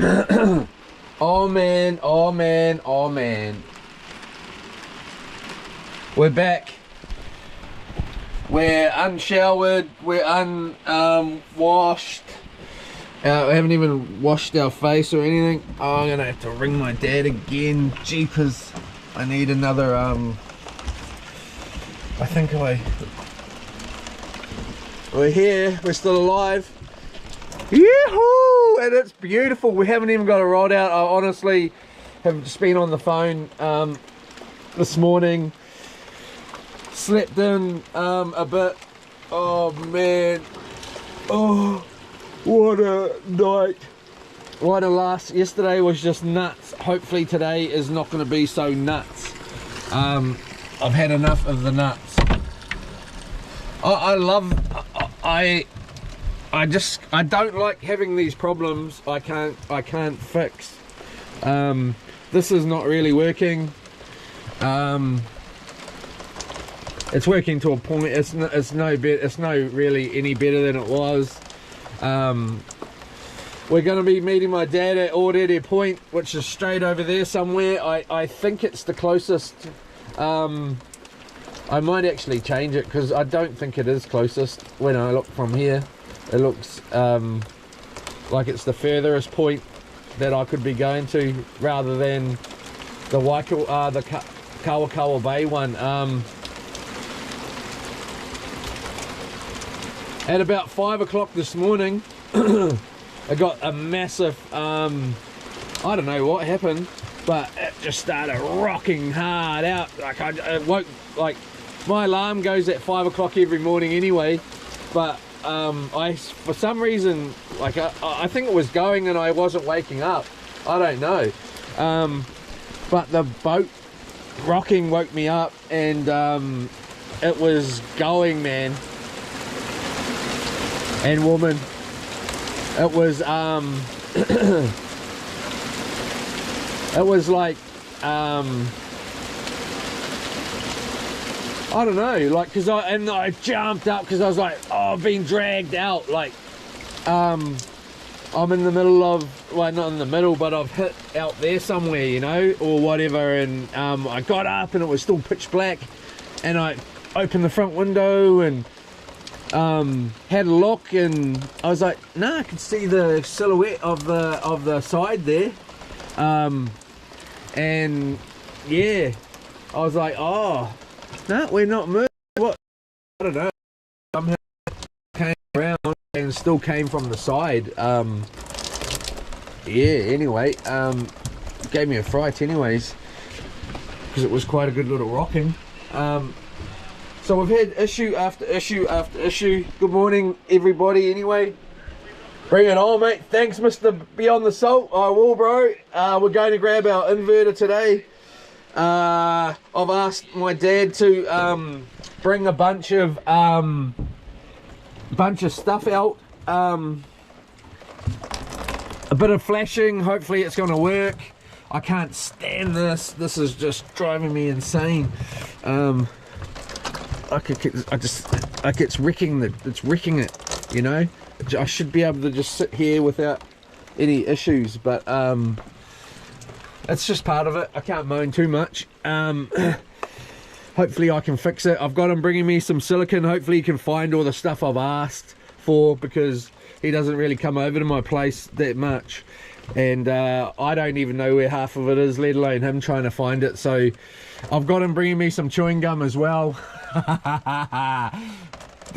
Oh man, oh man, oh man. We're back. We're unshowered, we're washed. We haven't even washed our face or anything. Oh, I'm gonna have to ring my dad again. Jeepers. I need another, we're here, we're still alive. Yee-hoo! And it's beautiful. We haven't even got a rod out. I honestly have just been on the phone this morning. Slept in a bit. Oh man. Oh, what a night. What a last. Yesterday was just nuts. Hopefully today is not going to be so nuts. I've had enough of the nuts. I don't like having these problems I can't fix. This is not really working. It's working to a point. It's no really any better than it was. We're going to be meeting my dad at Orere Point, which is straight over there somewhere. I think it's the closest. I might actually change it because I don't think it is closest. When I look from here, it looks like it's the furthest point that I could be going to, rather than the the Kawakawa Bay one. At about 5 o'clock this morning, I got a massive, I don't know what happened, but it just started rocking hard out. Like I woke, like my alarm goes at 5 o'clock every morning anyway, but for some reason, like I think it was going and I wasn't waking up. I don't know, but the boat rocking woke me up, and it was going, man and woman. It was it was like I don't know, like, because I jumped up because I was like, oh, I've been dragged out, like I'm in the middle of, well, not in the middle, but I've hit out there somewhere, you know, or whatever, and I got up and it was still pitch black, and I opened the front window and had a look, and I was like, nah, I could see the silhouette of the side there, and yeah, I was like, oh, no, we're not moving. What? I don't know. Somehow came around and still came from the side. Yeah. Anyway, gave me a fright, anyways, because it was quite a good little rocking. So we've had issue after issue after issue. Good morning, everybody. Anyway, bring it on, mate. Thanks, Mr. Beyond the Salt. I will, bro. We're going to grab our inverter today. I've asked my dad to bring a bunch of stuff out. A bit of flashing. Hopefully, it's going to work. I can't stand this. This is just driving me insane. It's wrecking it, you know. I should be able to just sit here without any issues, but it's just part of it. I can't moan too much. Hopefully I can fix it. I've got him bringing me some silicone. Hopefully he can find all the stuff I've asked for, because he doesn't really come over to my place that much, and I don't even know where half of it is, let alone him trying to find it. So I've got him bringing me some chewing gum as well. They're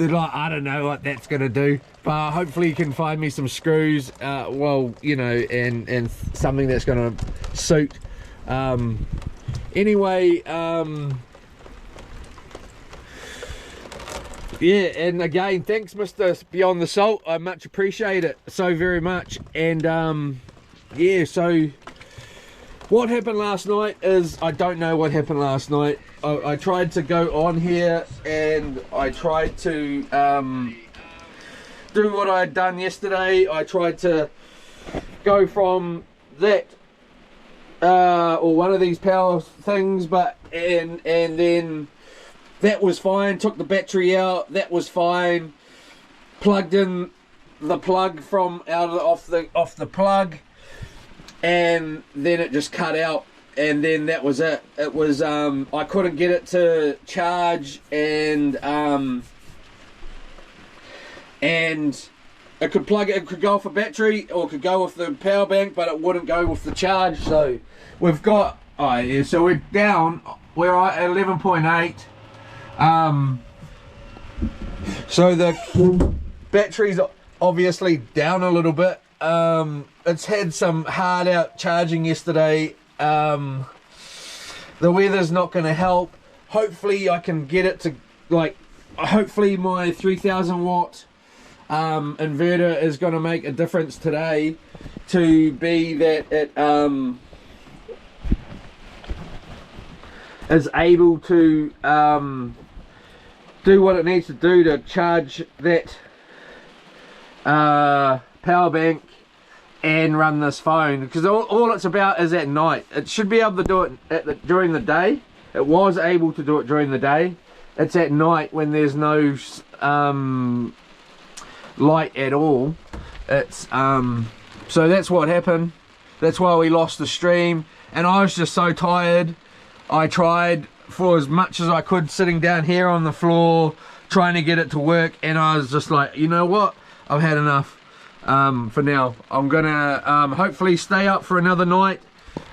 like, I don't know what that's gonna do, but hopefully you can find me some screws, well, you know, and something that's gonna suit. Anyway, yeah, and again, thanks, Mr. Beyond the Salt. I much appreciate it so very much. And yeah, so what happened last night is, I don't know what happened last night. I tried to go on here and I tried to do what I had done yesterday. I tried to go from that or one of these power things, but and then that was fine. Took the battery out, that was fine. Plugged in the plug from off the plug. and then it just cut out, and then that was it. It was I couldn't get it to charge, and it could go off a battery or it could go with the power bank, but it wouldn't go with the charge. So we've got, oh yeah, so we're down, we're at 11.8. So the battery's obviously down a little bit. It's had some hard out charging yesterday. The weather's not going to help. Hopefully I can get it to, like, hopefully my 3000 watt inverter is going to make a difference today, to be that it is able to do what it needs to do to charge that power bank and run this phone, because all it's about is at night. It should be able to do it during the day. It was able to do it during the day. It's at night when there's no light at all. It's so that's what happened. That's why we lost the stream, and I was just so tired. I tried for as much as I could sitting down here on the floor trying to get it to work, and I was just like, you know what, I've had enough for now. I'm gonna hopefully stay up for another night.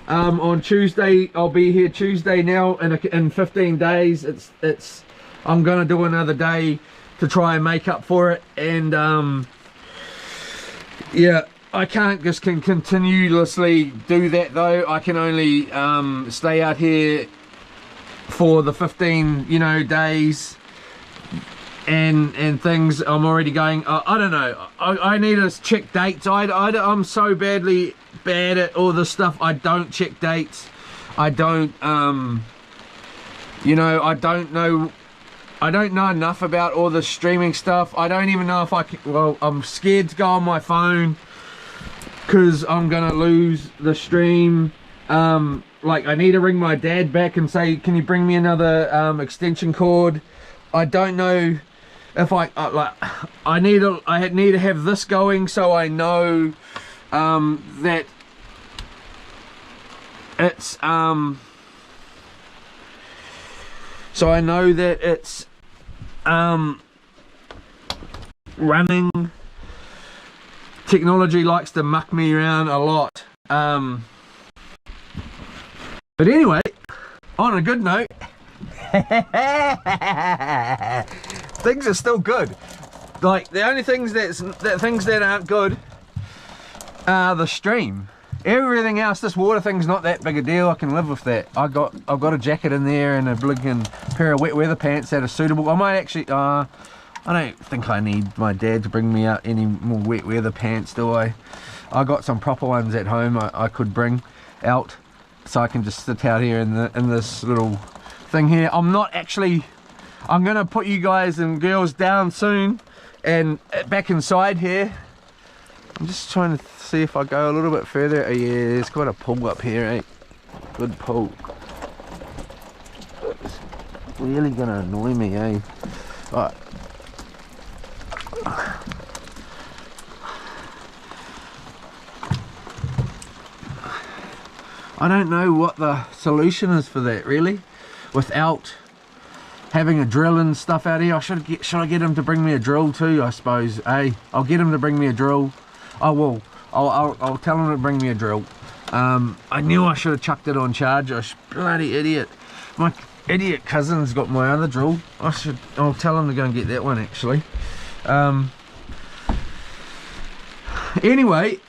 On Tuesday, I'll be here Tuesday now, in 15 days. I'm gonna do another day to try and make up for it, and yeah, I can't just continuously do that though. I can only stay out here for the 15 days and things. I'm already going, I don't know, I need to check dates. I'm so badly bad at all this stuff. I don't check dates. I don't I don't know enough about all the streaming stuff. I don't even know if I can. Well, I'm scared to go on my phone because I'm gonna lose the stream. Like, I need to ring my dad back and say, can you bring me another extension cord? I don't know if I need to have this going, so I know that it's so I know that it's running. Technology likes to muck me around a lot. But anyway, on a good note, things are still good. Like, the only things that aren't good are the stream. Everything else, this water thing's not that big a deal. I can live with that. I've got a jacket in there and a blinking pair of wet weather pants that are suitable. I might actually, I don't think I need my dad to bring me out any more wet weather pants, do I? I got some proper ones at home I could bring out, so I can just sit out here in this little thing here. I'm gonna put you guys and girls down soon and back inside here. I'm just trying to see if I go a little bit further. Oh yeah, it's got a pull up here, eh? Good pull. It's really gonna annoy me, eh? Right. I don't know what the solution is for that, really, without having a drill and stuff out here. Should I get him to bring me a drill too, I suppose, eh? I'll get him to bring me a drill. I will. I'll tell him to bring me a drill. I knew I should have chucked it on charge. I bloody idiot. My idiot cousin's got my other drill. I'll tell him to go and get that one, actually. Anyway,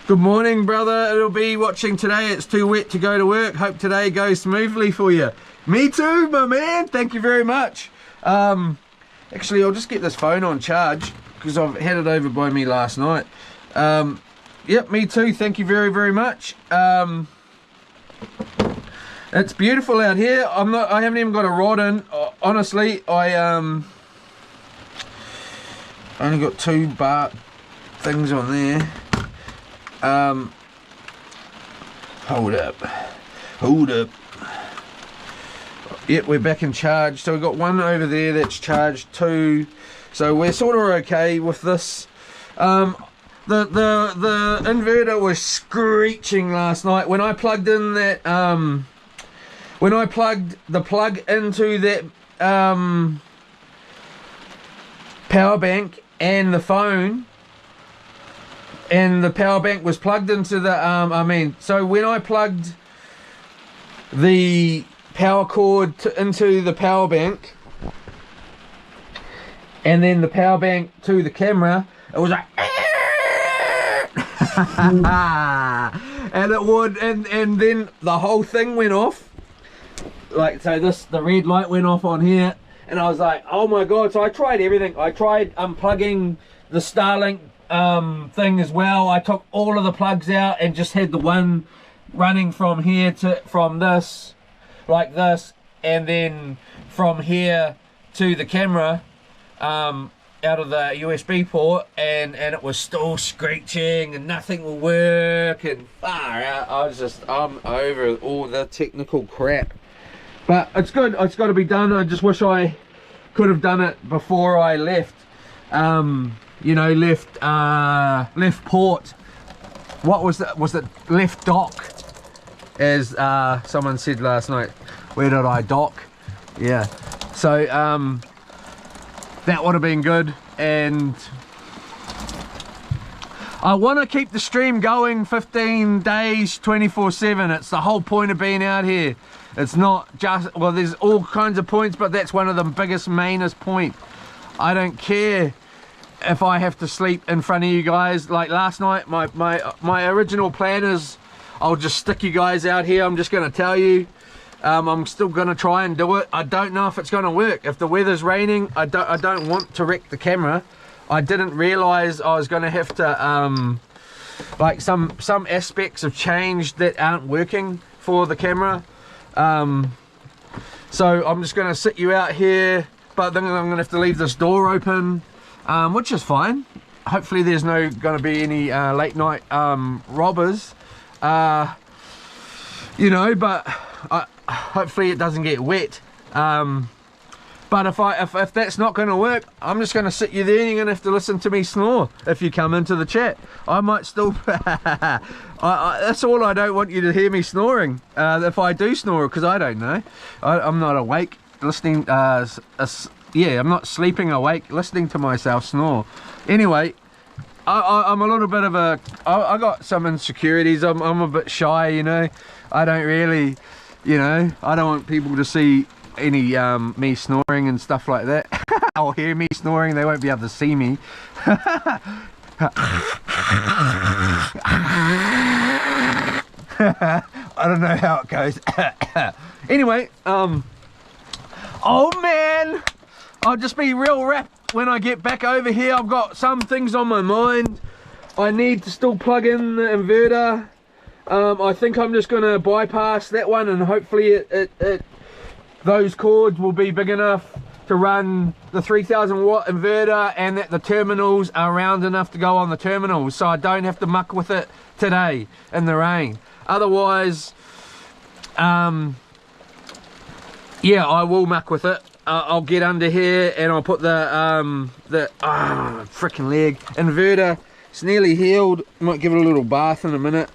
good morning, brother. It'll be watching today. It's too wet to go to work. Hope today goes smoothly for you. Me too, my man. Thank you very much. Actually, I'll just get this phone on charge because I've had it over by me last night. Yep, me too. Thank you very, very much. It's beautiful out here. I haven't even got a rod in. Honestly, I only got 2 bar things on there. Hold up. Yep, we're back in charge. So we've got 1 over there that's charged, 2. So we're sort of okay with this. the inverter was screeching last night when I plugged in that when I plugged the plug into that power bank and the phone, and the power bank was plugged into the so when I plugged the power cord into the power bank and then the power bank to the camera, it was like and it would, and then the whole thing went off, like, so the red light went off on here, and I was like, oh my god. So I tried everything. I tried unplugging the Starlink thing as well. I took all of the plugs out and just had the one running from here from this, like this, and then from here to the camera out of the USB port, and it was still screeching and nothing will work, and far out. I'm over all the technical crap, but it's good. It's got to be done. I just wish I could have done it before I left. You know, left port. What was that? Was it left dock? As someone said last night, where did I dock? Yeah, so that would have been good. And I want to keep the stream going 15 days 24/7. It's the whole point of being out here. It's not just, well, there's all kinds of points, but that's one of the biggest, mainest point. I don't care if I have to sleep in front of you guys. Like last night, my original plan is I'll just stick you guys out here. I'm just going to tell you, I'm still going to try and do it. I don't know if it's going to work. If the weather's raining, I don't want to wreck the camera. I didn't realize I was going to have to like some aspects have changed that aren't working for the camera. So I'm just going to sit you out here, but then I'm going to have to leave this door open, which is fine. Hopefully there's no going to be any late night robbers, you know, but hopefully it doesn't get wet. But if that's not going to work, I'm just going to sit you there and you're going to have to listen to me snore if you come into the chat. I might still that's all. I don't want you to hear me snoring if I do snore, because I don't know. I'm not awake listening, yeah, I'm not sleeping awake listening to myself snore. Anyway, I'm a little bit of a, I got some insecurities. I'm a bit shy, you know. I don't really, you know, I don't want people to see any me snoring and stuff like that. Or hear me snoring. They won't be able to see me. I don't know how it goes. Anyway, oh man, I'll just be real wrapped when I get back over here. I've got some things on my mind. I need to still plug in the inverter. I think I'm just going to bypass that one, and hopefully those cords will be big enough to run the 3000 watt inverter, and that the terminals are round enough to go on the terminals, so I don't have to muck with it today in the rain. Otherwise, yeah, I will muck with it. I'll get under here and I'll put the freaking leg inverter. It's nearly healed. Might give it a little bath in a minute.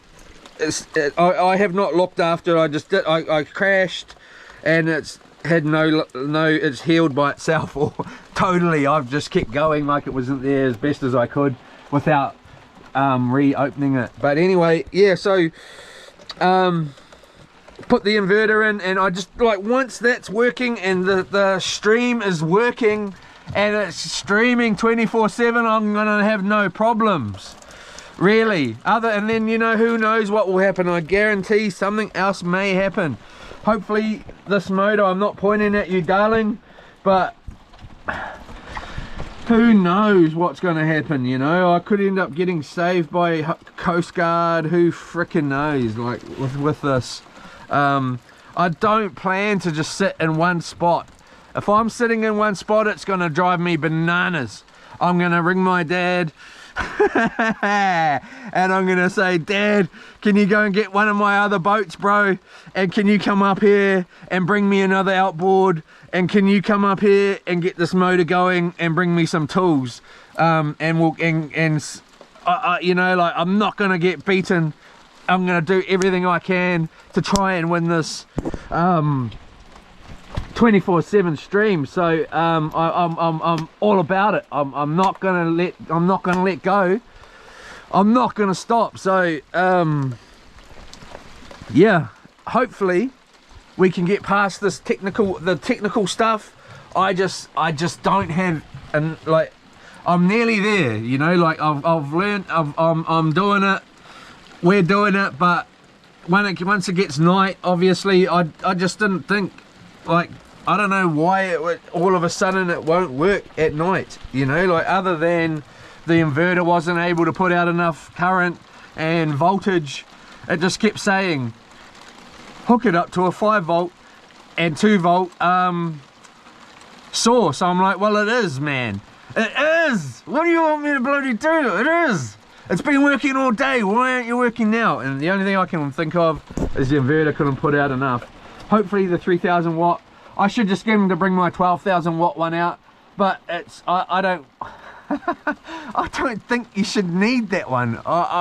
I have not looked after it. I crashed, and it's had no, it's healed by itself, or totally. I've just kept going like it wasn't there as best as I could without reopening it. But anyway, yeah, so put the inverter in, and I just, like, once that's working and the stream is working and it's streaming 24/7, I'm gonna have no problems, really. And then, you know, who knows what will happen. I guarantee something else may happen. Hopefully this motor, I'm not pointing at you, darling, but who knows what's going to happen, you know. I could end up getting saved by Coast Guard, who frickin' knows, like, with this. I don't plan to just sit in one spot. If I'm sitting in one spot, it's going to drive me bananas. I'm going to ring my dad and I'm gonna say, Dad, can you go and get one of my other boats, bro, and can you come up here and bring me another outboard, and can you come up here and get this motor going and bring me some tools, and you know, like, I'm not gonna get beaten. I'm gonna do everything I can to try and win this 24/7 stream. So I'm all about it. I'm not gonna let go. I'm not gonna stop. So yeah, hopefully we can get past this technical stuff. I just don't have, and like, I'm nearly there, you know, like I've learned, I'm doing it, we're doing it, but once it gets night, obviously I just didn't think, like, I don't know why it would, all of a sudden it won't work at night, you know, like, other than the inverter wasn't able to put out enough current and voltage. It just kept saying hook it up to a 5 volt and 2 volt source. I'm like, well, it is, man, it is. What do you want me to bloody do? It is. It's been working all day. Why aren't you working now? And the only thing I can think of is the inverter couldn't put out enough. Hopefully the 3000 watt, I should just get him to bring my 12,000 watt one out, but it's, I don't I don't think you should need that one.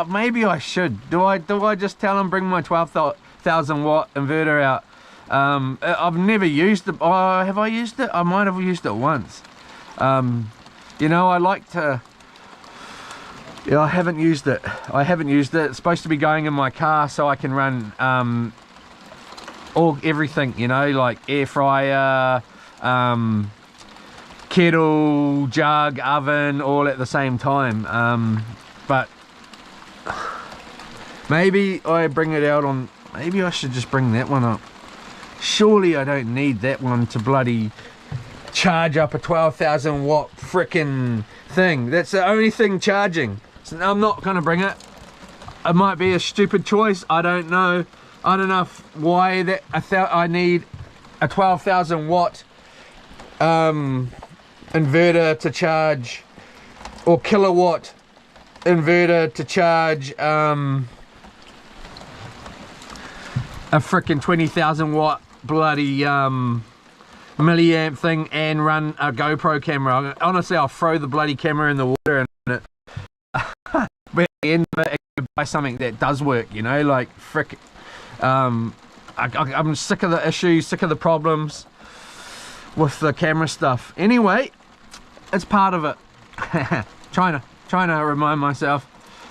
Maybe I should. Do I just tell him bring my 12,000 watt inverter out? I've never used it. Oh, have I used it? I might have used it once. You know, I like to, yeah, I haven't used it. It's supposed to be going in my car so I can run everything, you know, like air fryer, kettle, jug, oven, all at the same time. But maybe I bring it out on, maybe I should just bring that one up. Surely I don't need that one to bloody charge up a 12,000 watt frickin' thing. That's the only thing charging. So I'm not gonna bring it. It might be a stupid choice, I don't know. I don't know why that I need a 12,000 watt inverter to charge, or kilowatt inverter to charge a frickin' 20,000 watt bloody milliamp thing and run a GoPro camera. Honestly, I'll throw the bloody camera in the water and it. But in buy something that does work, you know, like frick. I'm sick of the issues, sick of the problems with the camera stuff. Anyway, it's part of it. trying to remind myself.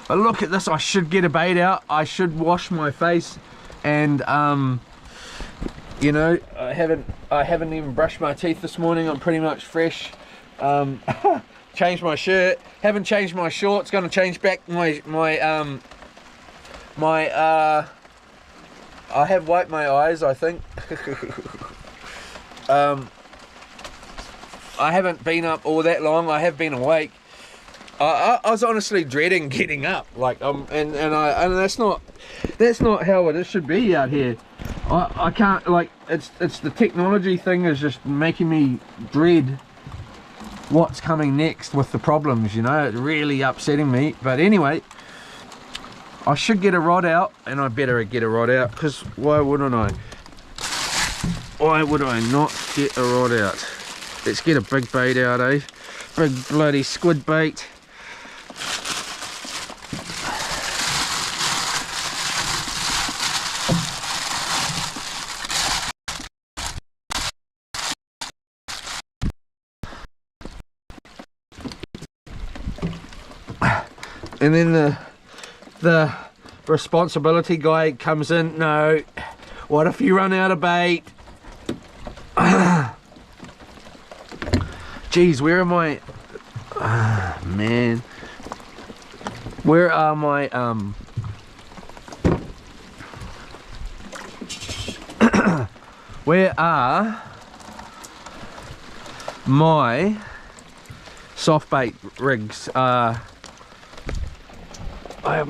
But look at this, I should get a bait out. I should wash my face, and you know, I haven't even brushed my teeth this morning. I'm pretty much fresh. Changed my shirt, haven't changed my shorts, gonna change back my I have wiped my eyes, I think. I haven't been up all that long. I have been awake. I was honestly dreading getting up, like, and that's not how it should be out here. I can't, like, it's the technology thing is just making me dread what's coming next with the problems, you know. It's really upsetting me. But anyway, I should get a rod out, and I better get a rod out, because why wouldn't I? Why would I not get a rod out? Let's get a big bait out, eh? Big bloody squid bait. And then the responsibility guy comes in. No, what if you run out of bait? Geez, where are my man, where are my where are my soft bait rigs? I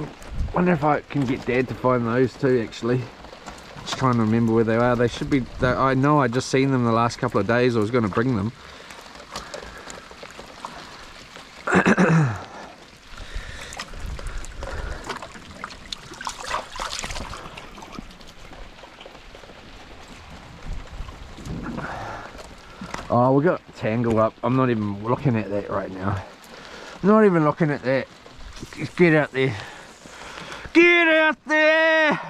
wonder if I can get Dad to find those too, actually. Just trying to remember where they are. They should be, I know I just seen them the last couple of days. I was going to bring them. Oh, we got tangle up. I'm not even looking at that right now. Not even looking at that. Just get out there. Get out there!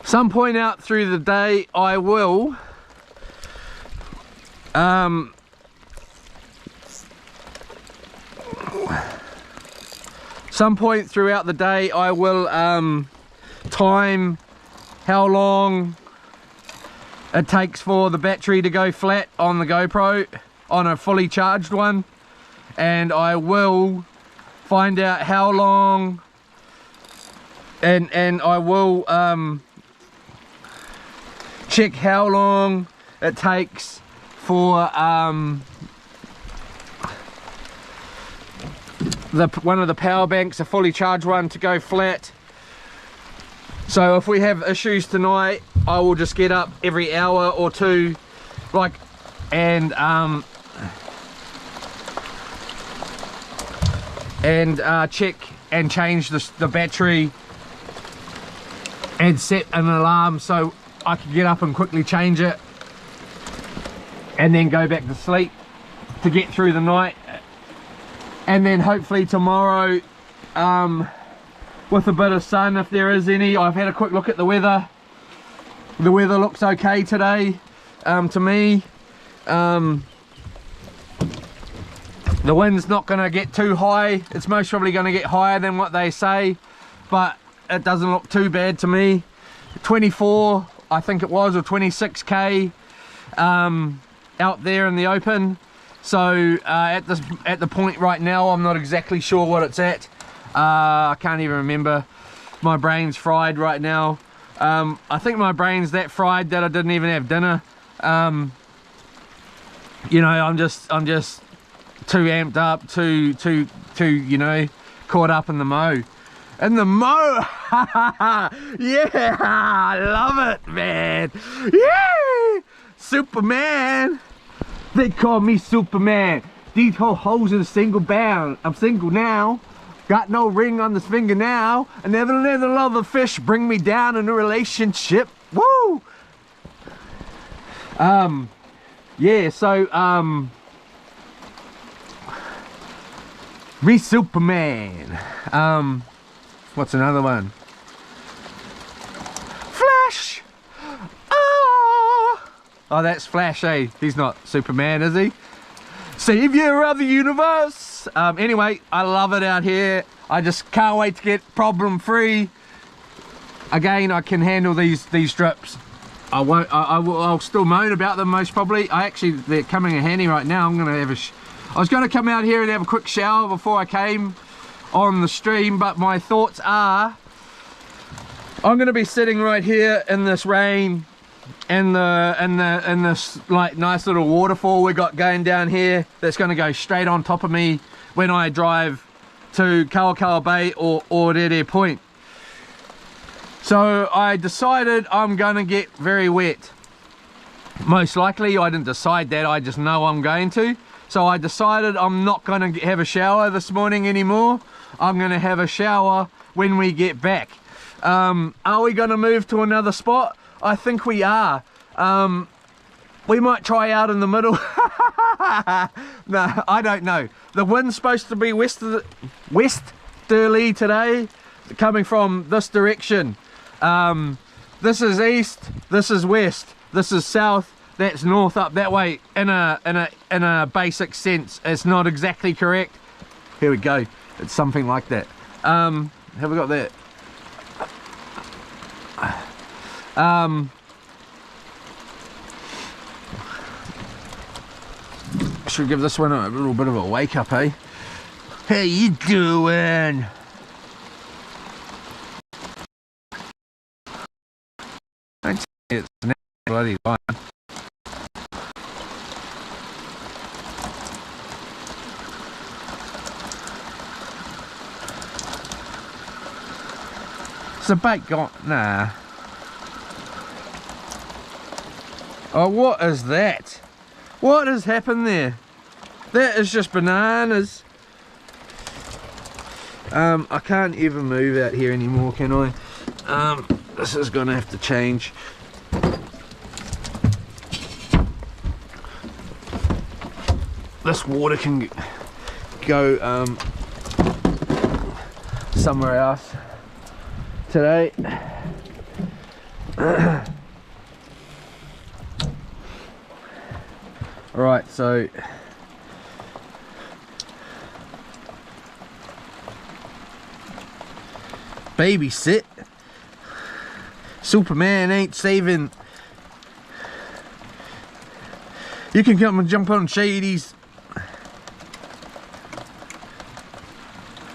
Some point out through the day I will some point throughout the day I will time how long it takes for the battery to go flat on the GoPro on a fully charged one, and I will find out how long and I will check how long it takes for one of the power banks, a fully charged one, to go flat. So if we have issues tonight, I will just get up every hour or two, like, and check and change the battery and set an alarm so I can get up and quickly change it and then go back to sleep to get through the night. And then hopefully tomorrow, with a bit of sun if there is any. I've had a quick look at the weather. The weather looks okay today, to me. The wind's not going to get too high. It's most probably going to get higher than what they say, but it doesn't look too bad to me. 24, I think it was, or 26k out there in the open. So at the point right now, I'm not exactly sure what it's at. I can't even remember. My brain's fried right now. I think my brain's that fried that I didn't even have dinner. You know, I'm just too amped up, too you know, caught up in the mo. In the mo! Yeah, I love it, man. Yeah, Superman. They call me Superman. These whole hoes are single bound. I'm single now. Got no ring on this finger now. I never love a fish bring me down in a relationship. Woo! Yeah, so me Superman. What's another one? Flash! Oh, that's Flash, eh? He's not Superman, is he? Savior of the universe! Anyway, I love it out here. I just can't wait to get problem free. Again, I can handle these strips. I'll still moan about them most probably. They're coming in handy right now. I'm gonna have I was gonna come out here and have a quick shower before I came on the stream, but my thoughts are I'm gonna be sitting right here in this rain and this like nice little waterfall we got going down here that's going to go straight on top of me when I drive to Kawakawa Bay or Rere Point. So I decided I'm going to get very wet. Most likely, I didn't decide that, I just know I'm going to. So I decided I'm not going to have a shower this morning anymore. I'm going to have a shower when we get back. Are we going to move to another spot? I think we are. We might try out in the middle. No, I don't know. The wind's supposed to be westerly today, coming from this direction. This is east, this is west, this is south, that's north up that way in a basic sense. It's not exactly correct. Here we go. It's something like that. Have we got that? Should give this one a little bit of a wake up, eh? How you doing? Don't tell me it's an bloody line. Is the bait gone? Nah. Oh, what is that? What has happened there? That is just bananas. I can't even move out here anymore, can I? this is gonna have to change. This water can go somewhere else today. Alright, so babysit. Superman ain't saving. You can come and jump on Shady's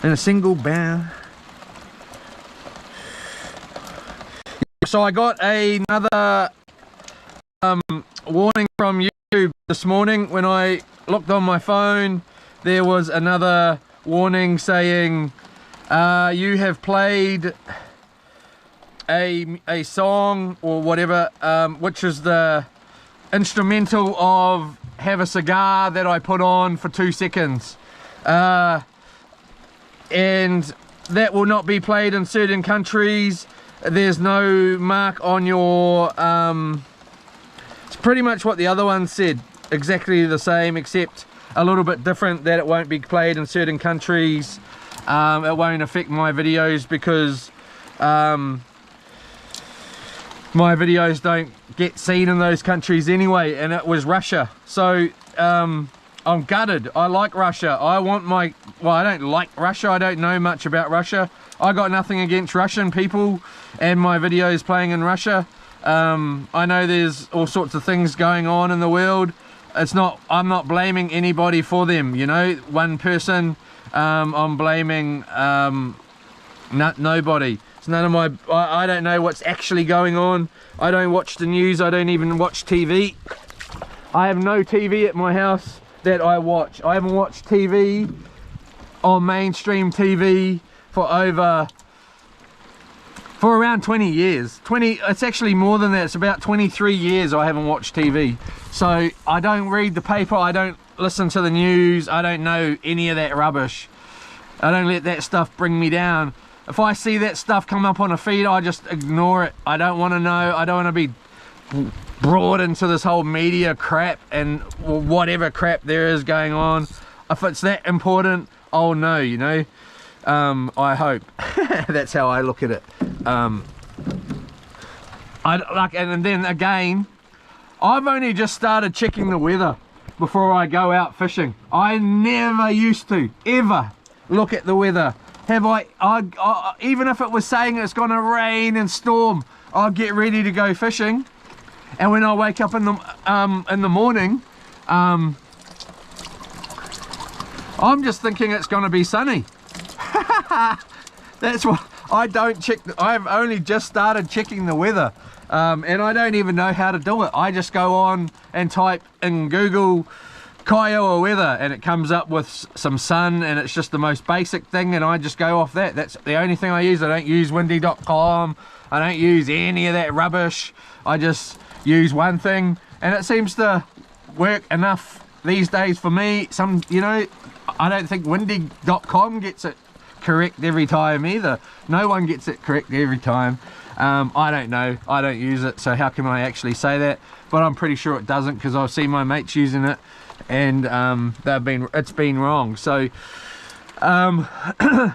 in a single bound. So I got another warning from YouTube this morning. When I looked on my phone, there was another warning saying you have played a song or whatever, which is the instrumental of Have a Cigar that I put on for 2 seconds, and that will not be played in certain countries. There's no mark on your it's pretty much what the other one said, exactly the same except a little bit different, that it won't be played in certain countries. It won't affect my videos because my videos don't get seen in those countries anyway, and it was Russia. So I'm gutted. I like Russia. I want my, well, I don't like Russia. I don't know much about Russia. I got nothing against Russian people and my videos playing in Russia. I know there's all sorts of things going on in the world. It's not, I'm not blaming anybody for them, you know, one person. I'm blaming nobody. It's none of my, I don't know what's actually going on. I don't watch the news. I don't even watch TV. I have no TV at my house that I watch. I haven't watched TV on mainstream TV for around 20 years. It's actually more than that. It's about 23 years I haven't watched TV. So I don't read the paper. I don't listen to the news. I don't know any of that rubbish. I don't let that stuff bring me down. If I see that stuff come up on a feed, I just ignore it. I don't want to know. I don't want to be brought into this whole media crap and whatever crap there is going on. If it's that important, I'll know, you know. I hope. That's how I look at it. I like, and then again, I've only just started checking the weather before I go out fishing. I never used to ever look at the weather. Have I even if it was saying it's gonna rain and storm, I'll get ready to go fishing, and when I wake up in the morning, I'm just thinking it's gonna be sunny. That's what I don't check. I've only just started checking the weather, and I don't even know how to do it. I just go on and type in Google Kiowa weather, and it comes up with some sun, and it's just the most basic thing, and I just go off that. That's the only thing I use. I don't use windy.com. I don't use any of that rubbish. I just use one thing, and it seems to work enough these days for me. Some, you know, I don't think windy.com gets it correct every time either. No one gets it correct every time. I don't know. I don't use it, so how can I actually say that? But I'm pretty sure it doesn't, because I've seen my mates using it, and it's been wrong. So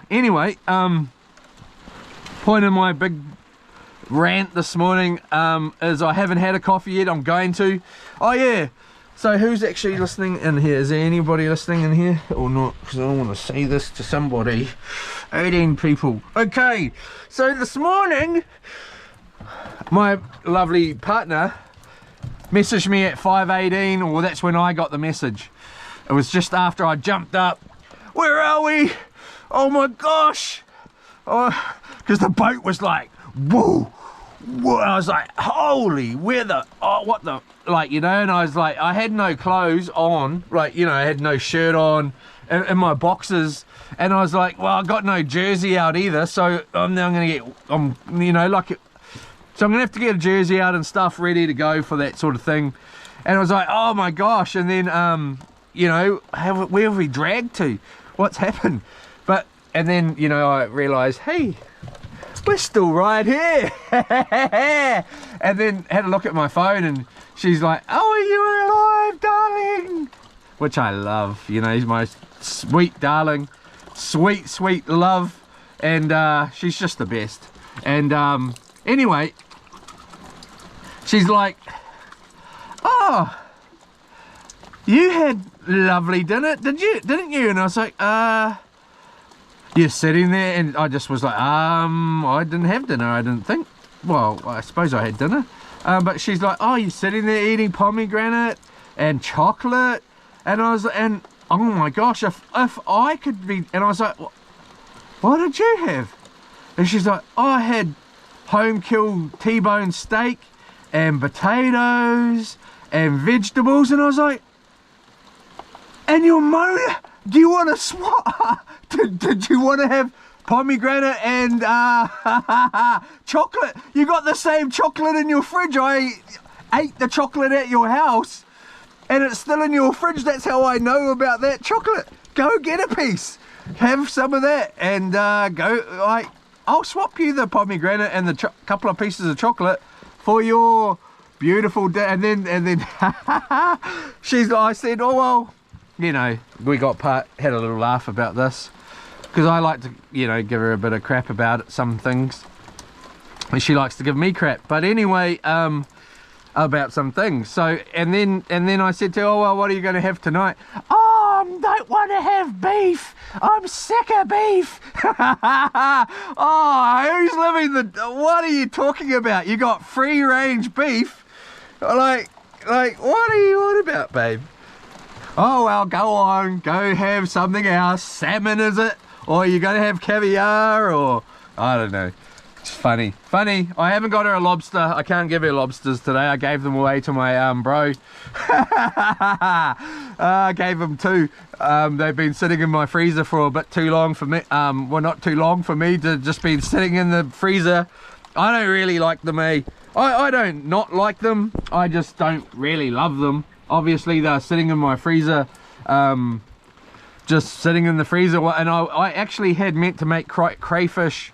anyway, point of my big rant this morning is I haven't had a coffee yet. I'm going to. Oh yeah, so who's actually listening in here? Is there anybody listening in here or not? Because I want to say this to somebody. 18 people. Okay, so this morning my lovely partner messaged me at 5:18, or that's when I got the message. It was just after I jumped up. Where are we? Oh my gosh. Oh, because the boat was like, whoa, whoa. I was like, holy, where the, oh, what the, like, you know, and I was like, I had no clothes on, like, you know, I had no shirt on, in my boxes, and I was like, well, I got no jersey out either, so I'm now gonna get, you know, like, so I'm gonna have to get a jersey out and stuff ready to go for that sort of thing. And I was like, oh my gosh. And then you know, where have we dragged to? What's happened? But, and then, you know, I realized, hey, we're still right here. And then had a look at my phone and she's like, oh, are you alive, darling? Which I love, you know, he's my sweet darling, sweet, sweet love. And she's just the best. And anyway, she's like, oh, you had lovely dinner, didn't you? And I was like, you're sitting there, and I just was like, I didn't have dinner, I didn't think. Well, I suppose I had dinner. But she's like, oh, you're sitting there eating pomegranate and chocolate. And I was like, and oh my gosh, if I could be, and I was like, what did you have? And she's like, oh, I had home-killed T-bone steak and potatoes and vegetables. And I was like, and your motor, do you want to swap? Did you want to have pomegranate and chocolate? You got the same chocolate in your fridge. I ate the chocolate at your house and it's still in your fridge. That's how I know about that chocolate. Go get a piece, have some of that, and I'll swap you the pomegranate and the couple of pieces of chocolate for your beautiful day. And then I said, oh well, you know, we had a little laugh about this because I like to, you know, give her a bit of crap about it, some things, and she likes to give me crap. But anyway, about some things. So and then I said to her, oh well, what are you going to have tonight? Oh, I don't want to have beef. I'm sick of beef. Oh, who's living the? What are you talking about? You got free range beef? Like what are you on about, babe? Oh well, go on, go have something else. Salmon, is it? Or are you going to have caviar? Or I don't know. It's funny. I haven't got her a lobster. I can't give her lobsters today. I gave them away to my bro. I gave them 2. They've been sitting in my freezer for a bit too long for me. Well, not too long for me to just be sitting in the freezer. I don't really like them, eh? I don't not like them. I just don't really love them. Obviously, they're sitting in my freezer. Just sitting in the freezer. And I actually had meant to make crayfish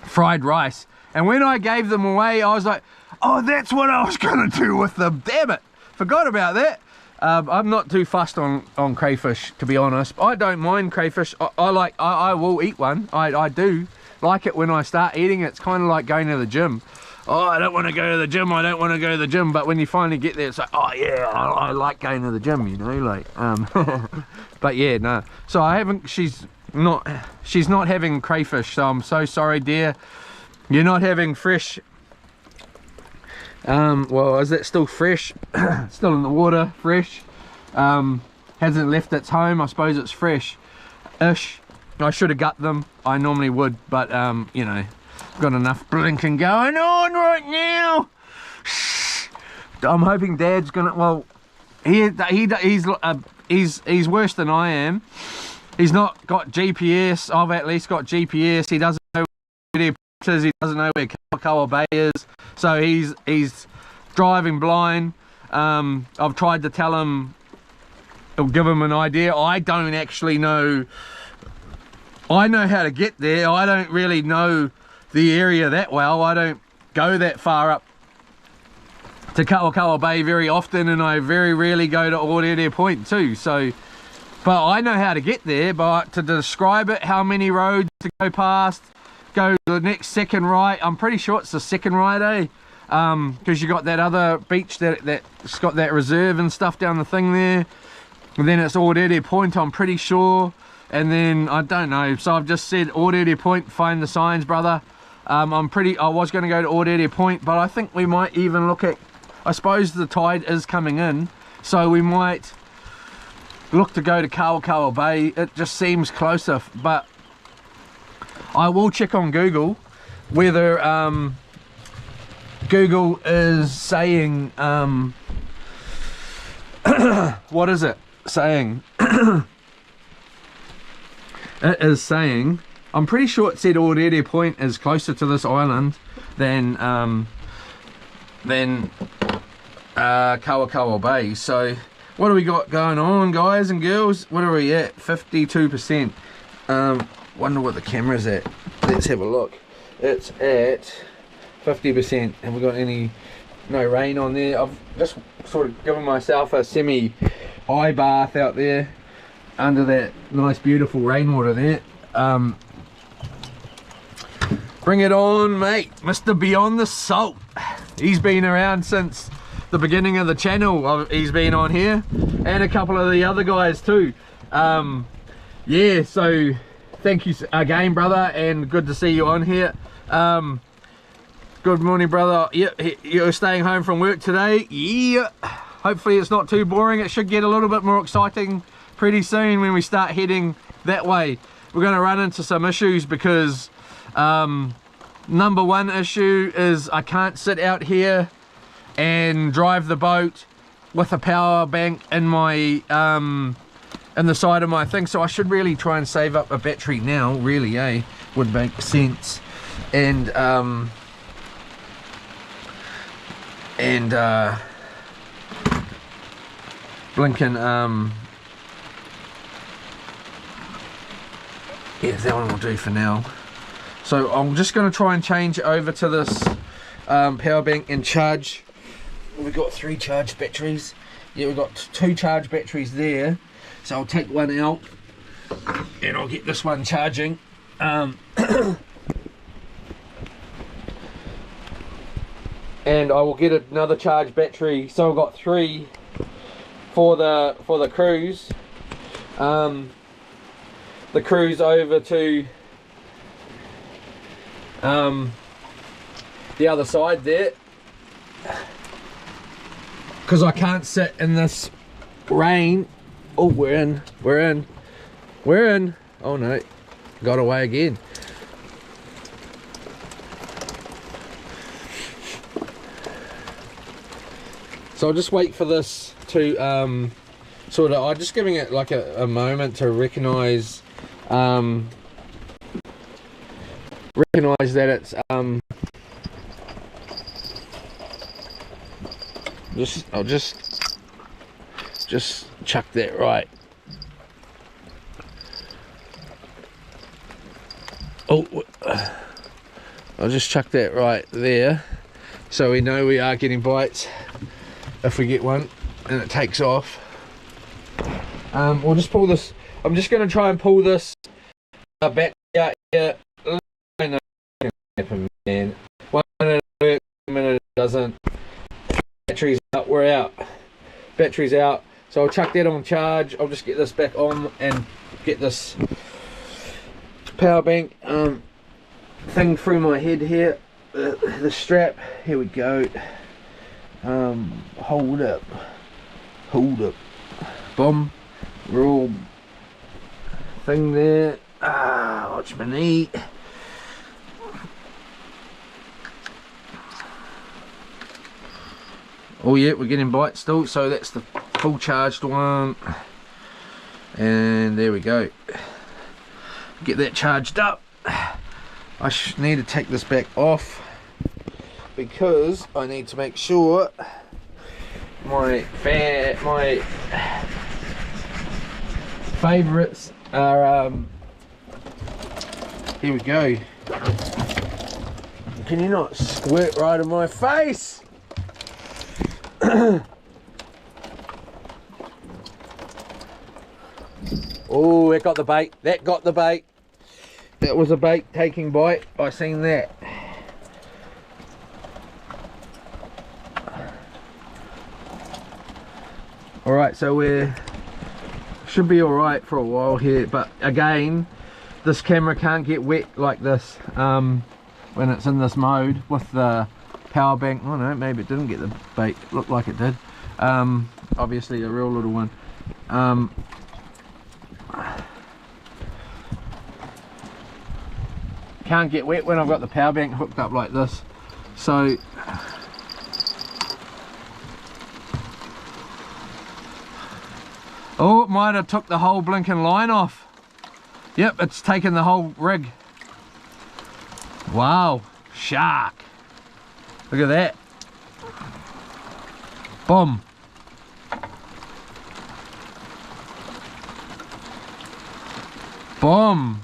fried rice, and when I gave them away I was like, oh, that's what I was gonna do with them, damn it, forgot about that. I'm not too fussed on crayfish, to be honest. I don't mind crayfish. I will eat one. I do like it when I start eating it. It's kind of like going to the gym. Oh, I don't want to go to the gym, I don't want to go to the gym, but when you finally get there it's like, oh yeah, I like going to the gym, you know, like but yeah, no, so I haven't, she's not having crayfish, so I'm so sorry, dear, you're not having fresh. Well, is that still fresh? Still in the water, fresh. Hasn't left its home. I suppose it's fresh ish. I should have got them, I normally would, but you know, got enough blinking going on right now. I'm hoping Dad's gonna, well, he's worse than I am. He's not got GPS. I've at least got GPS. He doesn't know where it is. He doesn't know where Kawa Bay is. So he's driving blind. I've tried to tell him, or give him an idea. I don't actually know. I know how to get there. I don't really know the area that well. I don't go that far up to Kawa Bay very often, and I very rarely go to Orere Point too. So. But I know how to get there, but to describe it, how many roads to go past, go to the next second right, I'm pretty sure it's the second right, eh? Because you got that other beach that's got that reserve and stuff down the thing there. And then it's Orere Point, I'm pretty sure. And then, I don't know, so I've just said Orere Point, find the signs, brother. I was going to go to Orere Point, but I think we might even look at, I suppose the tide is coming in, so we might look to go to Kawa Bay. It just seems closer, but I will check on Google whether Google is saying what is it saying? It is saying, I'm pretty sure it said Orere Point is closer to this island than Kawa Bay. So what do we got going on, guys and girls? What are we at? 52%. Wonder what the camera's at. Let's have a look. it's at 50%. Have we got no rain on there? I've just sort of given myself a semi eye bath out there under that nice beautiful rainwater there. Bring it on, mate. Mr. Beyond the Salt. He's been around since the beginning of the channel. He's been on here, and a couple of the other guys too. Yeah, so thank you again, brother, and good to see you on here. Good morning, brother. Yep, you're staying home from work today. Yeah, hopefully it's not too boring. It should get a little bit more exciting pretty soon when we start heading that way. We're going to run into some issues because number one issue is I can't sit out here and drive the boat with a power bank in my in the side of my thing, so I should really try and save up a battery now, really, would make sense. And blinking yeah, that one will do for now. So I'm just going to try and change it over to this power bank and charge. We've got 3 charged batteries. Yeah, we've got 2 charged batteries there. So I'll take one out and I'll get this one charging. And I will get another charged battery. So I've got 3 for the cruise. The cruise over to the other side there, because I can't sit in this rain. Oh, we're in. Oh no, got away again. So I'll just wait for this to sort of, I'm just giving it like a moment to recognize that it's I'll just chuck that right. Oh, I'll just chuck that right there so we know we are getting bites if we get one and it takes off. We'll just pull this. I'm just going to try and pull this back out here. I know it can happen, man. 1 minute it works, 1 minute it doesn't. Battery's out, we're out. Battery's out. So I'll chuck that on charge. I'll just get this back on and get this power bank thing through my head here. The strap. Here we go. Hold up. Boom. Roll thing there. Watch my knee. Oh yeah, we're getting bites still, so that's the full charged one. And there we go. Get that charged up. I need to take this back off because I need to make sure my favourites are here we go. Can you not squirt right in my face? Oh, that got the bait. That was a bait taking bite. I seen that. Alright, so we should be alright for a while here, but again, this camera can't get wet like this when it's in this mode with the power bank. Oh no, maybe it didn't get the bait. Looked like it did. Obviously a real little one. Can't get wet when I've got the power bank hooked up like this. So oh, it might have took the whole blinking line off. Yep, it's taken the whole rig. Wow, shark. Look at that. Boom. Boom.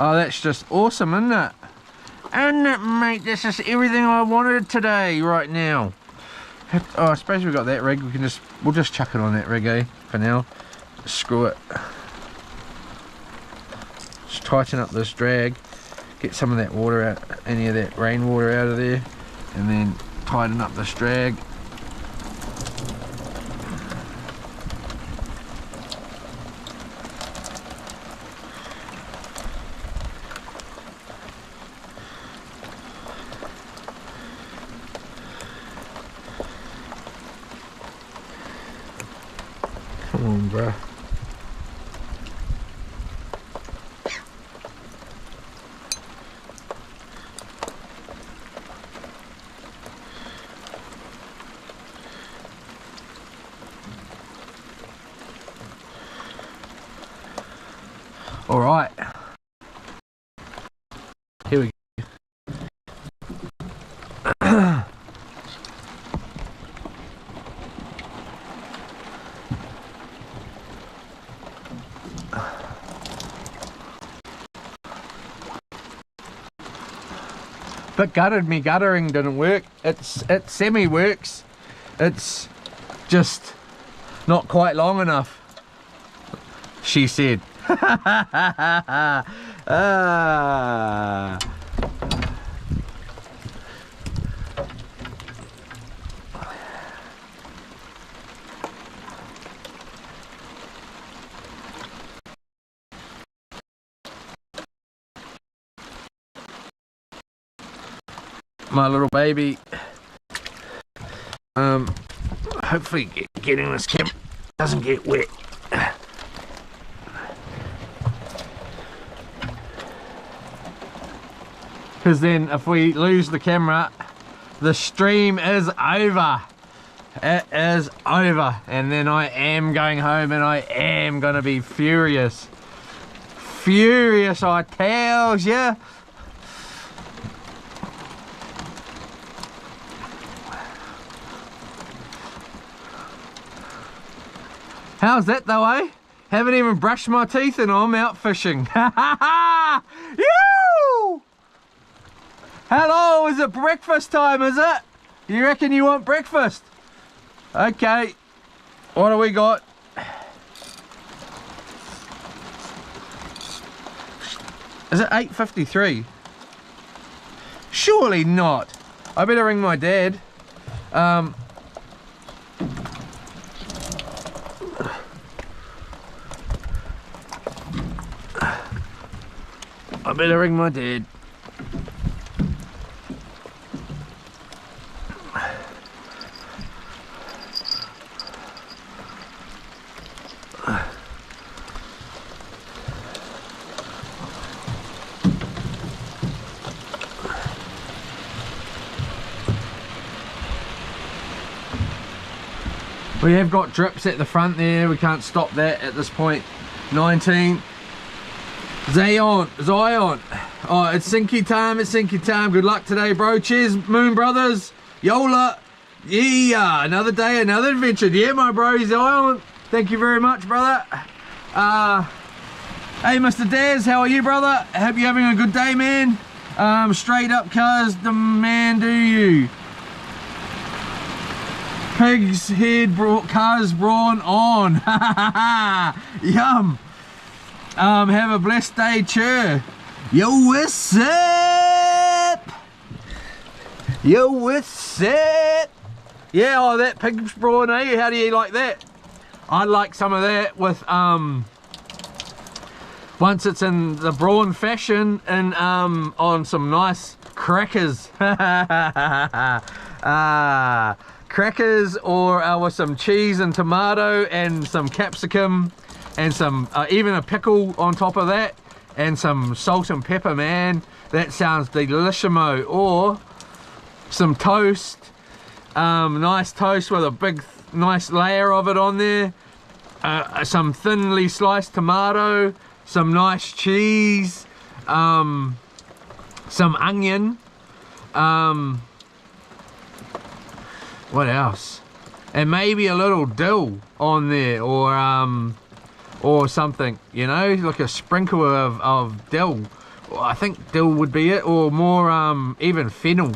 Oh, that's just awesome, isn't it? And mate, this is everything I wanted today, right now. Oh, I suppose we've got that rig. We'll just chuck it on that rig, eh? For now. Screw it. Just tighten up this drag. Get some of that water out, any of that rainwater out of there, and then tighten up this drag. Come on, bruh. All right, here we go. But me guttering didn't work. It semi works. It's just not quite long enough, she said. My little baby. Hopefully getting this camp doesn't get wet. Because then if we lose the camera, the stream is over. It is over, and then I am going home and I am gonna be furious. Furious, I tells ya. How's that though, eh? Haven't even brushed my teeth and I'm out fishing. Yoo! Hello, is it breakfast time, is it? You reckon you want breakfast? Okay, what do we got? Is it 8:53? Surely not. I better ring my dad. I better ring my dad. We have got drips at the front there, we can't stop that at this point. 19. Zion. Oh, it's sinky time, Good luck today, bro. Cheers, Moon Brothers. Yola. Yeah, another day, another adventure. Yeah, my bro, Zion. Thank you very much, brother. Hey, Mr. Daz, how are you, brother? I hope you're having a good day, man. Straight up, cuz the man do you. Pig's head, cuz brawn on. Yum. Have a blessed day, cheer. Yo, what's up? Yo, what's up? Yeah, oh, that pig's brawn, eh? How do you like that? I'd like some of that with, once it's in the brawn fashion and, on some nice crackers. Crackers or with some cheese and tomato and some capsicum and some even a pickle on top of that and some salt and pepper, man. That sounds delissimo. Or some toast, nice toast with a big nice layer of it on there, some thinly sliced tomato, some nice cheese, some onion, what else? And maybe a little dill on there, or something, you know, like a sprinkle of dill Well, I think dill would be it, or more even fennel.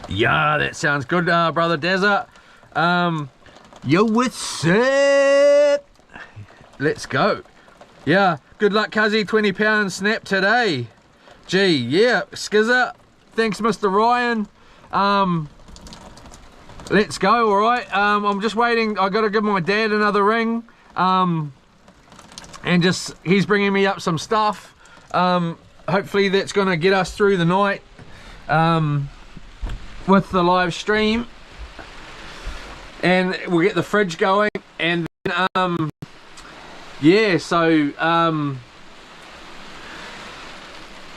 Yeah, that sounds good, brother Desert. Yo, what's up? Let's go. Yeah, good luck, cuzzy. 20 pound snap today. Gee, yeah, skizzer. Thanks, Mr. Ryan. Let's go. All right. I'm just waiting. I got to give my dad another ring. And just he's bringing me up some stuff. Hopefully that's going to get us through the night. With the live stream, and we'll get the fridge going, and then yeah, so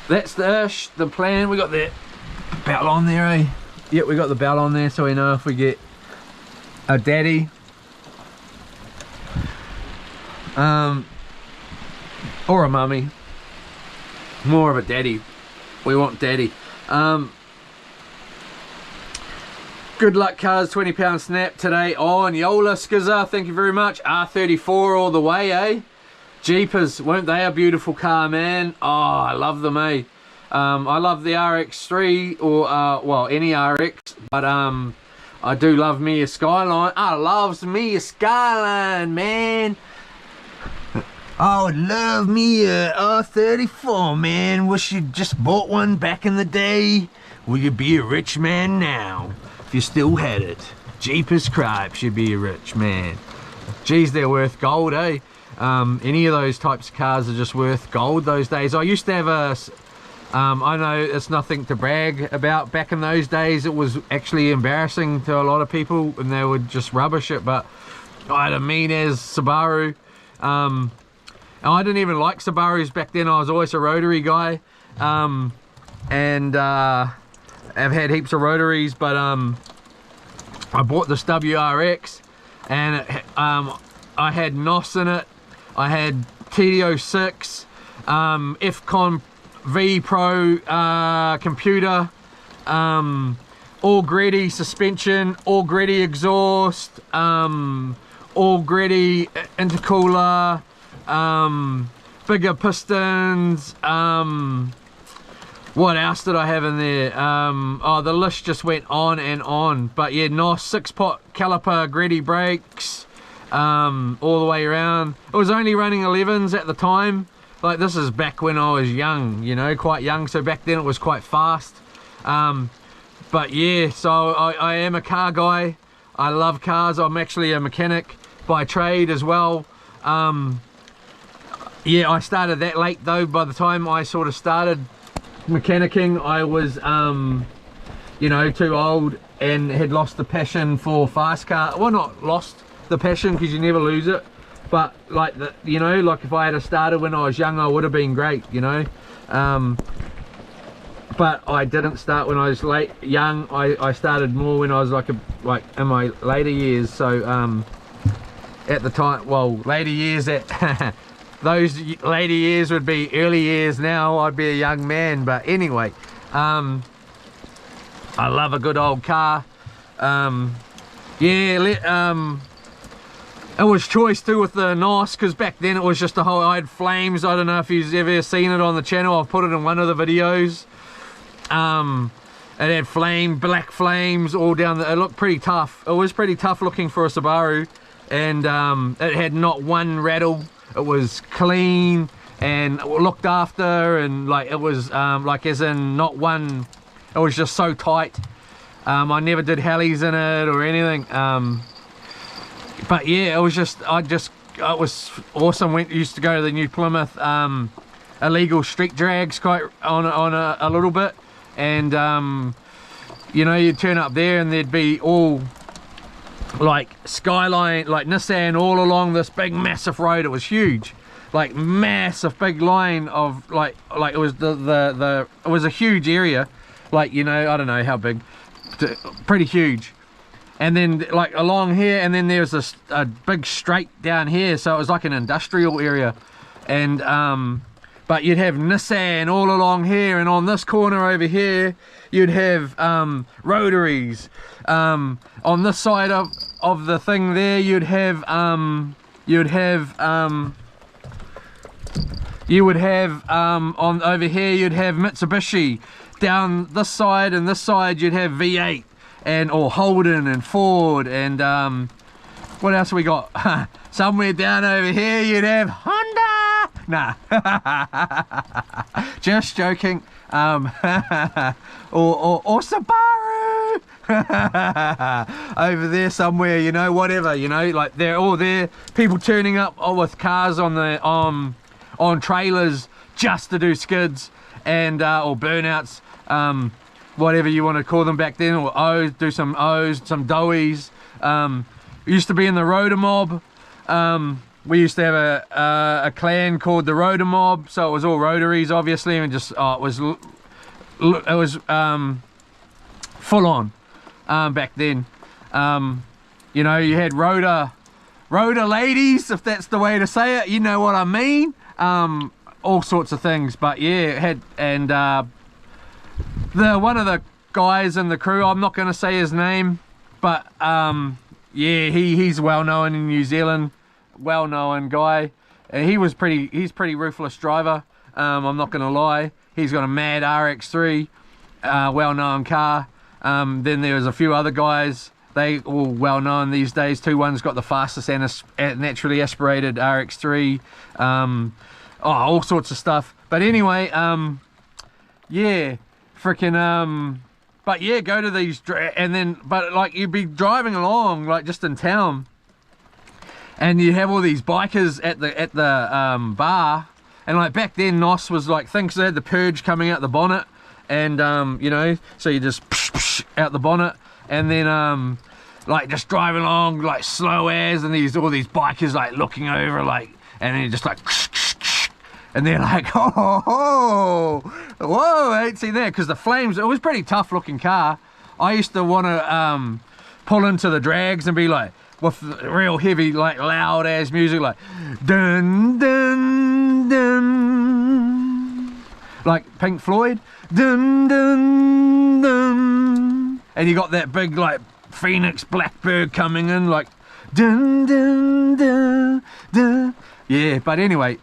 that's the plan. We got that bell on there, eh? Yep, we got the bell on there, so we know if we get a daddy or a mummy. More of a daddy. We want daddy. Good luck, cars. 20 pound snap today on Yola Skizzer. Thank you very much. R34 all the way, eh? Jeepers, weren't they a beautiful car, man? Oh, I love them, eh? I love the RX3 or well, any RX, but I do love me a Skyline. I loves me a Skyline, man. I would love me a R34, man. Wish you just bought one back in the day. Will you be a rich man now? If you still had it. Jeepers cripes, you'd be a rich man. Geez, they're worth gold, eh? Any of those types of cars are just worth gold those days. I used to have a, I know it's nothing to brag about. Back in those days, it was actually embarrassing to a lot of people, and they would just rubbish it. But I had a mean-as Subaru. And I didn't even like Subarus back then. I was always a rotary guy. I've had heaps of rotaries, but I bought this WRX, and it, I had NOS in it. I had TD06, FCON V Pro computer, all gritty suspension, all gritty exhaust, all gritty intercooler, bigger pistons. What else did I have in there? Oh, the list just went on and on. But yeah, nice 6-pot caliper gritty brakes, all the way around. It was only running 11s at the time. Like, this is back when I was young, you know, quite young. So back then it was quite fast. But yeah, so I am a car guy. I love cars. I'm actually a mechanic by trade as well. Yeah, I started that late though. By the time I sort of started mechanicking, I was you know, too old and had lost the passion for fast car. Well, not lost the passion, because you never lose it, but like the, you know, like if I had started when I was young, I would have been great, you know. But I didn't start when I was young. I started more when I was like in my later years. So at the time, well, later years, at those later years would be early years now. I'd be a young man. But anyway, I love a good old car. Yeah, it was choice too with the NOS, because back then it was just a whole, I had flames. I don't know if you've ever seen it on the channel. I've put it in one of the videos. It had black flames all down the, it looked pretty tough. It was pretty tough looking for a Subaru, and it had not one rattle. It was clean and looked after, and like it was like as in not one, it was just so tight. I never did helis in it or anything. But yeah, it was just, it was awesome. Used to go to the New Plymouth illegal street drags quite on a little bit, and you know, you'd turn up there and there'd be all like Skyline, like Nissan all along this big massive road. It was huge, like massive big line of like it was the it was a huge area, like, you know, I don't know how big, pretty huge. And then like along here, and then there's a big straight down here, so it was like an industrial area. And but you'd have Nissan all along here, and on this corner over here you'd have rotaries. On this side of the thing there, you'd have you would have on over here you'd have Mitsubishi. Down this side and this side you'd have V8 and or Holden and Ford, and what else we got? Somewhere down over here you'd have Honda. Nah, just joking. Or Subaru. Over there somewhere, you know, whatever, you know, like they're all there. People turning up with cars on the on trailers just to do skids and or burnouts, whatever you want to call them back then, or O's, do some O's, some doughies. Used to be in the Rotor Mob. We used to have a clan called the Rotor Mob, so it was all rotaries obviously, and just it was full on back then. You know, you had rotor ladies, if that's the way to say it, you know what I mean. All sorts of things, but yeah, it had, and one of the guys in the crew, I'm not going to say his name, but yeah, he's well known in New Zealand, well known guy. He's pretty ruthless driver. I'm not going to lie. He's got a mad RX3, well known car. Then there's a few other guys. They all well known these days too. One's got the fastest naturally aspirated RX3. All sorts of stuff. But anyway, yeah, freaking but yeah, go to these, and then, but like you'd be driving along like just in town, and you have all these bikers at the bar, and like back then NOS was like things, they had the purge coming out the bonnet, and you know, so you just out the bonnet, and then like just driving along like slow as, and all these bikers like looking over, like, and then just like, and they're like, oh, whoa, I ain't seen that, because the flames, it was a pretty tough looking car. I used to want to pull into the drags and be like, with real heavy, like loud ass music, like dun dun dun, like Pink Floyd, dun dun dun, and you got that big like Phoenix Blackbird coming in, like dun dun dun dun. Yeah, but anyway,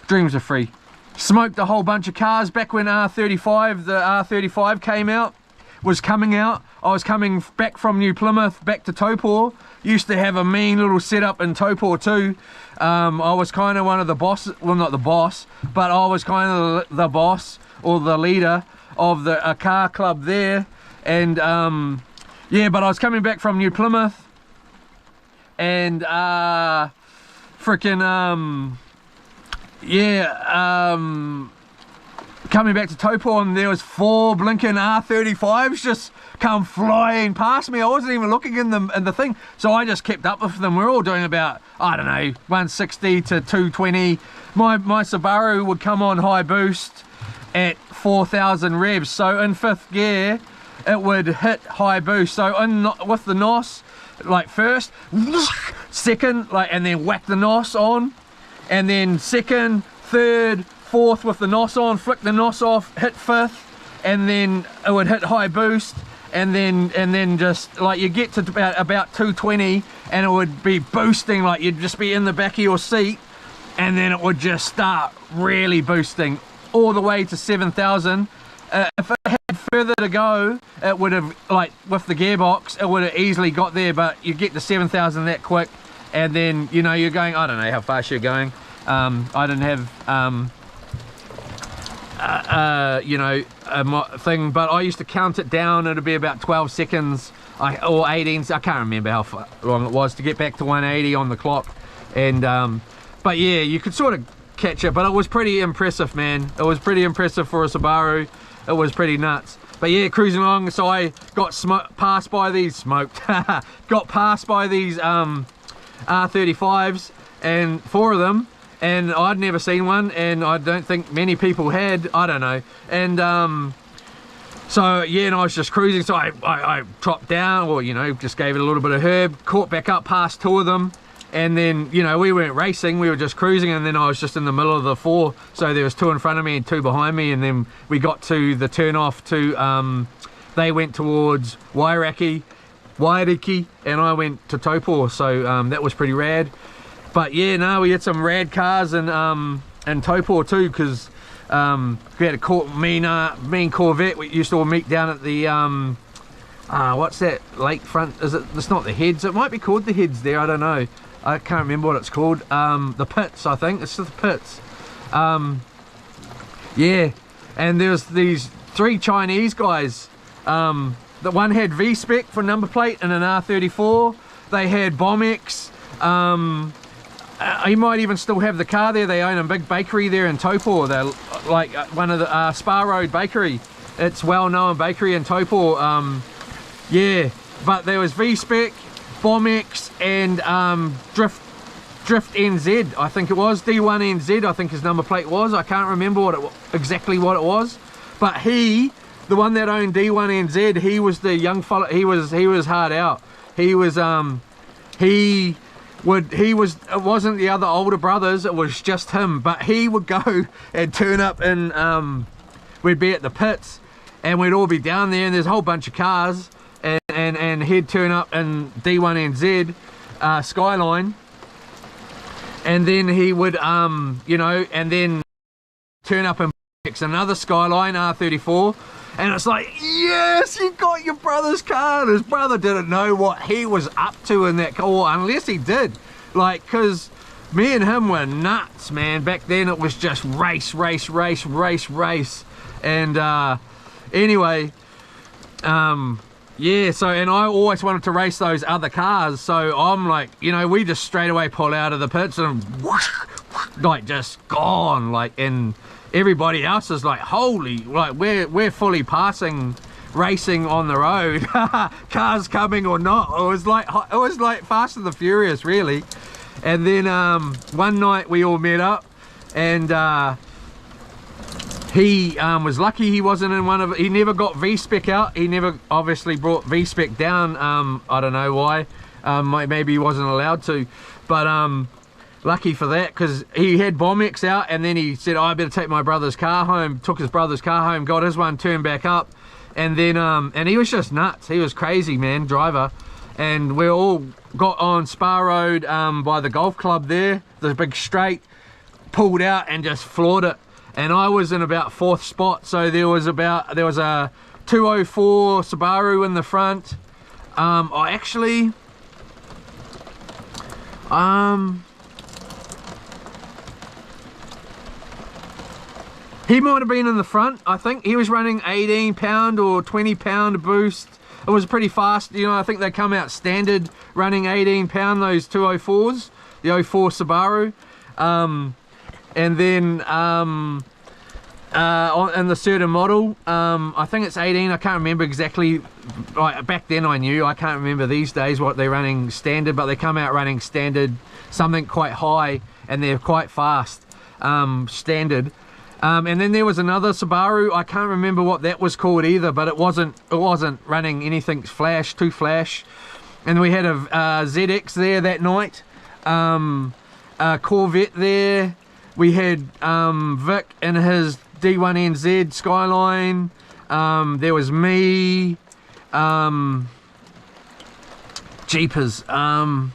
dreams are free. Smoked a whole bunch of cars back when the R35 came out, was coming out. I was coming back from New Plymouth back to Taupō. Used to have a mean little setup in Taupō too. I was kind of one of the bosses, well not the boss, but I was kind of the boss or the leader of a car club there. And yeah, but I was coming back from New Plymouth, and freaking yeah, coming back to Taupō, and there was 4 blinking R35s just come flying past me. I wasn't even looking in the thing, so I just kept up with them. We're all doing about, I don't know, 160 to 220. My Subaru would come on high boost at 4,000 revs, so in 5th gear it would hit high boost. So with the NOS, like first, second, like, and then whack the NOS on, and then second, third, fourth with the NOS on, flick the NOS off, hit 5th, and then it would hit high boost, and then just like you get to about 220, and it would be boosting, like you'd just be in the back of your seat, and then it would just start really boosting all the way to 7,000. If it had further to go, it would have, like with the gearbox, it would have easily got there, but you get to 7,000 that quick, and then, you know, you're going, I don't know how fast you're going. I didn't have you know, a thing, but I used to count it down. It'd be about 12 seconds or 18, I can't remember how long it was to get back to 180 on the clock. And but yeah, you could sort of catch it, but it was pretty impressive, man. It was pretty impressive for a Subaru. It was pretty nuts. But yeah, cruising along, so I got passed by these got passed by these R35s, and 4 of them, and I'd never seen one, and I don't think many people had, I don't know. And so yeah, and I was just cruising, so I dropped down, or you know, just gave it a little bit of herb, caught back up past 2 of them, and then, you know, we weren't racing, we were just cruising, and then I was just in the middle of the 4, so there was 2 in front of me and 2 behind me, and then we got to the turn off to they went towards Wairiki, and I went to Taupō, so that was pretty rad. But yeah, no, we had some rad cars, and in Taupo too, because we had a me and Corvette, we used to all meet down at the what's that lakefront? Is it? It's not the Heads. It might be called the Heads there. I don't know. I can't remember what it's called. The Pits, I think. It's the Pits. Yeah. And there's these 3 Chinese guys. The one had V-Spec for number plate and an R34. They had Bombex. He might even still have the car there. They own a big bakery there in Taupo. They're like one of the Spa Road Bakery. It's well-known bakery in Taupo. Yeah, but there was V-Spec, Bombex, and Drift NZ, I think it was. D1 NZ, I think his number plate was. I can't remember exactly what it was. But the one that owned D1 NZ, he was the young fella. He was hard out. It wasn't the other older brothers, it was just him. But he would go and turn up in, we'd be at the pits and we'd all be down there and there's a whole bunch of cars, and he'd turn up in D1 NZ Skyline, and then he would you know, and then turn up in another Skyline R34. And it's like, yes, you got your brother's car. And his brother didn't know what he was up to in that car, unless he did. Like, because me and him were nuts, man. Back then it was just race. And anyway, yeah, so, and I always wanted to race those other cars. So I'm like, you know, we just straight away pull out of the pits and whoosh, like just gone. Like, and everybody else is like, holy, like we're fully passing, racing on the road. Cars coming or not. It was like Fast and the Furious, really. And then one night we all met up, and he was lucky he wasn't in one of, he never got V-Spec out. He never obviously brought V-Spec down. I don't know why. Maybe he wasn't allowed to, but lucky for that, because he had Bombex out, and then he said, oh, I better take my brother's car home. Took his brother's car home, got his one turned back up, and then and he was just nuts. He was crazy, man, driver. And we all got on Spa Road by the golf club there, the big straight, pulled out and just floored it. And I was in about 4th spot, so there was a 204 Subaru in the front. I actually he might have been in the front. I think he was running 18 pound or 20 pound boost. It was pretty fast, you know. I think they come out standard running 18 pound, those 204s, the 04 Subaru. And then in the certain model, I think it's 18. I can't remember exactly. Back then I knew. I can't remember these days what they're running standard, but they come out running standard, something quite high, and they're quite fast, standard. And then there was another Subaru. I can't remember what that was called either, but it wasn't running anything too flash. And we had a ZX there that night, a Corvette there. We had Vic in his D1NZ Skyline. There was me. Jeepers. I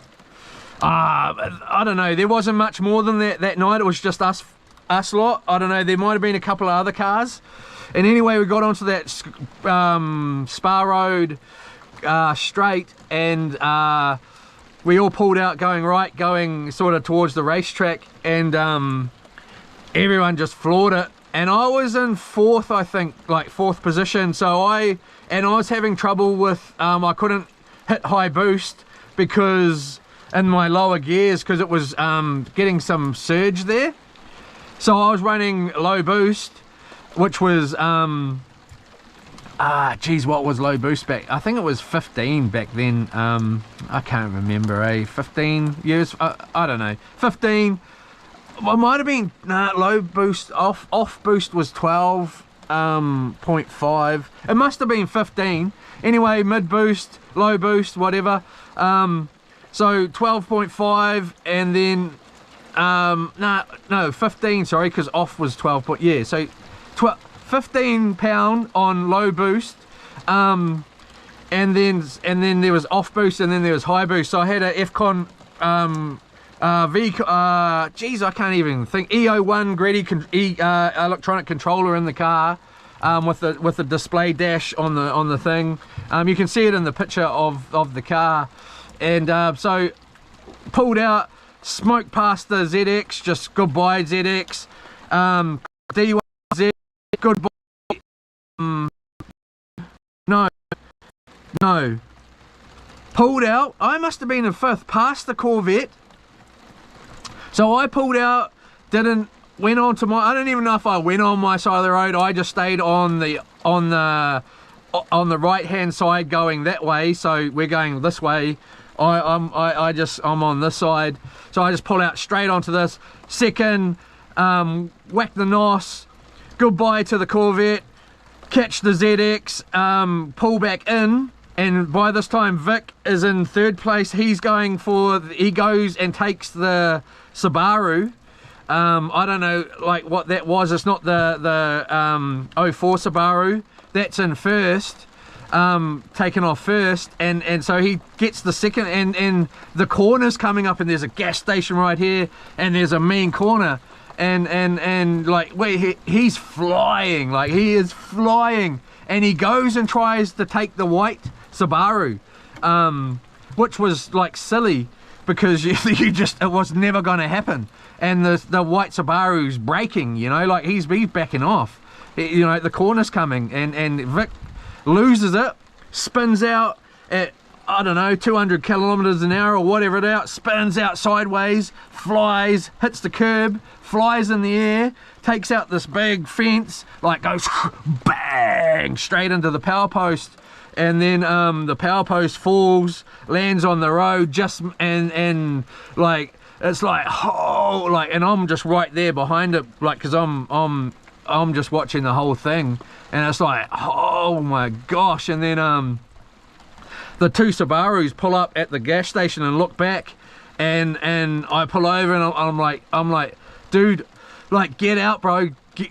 don't know. There wasn't much more than that night. It was just us lot. I don't know. There might have been a couple of other cars. And anyway, we got onto that Spa Road straight, and we all pulled out going sort of towards the racetrack, and everyone just floored it. And I was in 4th, I think, like 4th position. So I was having trouble with, I couldn't hit high boost because in my lower gears, because it was getting some surge there. So I was running low boost, which was, geez, what was low boost back? I think it was 15 back then. I can't remember, 15 years, I don't know, 15. It might have been, low boost, off boost was 12.5. It must have been 15. Anyway, mid boost, low boost, whatever. So 12.5, and then, no, 15, sorry, because off was 12. Yeah, so 15 pound on low boost, and then there was off boost, and then there was high boost. So I had a FCON Geez, I can't even think. EO1 Greddy electronic controller in the car, with the display dash on the thing. You can see it in the picture of the car, and so pulled out, smoked past the ZX, just goodbye ZX. D1Z, goodbye. No. Pulled out. I must have been in fifth, past the Corvette. So I pulled out, went on to my, I don't even know if I went on my side of the road. I just stayed on the right hand side going that way. So we're going this way. I'm on this side. So I just pull out straight onto this. Second, whack the NOS, goodbye to the Corvette, catch the ZX, pull back in. And by this time, Vic is in third place. He goes and takes the Subaru. I don't know like what that was. It's not the 04 Subaru. That's in first, taken off first. And so he gets the second, and the corner's coming up, and there's a gas station right here, and there's a main corner. And like, wait, he's flying, like he is flying. And he goes and tries to take the white Subaru, which was like silly, because it was never going to happen. And the white Subaru's braking, you know, like he's backing off. You know, the corner's coming, and Vic loses it, spins out at, I don't know, 200 kilometers an hour or whatever it out, spins out sideways, flies, hits the curb, flies in the air, takes out this big fence, like goes bang straight into the power post. And then the power post falls, lands on the road, and like it's like, oh, like, and I'm just right there behind it, like, because I'm just watching the whole thing, and it's like, oh my gosh. And then the two Subarus pull up at the gas station and look back, and I pull over, and I'm like, dude, like, get out, bro.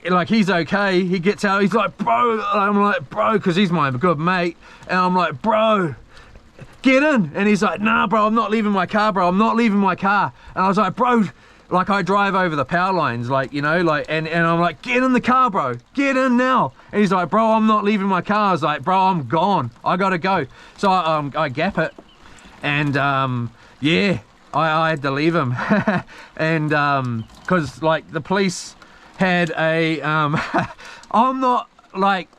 Like, he's okay. He gets out, he's like, bro. I'm like, bro, because he's my good mate, and I'm like, bro, get in. And he's like, nah, bro, I'm not leaving my car, bro, I'm not leaving my car. And I was like, bro, like, I drive over the power lines, like, you know, like, and I'm like, get in the car, bro, get in now. And he's like, bro, I'm not leaving my car. I was like, bro, I'm gone, I gotta go. So I gap it, and yeah, I had to leave him. And because like the police had a I'm not like,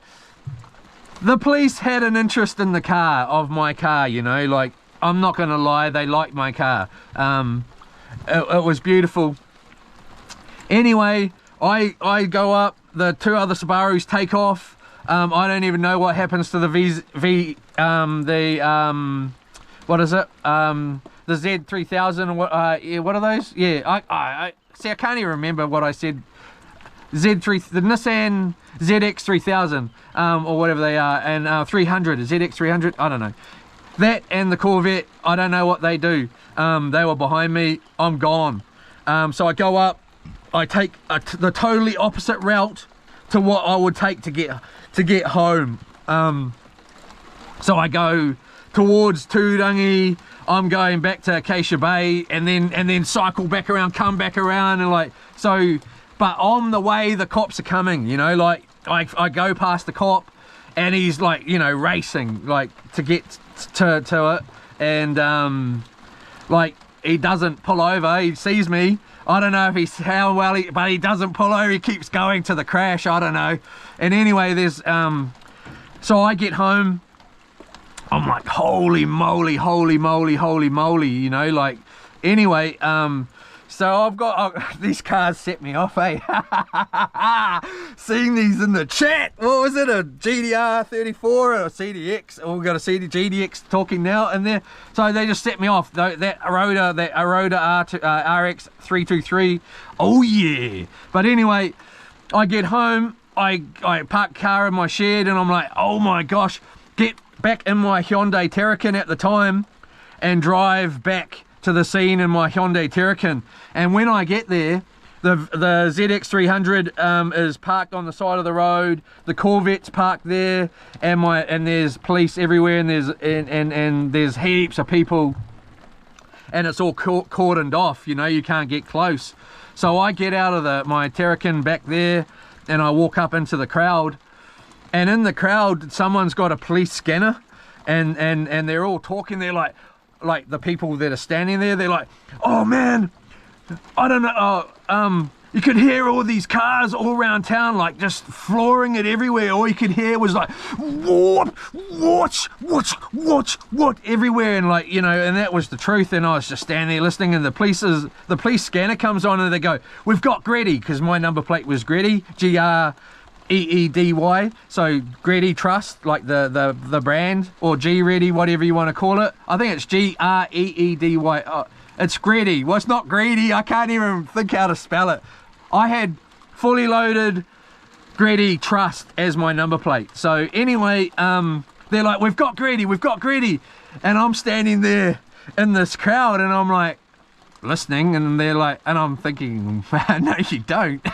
the police had an interest in the car, of my car, you know, like, I'm not gonna lie, they liked my car. It was beautiful. Anyway, I go up, the two other Subarus take off. I don't even know what happens to the what is it, the Z3000, or yeah, what are those? Yeah, I see, I can't even remember what I said. The Nissan ZX 3000, or whatever they are, and 300, ZX 300, I don't know. That and the Corvette, I don't know what they do. They were behind me, I'm gone. So I go up, I take the totally opposite route to what I would take to get home. So I go towards Turangi, I'm going back to Acacia Bay, and then cycle back around, come back around, and like, so. But on the way, the cops are coming, you know, like, I go past the cop, and he's like, you know, racing, like, to get to it, and like, he doesn't pull over, he sees me. I don't know if he's how well, but he doesn't pull over, he keeps going to the crash, I don't know. And anyway, there's, so I get home, I'm like, holy moly, holy moly, holy moly, you know, like, anyway, so I've got, these cars set me off, eh? Seeing these in the chat. What was it, a GDR 34 or a CDX? Oh, we've got a GDX talking now in there. So they just set me off. That Aroda RX 323. Oh yeah. But anyway, I get home, I park car in my shed, and I'm like, oh my gosh, get back in my Hyundai Terracan at the time and drive back to the scene in my Hyundai Terracan. And when I get there, the ZX 300 is parked on the side of the road, the Corvette's parked there, and there's police everywhere, and there's heaps of people. and it's all cordoned off, you know, you can't get close. So I get out of my Terrakin back there, and I walk up into the crowd, and in the crowd someone's got a police scanner, and they're all talking. They're like the people that are standing there, they're like, oh man, I don't know, you could hear all these cars all around town, like just flooring it everywhere. All you could hear was like, what, everywhere, and like, you know, and that was the truth. And I was just standing there listening, and the police scanner comes on, and they go, we've got Greddy, because my number plate was Greddy, G-R-E-E-D-Y, so Greddy Trust, like the brand, or G-Ready, whatever you want to call it. I think it's G-R-E-E-D-Y. Oh, it's Greddy. Well, it's not greedy. I can't even think how to spell it. I had fully loaded Greddy Trust as my number plate. So anyway, they're like, we've got Greddy. And I'm standing there in this crowd, and I'm like, listening, and they're like, and I'm thinking, no you don't.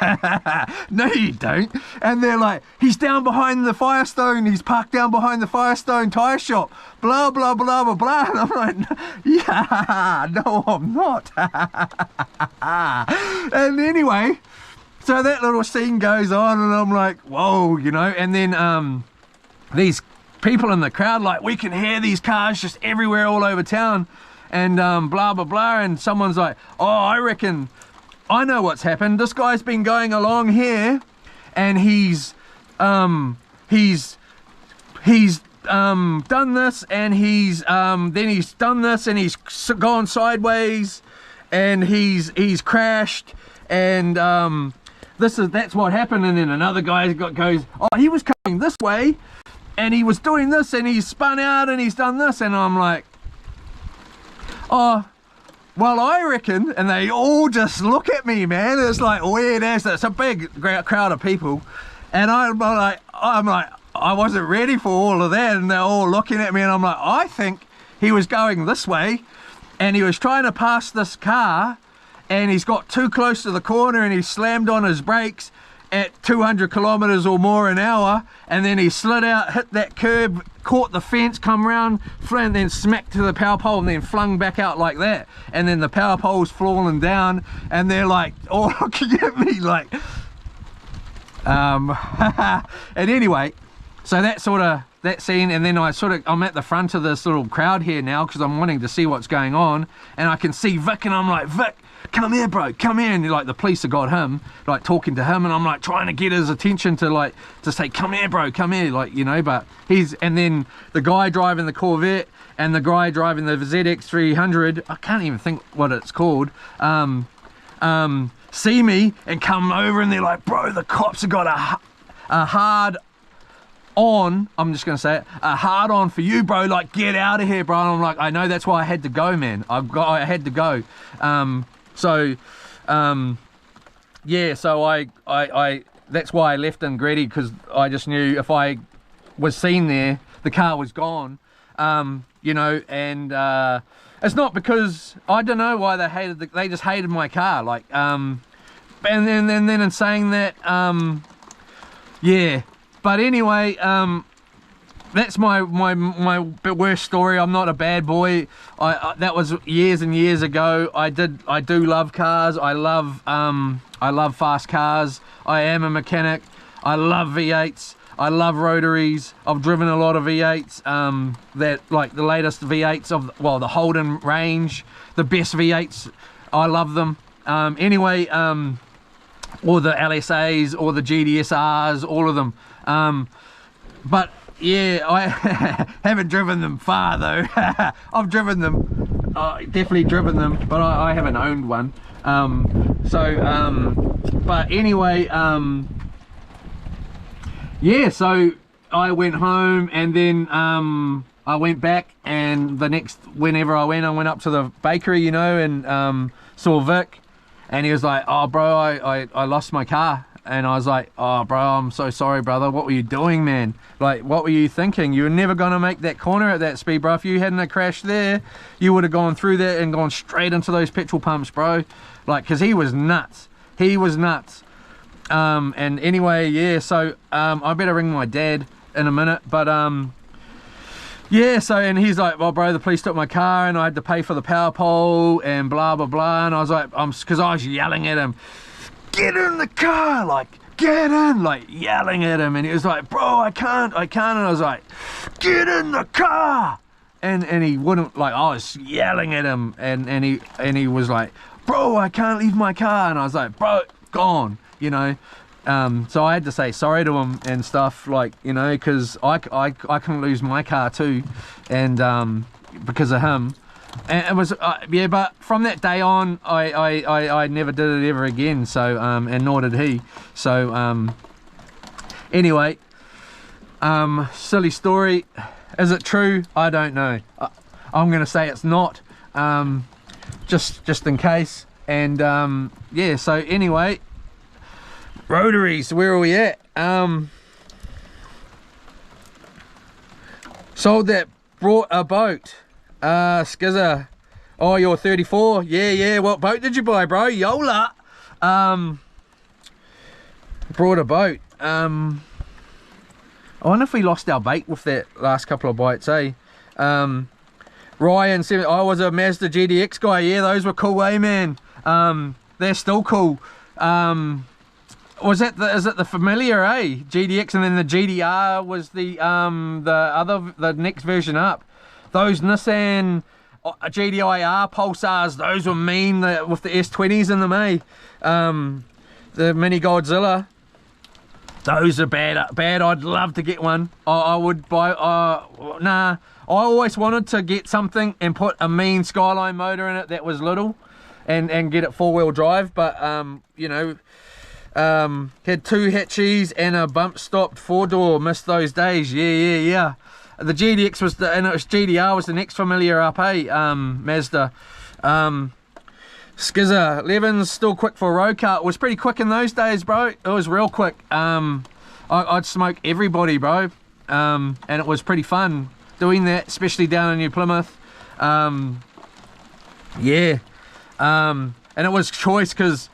No you don't. And they're like, he's down behind the Firestone, he's parked down behind the Firestone tire shop, blah blah blah blah blah. And I'm like, yeah, no I'm not. And anyway, so that little scene goes on, and I'm like, whoa, you know. And then these people in the crowd, like, we can hear these cars just everywhere all over town, and blah blah blah. And someone's like, oh, I reckon I know what's happened. This guy's been going along here, and he's done this, and he's then he's done this, and he's gone sideways, and he's crashed, and that's what happened. And then another guy goes, oh, he was coming this way, and he was doing this, and he's spun out, and he's done this. And I'm like, oh, well, I reckon. And they all just look at me, man. It's like weird as it's a big crowd of people, and I'm like, I wasn't ready for all of that, and they're all looking at me, and I'm like, I think he was going this way, and he was trying to pass this car, and he's got too close to the corner, and he slammed on his brakes at 200 kilometers or more an hour, and then he slid out, hit that curb, caught the fence, come round, and then smacked to the power pole, and then flung back out like that. And then the power pole's falling down, and they're like all looking at me like and anyway, so that scene. And then I'm at the front of this little crowd here now, because I'm wanting to see what's going on, and I can see Vic, and I'm like, Vic, come here bro, come here. And like the police have got him, like talking to him, and I'm like trying to get his attention to say, come here bro, come here, like, you know. But and then the guy driving the Corvette and the guy driving the ZX 300, I can't even think what it's called, see me and come over, and they're like, bro, the cops have got a hard on, I'm just gonna say it, a hard on for you, bro, like, get out of here, bro. And I'm like, I know, that's why I had to go, man. I had to go. Yeah, so I that's why I left in Greddy, because I just knew if I was seen there, the car was gone. You know, and it's not because, I don't know why they just hated my car, like, and then in saying that, yeah. But anyway, that's my worst story. I'm not a bad boy. That was years and years ago. I do love cars. I love fast cars. I am a mechanic. I love V8s. I love rotaries. I've driven a lot of V8s. That, like, the latest V8s of, well, the Holden range, the best V8s. I love them. Anyway, or the LSAs, or the GDSRs, all of them. But yeah, I haven't driven them far though. I've driven them, definitely driven them, but I haven't owned one. But anyway, yeah, so I went home, and then I went back, and whenever I went up to the bakery, you know, and saw Vic, and he was like, oh bro, I lost my car. And I was like, oh bro, I'm so sorry brother, what were you doing, man? Like, what were you thinking? You were never gonna make that corner at that speed, bro. If you hadn't crashed there, you would have gone through that and gone straight into those petrol pumps, bro. Like, because he was nuts. And anyway, yeah, so I better ring my dad in a minute. But Yeah, so, and he's like, well, bro, the police took my car and I had to pay for the power pole and blah, blah, blah. And I was like, because I was yelling at him, get in the car, like, get in, like, yelling at him. And he was like, bro, I can't. And I was like, get in the car. And he wouldn't, like, I was yelling at him. And he was like, bro, I can't leave my car. And I was like, bro, gone, you know. So I had to say sorry to him and stuff, like, you know, because I couldn't lose my car too, and because of him. And it was yeah, but from that day on I never did it ever again, so and nor did he. So anyway, silly story. Is it true? I don't know. I'm gonna say it's not, just in case. And yeah, so anyway, rotaries, where are we at? Sold that, brought a boat. Skizzer. Oh, you're 34? Yeah, what boat did you buy, bro? Yola. Brought a boat. I wonder if we lost our bait with that last couple of bites, eh? Ryan, I was a Mazda GDX guy. Yeah, those were cool, eh, man? They're still cool. Is it the familiar, eh? GDX, and then the GDR was the next version up. Those Nissan GDIR Pulsars, those were mean, with the S20s in them, eh? The Mini Godzilla, those are bad. I'd love to get one. I would buy. Nah, I always wanted to get something and put a mean Skyline motor in it that was little, and get it four-wheel drive. But you know. Had two hatchies and a bump stopped four-door. Missed those days. Yeah. The GDX was and it was GDR was the next familiar up, eh? Mazda. Skizzer 11's still quick for a road car. It was pretty quick in those days, bro. It was real quick. I'd smoke everybody, bro. And it was pretty fun doing that, especially down in New Plymouth. Yeah. And it was choice because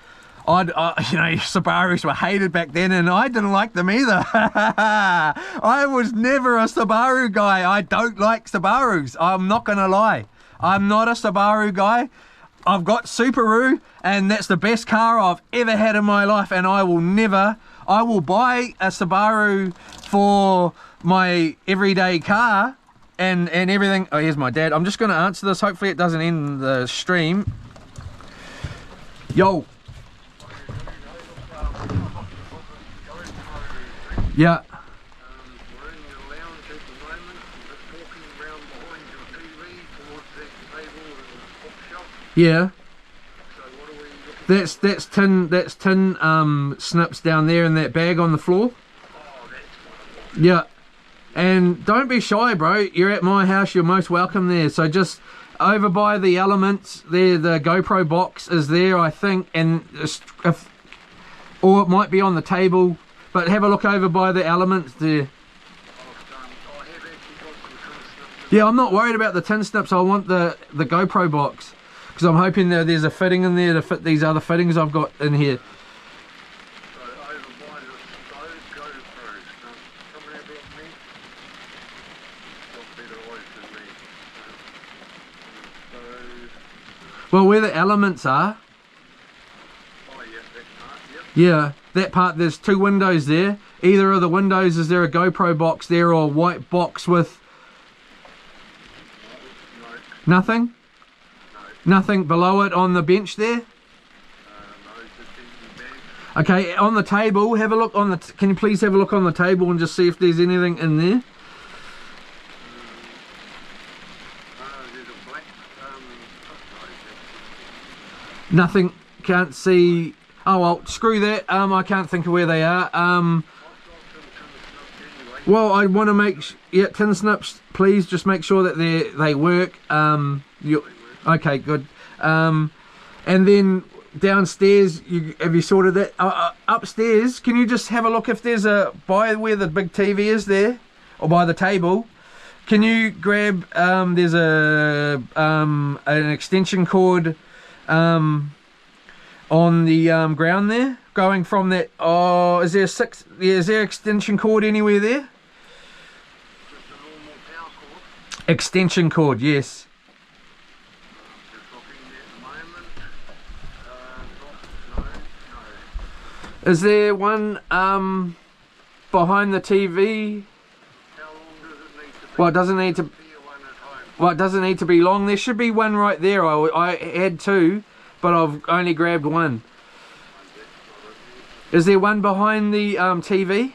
you know, Subarus were hated back then, and I didn't like them either. I was never a Subaru guy. I don't like Subarus. I'm not gonna lie. I'm not a Subaru guy. I've got Subaru, and that's the best car I've ever had in my life, and I will buy a Subaru for my everyday car and everything. Oh, here's my dad. I'm just gonna answer this. Hopefully it doesn't end the stream. Yo. Yeah. We're in the lounge at the moment, just walking around behind your TV towards that table and the bookshop. Yeah. So what are we looking That's tin snips down there in that bag on the floor. Oh, that's one. Yeah. And don't be shy, bro. You're at my house, you're most welcome there. So just over by the Elements there, the GoPro box is there, I think, and or it might be on the table. But have a look over by the Elements there. Yeah, I'm not worried about the tin snips. I want the GoPro box, because I'm hoping that there's a fitting in there to fit these other fittings I've got in here. So over by the GoPros, come and have a look at me. Got better eyes than me. Well, where the Elements are. Oh yeah, that part, yep. Yeah. That part, there's two windows there. Either of the windows, is there a GoPro box there or a white box with No. nothing? No. Nothing below it on the bench there? No, just in the bag. Okay, on the table, have a look on the... Can you please have a look on the table and just see if there's anything in there? There's a black, Nothing, can't see... Oh well, screw that. I can't think of where they are. Well, I want to make yeah, tin snips. Please just make sure that they work. Okay, good. And then downstairs, have you sorted that? Upstairs, can you just have a look if there's by where the big TV is there, or by the table? Can you grab? There's an extension cord. On the ground there, going from that. Oh, is there is there extension cord anywhere there? just a normal power cord. Extension cord, yes. Just looking at the moment. No, no. Is there one behind the TV? How long does it need to be? Well, it doesn't need to. Here one at home. Well, it doesn't need to be long. There should be one right there. I had two, but I've only grabbed one. Is there one behind the TV?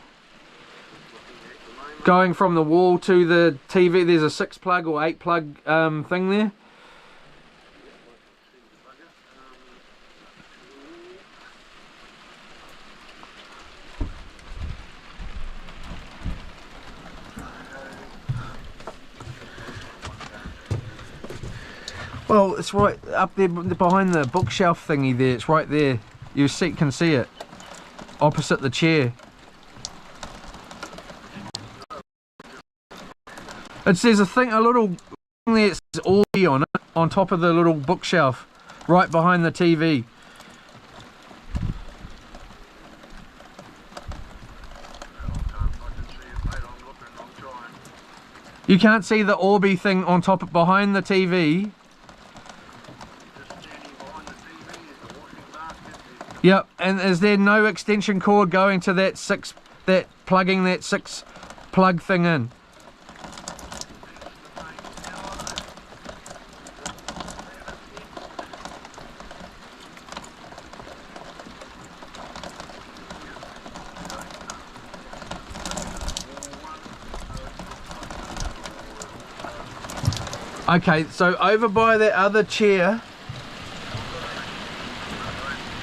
Going from the wall to the TV, there's a 6 plug or 8 plug thing there. Well, it's right up there behind the bookshelf thingy there. It's right there. You can see it. Opposite the chair. There's a little thing there that says Orby on it, on top of the little bookshelf, right behind the TV. You can't see the Orby thing on top behind the TV. Yep, and is there no extension cord going to that plugging that 6 plug thing in? Okay, so over by that other chair.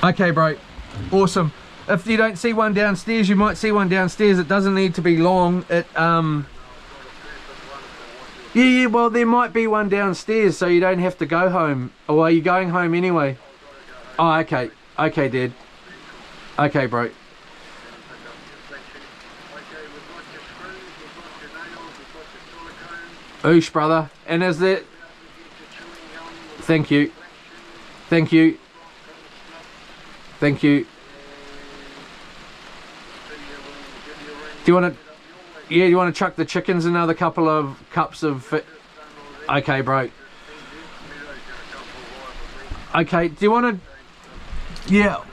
Okay, bro. Awesome. If you don't see one downstairs, you might see one downstairs. It doesn't need to be long. Yeah, well, there might be one downstairs, so you don't have to go home. Or are you going home anyway? Oh, okay. Okay, Dad. Okay, bro. Oosh, brother. And is there... Thank you. Thank you. Thank you. Do you want to... Yeah, you want to chuck the chickens another couple of cups of... Okay, bro. Okay, do you want to... Yeah.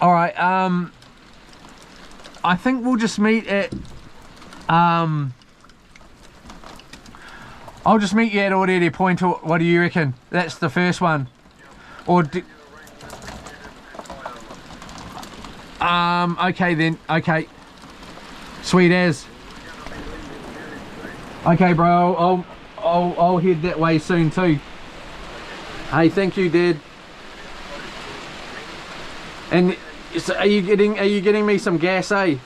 Alright, I think we'll just meet at... I'll just meet you at Ordetti Point. What do you reckon? That's the first one. Or okay then. Okay. Sweet as. Okay, bro. I'll head that way soon too. Hey, thank you, Dad. And so are you getting me some gas, eh?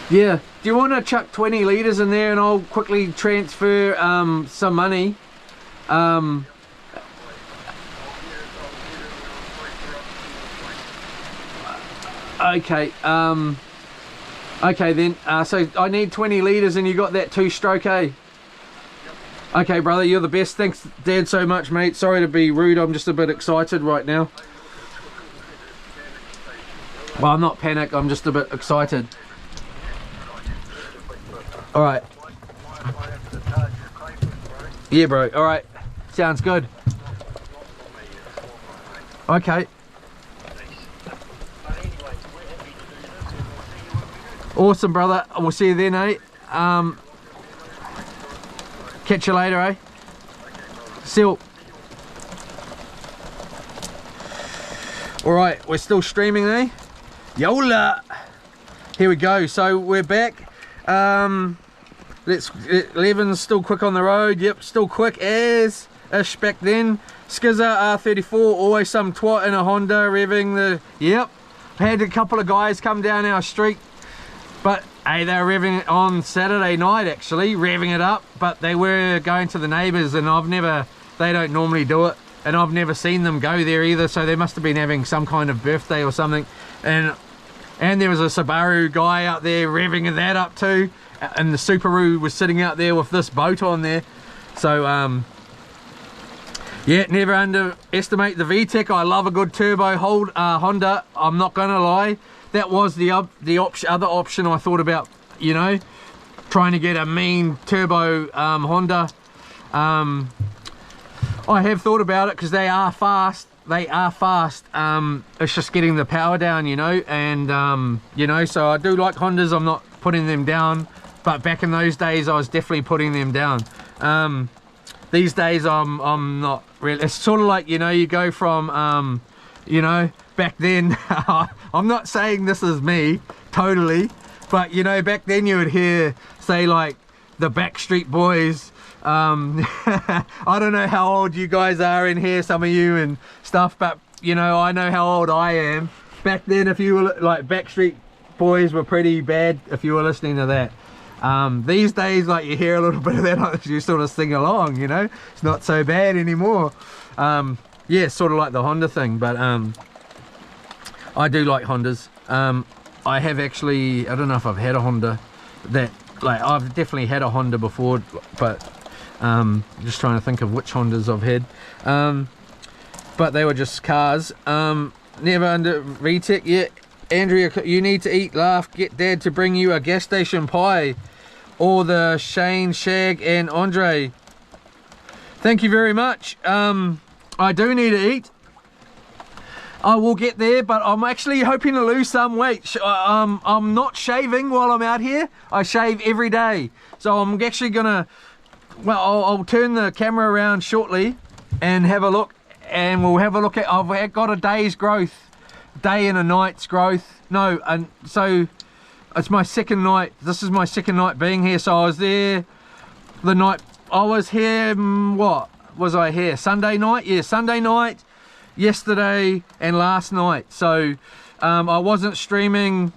Yeah. Do you want to chuck 20 litres in there and I'll quickly transfer some money? Okay. Okay then. So I need 20 litres and you got that 2-stroke, eh? Okay, brother, you're the best. Thanks, Dad, so much, mate. Sorry to be rude. I'm just a bit excited right now. Well, I'm not panicked. I'm just a bit excited. Alright. Yeah, bro. Alright. Sounds good. Okay. Awesome, brother. We'll see you then, eh? Catch you later, eh? Seal. Alright, we're still streaming, eh? Yola! Here we go. So we're back. Levin's still quick on the road. Yep, still quick as ish back then. Skizzer R34, always some twat in a Honda revving the... Yep, had a couple of guys come down our street, but hey, they were revving it on Saturday night actually, revving it up, but they were going to the neighbours and they don't normally do it, and I've never seen them go there either, so they must have been having some kind of birthday or something. And there was a Subaru guy out there revving that up too, and the Subaru was sitting out there with this boat on there. So yeah, never underestimate the VTEC. I love a good turbo Honda, I'm not gonna lie. That was the other option I thought about, you know, trying to get a mean turbo Honda. I have thought about it because they are fast. They are fast. It's just getting the power down, you know, and you know, so I do like Hondas. I'm not putting them down, but back in those days I was definitely putting them down. These days I'm not really. It's sort of like, you know, you go from you know, back then I'm not saying this is me totally, but you know, back then you would hear, say, like the Backstreet Boys. I don't know how old you guys are in here, some of you and stuff, but you know, I know how old I am. Back then, if you were like, Backstreet Boys were pretty bad if you were listening to that. These days, like, you hear a little bit of that, you sort of sing along, you know, it's not so bad anymore. Yeah, sort of like the Honda thing, but I do like Hondas. I have actually, I don't know if I've had a Honda that, like, I've definitely had a Honda before, but just trying to think of which Hondas I've had, but they were just cars. Never under VTEC yet. Andrea, you need to eat, laugh, get dad to bring you a gas station pie, or the Shane, Shag and Andre. Thank you very much. I do need to eat. I will get there, but I'm actually hoping to lose some weight. I'm not shaving while I'm out here. I shave every day, so I'm actually gonna, well, I'll turn the camera around shortly and have a look, and we'll have a look at, I've got a day's growth, day and a night's growth. No, and so it's my second night. This is my second night being here. So I was there the night I was here. What was I here? Sunday night? Yeah, Sunday night, yesterday and last night. So I wasn't streaming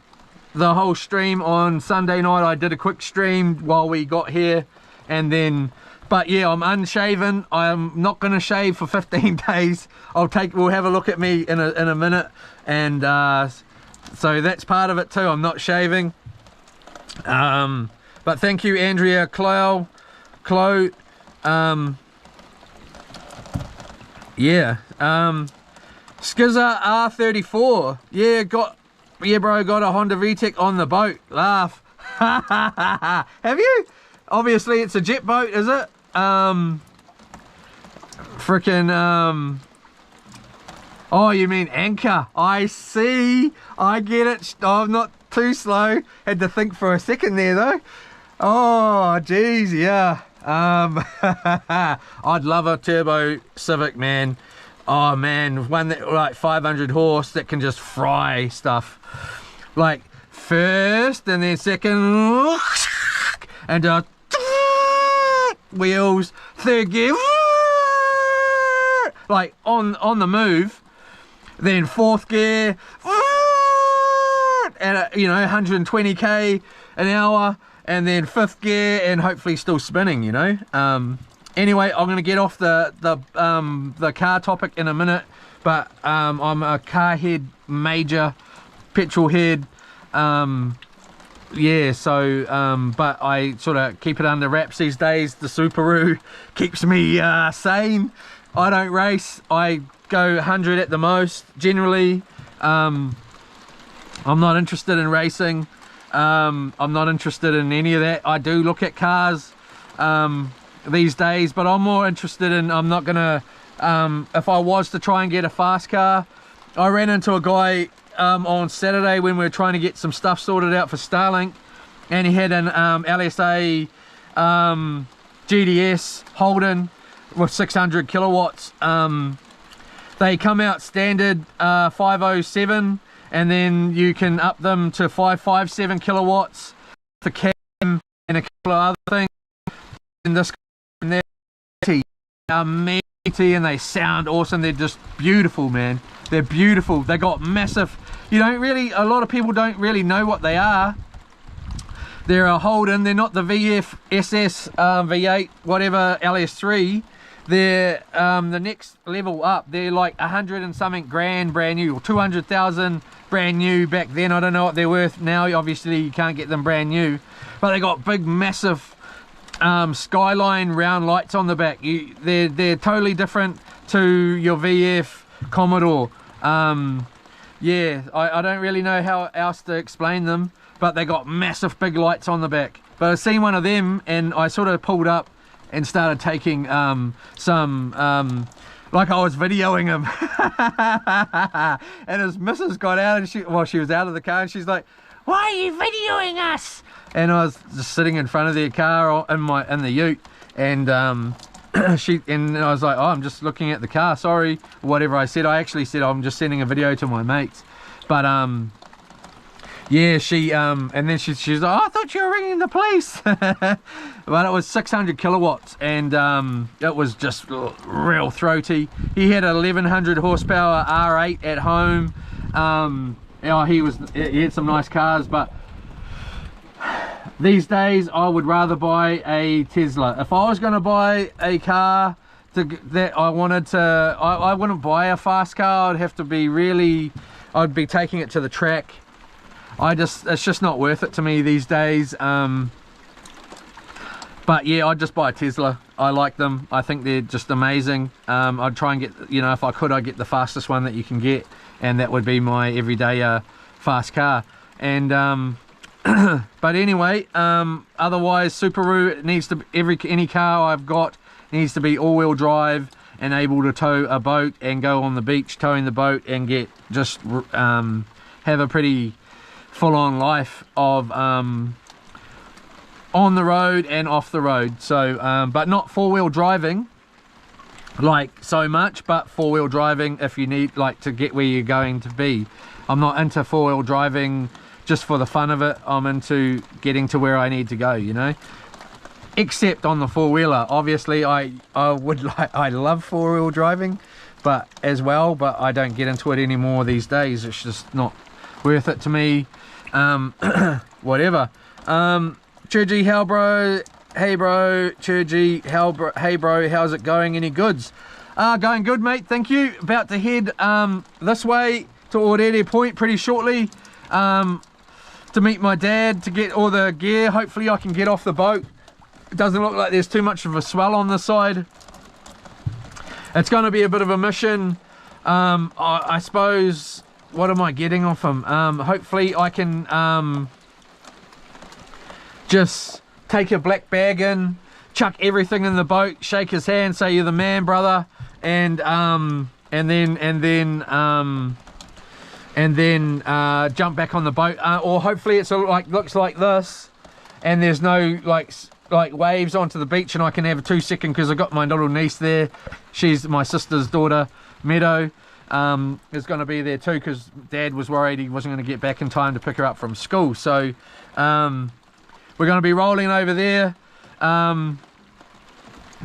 the whole stream on Sunday night. I did a quick stream while we got here, and then, but yeah, I'm unshaven. I'm not gonna shave for 15 days. We'll have a look at me in a minute, and so that's part of it too. I'm not shaving. But thank you, Andrea, Chloe. Yeah, Skizzer R34. Yeah, bro, got a Honda VTEC on the boat. Laugh. Have you? Obviously it's a jet boat, is it? Frickin' oh, you mean anchor. I see, I get it. I'm not too slow. Had to think for a second there though. Oh geez, yeah. I'd love a turbo Civic, man. Oh man, one that, like, 500 horse that can just fry stuff, like first and then second, and wheels, third gear, like on the move, then fourth gear, and you know, 120k an hour, and then fifth gear, and hopefully still spinning, you know. Anyway, I'm gonna get off the car topic in a minute, but I'm a car head, major petrol head. Yeah, so but I sort of keep it under wraps these days. The Subaru keeps me sane. I don't race. I go 100 at the most generally. I'm not interested in racing. I'm not interested in any of that. I do look at cars these days, but I'm more interested in, I'm not gonna, if I was to try and get a fast car, I ran into a guy on Saturday when we were trying to get some stuff sorted out for Starlink, and he had an LSA GDS Holden with 600 kilowatts. They come out standard 507, and then you can up them to 557 kilowatts for cam and a couple of other things. And this, and they're meaty and they sound awesome. They're just beautiful, man. They're beautiful. They got massive, you don't really, a lot of people don't really know what they are. They're a Holden. They're not the VF SS V8 whatever LS3. They're the next level up. They're like 100 and something grand brand new, or 200,000 brand new back then. I don't know what they're worth now. Obviously you can't get them brand new, but they got big massive skyline round lights on the back. They're totally different to your VF Commodore. Yeah, I don't really know how else to explain them, but they got massive big lights on the back. but I seen one of them, and I sort of pulled up and started taking like I was videoing him. And his missus got out, and she was out of the car, and she's like, "Why are you videoing us?" And I was just sitting in front of their car in the ute, and and I was like, "Oh, I'm just looking at the car, sorry," whatever I said. I actually said I'm just sending a video to my mates, but yeah, she and then she's like, "Oh, I thought you were ringing the police." But it was 600 kilowatts, and it was just real throaty. He had a 1100 horsepower R8 at home. He had some nice cars, but these days I would rather buy a Tesla. If I was going to buy a car that I wanted to, I wouldn't buy a fast car. I'd be taking it to the track. It's just not worth it to me these days. But yeah, I'd just buy a Tesla. I like them. I think they're just amazing. I'd try and get, if I could, I'd get the fastest one that you can get, and that would be my everyday fast car. And but anyway, otherwise Subaru needs to, any car I've got needs to be all-wheel drive and able to tow a boat and go on the beach towing the boat and get just have a pretty full-on life of on the road and off the road. So but not four-wheel driving like so much, but four-wheel driving if you need, like, to get where you're going to be. I'm not into four-wheel driving just for the fun of it. I'm into getting to where I need to go, except on the four-wheeler. Obviously I love four-wheel driving but I don't get into it anymore these days. It's just not worth it to me. Whatever. Churgy, how bro? Hey bro, Churgy, hey bro, how's it going? Any goods? Going good, mate, thank you. About to head this way to Orere Point pretty shortly to meet my dad to get all the gear. Hopefully I can get off the boat. It doesn't look like there's too much of a swell on the side. It's going to be a bit of a mission. I suppose, what am I getting off him? Hopefully I can just take a black bag in, chuck everything in the boat, shake his hand, say you're the man, brother, and then jump back on the boat. Or hopefully it's looks like this, and there's no like waves onto the beach, and I can have a 2-second, because I've got my little niece there. She's my sister's daughter, Meadow. Is going to be there too, because Dad was worried he wasn't going to get back in time to pick her up from school. So we're going to be rolling over there. I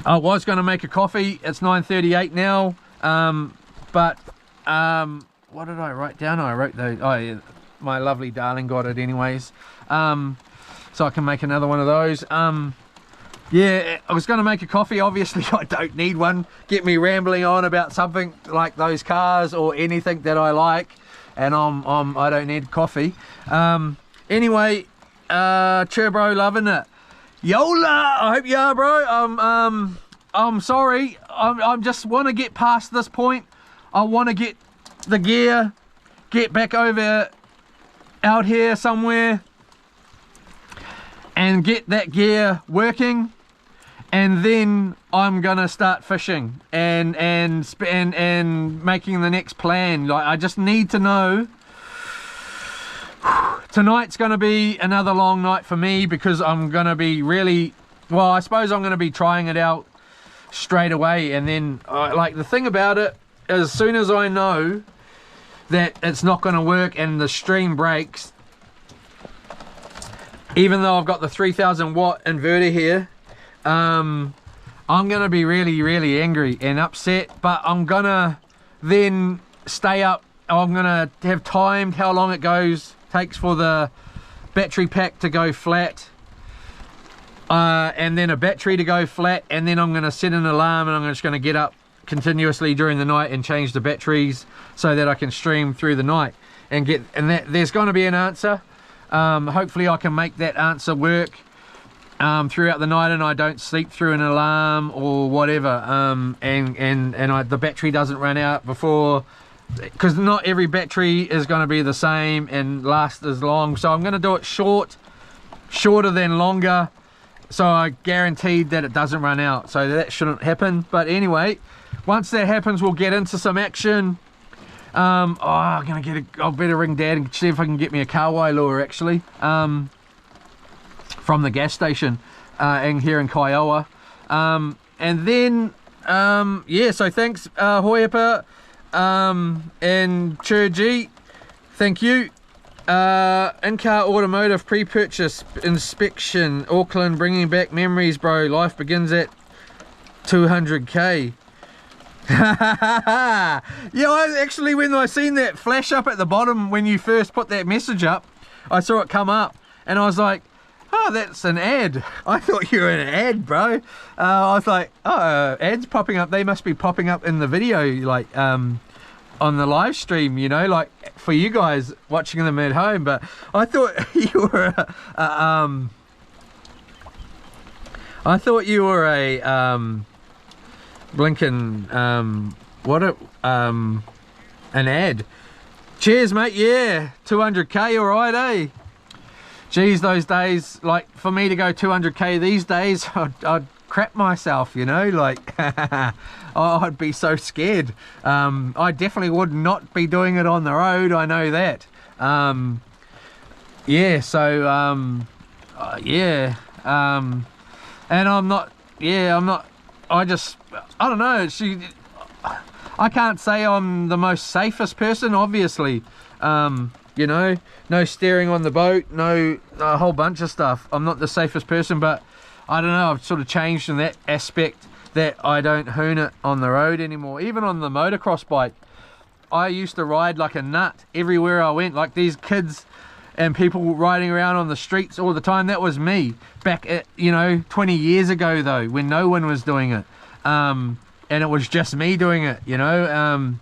was going to make a coffee. It's 9:38 now. But what did I write down? I wrote those. Oh yeah, my lovely darling got it anyways. So I can make another one of those. Yeah, I was going to make a coffee. Obviously I don't need one. Get me rambling on about something like those cars or anything that I like, and I don't need coffee. Anyway, cheer bro, loving it. Yola, I hope you are, bro. I'm sorry. I just want to get past this point. I want to get the gear, get back over out here somewhere and get that gear working, and then I'm gonna start fishing and making the next plan. Like, I just need to know. Tonight's gonna be another long night for me, because I'm gonna be I suppose I'm gonna be trying it out straight away, and then like, the thing about it is, as soon as I know that it's not gonna work and the stream breaks, even though I've got the 3000 watt inverter here, I'm gonna be really angry and upset. But I'm gonna then stay up. I'm gonna have timed how long it takes for the battery pack to go flat, and then a battery to go flat, and then I'm gonna set an alarm, and I'm just gonna get up continuously during the night and change the batteries so that I can stream through the night and there's going to be an answer. Hopefully I can make that answer work throughout the night, and I don't sleep through an alarm or whatever, the battery doesn't run out before, because not every battery is going to be the same and last as long. So I'm going to do it short shorter than longer, so I guaranteed that it doesn't run out, so that shouldn't happen. But anyway, once that happens, we'll get into some action. I'm gonna get I'll better ring Dad and see if I can get me a Kawai lure actually, from the gas station and here in Kiowa. And then yeah, so thanks Hoiapa and Churji, thank you. In-car automotive pre-purchase inspection, Auckland, bringing back memories, bro. Life begins at 200k. Yeah, I actually, when I seen that flash up at the bottom when you first put that message up, I saw it come up and I was like, oh, that's an ad. I thought you were an ad, bro. I was like, oh, ads popping up, they must be popping up in the video, like on the live stream, you know, like for you guys watching them at home. But I thought you were I thought you were a blinking an ad. Cheers, mate. Yeah, 200k, all right, eh? Geez, those days, like for me to go 200k these days, I'd crap myself, you know, like I'd be so scared. I definitely would not be doing it on the road, I know that. Yeah, so yeah, and I'm not, I don't know, I can't say I'm the most safest person, obviously. You know, no steering on the boat, no, a whole bunch of stuff. I'm not the safest person, but I don't know, I've sort of changed in that aspect, that I don't hoon it on the road anymore. Even on the motocross bike, I used to ride like a nut everywhere I went, like these kids and people riding around on the streets all the time. That was me back at, you know, 20 years ago though, when no one was doing it, and it was just me doing it, you know.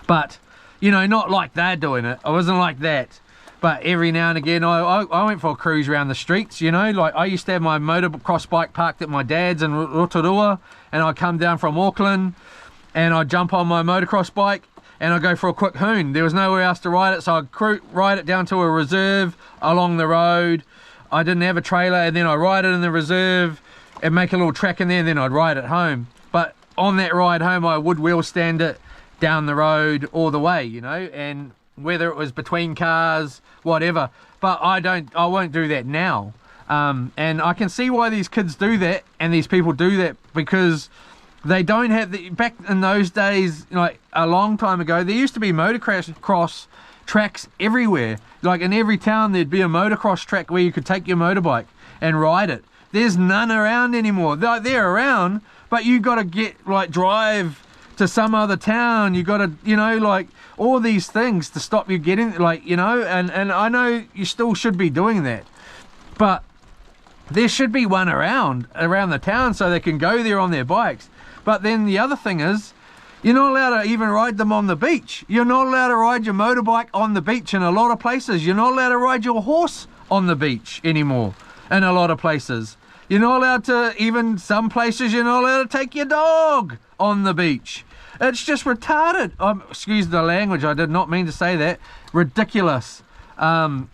But you know, not like they're doing it. I wasn't like that. But every now and again, I went for a cruise around the streets, you know. Like I used to have my motocross bike parked at my dad's in Rotorua, and I'd come down from Auckland and I'd jump on my motocross bike and I'd go for a quick hoon. There was nowhere else to ride it, so I'd ride it down to a reserve along the road. I didn't have a trailer, and then I'd ride it in the reserve and make a little track in there, and then I'd ride it home. But on that ride home, I would wheel stand it down the road all the way, you know, and whether it was between cars, whatever. But I won't do that now. And I can see why these kids do that and these people do that, because they don't have the, back in those days, like a long time ago, there used to be motocross tracks everywhere. Like in every town there'd be a motocross track where you could take your motorbike and ride it. There's none around anymore. They're around, but you got to get, like, drive to some other town. You got to, you know, like all these things to stop you getting, like, you know, and I know you still should be doing that, but there should be one around the town so they can go there on their bikes. But then the other thing is, you're not allowed to even ride them on the beach. You're not allowed to ride your motorbike on the beach in a lot of places. You're not allowed to ride your horse on the beach anymore in a lot of places. You're not allowed to, even some places, you're not allowed to take your dog on the beach. It's just retarded. Excuse the language, I did not mean to say that. Ridiculous.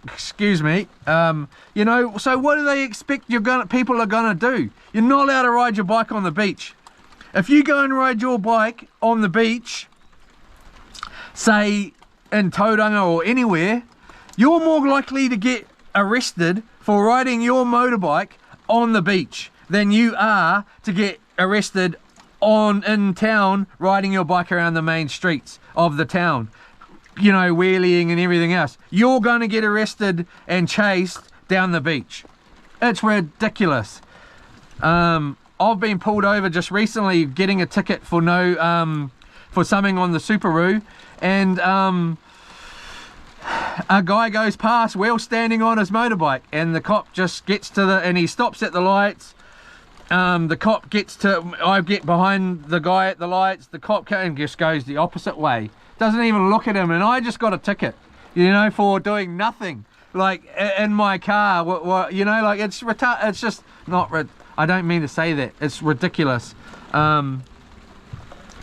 Excuse me. You know, so what do they expect people are gonna do? You're not allowed to ride your bike on the beach. If you go and ride your bike on the beach, say in Tauranga or anywhere, you're more likely to get arrested for riding your motorbike on the beach than you are to get arrested in town riding your bike around the main streets of the town, you know, wheeling and everything else. You're going to get arrested and chased down the beach. It's ridiculous. I've been pulled over just recently getting a ticket for for something on the Subaru, and a guy goes past while standing on his motorbike, and the cop just gets to and he stops at the lights. The cop gets to, I get behind the guy at the lights, the cop and just goes the opposite way, doesn't even look at him, and I just got a ticket, you know, for doing nothing, like in my car. You know, like it's just not, I don't mean to say that, it's ridiculous.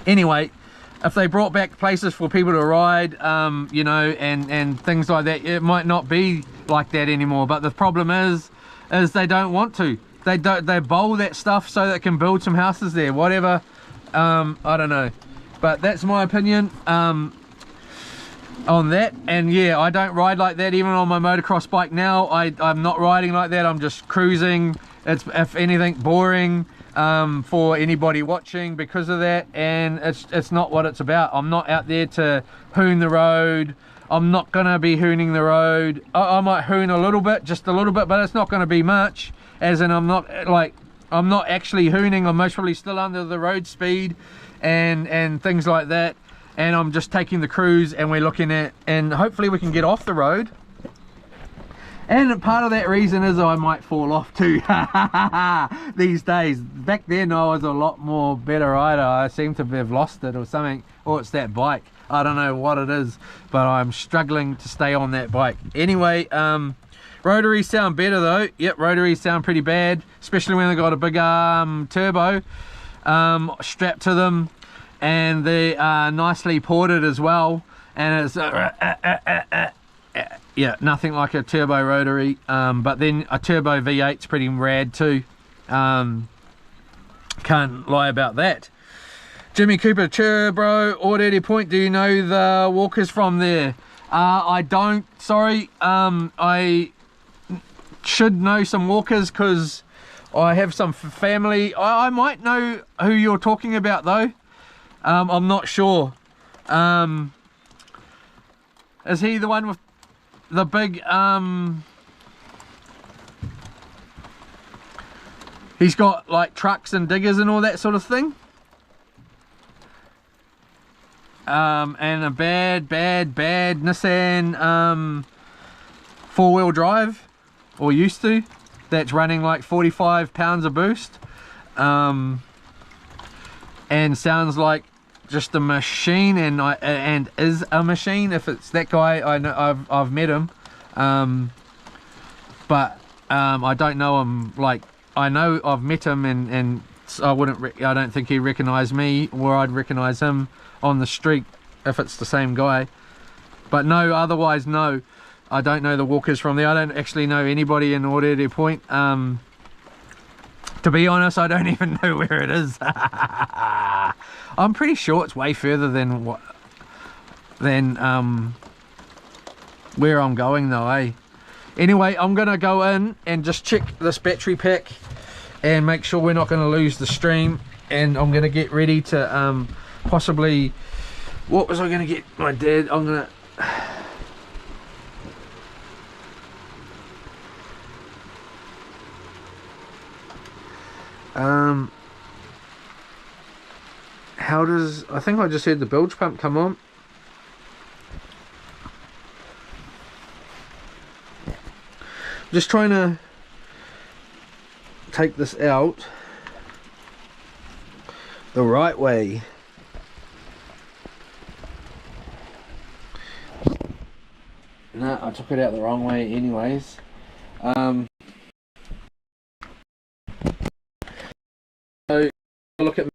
Anyway, if they brought back places for people to ride, you know, and things like that, it might not be like that anymore. But the problem is they don't want to. They bowl that stuff so they can build some houses there, whatever. I don't know, but that's my opinion on that. And yeah, I don't ride like that even on my motocross bike now. I'm not riding like that. I'm just cruising. It's, if anything, boring for anybody watching because of that, and it's not what it's about. I'm not out there to hoon the road. I'm not gonna be hooning the road. I might hoon a little bit, just a little bit, but it's not gonna be much, as in I'm not actually hooning. I'm most probably still under the road speed and things like that, and I'm just taking the cruise, and we're looking at, and hopefully we can get off the road. And part of that reason is I might fall off too these days. Back then I was a lot more better rider. I seem to have lost it or something, or it's that bike. I don't know what it is, but I'm struggling to stay on that bike. Anyway, rotaries sound better though. Yep, rotaries sound pretty bad, especially when they got a big turbo strapped to them, and they are nicely ported as well, and it's yeah, nothing like a turbo rotary, but then a turbo V8's pretty rad too. Can't lie about that. Jimmy Cooper Turbo Ordinary Point, do you know the walkers from there? I don't, sorry. I should know some walkers because I have some family. I might know who you're talking about though. I'm not sure. Is he the one with the big he's got like trucks and diggers and all that sort of thing, and a bad Nissan four-wheel drive, or used to, that's running like 45 pounds a boost, and sounds like just a machine, and is a machine. If it's that guy, I know, I've met him, but I don't know him. Like, I know I've met him, and I don't think he recognized me, or I'd recognize him on the street if it's the same guy. But no, otherwise no, I don't know the walkers from there. I don't actually know anybody in Ordinary Point. To be honest, I don't even know where it is. I'm pretty sure it's way further than where I'm going though, eh? Anyway, I'm gonna go in and just check this battery pack and make sure we're not gonna lose the stream, and I'm gonna get ready to possibly, what was I gonna get my dad? I'm gonna how does, I think I just heard the bilge pump come on. Just trying to take this out the right way. No, I took it out the wrong way anyways. So look at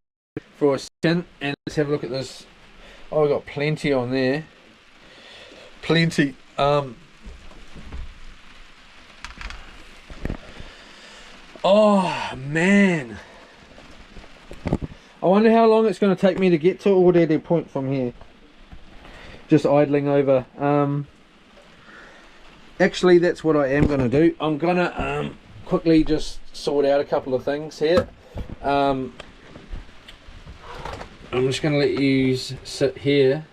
for a second, and let's have a look at this. Oh, we've got plenty on there. Plenty. Oh man, I wonder how long it's going to take me to get to Ordinary Point from here. Just idling over. Actually, that's what I am going to do. I'm going to quickly just sort out a couple of things here. I'm just going to let you sit here.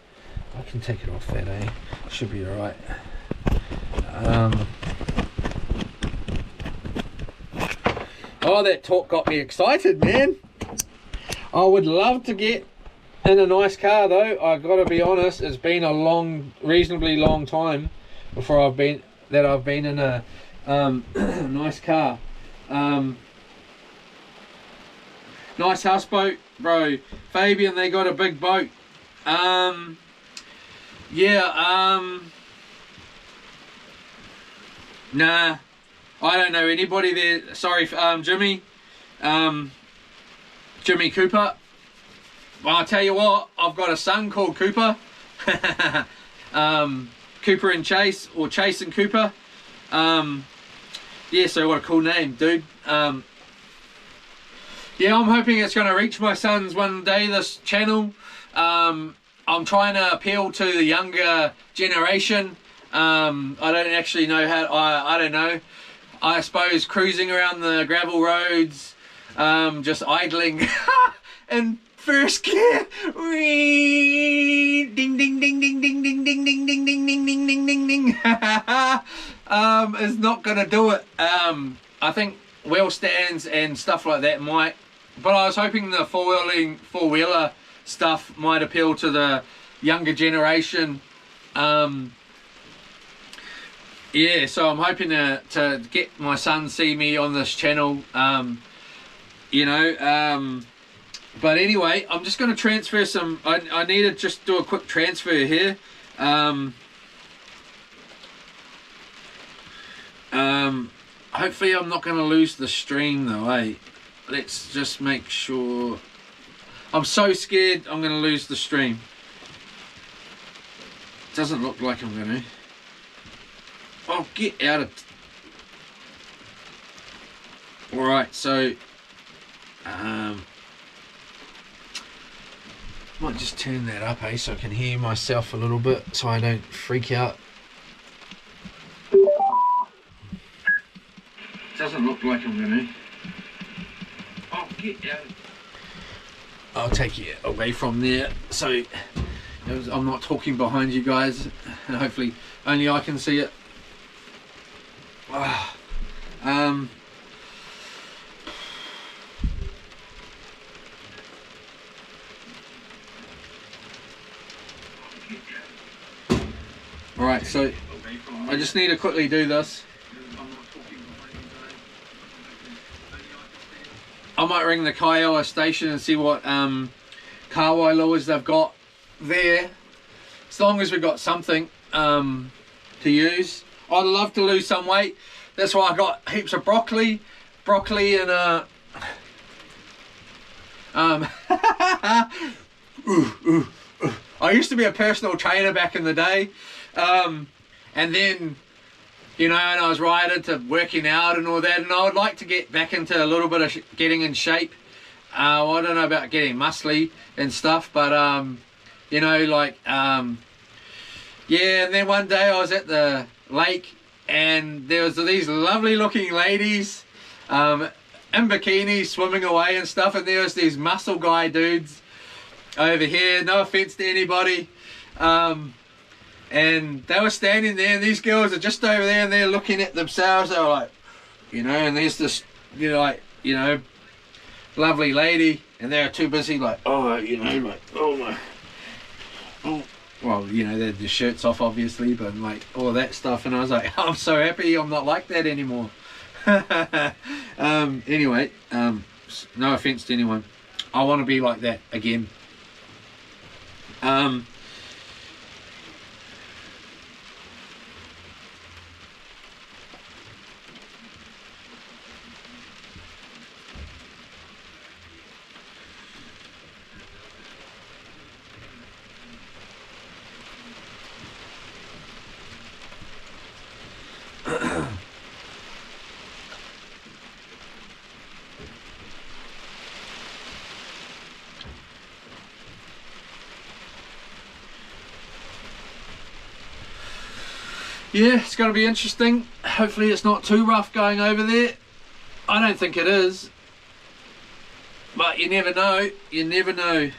I can take it off that, eh? Should be alright. Oh, that talk got me excited, man. I would love to get in a nice car though. I gotta be honest, it's been a reasonably long time before I've been in a nice car. Nice houseboat, bro. Fabian, they got a big boat. Nah, I don't know anybody there. Sorry, Jimmy. Jimmy Cooper. Well, I'll tell you what, I've got a son called Cooper. Cooper and Chase, or Chase and Cooper. Yeah, so what a cool name, dude. Yeah, I'm hoping it's going to reach my sons one day, this channel. I'm trying to appeal to the younger generation. I don't actually know how, I don't know. I suppose cruising around the gravel roads, just idling in first gear. Ding, ding, ding, ding, ding, ding, ding, ding, ding, ding, ding, ding, ding, ding, ding, ding. Is not going to do it. I think wheel stands and stuff like that might, but I was hoping the four-wheeler stuff might appeal to the younger generation. Yeah, so I'm hoping to get my son see me on this channel, you know. But anyway, I'm just going to transfer some, I need to just do a quick transfer here. Hopefully I'm not going to lose the stream though, eh? Let's just make sure. I'm so scared I'm going to lose the stream. Doesn't look like I'm going to. Oh, get out of... Alright, so... might just turn that up, eh, so I can hear myself a little bit, so I don't freak out. Doesn't look like I'm gonna. Oh, get out. I'll take you away from there, so I'm not talking behind you guys, and hopefully only I can see it. Alright, so I just need to quickly do this. I might ring the Kiowa station and see what car wailowers they've got there. As long as we've got something to use. I'd love to lose some weight. That's why I got heaps of broccoli and I used to be a personal trainer back in the day, and then, you know, and I was right into working out and all that, and I would like to get back into a little bit of getting in shape. I don't know about getting muscly and stuff, but you know, like yeah. And then one day I was at the lake, and there was these lovely looking ladies in bikinis swimming away and stuff, and there was these muscle guy dudes over here, no offense to anybody, and they were standing there, and these girls are just over there, and they're looking at themselves. They were like, you know, and there's this, you know, like, you know, lovely lady, and they're too busy, like, oh, you know, like, oh my, oh. Well, you know, they had their shirts off, obviously, but like all that stuff, and I was like, I'm so happy I'm not like that anymore. Anyway, no offense to anyone. I want to be like that again. Yeah, it's going to be interesting. Hopefully it's not too rough going over there. I don't think it is. But you never know. You never know.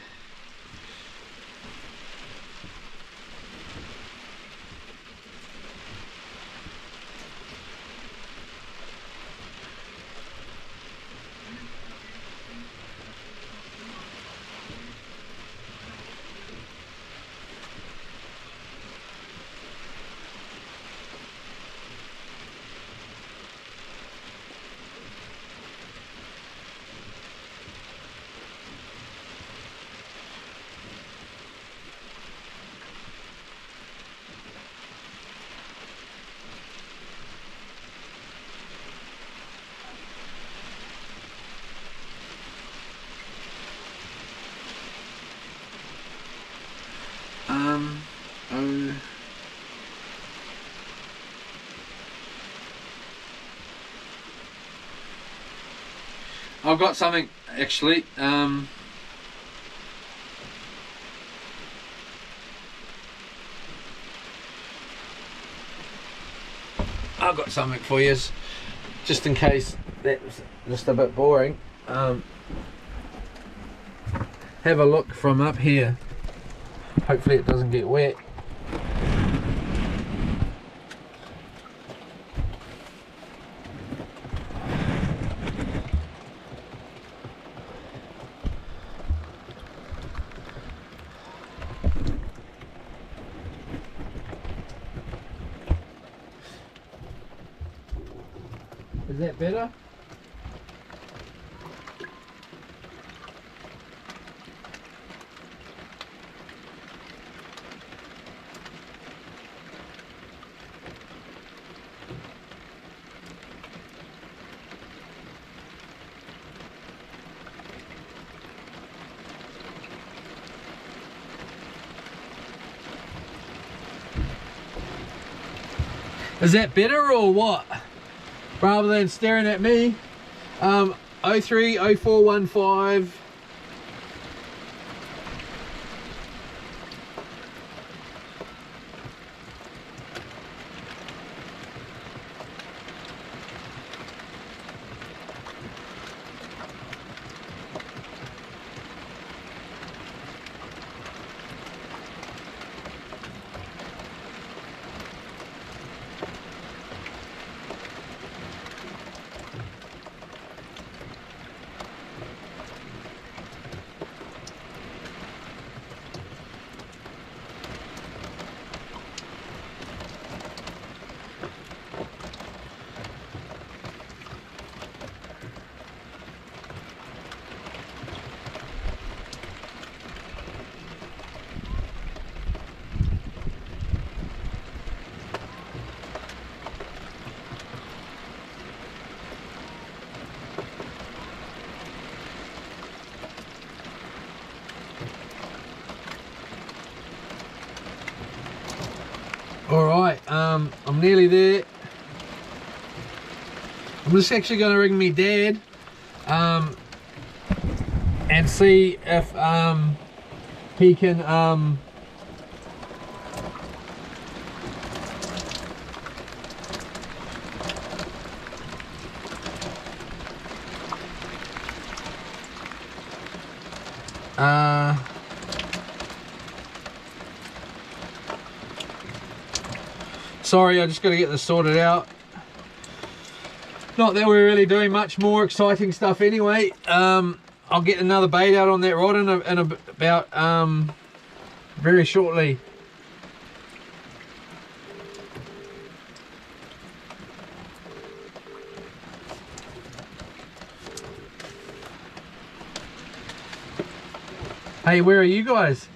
I've got something actually. I've got something for you, just in case that's just a bit boring. Have a look from up here. Hopefully it doesn't get wet. Is that better? Is that better or what? Rather than staring at me. 030415. Alright, I'm nearly there. I'm just actually going to ring me dad and see if he can sorry, I just got to get this sorted out. Not that we're really doing much more exciting stuff anyway. I'll get another bait out on that rod in about very shortly. Hey, where are you guys?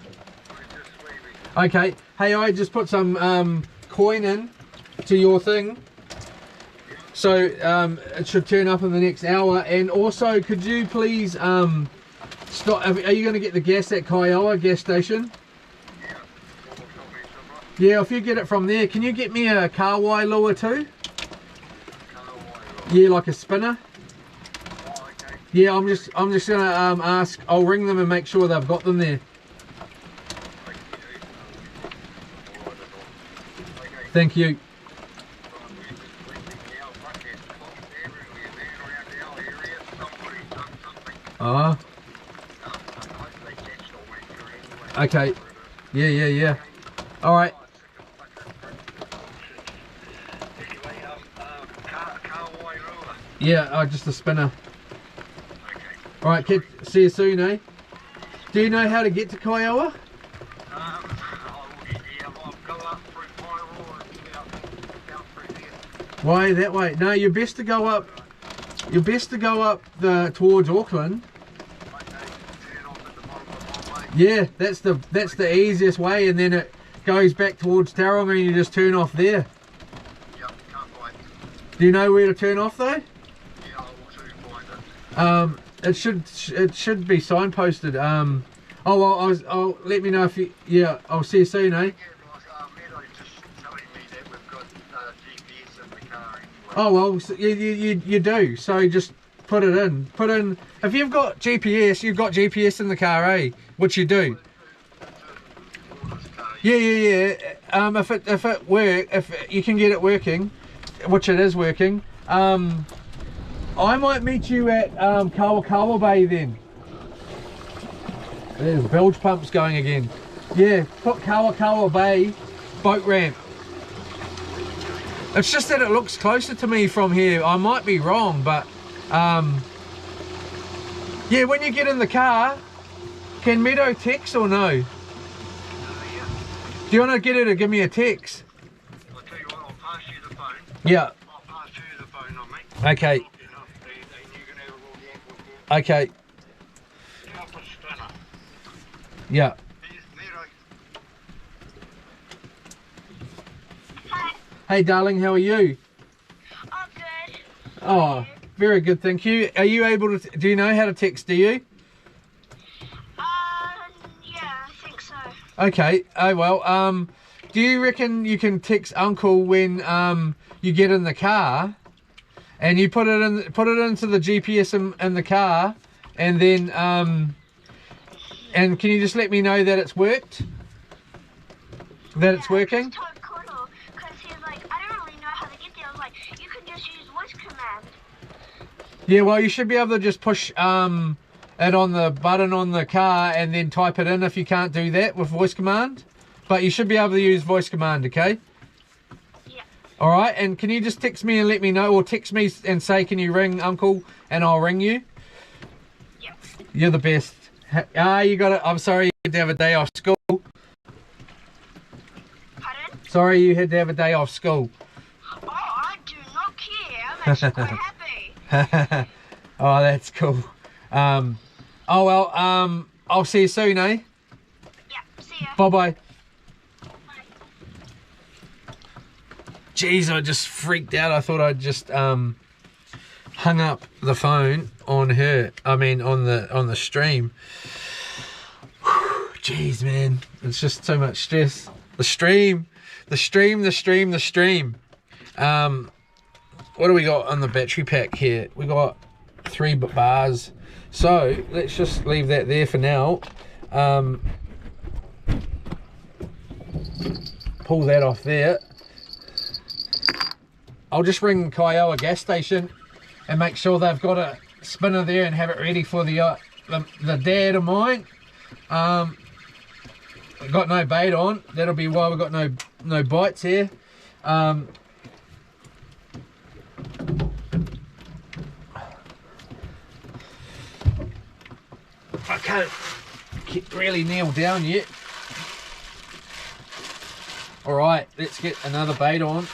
Okay. Hey, I just put some coin in to your thing, so it should turn up in the next hour. And also, could you please stop? Are you going to get the gas at Kiowa gas station? Yeah, if you get it from there, can you get me a Kawai lure too? Yeah, like a spinner. Yeah, I'm just gonna ask. I'll ring them and make sure they've got them there. Thank you. Okay. Yeah. All right. Yeah, just a spinner. All right, kid. See you soon, eh? Do you know how to get to Kiowa? Why that way? No, you're best to go up. You're best to go up towards Auckland. Yeah, that's the easiest way, and then it goes back towards Tauranga, and you just turn off there. Do you know where to turn off though? It should be signposted. Oh well, I'll let me know if you. Yeah, I'll see you soon, eh? Oh well, so you do. So just put it in. Put in, if you've got GPS, you've got GPS in the car, eh? Which you do. Yeah. If you can get it working, which it is working, I might meet you at Kawakawa Bay then. There's bilge pumps going again. Yeah, put Kawakawa Bay boat ramp. It's just that it looks closer to me from here. I might be wrong, but yeah, when you get in the car, can Meadow text or no? Yeah. Do you want to get her to give me a text? I'll tell you what, I'll pass you the phone. Yeah. I'll pass you the phone on me. Okay. You know, and you can have all the input there. Okay. Upper stunner. Yeah. Here's Meadow. Hey, darling, how are you? Oh, good. Oh, very good, thank you. Are you able to? Do you know how to text? Do you? Yeah, I think so. Okay. Oh well. Do you reckon you can text Uncle when you get in the car, and you put it into the GPS in the car, and then and can you just let me know that it's worked? That it's working? I just told Kono, because he was like, I don't really know how to get there. I was like, you can just use voice command. Yeah. Well, you should be able to just push it on the button on the car and then type it in if you can't do that with voice command. But you should be able to use voice command, okay? Yeah. All right, and can you just text me and let me know, or text me and say, can you ring Uncle, and I'll ring you? Yeah. You're the best. You got it. I'm sorry you had to have a day off school. Pardon? Sorry you had to have a day off school. Oh, I do not care. I'm actually quite happy. Oh, that's cool. Oh well, I'll see you soon, eh? Yeah, see ya. Bye-bye. Bye. Jeez, I just freaked out. I thought I'd just hung up the phone on her. I mean, on the stream. Whew, jeez, man, it's just so much stress. The stream. What do we got on the battery pack here? We got 3 bars. So let's just leave that there for now. Pull that off there. I'll just ring Kiowa gas station and make sure they've got a spinner there and have it ready for the dad of mine. We've got no bait on. That'll be why we've got no bites here. I can't get really nailed down yet. All right, let's get another bait on.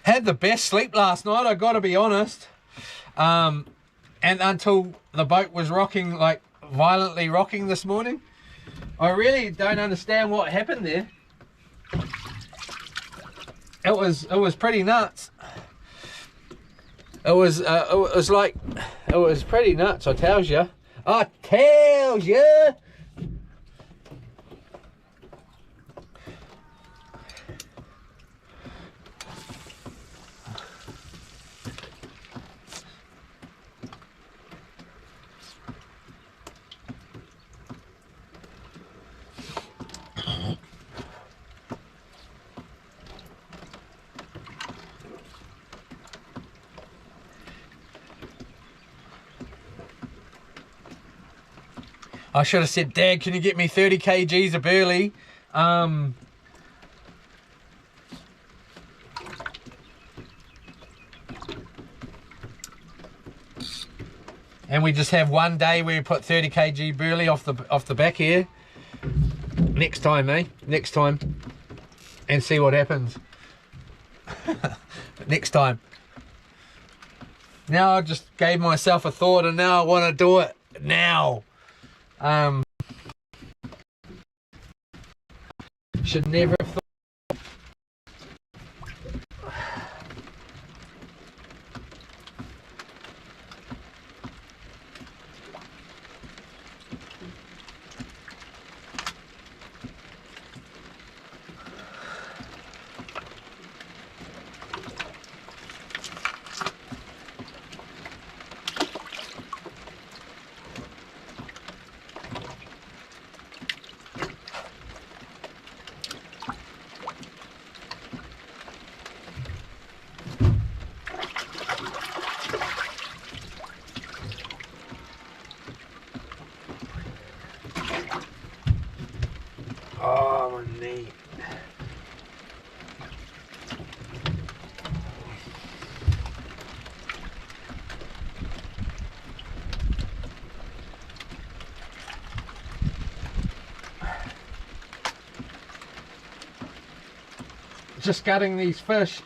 Had the best sleep last night, I gotta be honest. And until the boat was rocking, like violently rocking this morning. I really don't understand what happened there. It was pretty nuts. It was pretty nuts, I tells you. I tells you. I should have said, Dad, can you get me 30 kgs of burley? And we just have one day where we put 30 kg burley off the back here. Next time, eh? Next time. And see what happens. Next time. Now I just gave myself a thought and now I want to do it now. Should never have thought. just gutting these fish.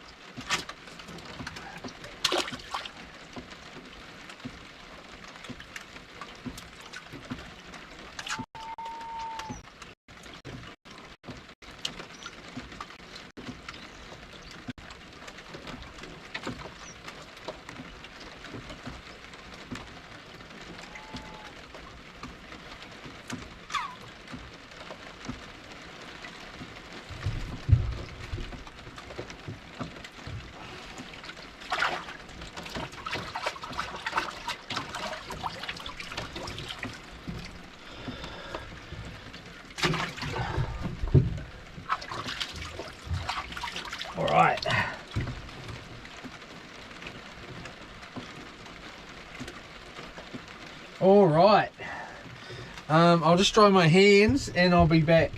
All right. All right. I'll just dry my hands and I'll be back.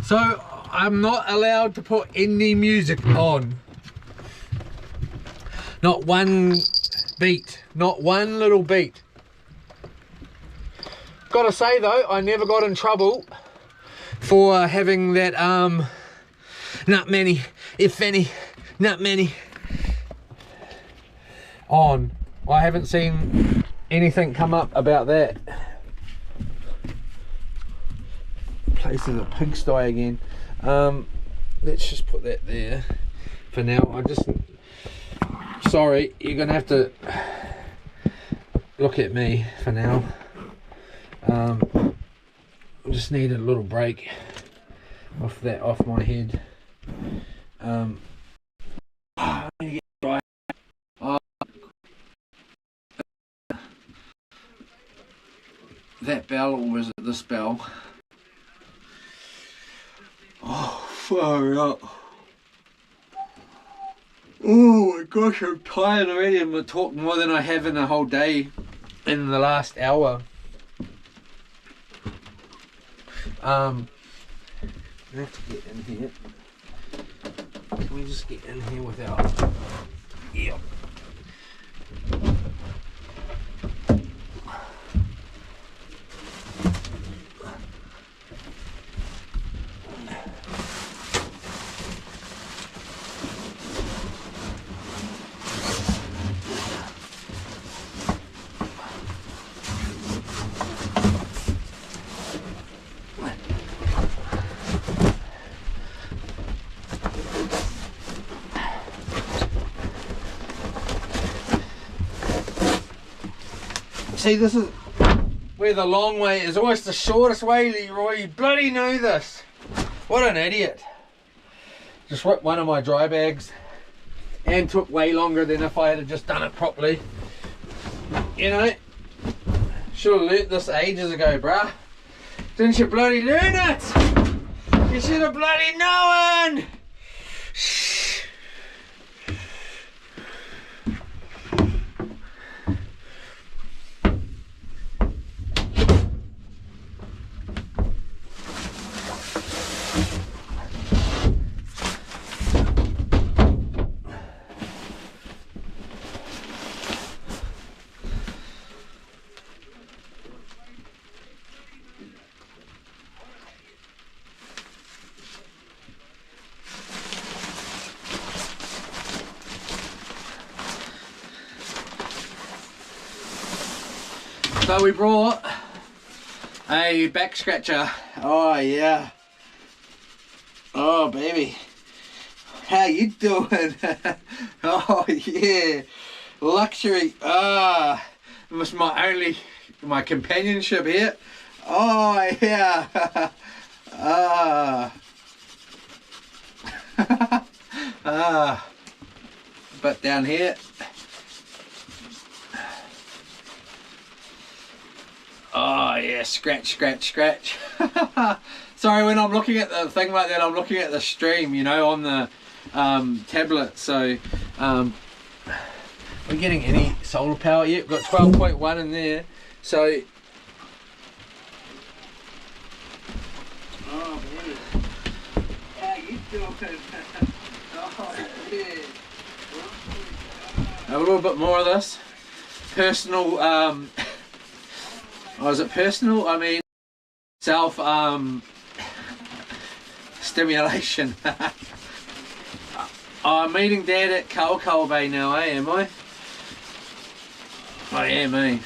So I'm not allowed to put any music on. Not one beat, not one little beat. Gotta say though, I never got in trouble for having that not many, if any, not many on. I haven't seen anything come up about that. Place is a pigsty again. Let's just put that there for now. Sorry, you're gonna have to look at me for now. I just need a little break off my head. That bell, or was it this bell? Oh, far up. Oh my gosh, I'm tired already. I'm gonna talk more than I have in a whole day in the last hour. I have to get in here. Can we just get in here without... Yeah. See, this is where the long way is always the shortest way, Leroy. You bloody know this. What an idiot. Just ripped one of my dry bags and took way longer than if I had just done it properly. You know, should have learnt this ages ago, bruh. Didn't you bloody learn it? You should have bloody known. So we brought a back scratcher. Oh yeah. Oh baby. How you doing? Oh yeah. Luxury. Ah, it was my companionship here. Oh yeah. Ah. Ah. But down here. Oh yeah, scratch, scratch, scratch. Sorry, when I'm looking at the thing like that, I'm looking at the stream, you know, on the tablet. So we're getting any solar power. Yep, got 12.1 in there. So. Oh, man. How you doing? Oh, yeah. A little bit more of this. Personal, oh, is it personal? I mean, self, stimulation. I'm meeting Dad at Kalkal Bay now, eh, am I? I am, eh?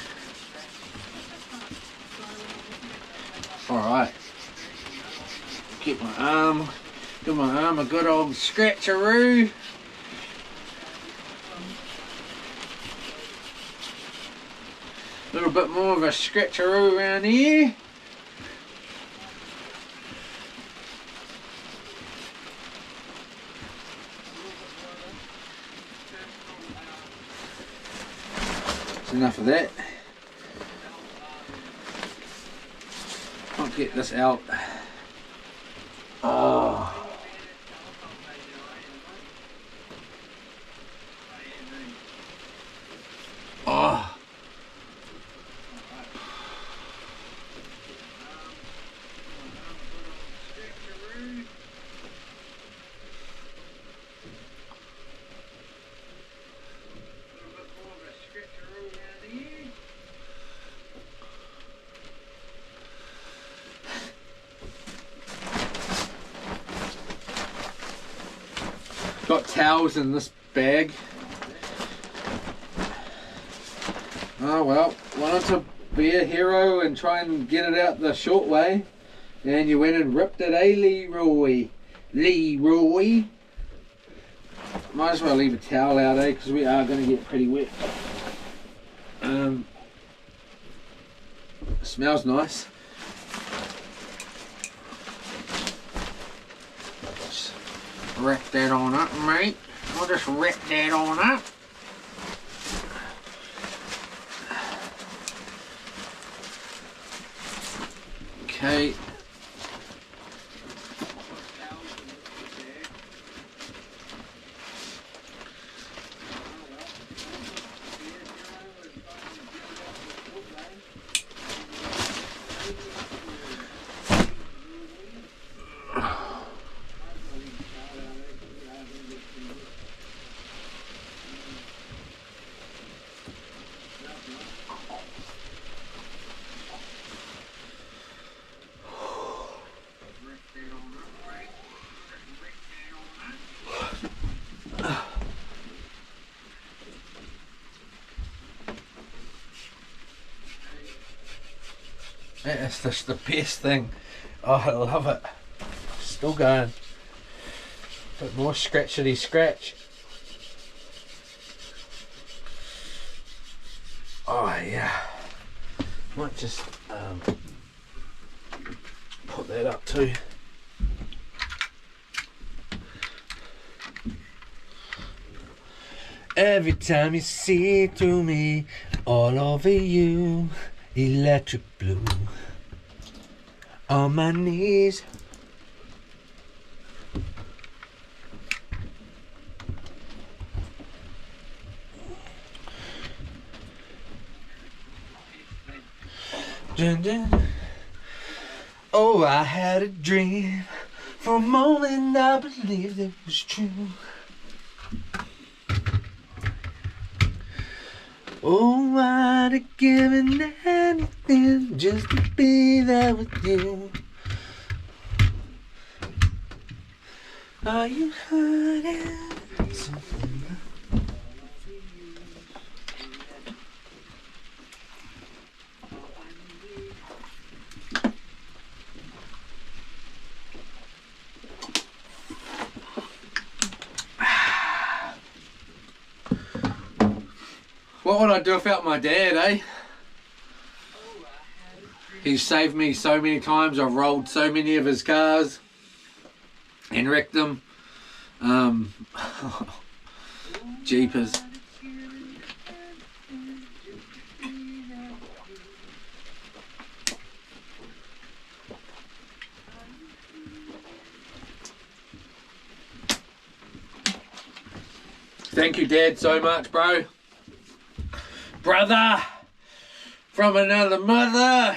Alright. Give my arm a good old scratcheroo. A little bit more of a scratcheroo around here. That's enough of that. I'll get this out. Oh. Oh. Got towels in this bag. Oh well, wanted to be a hero and try and get it out the short way, and you went and ripped it, eh, Leroy? Leroy. Might as well leave a towel out, eh, because we are going to get pretty wet. It smells nice. Just wrap that on up, mate. We'll just wrap that on up. Okay. It's just the best thing. Oh, I love it. Still going. Bit more scratchity scratch. Oh yeah. Might just put that up too. Every time you see through me, all over you, electric blue. On my knees. Dun, dun. Oh, I had a dream. For a moment I believed it was true. Oh, I'd have given anything just to be there with you. Are you hurting something? What would I do without my dad, eh? He's saved me so many times. I've rolled so many of his cars and wrecked them. Jeepers. Thank you, Dad, so much, bro. brother from another mother.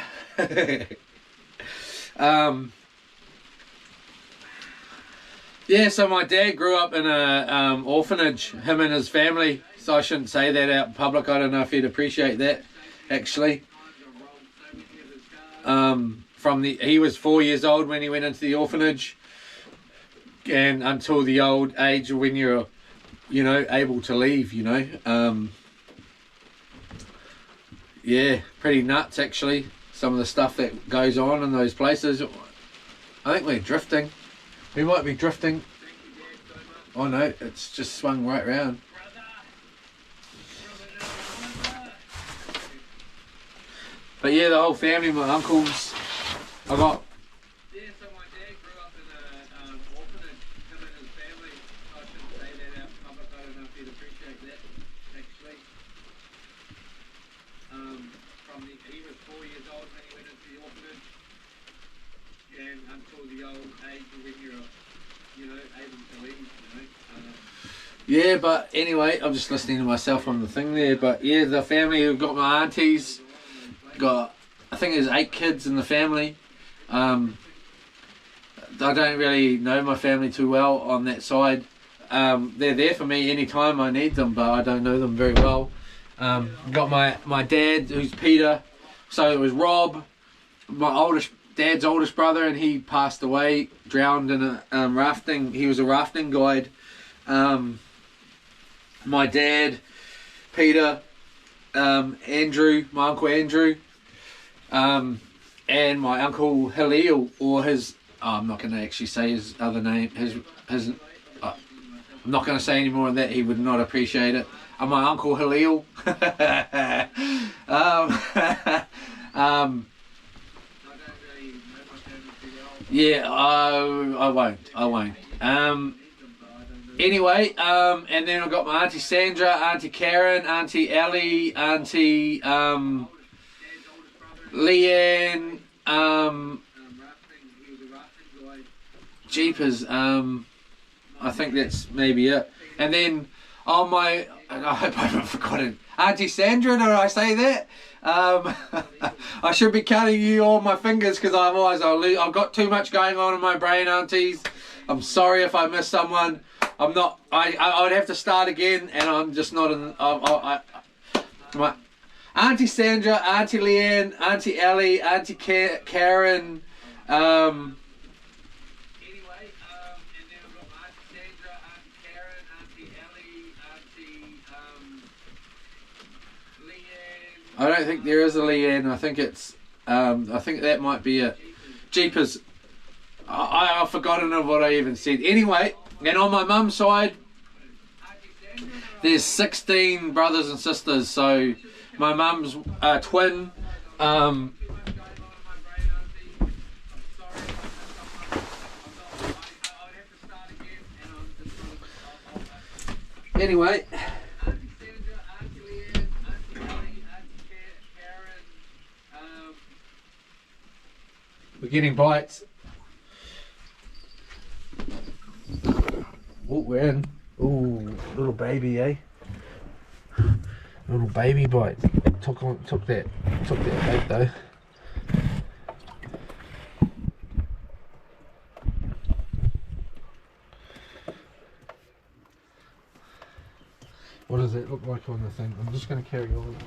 Yeah, so my dad grew up in a orphanage, him and his family. So I shouldn't say that out in public. I don't know if he'd appreciate that, actually. He was 4 years old when he went into the orphanage, and until the old age when you're, able to leave, yeah, pretty nuts actually. Some of the stuff that goes on in those places. I think we're drifting. We might be drifting. Oh no, it's just swung right round. But yeah, the whole family, my uncles, I got. Yeah, so my dad grew up in an orphanage, him and his family. I shouldn't say that out in public. I don't know if you'd appreciate that, actually. He was 4 years old when he went into the orphanage, and until the old age when you're, able to leave, Yeah, but anyway, I'm just listening to myself on the thing there. But yeah, the family, we've got my aunties, got, I think there's 8 kids in the family. I don't really know my family too well on that side. They're there for me anytime I need them, but I don't know them very well. Got my dad, who's Peter. So it was Rob, my dad's oldest brother, and he passed away, drowned in a rafting. He was a rafting guide. My dad, Peter, Andrew, my uncle Andrew, and my uncle Halil, or his. I'm not going to actually say his other name. I'm not going to say any more than that. He would not appreciate it. And my uncle Halil. Yeah, I won't. Anyway, and then I've got my Auntie Sandra, Auntie Karen, Auntie Ellie, Auntie Leanne, Jeepers, I think that's maybe it. And then on my, I hope I haven't forgotten, Auntie Sandra, did I say that? I should be cutting you all my fingers because otherwise I've got too much going on in my brain, aunties. I'm sorry if I miss someone. I'm not, I would have to start again, and I'm just not in, my Auntie Sandra, Auntie Leanne, Auntie Ellie, Auntie Karen, I don't think there is a Leanne. I think it's. I think that might be it. Jeepers. I've forgotten of what I even said. Anyway, and on my mum's side, there's 16 brothers and sisters. So my mum's twin. Anyway. We're getting bites. Oh, we're in. Ooh, little baby, eh? Little baby bite. Took that bait though. What does it look like on the thing? I'm just going to carry on.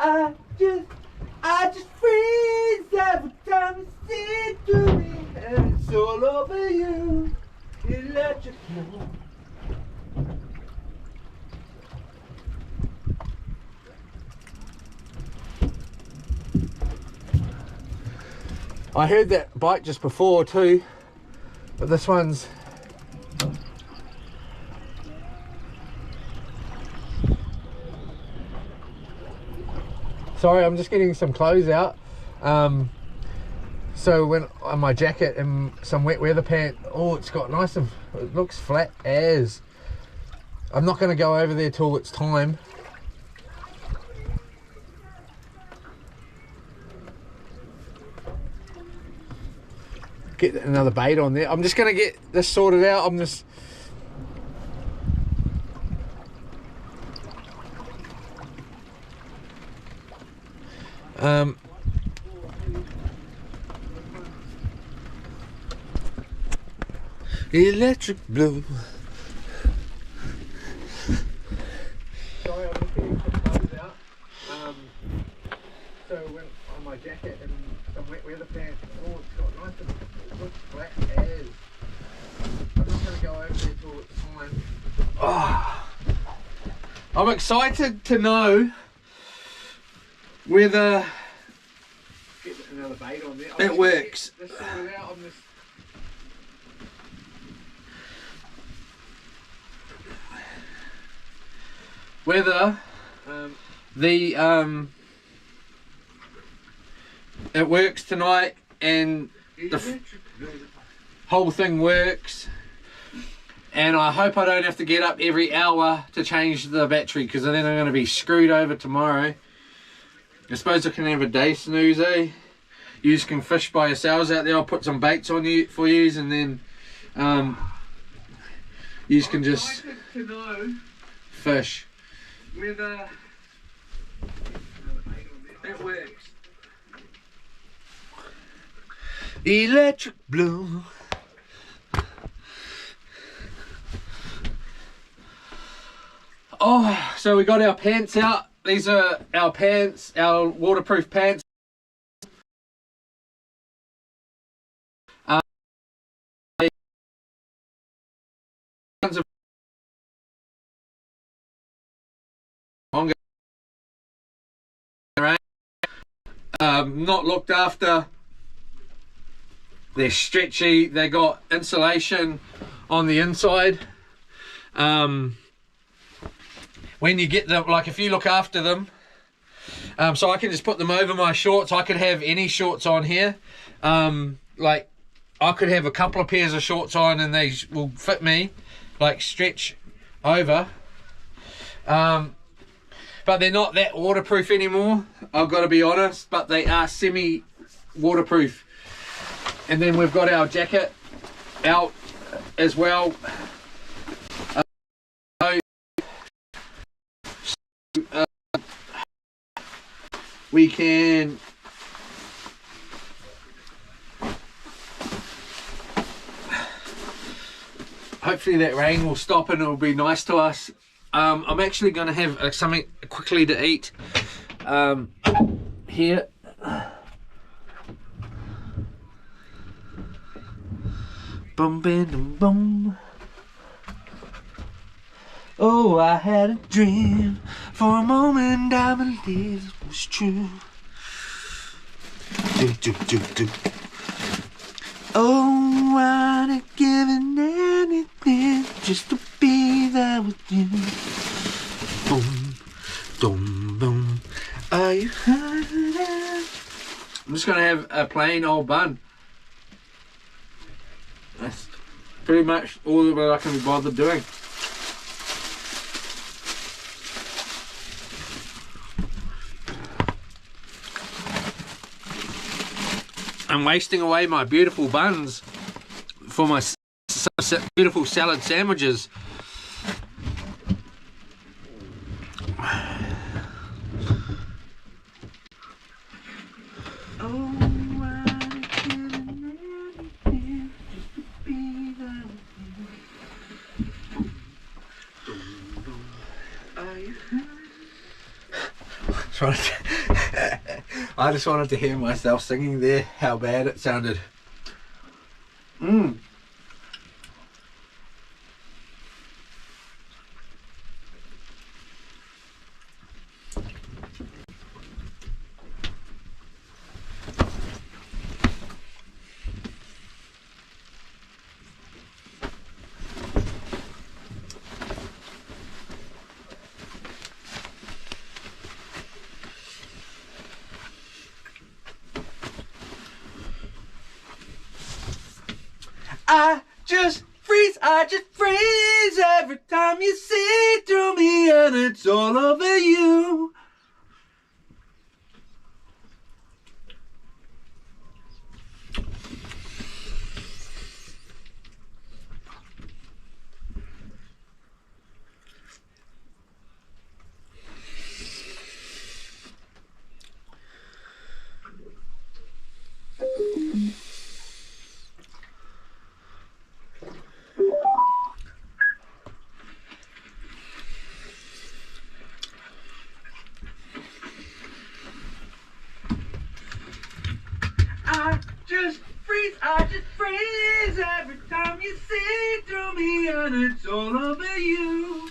I just freeze every time you see through me, and it's all over you. Electric blue. I heard that bike just before too, but this one's sorry, I'm just getting some clothes out. So when on my jacket and some wet weather pants, oh, it's got nice and it looks flat as. I'm not going to go over there till it's time. Get another bait on there. I'm just going to get this sorted out. I'm just electric blue. Sorry, I'm just getting some clothes out. So when on my jacket and some wet weather pants, oh, it's got nice and it looks flat as. I'm not going to go over there till it's time. Oh, I'm excited to know whether get another bait on there. It works. This sorted out on this. Whether it works tonight and the whole thing works, and I hope I don't have to get up every hour to change the battery, because then I'm going to be screwed over tomorrow. I suppose I can have a day snooze, eh? You can fish by yourselves out there. I'll put some baits on you for yous, and then you can just fish. Whether it works. Electric blue. Oh, so we got our pants out. These are our pants, our waterproof pants. Not looked after. They're stretchy. They got insulation on the inside. When you get them, like if you look after them, so I can just put them over my shorts. I could have any shorts on here. Like I could have a couple of pairs of shorts on and they will fit me, like stretch over. But they're not that waterproof anymore, I've got to be honest, but they are semi-waterproof. And then we've got our jacket out as well. We can hopefully that rain will stop and it'll be nice to us. I'm actually going to have something quickly to eat here. Boom, bam, boom. Oh, I had a dream. For a moment I believed it was true. Do, do, do, do. Oh, I'd have given anything just to be there with you. Boom, boom, boom. Are you hiding? I'm just going to have a plain old bun. That's pretty much all that I can be bothered doing. I'm wasting away my beautiful buns for my beautiful salad sandwiches. I just wanted to hear myself singing there, how bad it sounded. I just freeze every time you see through me, and it's all over you. I just freeze every time you see through me, and it's all over you.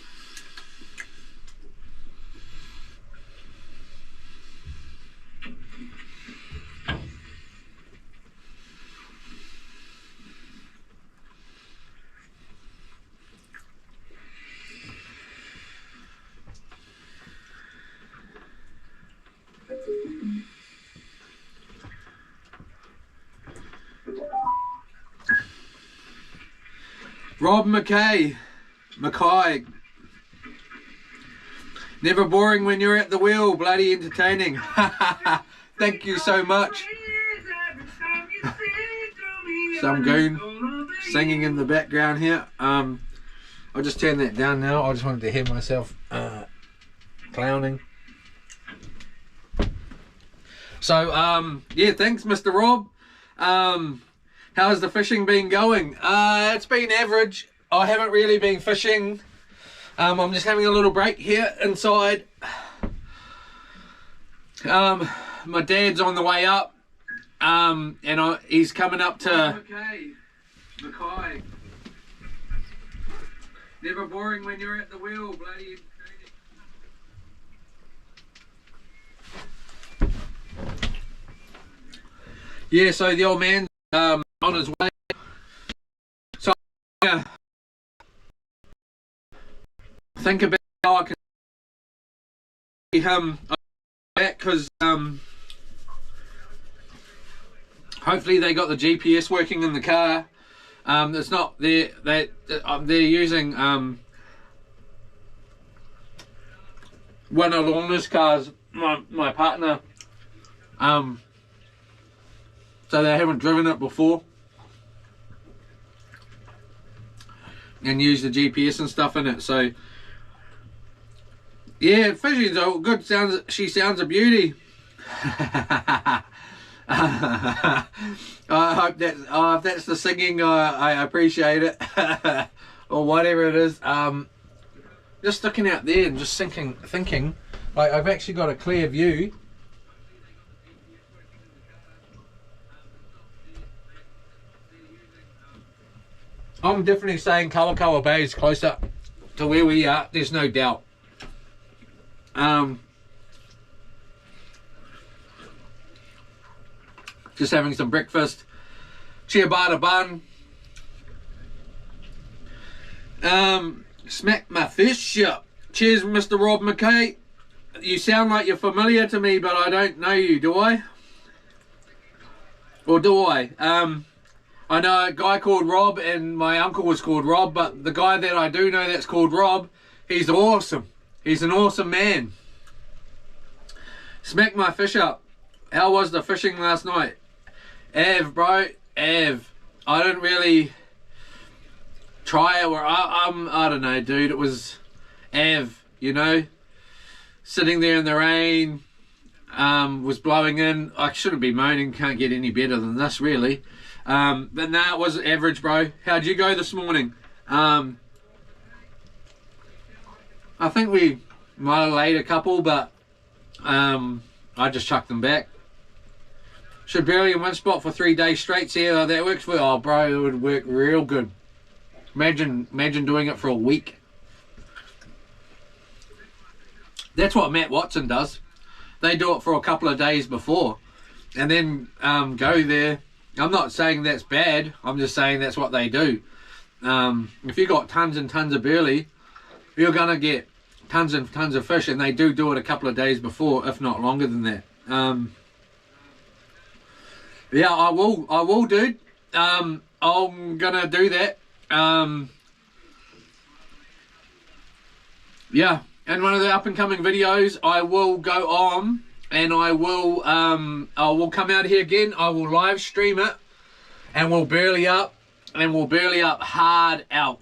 Rob Mackay. Never boring when you're at the wheel, bloody entertaining. Thank you so much. Some goon singing in the background here. I'll just turn that down now. I just wanted to hear myself clowning. So yeah, thanks Mr. Rob. How's the fishing been going? It's been average. I haven't really been fishing. I'm just having a little break here inside. My dad's on the way up, and he's coming up to... Okay, Mackay. Never boring when you're at the wheel, bloody... Yeah, so the old man's on his way. So I'm gonna think about how I can see him back, because hopefully they got the GPS working in the car. It's not they're using one of Lorna's cars, my partner, so they haven't driven it before and used the GPS and stuff in it. So yeah, fishing's all good. She sounds a beauty. I hope that if that's the singing, I appreciate it. Or whatever it is. Just looking out there and just thinking like I've actually got a clear view. I'm definitely saying Kalakaua Bay is closer to where we are, there's no doubt. Just having some breakfast, ciabatta bun. Smack my fish up. Cheers, Mr. Rob Mackay. You sound like you're familiar to me, but I don't know you, do I? Or do I? I know a guy called Rob, and my uncle was called Rob, but the guy that I do know that's called Rob, he's awesome. He's an awesome man. Smack my fish up. How was the fishing last night? Ev, bro, Ev. I didn't really try it, or I don't know, dude. It was Ev, you know, sitting there in the rain, was blowing in. I shouldn't be moaning. Can't get any better than this, really. But nah, it was average, bro. How'd you go this morning? I think we might have laid a couple, but I just chucked them back. Should barely in one spot for 3 days straight. See how that works for you? Oh, bro, it would work real good. Imagine doing it for a week. That's what Matt Watson does. They do it for a couple of days before, and then go there. I'm not saying that's bad. I'm just saying that's what they do. If you got tons and tons of burley, you're gonna get tons and tons of fish, and they do it a couple of days before, if not longer than that. Yeah, I will, dude. I'm gonna do that. Yeah, in one of the up and coming videos, I will go on and I will come out here again. I will live stream it, and we'll burley up, hard out.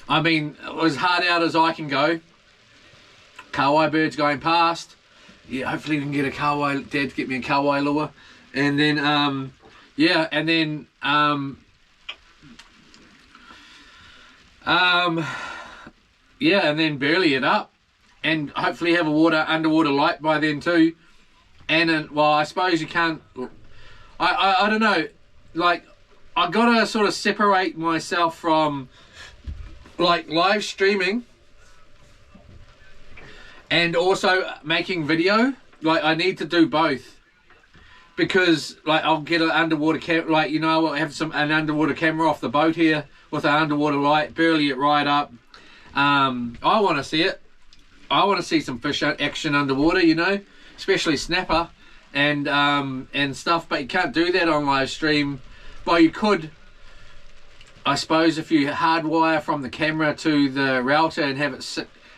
I mean, as hard out as I can go. Kawai birds going past. Yeah, hopefully we can get a kawai. Dad, get me a kawai lure, and then yeah, and then yeah, and then burley it up, and hopefully have a underwater light by then too. And well, I suppose you can't. I don't know. Like, I gotta sort of separate myself from like live streaming and also making video. Like, I need to do both, because like I'll get an underwater like, you know, I'll have an underwater camera off the boat here with an underwater light, burley it right up. I want to see it. I want to see some fish action underwater, you know, especially snapper and stuff. But you can't do that on live stream. Well, you could, I suppose, if you hardwire from the camera to the router and have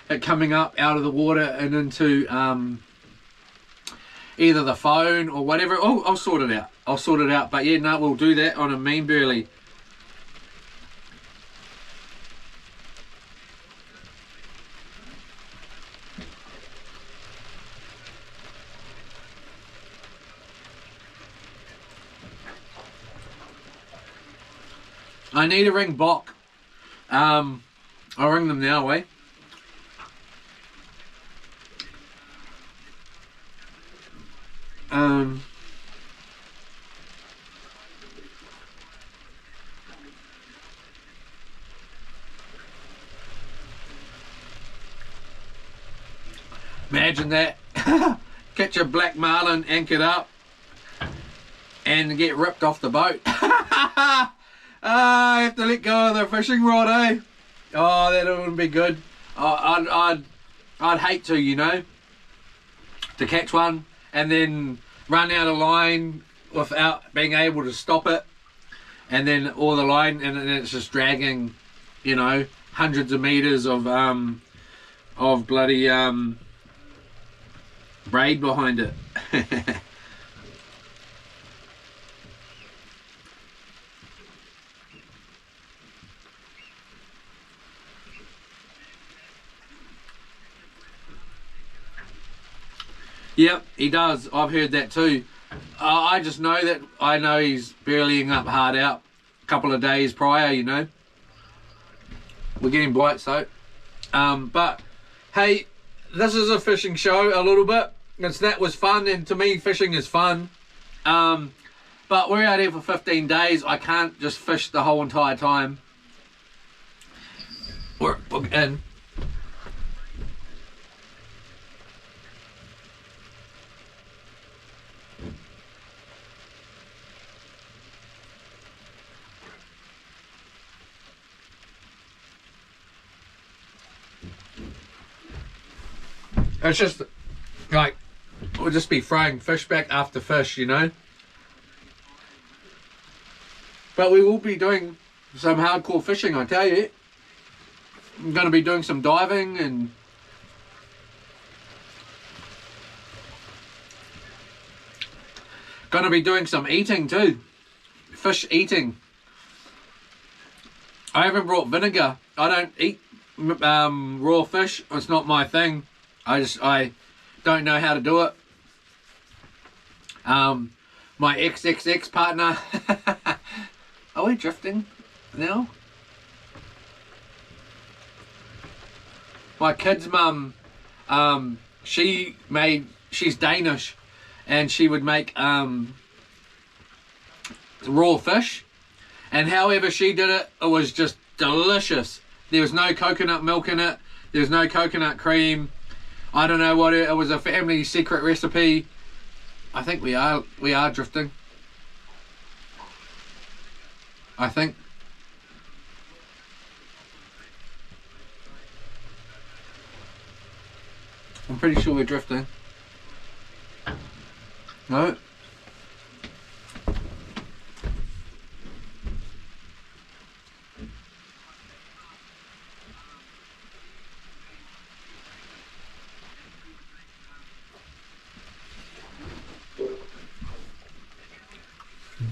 it coming up out of the water and into either the phone or whatever. Oh, I'll sort it out. But yeah, no, we'll do that on a mean burley. I need to ring Bok. I'll ring them now, eh? Imagine that. Catch a black marlin anchored up and get ripped off the boat. I have to let go of the fishing rod, eh? Oh, that wouldn't be good. I'd hate to, you know, to catch one and then run out of line without being able to stop it, and then all the line, and then it's just dragging, you know, hundreds of meters of bloody braid behind it. Yep, he does. I've heard that too. I just know that he's burleying up hard out a couple of days prior, you know. We're getting bites though. But hey, this is a fishing show a little bit. That was fun, and to me fishing is fun. But we're out here for 15 days. I can't just fish the whole entire time. We're in. It's just like, we'll just be throwing fish back after fish, you know. But we will be doing some hardcore fishing, I tell you. I'm going to be doing some diving and going to be doing some eating too. Fish eating. I haven't brought vinegar. I don't eat raw fish. It's not my thing. I don't know how to do it. My XXX partner. Are we drifting now? My kid's mum she's Danish, and she would make raw fish, and however she did it, it was just delicious. There was no coconut milk in it, there was no coconut cream. I don't know what it was, a family secret recipe. I think we are drifting, I think. I'm pretty sure we're drifting. No?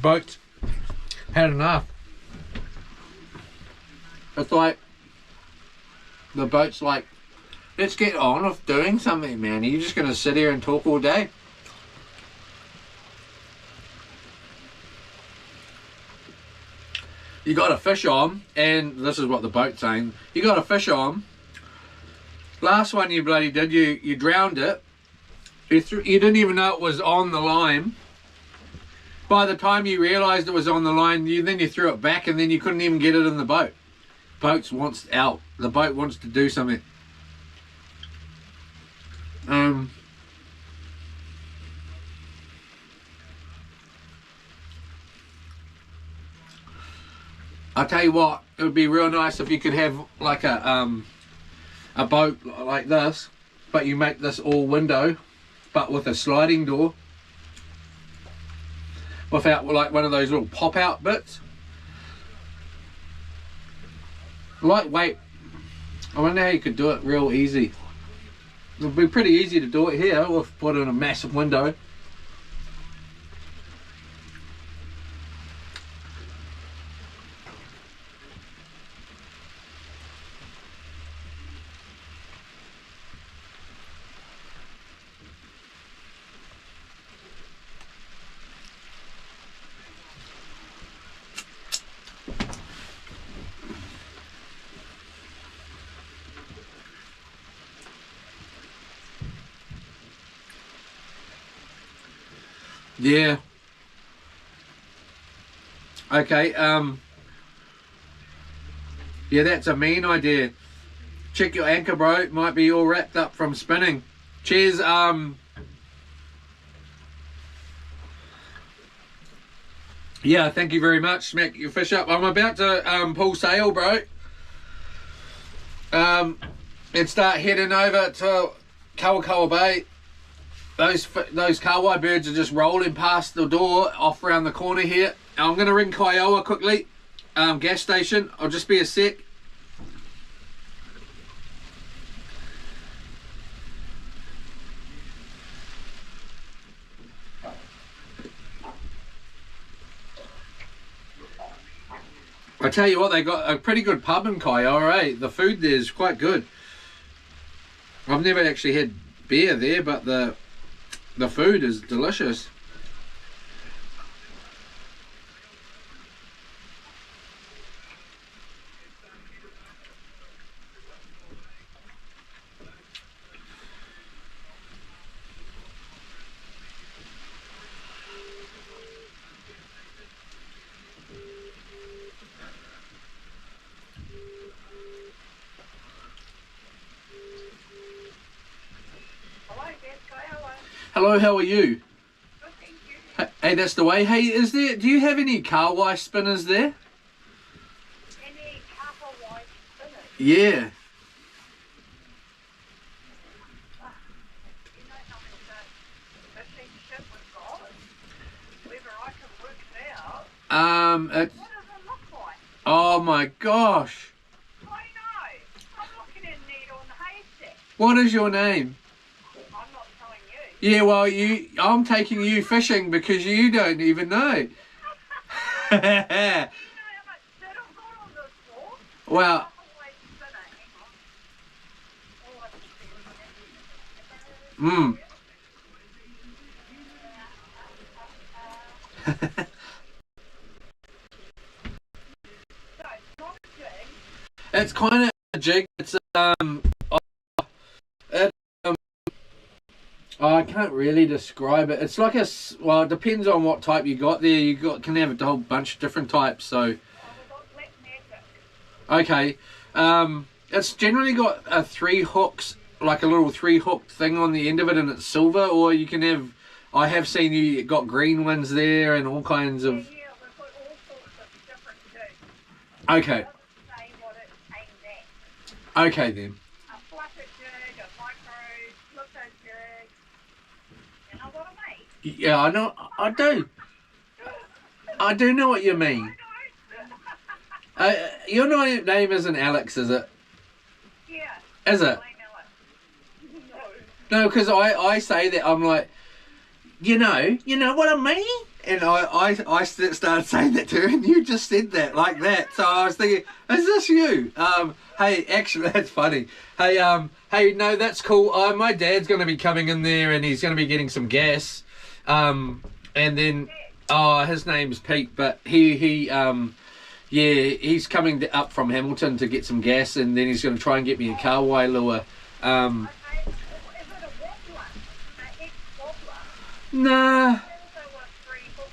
Boat had enough. It's like the boat's like, let's get on with doing something, man. Are you just gonna sit here and talk all day? You got a fish on, and this is what the boat's saying. You got a fish on. Last one you bloody did, you drowned it. You didn't even know it was on the line. By the time you realised it was on the line, then you threw it back, and then you couldn't even get it in the boat. Boat wants out. The boat wants to do something. I'll tell you what, it would be real nice if you could have like a boat like this, but you make this all window, but with a sliding door, without like one of those little pop-out bits. Lightweight. I wonder how you could do it real easy. It would be pretty easy to do it here with put in a massive window. Yeah. Okay, yeah, that's a mean idea. Check your anchor, bro. It might be all wrapped up from spinning. Cheers, yeah, thank you very much. Smack your fish up. I'm about to pull sail, bro. And start heading over to Kawakawa Bay. Those kawai birds are just rolling past the door off around the corner here. I'm going to ring Kiowa quickly. Gas station. I'll just be a sec. I tell you what, they got a pretty good pub in Kiowa, eh? The food there is quite good. I've never actually had beer there, but the food is delicious. Hello, how are you? Good, thank you. Hey, that's the way. Hey, do you have any kawai spinners there? Any kawai spinners? Yeah. You know how much that fishing ship was got? Whether I can work it out. What does it look like? Oh my gosh. I know. I'm looking at needle and haystack. What is your name? I'm not telling you. Yeah, well, I'm taking you fishing because you don't even know. Do you know how much dirt I've got on this floor? Well, Kawai spinner, hang on. So, it's not a jig. it's kind of a jig. It's can't really describe it. It's like well, it depends on what type you got there. Can have a whole bunch of different types. So, Oh, we got black magic. okay, it's generally got 3 hooks, like a little 3 hooked thing on the end of it, and it's silver. Or you can have. I have seen you got green ones there and all kinds of. Yeah, we put all sorts of different jigs. Okay, It doesn't say what it's aimed at. okay then. A flutter jig, a micro, flipper jig. You know what I mean? Yeah, I know. I do. I do know what you mean. Your name isn't Alex, is it? Yeah. Is it? No. No, because I say that, I'm like, you know what I mean? And I started saying that to her, and you just said that like that. So I was thinking, is this you? Hey, actually, that's funny. Hey, no, that's cool. My dad's going to be coming in there, and he's going to be getting some gas. And then, his name's Pete, but he's coming up from Hamilton to get some gas, and then he's going to try and get me a car wai lure. Okay. Is it a wobbler? An ex-wobbler? Nah. Also with 3 hooks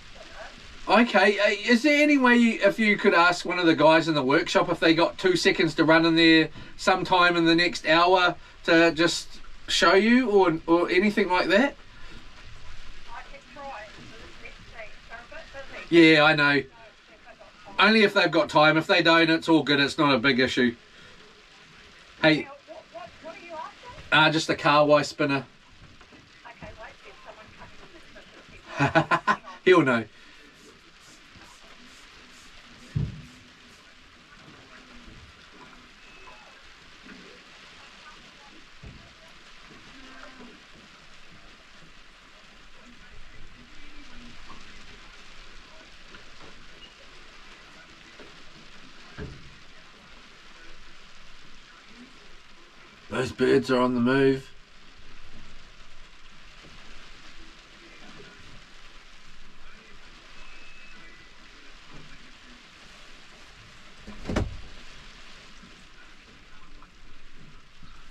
in it. Okay, is there any way if you could ask one of the guys in the workshop if they got 2 seconds to run in there sometime in the next hour to just show you or anything like that? I can try. Let's see. They're a bit busy. Yeah, I know. So, if I got time. Only if they've got time. If they don't, it's all good. It's not a big issue. Hey, Now, what are you after? just a car wai spinner. Okay, wait, there's someone coming in this business. Hang on. He'll know. Those birds are on the move.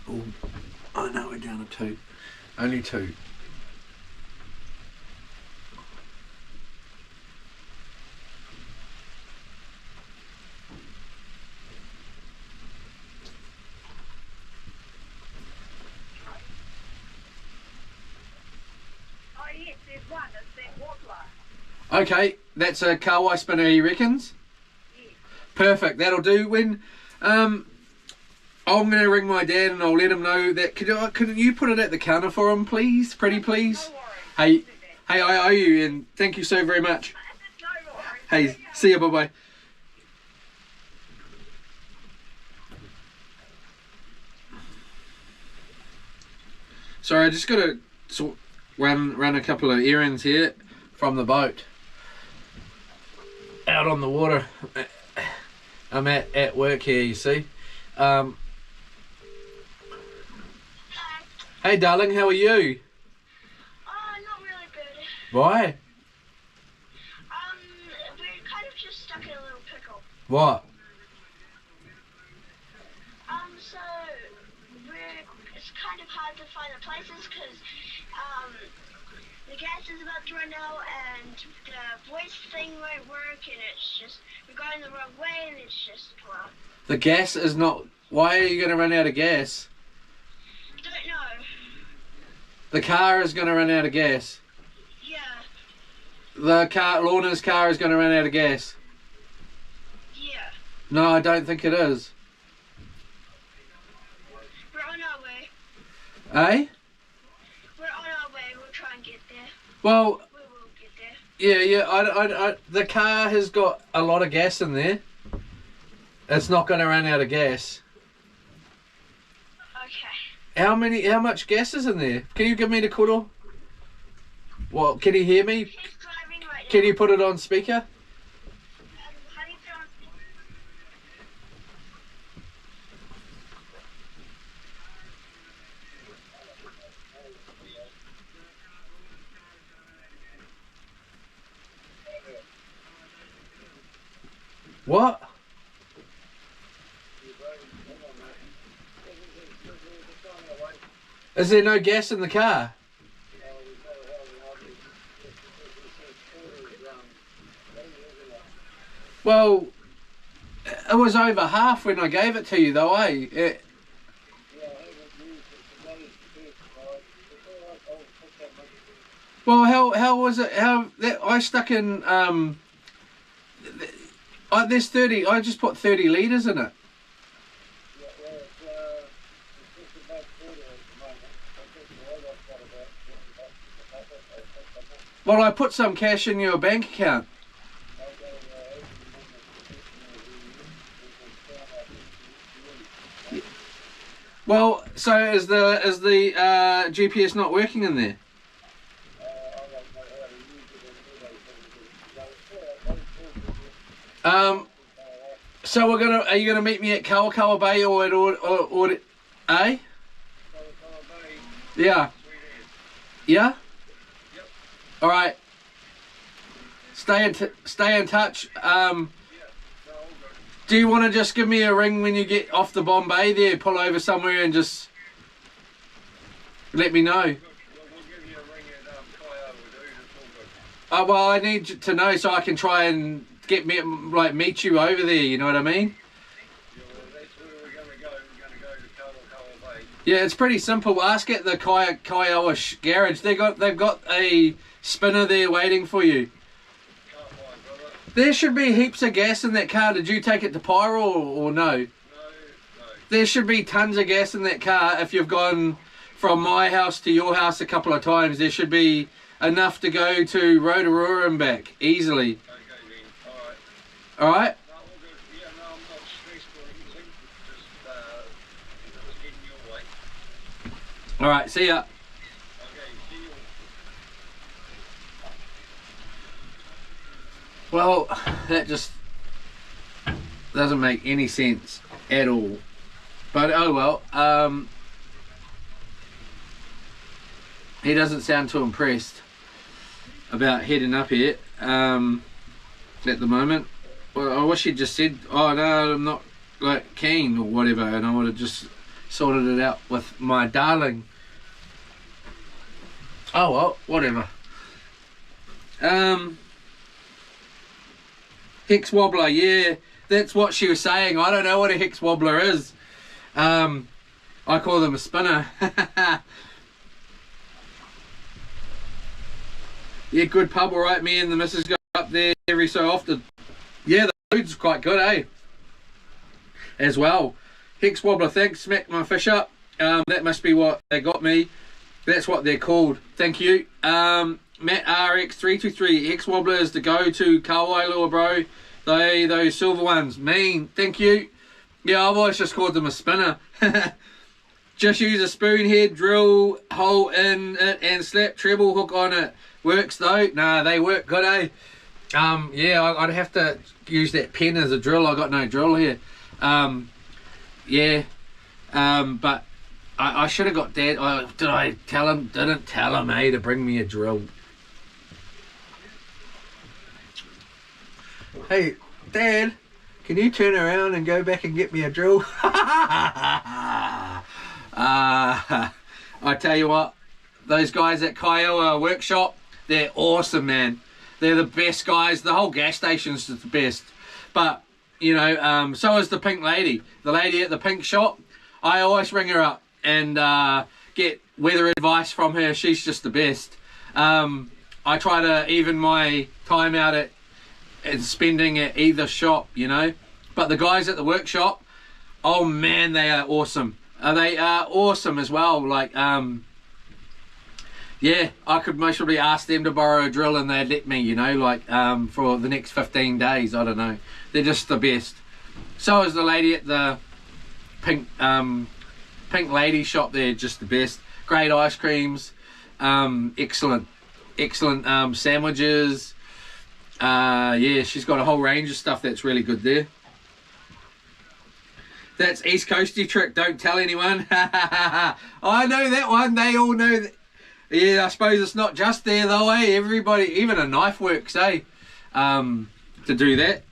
Oh, I know we're down to 2. Only 2. Oh, yes, there's one. It's that wobbler. Okay, that's a car wai spinner, he reckons. Yes. Perfect, that'll do. When I'm going to ring my dad and I'll let him know that. Could you put it at the counter for him, please? Pretty please. No worries. Hey, Do that. hey, I owe you, and thank you so very much. No worries. Hey, see ya, bye-bye. Sorry, I just got to run a couple of errands here from the boat. Out on the water. I'm at work here, you see. Hey, darling, how are you? Not really good. Why? We're kind of just stuck in a little pickle. What? So it's kind of hard to find the places because, the gas is about to run out and the voice thing won't work and it's just, we're going the wrong way and it's just, well, The gas is not... Why are you going to run out of gas? don't know. The car is going to run out of gas. Yeah, Lorna's car is going to run out of gas. yeah. No, I don't think it is. We're on our way. Eh? We're on our way. We'll try and get there. Well, We will get there. yeah, the car has got a lot of gas in there. It's not going to run out of gas. Okay. How much gas is in there? Can you give me the kuro? Well, can you hear me? He's driving right now. Can you put it on speaker? How do you feel? What? Is there no gas in the car? Well, it was over half when I gave it to you though, eh? Yeah, I haven't used it today. It's all right. I'll put that much. Well, how was it? I stuck in there's 30. I just put 30 litres in it. Yeah, well, it's just about 40 at the moment. I think the oil got about 20 bucks. Well, I put some cash in your bank account. Well, so is the GPS not working in there? So are you gonna meet me at Kawakawa Bay or at eh? Yeah. Yeah. Yep. All right. Stay in touch. Do you want to just give me a ring when you get off the Bombay there? Pull over somewhere and just let me know. We'll give you a ring at Kyoto, dude. It's all good. Well, I need to know so I can try and meet you over there. You know what I mean? Yeah, well, that's where we're going to go. We're going to go to Kyoto Bay. Yeah, it's pretty simple. Ask at the Kiowa garage. They've got a spinner there waiting for you. Can't mind, brother. There should be heaps of gas in that car. Did you take it to Pyro or no? No. There should be tons of gas in that car. If you've gone from my house to your house a couple of times, there should be enough to go to Rotorua and back easily. Okay, then. All right? No, all good. Yeah, no, I'm not stressed or anything. Just heading your way. All right, see ya. Okay, see you. Well, that just doesn't make any sense at all. But oh well. He doesn't sound too impressed about heading up here at the moment. Well, I wish he'd just said, oh no, I'm not like keen or whatever, and I would have just sorted it out with my darling. Oh well, whatever. Hex wobbler, yeah, that's what she was saying. I don't know what a hex wobbler is. I call them a spinner. Yeah, good pub, alright. Me and the missus go up there every so often. Yeah, the food's quite good, eh? As well. Hex wobbler, thanks. Smack my fish up. That must be what they got me. That's what they're called. Thank you. Matt RX323. Hex wobbler is the go-to Kawailua, bro. Those silver ones. Mean. Thank you. Yeah, I've always just called them a spinner. Just use a spoon head, drill hole in it and slap treble hook on it. Works though. Nah, they work good, eh? Yeah, I'd have to use that pen as a drill. I got no drill here. Yeah. But I should have got Dad. Did I tell him? Didn't tell him, to bring me a drill. Hey, Dad, can you turn around and go back and get me a drill? I tell you what, those guys at Kiowa Workshop, they're awesome, man. They're the best guys. The whole gas station's the best. But, you know, so is the pink lady. The lady at the pink shop, I always ring her up and get weather advice from her. She's just the best. I try to even my time out at spending at either shop, you know. But the guys at the workshop, oh man, they are awesome. They are awesome as well. Like, yeah, I could most probably ask them to borrow a drill and they'd let me, you know, like for the next 15 days. I don't know. They're just the best. So is the lady at the pink lady shop there, just the best. Great ice creams, excellent sandwiches. Yeah, she's got a whole range of stuff that's really good there. That's East Coasty trick, don't tell anyone. I know that one, they all know that. Yeah, I suppose it's not just there though, eh? Everybody, even a knife works, eh? To do that.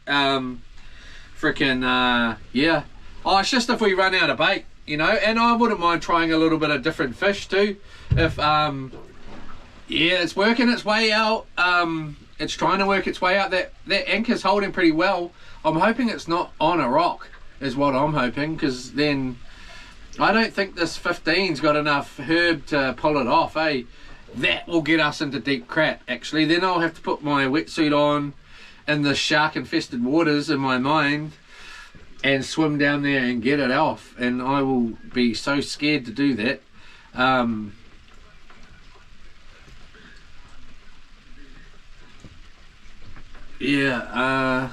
Yeah. Oh, it's just if we run out of bait, you know, and I wouldn't mind trying a little bit of different fish too. If, yeah, it's working its way out. it's trying to work its way out. That anchor's holding pretty well. I'm hoping it's not on a rock, is what I'm hoping, because then I don't think this 15's got enough herb to pull it off, eh? That will get us into deep crap, actually. Then I'll have to put my wetsuit on in the shark-infested waters in my mind and swim down there and get it off. And I will be so scared to do that. Yeah,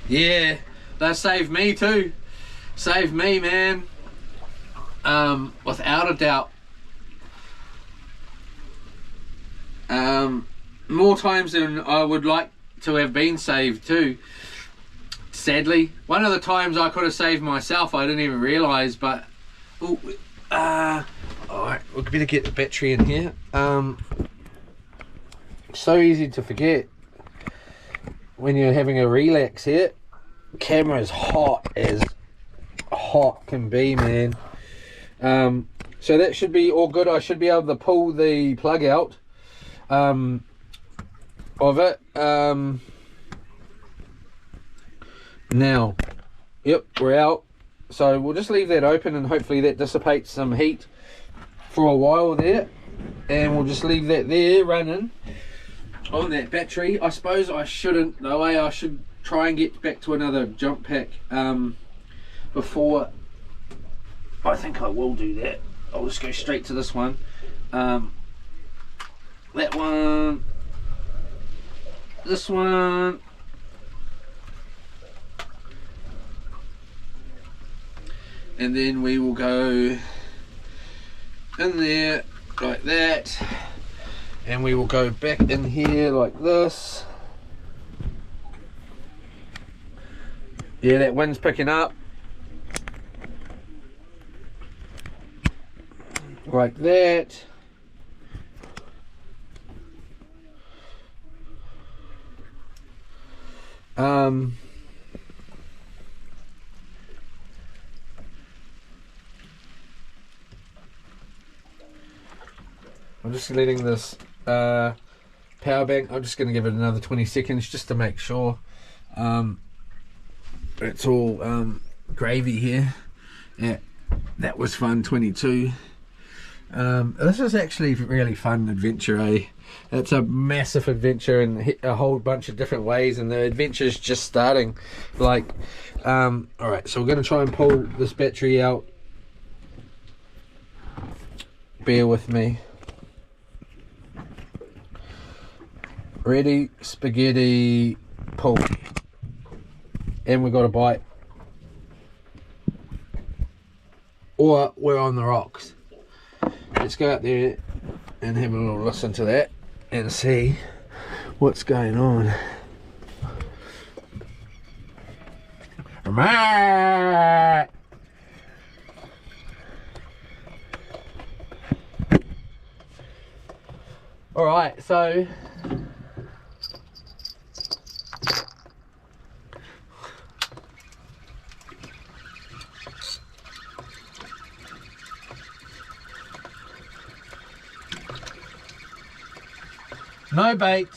yeah, that saved me too. Saved me, man. Without a doubt. More times than I would like to have been saved too. Sadly, one of the times I could have saved myself, I didn't even realise. But alright, we'll better get the battery in here. So easy to forget when you're having a relax here. Camera's hot as hot can be, man. So that should be all good. I should be able to pull the plug out of it now. Yep, we're out. So we'll just leave that open and hopefully that dissipates some heat for a while there, and we'll just leave that there running on that battery. I suppose I shouldn't, no way, I should try and get back to another jump pack before. I think I will do that. I'll just go straight to this one. That one, this one, and then we will go in there like that, and we will go back in here like this. Yeah, that wind's picking up like that. I'm just letting this power bank, I'm just going to give it another 20 seconds just to make sure it's all gravy here. Yeah, that was fun. 22. This is actually a really fun adventure, eh? It's a massive adventure in a whole bunch of different ways, and the adventure's just starting. Like, alright, so we're going to try and pull this battery out. Bear with me. Ready, spaghetti, pull. And we got a bite. Or we're on the rocks. Let's go out there and have a little listen to that and see what's going on. Alright, so no bait,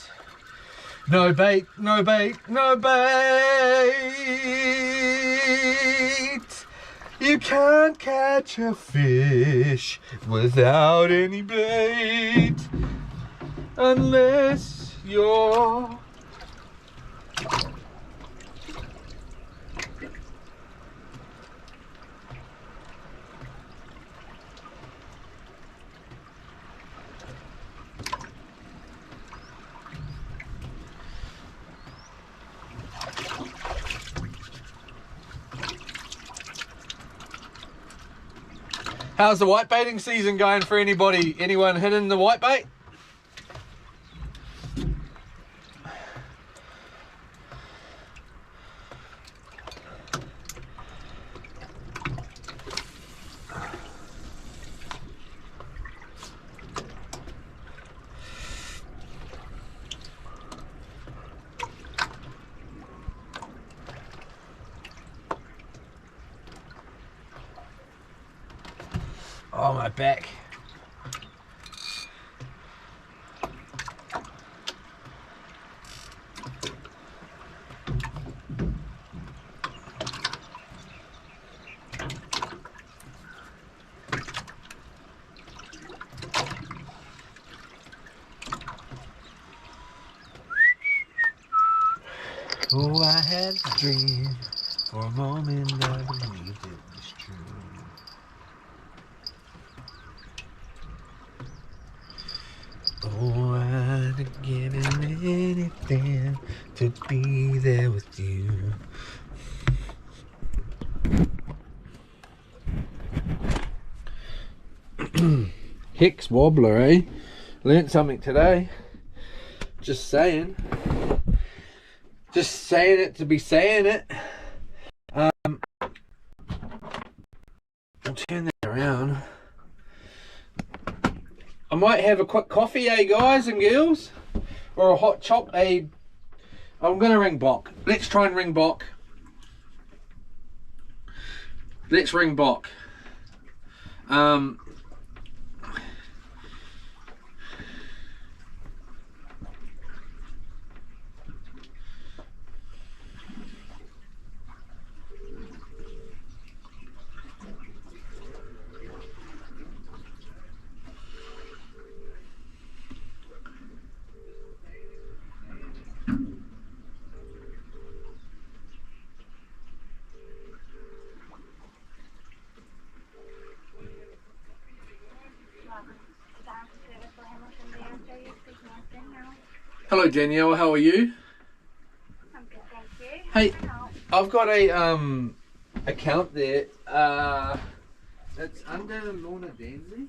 no bait, no bait, no bait. You can't catch a fish without any bait unless you're How's the white baiting season going for anybody? Anyone hitting the white bait? Oh, my back. Oh, I had a dream. For a moment I believed it was true. Oh, I'd have given anything to be there with you. Hex wobbler, eh? Learned something today. Just saying. Just saying it to be saying it. I'll turn that around. I might have a quick coffee, eh, guys and girls? Or a hot chop, I'm gonna ring Bok. Let's try and ring Bok. Let's ring Bok. Hello Danielle, how are you? I'm good, thank you. Hey, I've got a account there. It's under Lorna Dansley.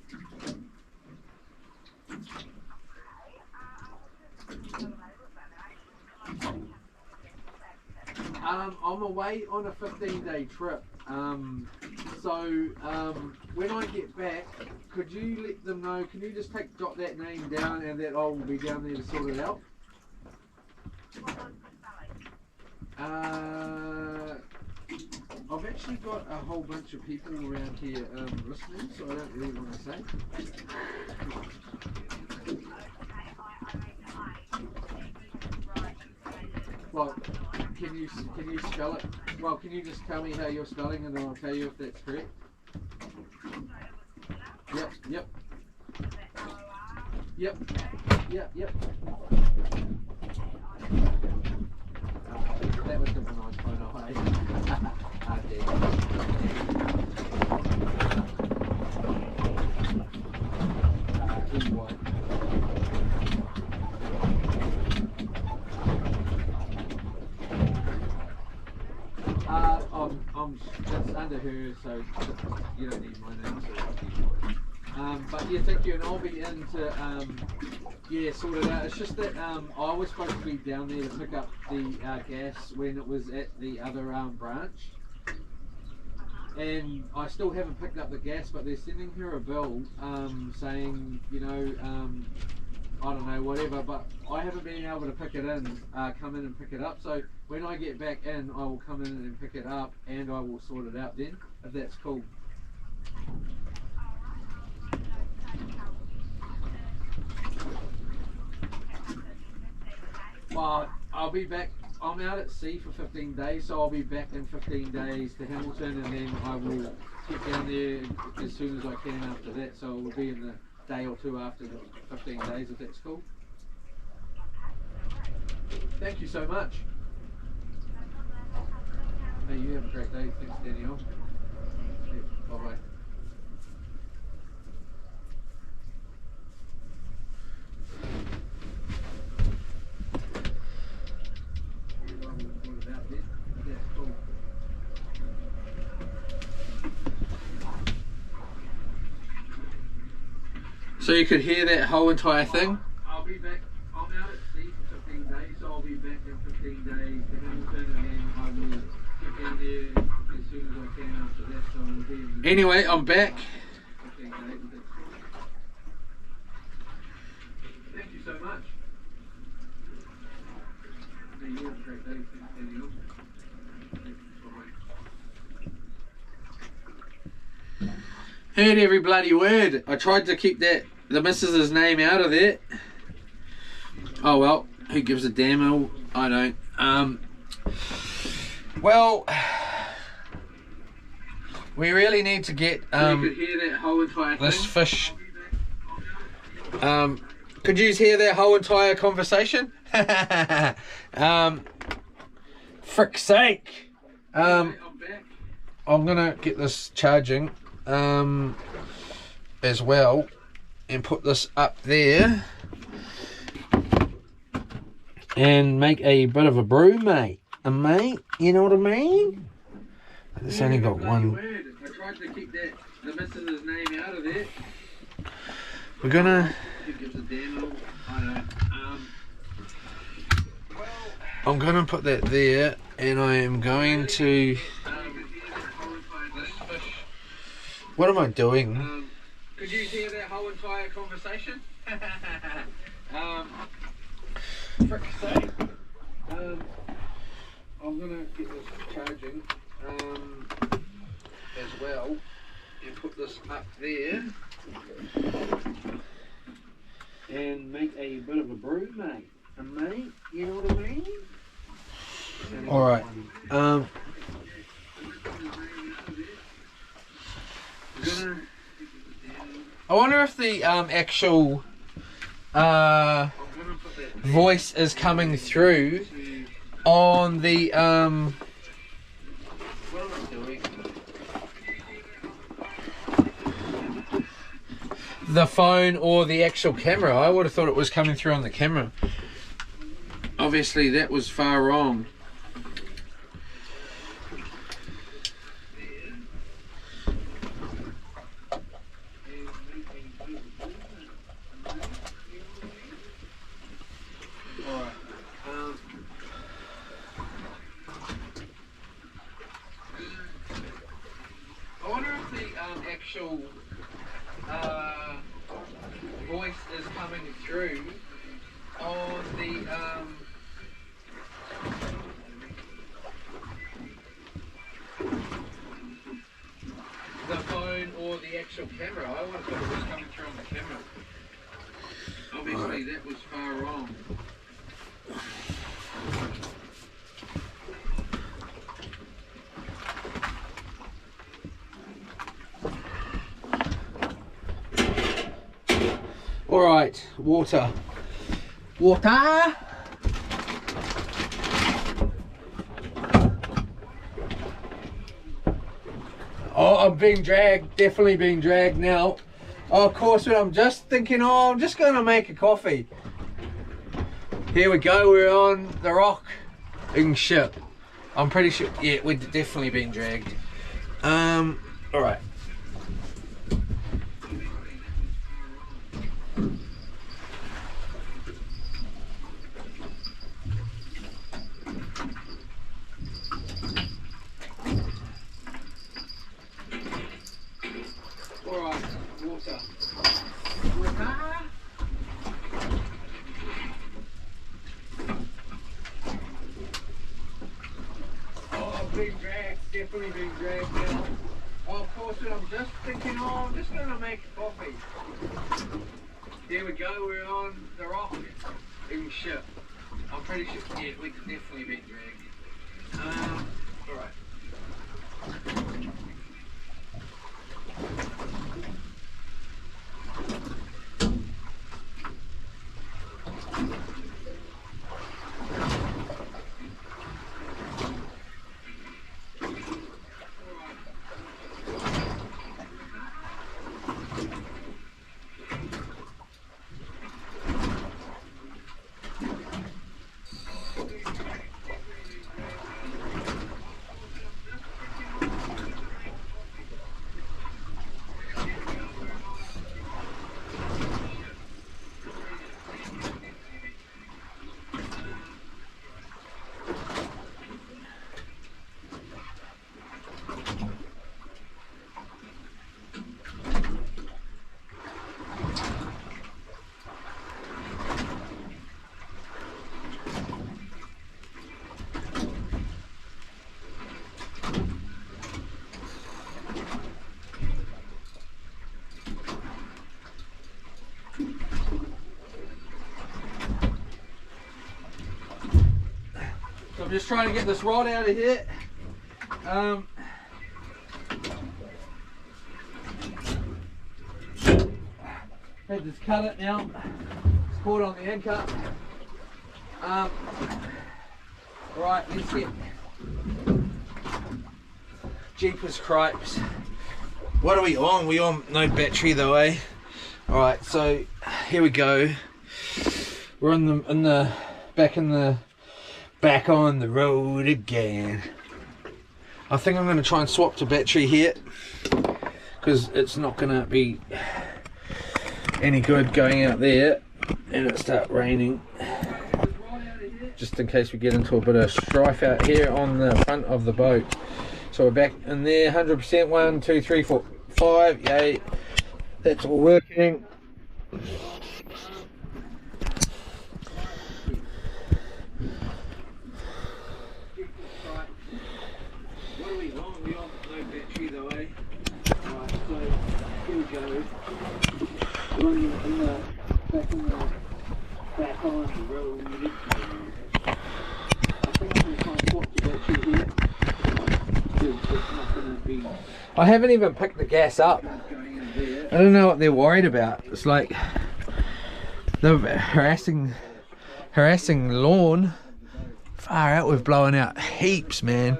I'm away on a 15-day trip. When I get back, could you let them know? Can you just jot that name down and that I will be down there to sort it out? I've actually got a whole bunch of people around here listening, so I don't really want to say. Well, can you spell it? Well, can you just tell me how you're spelling and then I'll tell you if that's correct? Yep, yep. Yep, yep, yep. That was different on phone, it's under her, so you don't need my name. But yeah, thank you, and I'll be in to sort it out. It's just that I was supposed to be down there to pick up the gas when it was at the other branch, and I still haven't picked up the gas, but they're sending her a bill saying, I don't know, whatever, but I haven't been able to pick it in, come in and pick it up. So when I get back in, I will come in and pick it up, and I will sort it out then, if that's cool. Well, I'll be back. I'm out at sea for 15 days, so I'll be back in 15 days to Hamilton, and then I will get down there as soon as I can after that. So it will be in the day or two after the 15 days, if that's cool. Thank you so much. Hey, you have a great day. Thanks, Danielle. Yeah, bye-bye. So you could hear that whole entire thing? I'll be back. I'm out at sea for 15 days, so I'll be back in 15 days to Hamilton, and then I will get down there as soon as I can after that. So I'll be in the anyway, I'm back. 15 days. Thank you so much. Hey, you have a great day. Thanks, Danielle. Heard every bloody word. I tried to keep the missus's name out of it. Oh well, who gives a damn? I don't. Well, we really need to get you could hear that whole entire this thing. fish. Could you hear that whole entire conversation? Frick's sake. I'm back. I'm gonna get this charging as well and put this up there and make a bit of a brew, mate. You know what I mean? It's only got one. I tried to keep the missus's name out of it. We're gonna. Who gives a damn? I don't. I'm gonna put that there, and I am going to. What am I doing? Could you hear that whole entire conversation? Frick's sake. I'm gonna get this charging as well and put this up there and make a bit of a brew, mate. You know what I mean? Alright. I wonder if the actual voice is coming through on the what am I doing? The phone or the actual camera. I would have thought it was coming through on the camera. Obviously that was far wrong. I wonder if the actual voice is coming through on the phone or the actual camera. I would have thought it was coming through on the camera. Obviously that was far wrong. Alright, water. Water! Oh, I'm being dragged, definitely being dragged now. Oh, of course, when I'm just thinking, oh, I'm just going to make a coffee. Here we go, we're on the rock and shit. I'm pretty sure, yeah, we're definitely being dragged. Alright. Alright, water. Water. Oh, being dragged, definitely being dragged now. Oh, of course, when I'm just thinking, oh, I'm just going to make a coffee. Here we go, we're on the rock and shit. I'm pretty sure, yeah, we've definitely been dragged. Alright. just trying to get this rod out of here. Had this cut it now. It's caught on the end cut. Right, let's get Jeepers cripes. What are we on? We on no battery though, eh? Alright, so here we go. We're on the back on the road again. I think I'm gonna try and swap to battery here because it's not gonna be any good going out there and it start raining. Just in case we get into a bit of strife out here on the front of the boat. So we're back in there, 100%, 1, 2, 3, 4, 5, yay. That's all working. What are we on? We're on no battery though, eh? Right, so here we go. We're back on the road. I haven't even picked the gas up. I don't know what they're worried about. It's like they're harassing lawn. Far out, we've blown out heaps, man.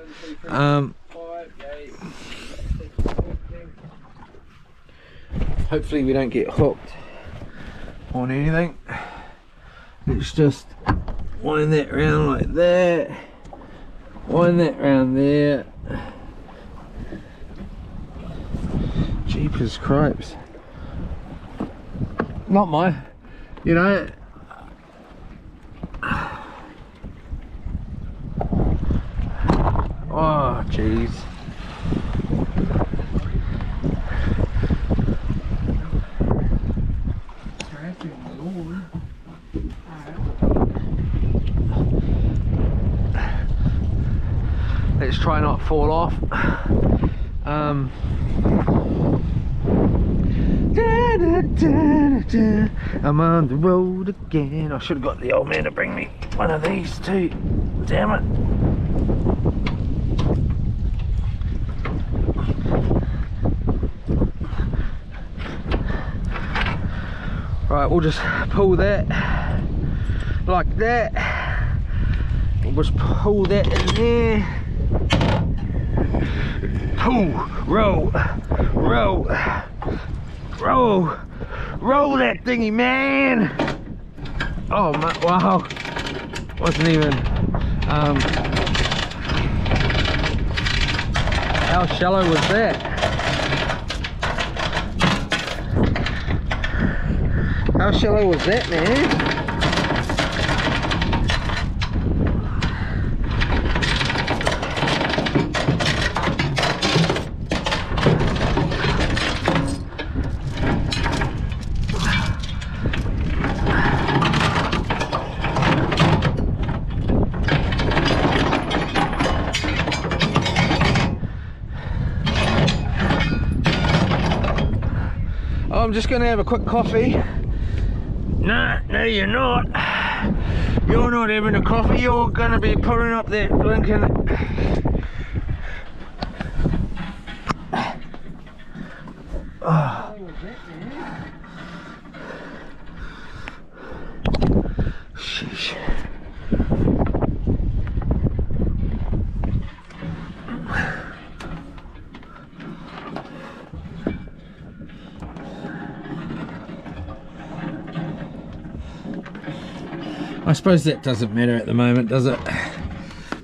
Hopefully we don't get hooked on anything. Let's just wind that round like that. Wind that round there. Jeepers cripes. Not my, you know. Oh, jeez. Let's try not fall off. I'm on the road again. I should have got the old man to bring me one of these too. Damn it. Right, we'll just pull that like that. We'll just pull that in there. Pull, roll, roll, roll, roll that thingy, man. Oh my, wow, wasn't even, how shallow was that? How shallow was that, man? I'm just gonna have a quick coffee. Nah, no you're not. You're not having a coffee, you're gonna be pulling up that blinking. Oh. Sheesh. I suppose that doesn't matter at the moment, does it?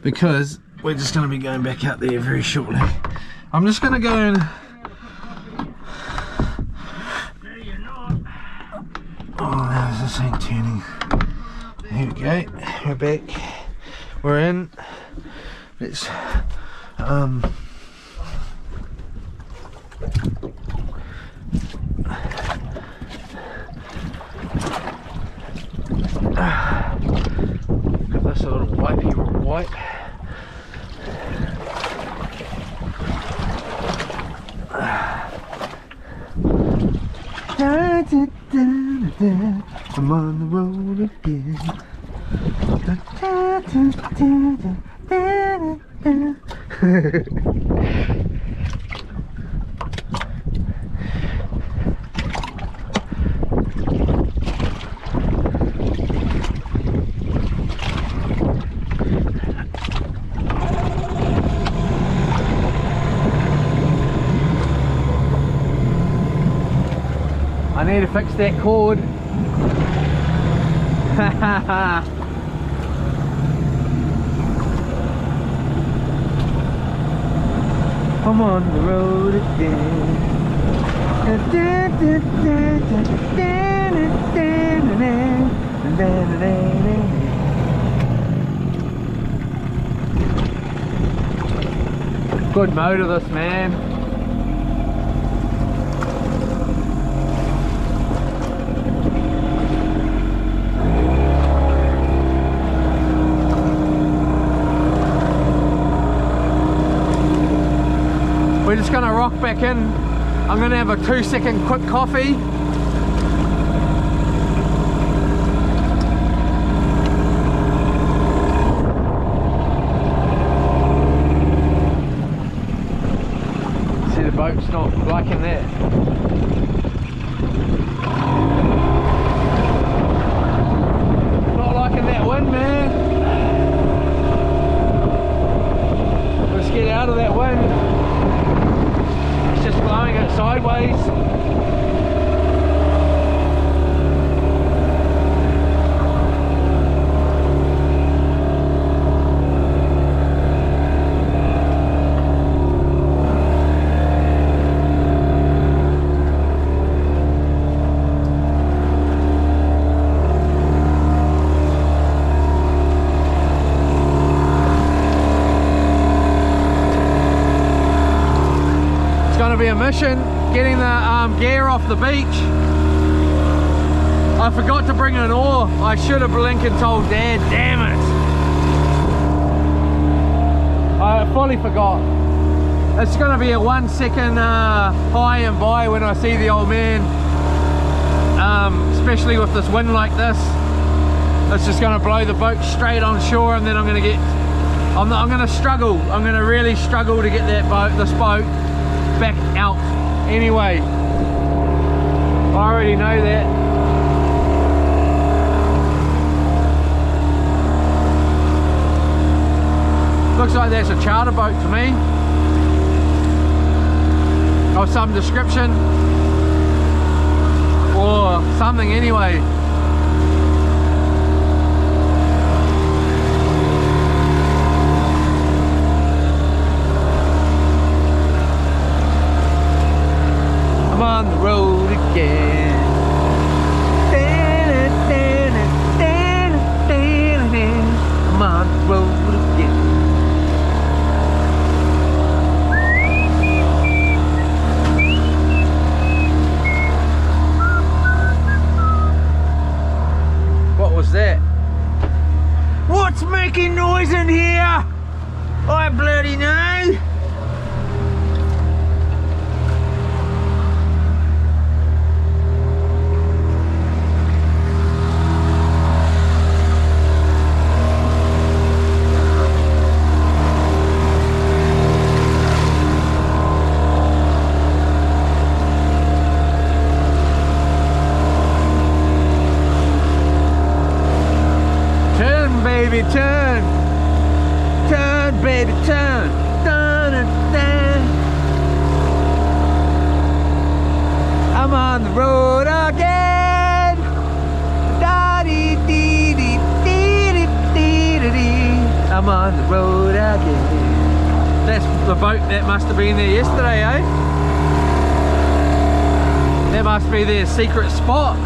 Because we're just going to be going back out there very shortly. I'm just going to go and... No, you're not. Oh, no, this ain't turning. Here we go. We're back. We're in. Let's... Give this a little wipey wipe. I'm on the road again. I need to fix that cord. I'm on the road again. Good motor this, man. We're just gonna rock back in. I'm gonna have a 2-second quick coffee. See, the boat's not liking that. Not liking that wind, man. Let's get out of that wind. Just blowing it sideways. Be a mission getting the gear off the beach. I forgot to bring an oar. I should have blinking told Dad. Damn it, I fully forgot. It's going to be a 1 second high and by when I see the old man, especially with this wind like this. It's just going to blow the boat straight on shore, and then I'm going to get I'm going to struggle. I'm going to really struggle to get this boat back out anyway. I already know that. Looks like that's a charter boat to me, of some description or something anyway. I'm on the road again. I'm on the road again. What was that? What's making noise in here? I bloody know. Baby, turn, turn, baby, turn, dun, dun, dun. I'm on the road again. Da dee dee dee dee dee dee dee dee. I'm on the road again. That's the boat that must have been there yesterday, eh? That must be their secret spot.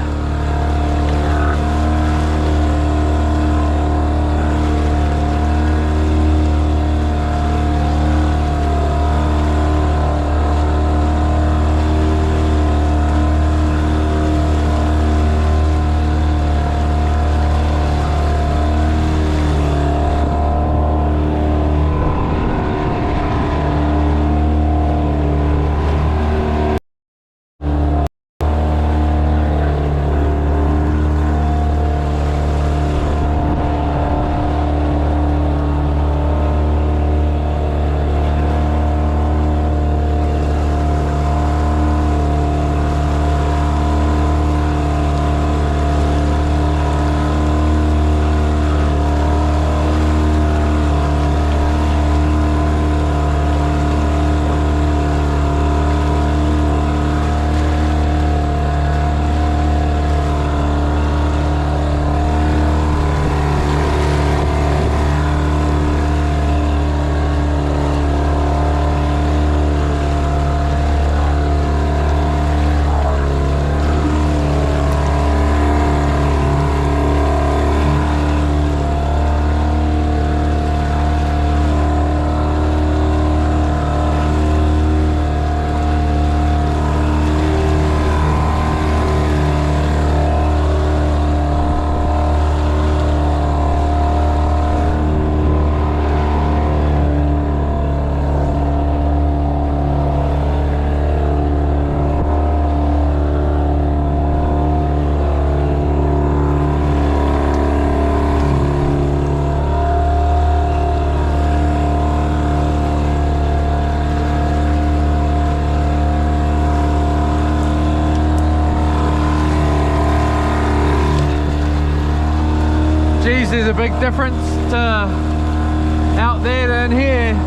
there's a big difference to out there than here.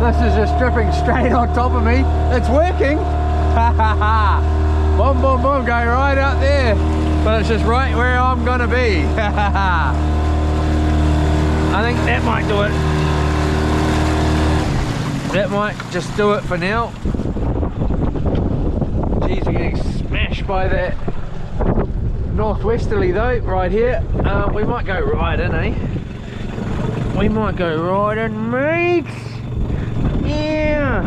This is just dripping straight on top of me. It's working. Boom, boom, boom, go right out there. But it's just right where I'm gonna be. I think that might do it. That might just do it for now. Geez, we're getting smashed by that northwesterly though, right here. We might go right in, eh? We might go right in, mate. Yeah.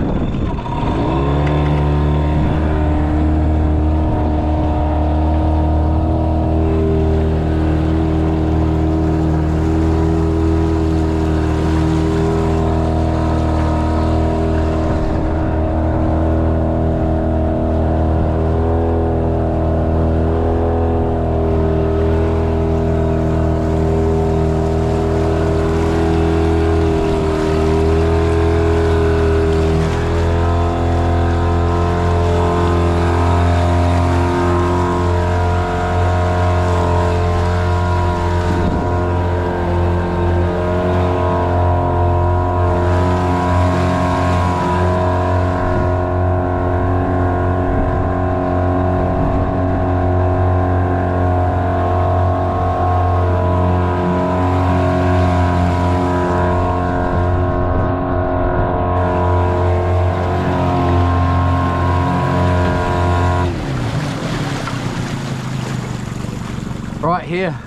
Right here,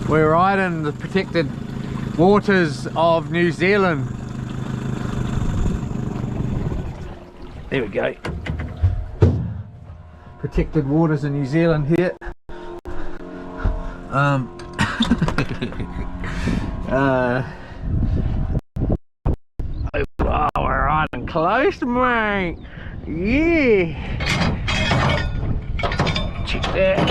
we're right in the protected waters of New Zealand. There we go. Protected waters in New Zealand here. Oh, we're right and close, mate. Yeah. Check that.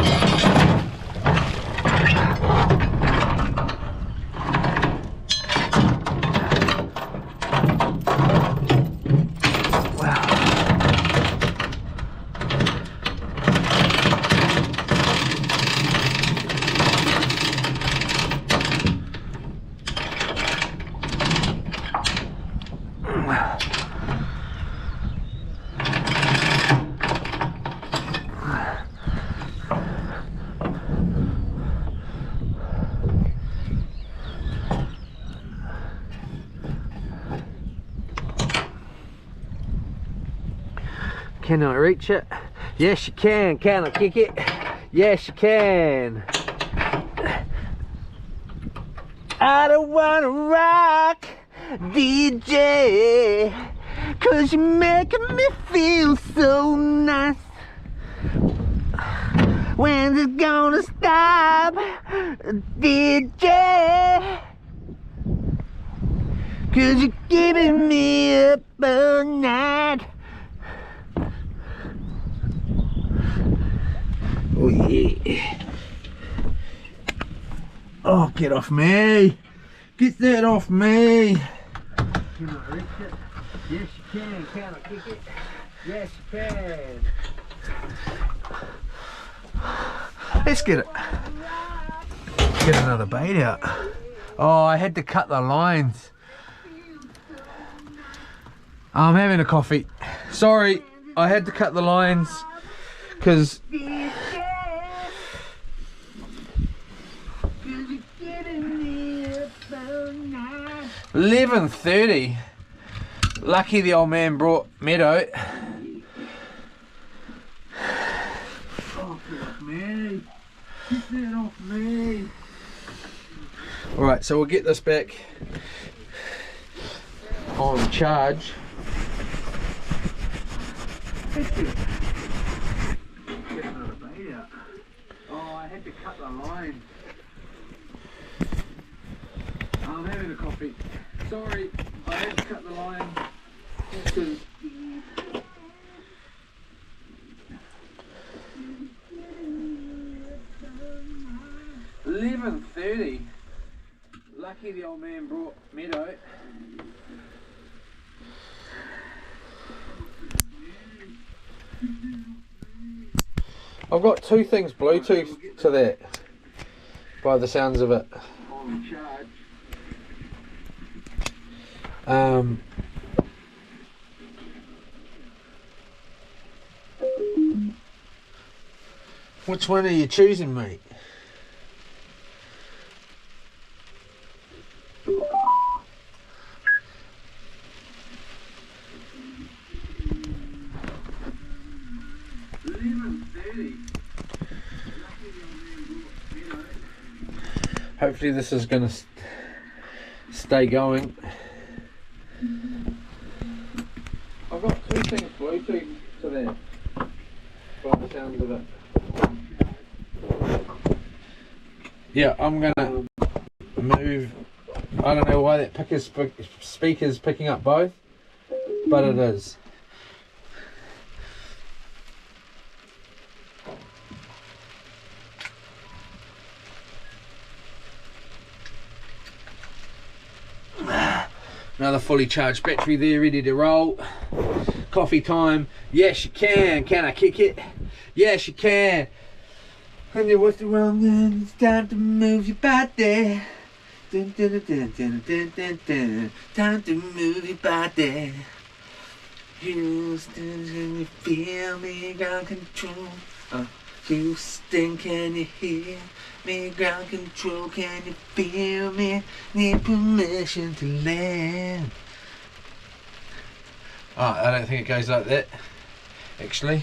Can I reach it? Yes you can. Can I kick it? Yes you can. I don't wanna rock, DJ, 'cause you're making me feel so nice. When's it gonna stop, DJ? 'Cause you're keeping me up all night. Oh yeah. Oh, get off me. Get that off me. Can I reach it? Yes you can. Can I kick it? Yes you can. Let's get it. Get another bait out. Oh, I had to cut the lines. I'm having a coffee. Sorry, I had to cut the lines because 11:30. Lucky the old man brought Meadow. Oh, get off me. Get that off me. Alright, so we'll get this back on charge. Get another bait out. Oh, I had to cut the line. I'm having a coffee. Sorry, I had to cut the line because Lucky the old man brought Meadow. I've got two things Bluetooth to that, by the sounds of it. Which one are you choosing, mate? Hopefully this is going to stay going. I've got two things Bluetooth to that, by the sounds of it. Yeah, I'm going to move. I don't know why that speaker's picking up both, but it is. Another fully charged battery there, ready to roll. Coffee time. Yes, you can. Can I kick it? Yes, you can. When you're with the wrong man, it's time to move your body. Dun, dun, dun, dun, dun, dun, dun, dun. Time to move your body. Houston, can you feel me? Ground control. Houston, can you hear me? Ground control, can you feel me? Need permission to land. Oh, I don't think it goes like that, actually.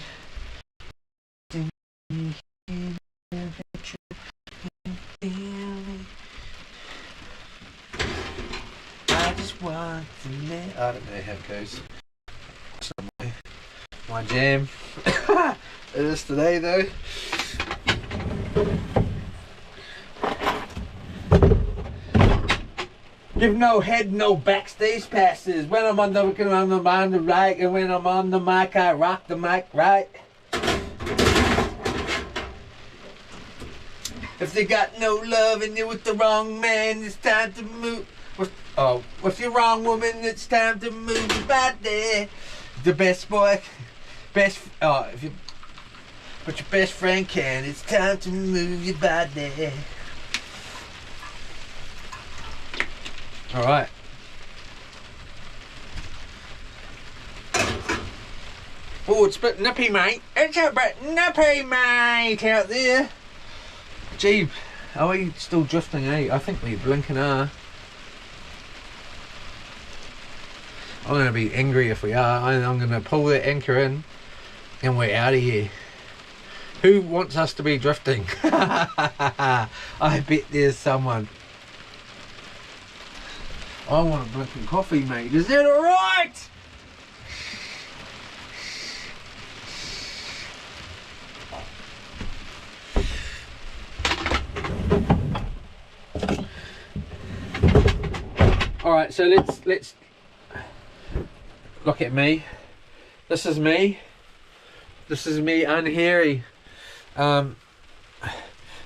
I just want to land. I don't know how it goes. It's not my jam. It is today though. Give no head, no backstage passes. When I'm on the right, and when I'm on the mic, I rock the mic right. If they got no love and you're with the wrong man, it's time to move. If you're wrong woman, it's time to move your body. The best boy, if you, but your best friend can, it's time to move your body. Alright. Oh, it's a bit nippy, mate. It's a bit nippy, mate, out there. Gee, are we still drifting, eh? I think we blinking are. I'm going to be angry if we are. I'm going to pull that anchor in and we're out of here. Who wants us to be drifting? I bet there's someone. I want a blinking coffee, mate. Is that alright? Alright, so let's look at me. This is me. This is me unhairy.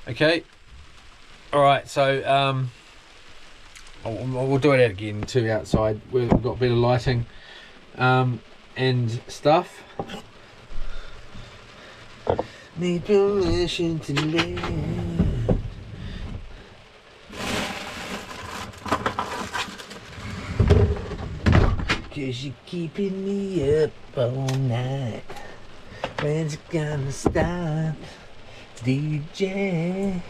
Okay. Alright, so we'll do it again too outside. We've got better lighting and stuff. Need permission to live. Cause you're keeping me up all night. When's it gonna stop, DJ?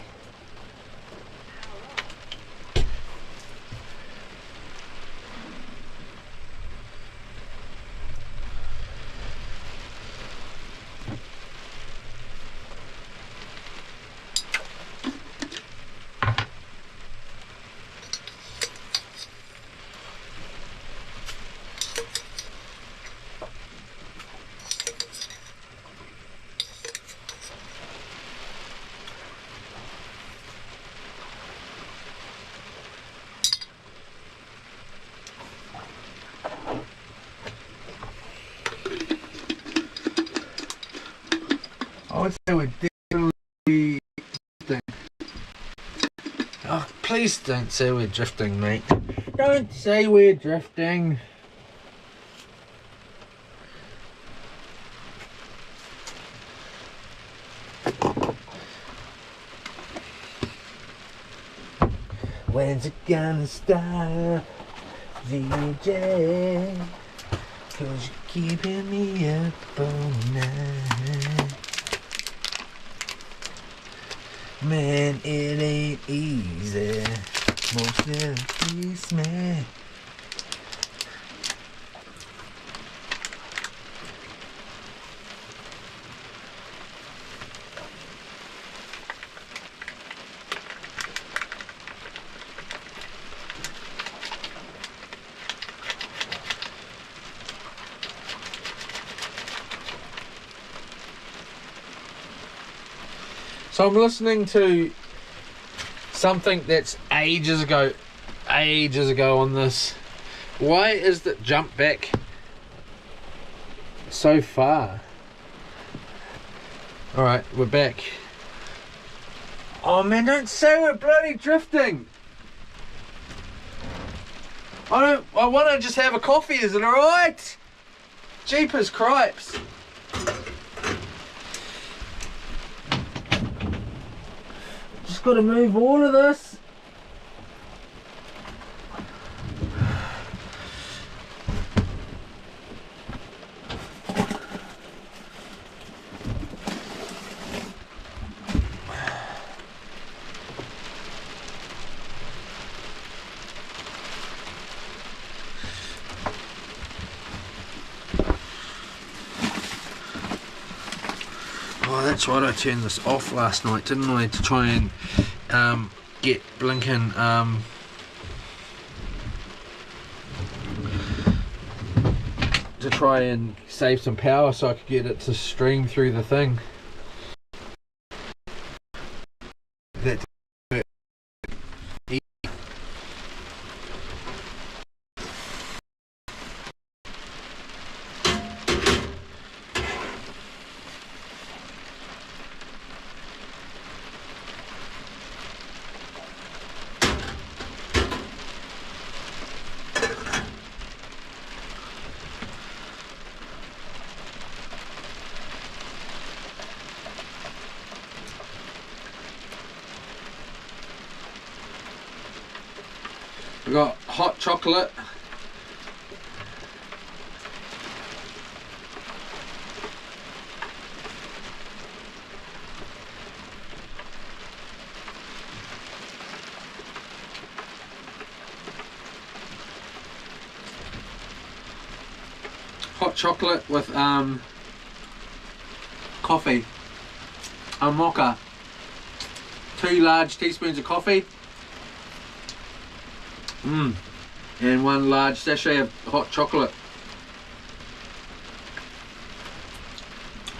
I would say we're definitely. Oh, please Don't say we're drifting, mate. Don't say we're drifting. When's it gonna stop, VJ? 'Cause you're keeping me up all night. Man, it ain't easy. Most of this, man. So I'm listening to something that's ages ago on this. Why is that jump back so far? Alright, we're back. Oh man, don't say we're bloody drifting. I want to just have a coffee, is it alright? Jeepers cripes. Just got to move all of this. Oh, that's right, I turned this off last night, didn't I, to try and get blinking to try and save some power so I could get it to stream through the thing. That we got hot chocolate, with coffee, a mocha, 2 large teaspoons of coffee, and 1 large sachet of hot chocolate.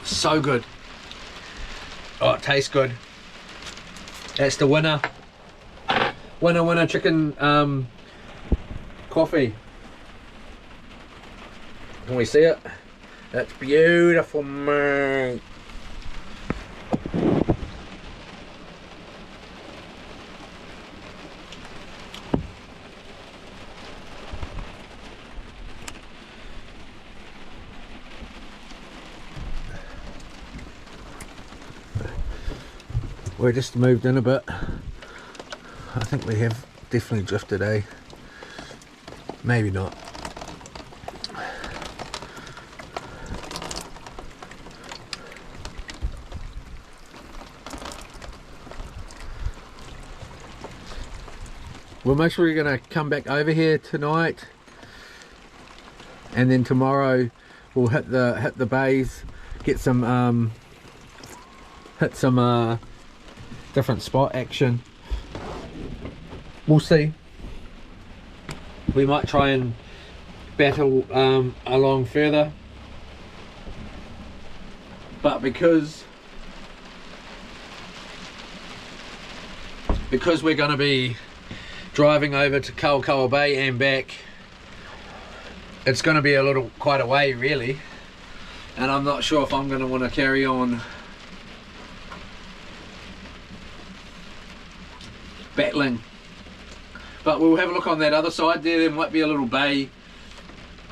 So good. Oh, it tastes good. That's the winner. Winner chicken coffee. Can we see it? That's beautiful, mate. We're just moved in a bit. I think we have definitely drifted, eh? Maybe not. We're most probably going to come back over here tonight, and then tomorrow we'll hit the bays, get some hit some different spot action. We'll see. We might try and battle along further, but because we're going to be driving over to Kalakaua Bay and back, it's going to be quite a way really, and I'm not sure if I'm going to want to carry on battling But we'll have a look on that other side there. There might be a little bay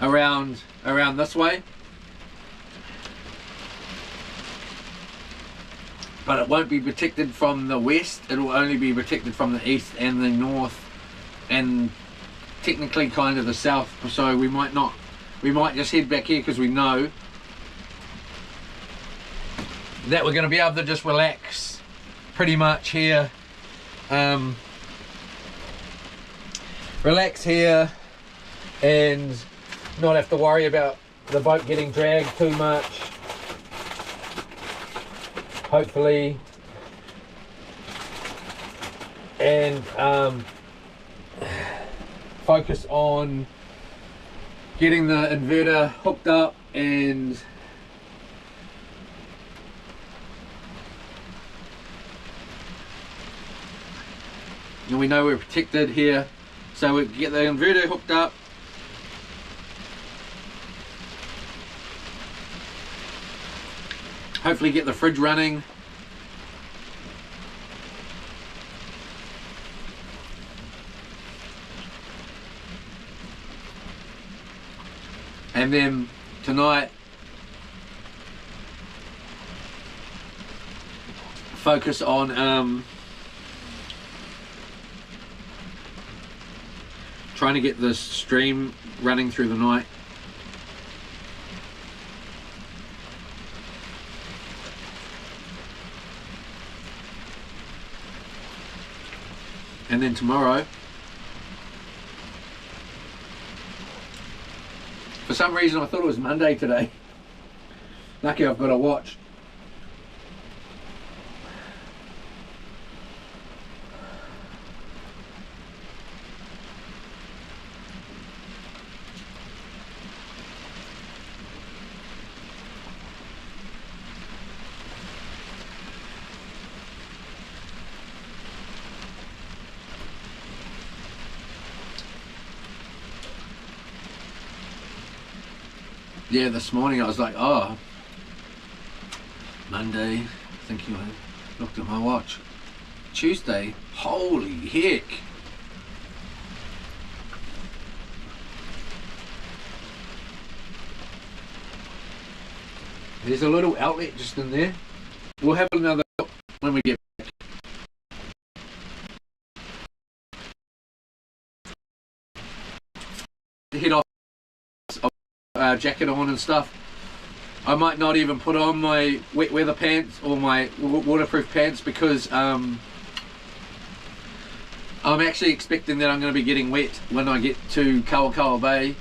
around this way. But it won't be protected from the west, it will only be protected from the east and the north and technically kind of the south. So we might just head back here because we know that we're going to be able to just relax pretty much here. Relax here and not have to worry about the boat getting dragged too much. Hopefully, and focus on getting the inverter hooked up and we know we're protected here, so we get the inverter hooked up. Hopefully get the fridge running. And then tonight, focus on trying to get this stream running through the night. And then tomorrow, for some reason I thought it was Monday today. Lucky I've got a watch. Yeah, this morning I was like, oh, Monday, thinking I looked at my watch. Tuesday, holy heck. There's a little outlet just in there. We'll have another look when we get back. Head off. Jacket on and stuff. I might not even put on my wet weather pants or my waterproof pants because I'm actually expecting that I'm going to be getting wet when I get to Kawakawa Bay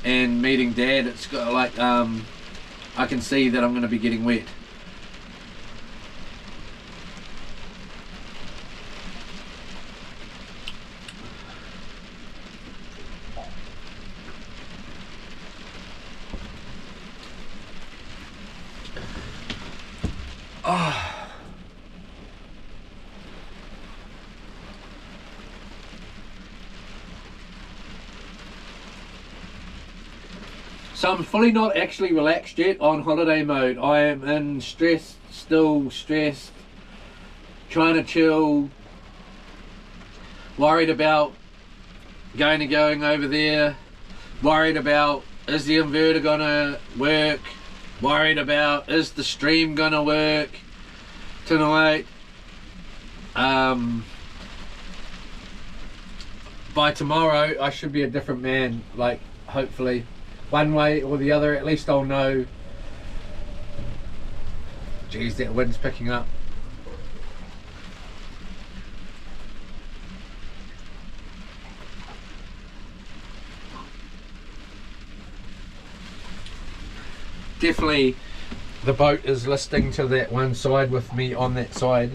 and meeting Dad. It's got like I can see that I'm going to be getting wet. So I'm fully not actually relaxed yet on holiday mode. I am in stress, still stressed, trying to chill, worried about going over there, worried about is the inverter gonna work, worried about is the stream gonna work tonight. By tomorrow I should be a different man, like hopefully. One way or the other, at least I'll know. Geez, that wind's picking up. Definitely the boat is listing to that one side with me on that side.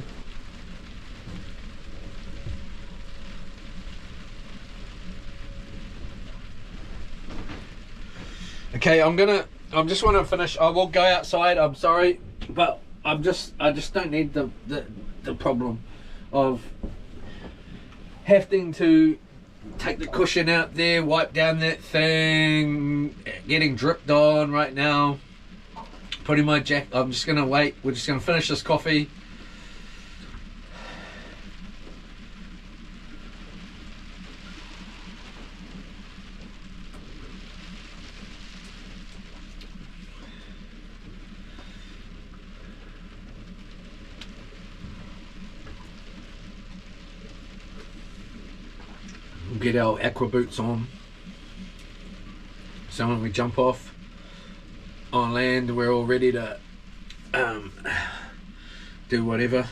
Okay, I just want to finish. I will go outside. I'm sorry, but I just don't need the problem of having to take the cushion out there, wipe down that thing, getting dripped on right now. Putting my jacket. I'm just gonna wait. We're just gonna finish this coffee. get our aqua boots on, so when we jump off on land we're all ready to do whatever.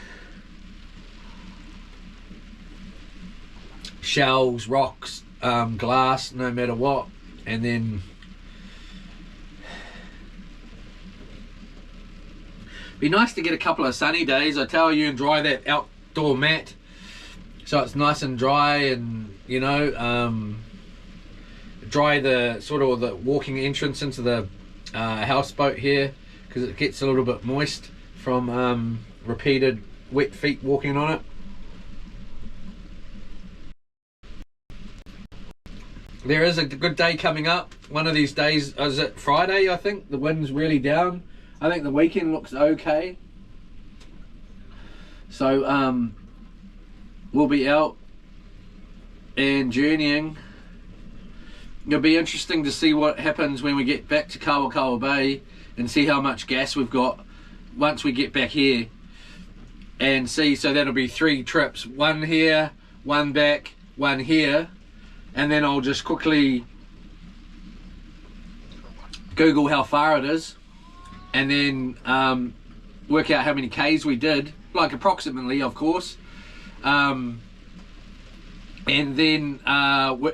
Shells, rocks, glass, no matter what. And then be nice to get a couple of sunny days, I tell you, and dry that outdoor mat so it's nice and dry, and you know, dry the sort of the walking entrance into the houseboat here, because it gets a little bit moist from repeated wet feet walking on it. There is a good day coming up. One of these days, is it Friday, I think? The wind's really down. I think the weekend looks okay. So, we'll be out and journeying. It'll be interesting to see what happens when we get back to Kawakawa Bay and see how much gas we've got once we get back here. And see, so that'll be 3 trips. 1 here, 1 back, 1 here. And then I'll just quickly Google how far it is, and then work out how many Ks we did, like approximately, of course, and then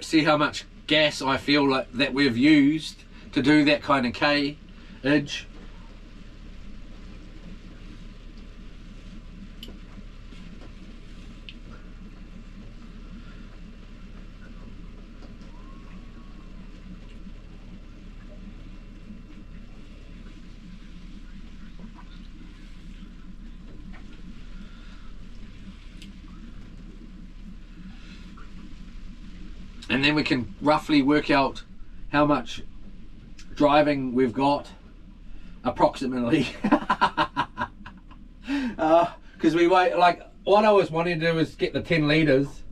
see how much gas I feel like that we've used to do that kind of K-age. And then we can roughly work out how much driving we've got, approximately. Because we wait, like, what I was wanting to do is get the 10 litres.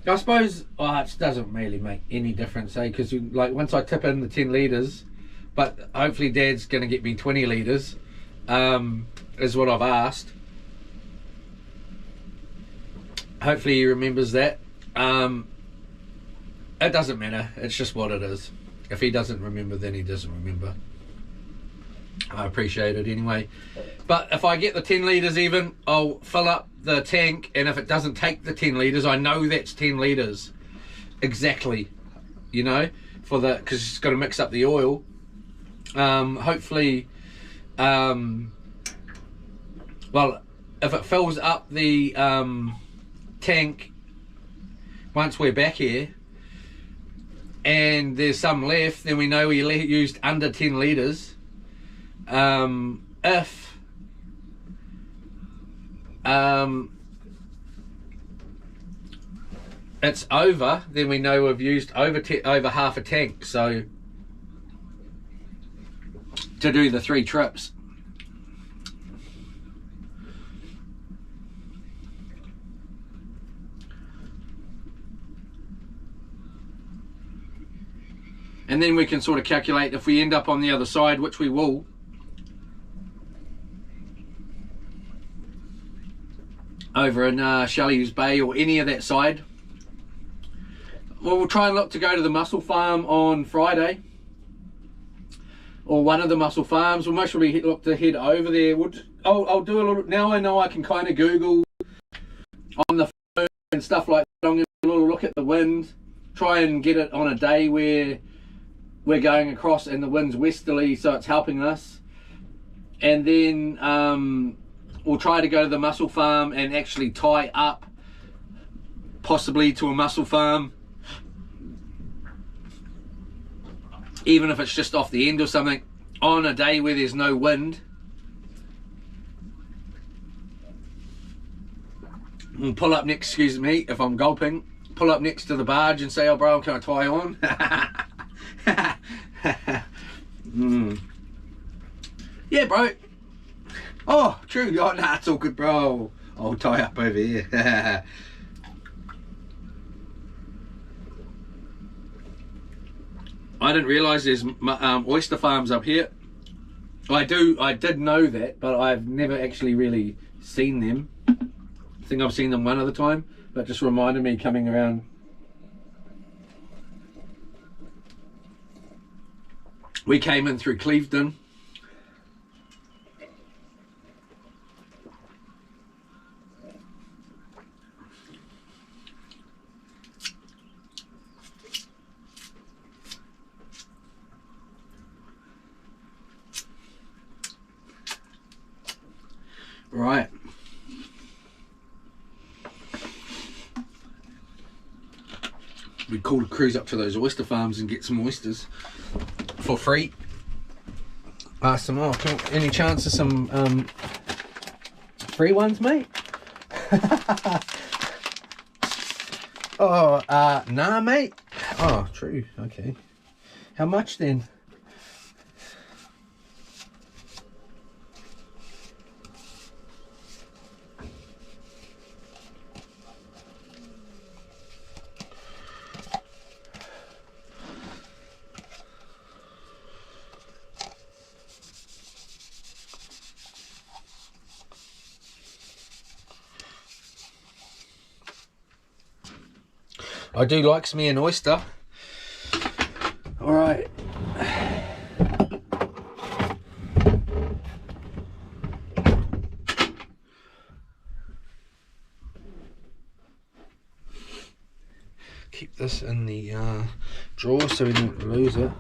I suppose, it doesn't really make any difference, because like once I tip in the 10 litres, but hopefully Dad's going to get me 20 litres, is what I've asked. Hopefully he remembers that. It doesn't matter, it's just what it is. If he doesn't remember, then he doesn't remember. I appreciate it anyway. But if I get the 10 litres even, I'll fill up the tank, and if it doesn't take the 10 litres, I know that's 10 litres. Exactly. You know, because it's got to mix up the oil. Hopefully, well, if it fills up the tank once we're back here, and there's some left, then we know we used under 10 litres. If it's over, then we know we've used over half a tank, so to do the 3 trips. And then we can sort of calculate if we end up on the other side, which we will. Over in Shelley's Bay or any of that side. Well, we'll try and look to go to the mussel farm on Friday. Or one of the mussel farms. We'll most probably look to head over there. I'll do a little, now I know I can kind of Google on the phone and stuff like that. I'm going to do a little look at the wind. Try and get it on a day where we're going across and the wind's westerly, so it's helping us. And then we'll try to go to the mussel farm and actually tie up, possibly to a mussel farm, even if it's just off the end or something, on a day where there's no wind. We'll pull up next, excuse me if I'm gulping, pull up next to the barge and say, oh bro, can I tie on? Yeah, bro. Oh, true. Oh, nah, it's all good, bro. I'll tie up over here. I didn't realise there's oyster farms up here. I did know that, but I've never actually really seen them. I think I've seen them one other time, but just reminded me coming around We came in through Clevedon. Right. We called a cruise up to those oyster farms and get some oysters for free. Asked them, oh, any chance of some free ones, mate? Oh, nah, mate. Oh, true. Okay. How much then? I do likes me an oyster. All right. Keep this in the drawer so we don't lose it.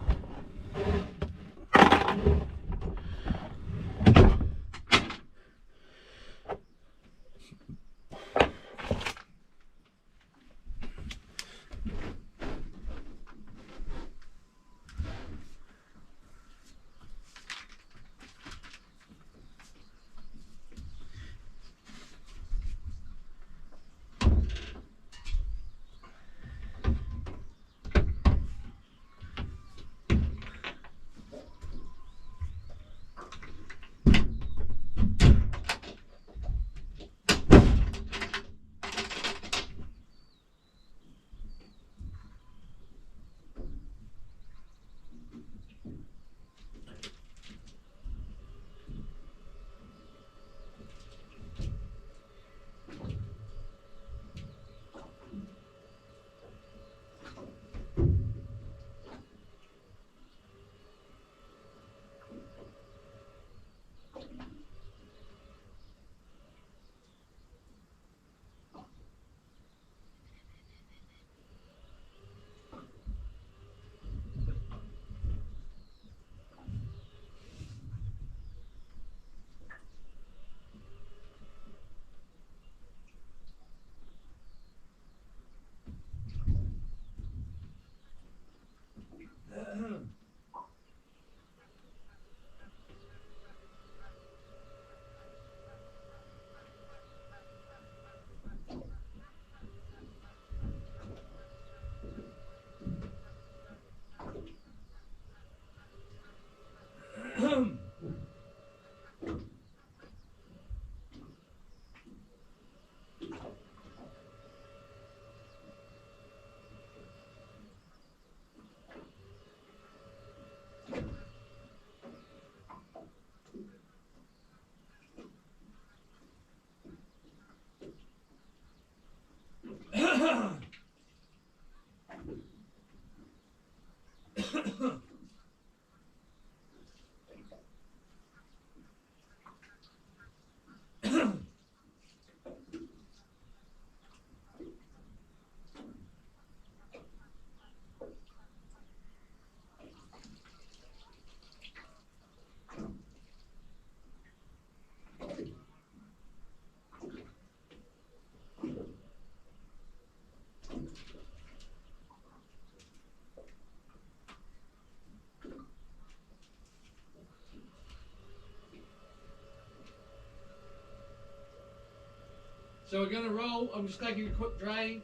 So we're gonna roll. I'm just taking a quick drain.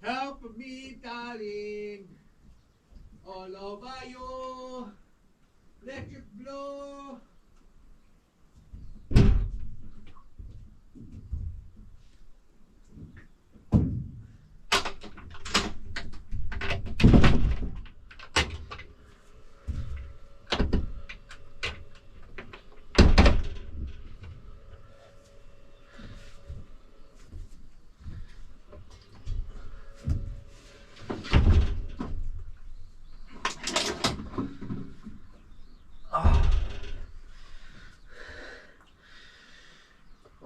Help me, darling. All over you. Let it blow.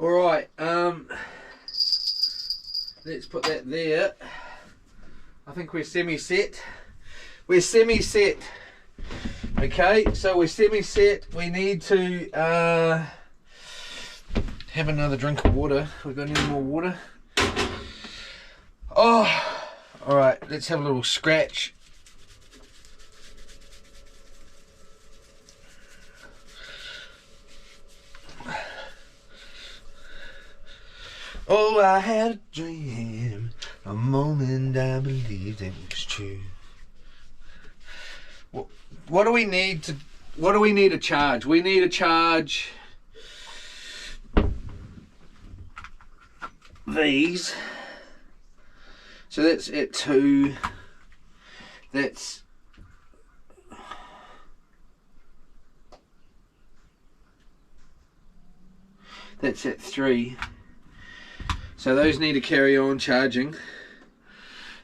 Alright, let's put that there. I think we're semi-set. We're semi-set. Okay, so we're semi-set. We need to have another drink of water. We've got any more water? Oh, alright, let's have a little scratch. Oh, I had a dream, a moment I believed it was true. What do we need to? What do we need to charge? We need to charge these. So that's at 2. That's at 3. So those need to carry on charging.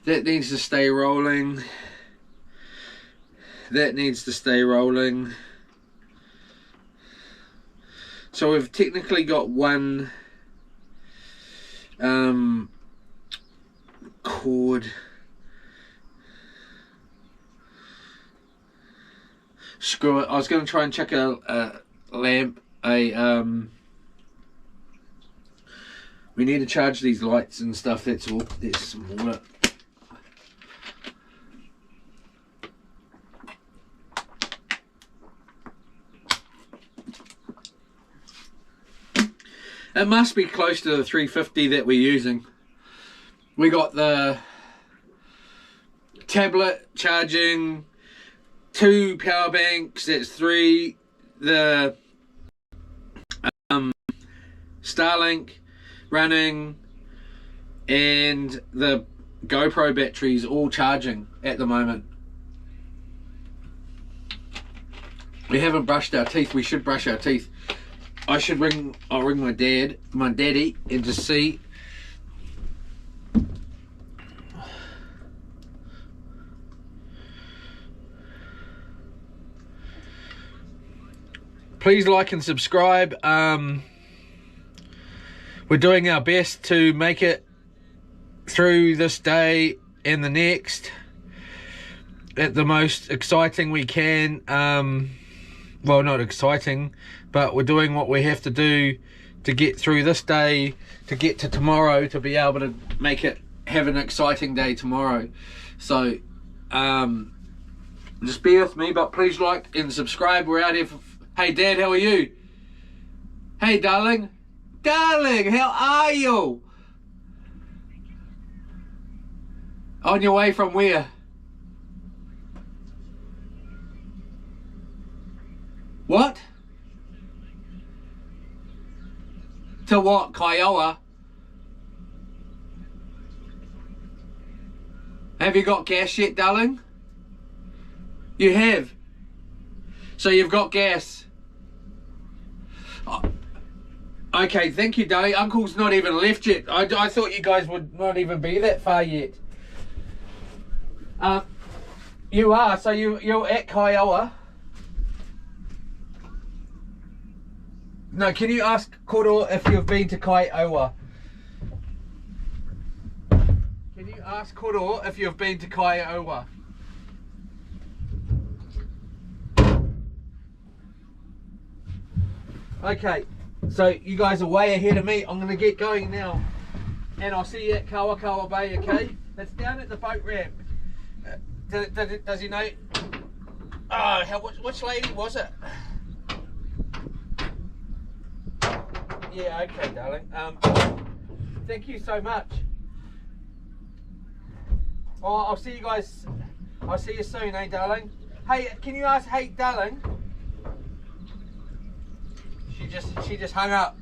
That needs to stay rolling. That needs to stay rolling. So we've technically got one cord. Screw it. I was going to try and check a lamp. We need to charge these lights and stuff. That's all. There's some water. It must be close to the 350 that we're using. We got the tablet charging, 2 power banks, that's 3, the Starlink running, and the GoPro batteries all charging at the moment. We haven't brushed our teeth. We should brush our teeth. I'll ring my daddy, and just see. Please like and subscribe. We're doing our best to make it through this day and the next at the most exciting we can. Well, not exciting, but we're doing what we have to do to get through this day, to get to tomorrow, to be able to make it have an exciting day tomorrow. So just bear with me, but please like and subscribe. We're out here for... Hey Dad, how are you? Hey darling. Darling, how are you? On your way from where? What? To what? Kiowa? Have you got gas yet, darling? You have. So you've got gas. Oh. Okay, thank you, darling. Uncle's not even left yet. I thought you guys would not even be that far yet. You are, so you're at Kiowa. No, can you ask Koro if you've been to Kiowa? Can you ask Koro if you've been to Kiowa? Okay, so you guys are way ahead of me. I'm going to get going now. And I'll see you at Kawakawa Bay, okay? It's down at the boat ramp. Does he know? Oh, which lady was it? Yeah, okay, darling. Thank you so much. Oh, I'll see you guys. I'll see you soon, eh, darling? Hey, can you ask, hey, darling? She just hung up.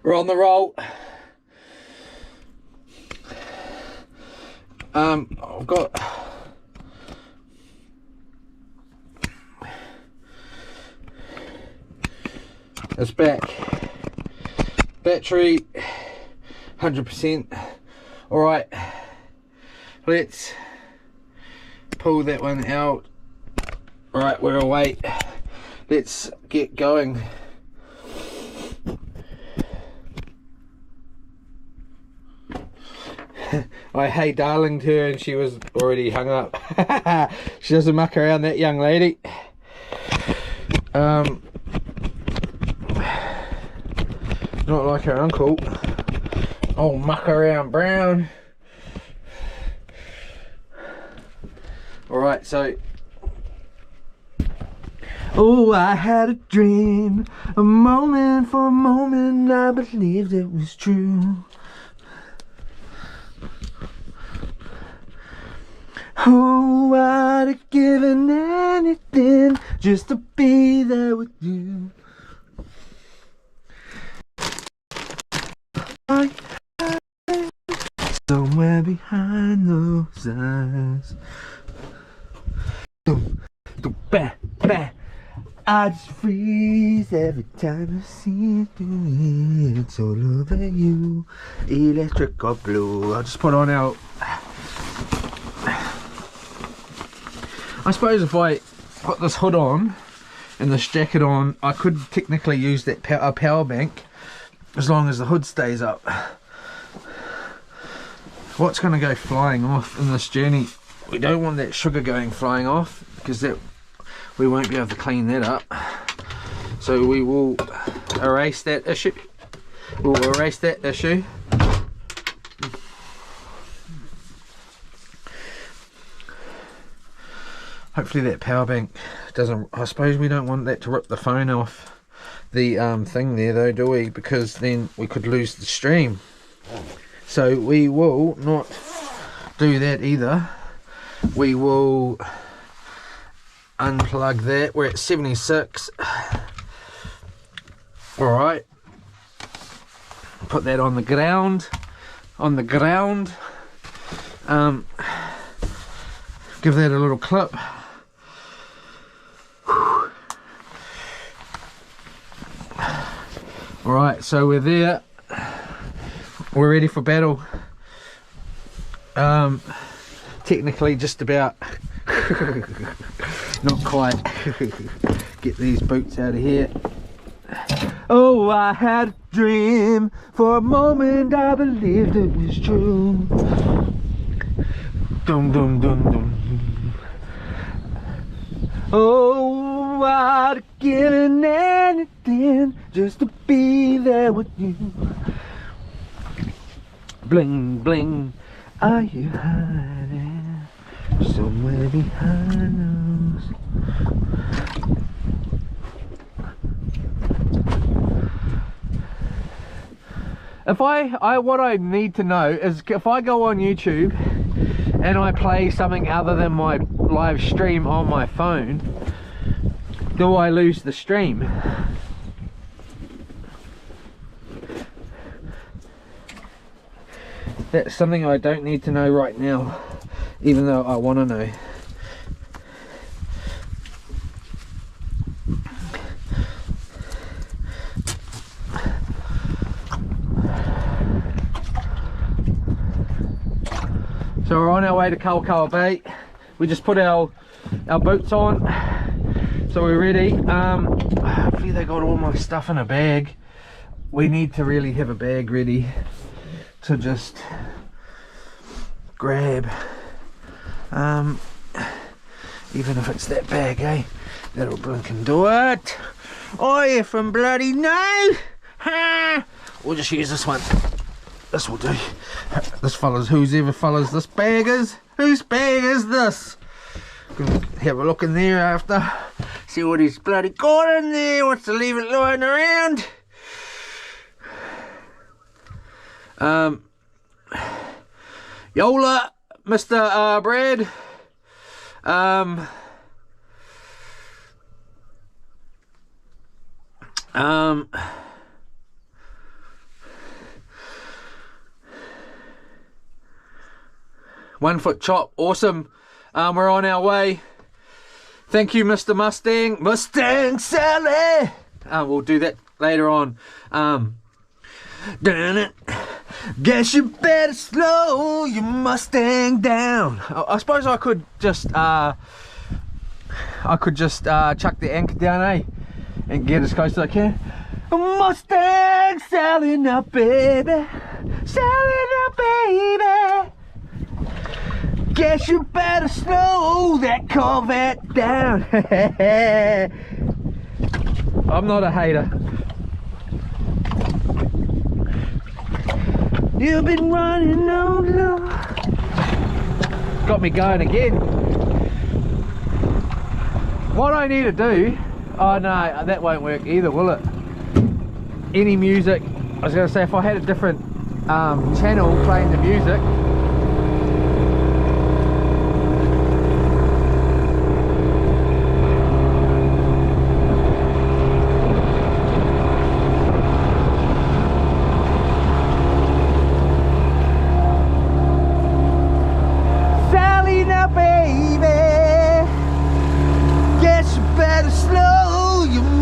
We're on the roll. I've got it's back. Battery 100%. Alright, let's pull that one out. Alright, we're away. Let's get going. I hey darling to her and she was already hung up. She doesn't muck around, that young lady. Not like her uncle. Oh, muck around Brown. Alright, so oh, I had a dream, a moment for a moment I believed it was true. Oh, I'd have given anything just to be there with you. Somewhere behind those eyes. Bah, bah. I just freeze every time I see you. It's all over you, electric or blue. I'll just put on our... I suppose if I put this hood on and this jacket on, I could technically use that power bank as long as the hood stays up. What's going to go flying off in this journey? We don't want that sugar going flying off because that we won't be able to clean that up. So we will erase that issue. We'll erase that issue. Hopefully that power bank doesn't... I suppose we don't want that to rip the phone off the thing there though, do we? Because then we could lose the stream. So we will not do that either. We will unplug that. We're at 76. Alright. Put that on the ground. On the ground. Give that a little clip. Alright, so we're there. We're ready for battle. Technically just about. Not quite. Get these boots out of here. Oh, I had a dream. For a moment I believed it was true. Dum dum dum dum. Oh, I'd have given anything just to be there with you. Bling bling, are you hiding somewhere behind If what I need to know is if I go on YouTube and I play something other than my live stream on my phone, do I lose the stream? That's something I don't need to know right now, even though I want to know. So we're on our way to Kalakaua Bay. We just put our boots on, so we're ready. Hopefully they got all my stuff in a bag. We need to really have a bag ready to just grab, even if it's that bag, eh? That'll blink and do it. Oh, you from bloody know? Ha! We'll just use this one. This will do. This fella's, whoever fella's this bag is, whose bag is this? Gonna have a look in there after, see what he's bloody got in there. Wants to leave it lying around. Yola, Mr. Brad. One foot chop, awesome. We're on our way. Thank you, Mr. Mustang Sally. We'll do that later on. Damn it. Guess you better slow your Mustang down. I suppose I could just chuck the anchor down, eh? And get as close as I can. Mustang Sally now, baby. Sally now, baby. Guess you better slow that Corvette down. I'm not a hater. You've been running on low. Got me going again. What I need to do, oh no, that won't work either, will it? Any music, I was going to say if I had a different channel playing the music.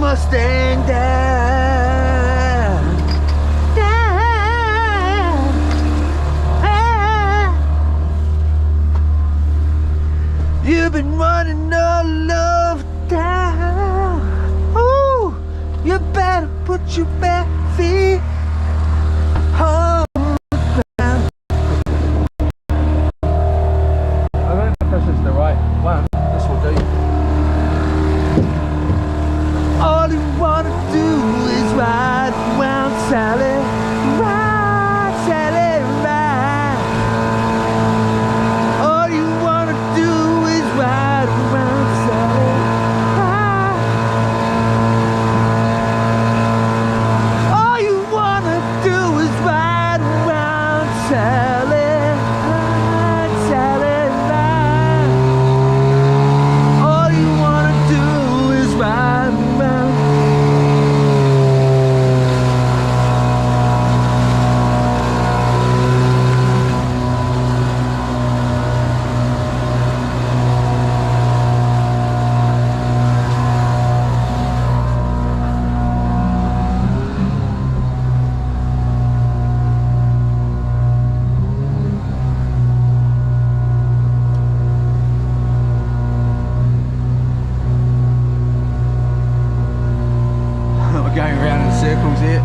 Mustang down, down, down. You've been running all over town. Ooh, you better put your bare feet on the ground. I don't know if this is the right one. This will do. All you wanna do is ride around Sally, ride Sally, ride. All you wanna do is ride around Sally, ride. All you wanna do is ride around Sally, ride Sally, ride. All you wanna do is ride around. We're going around in circles here.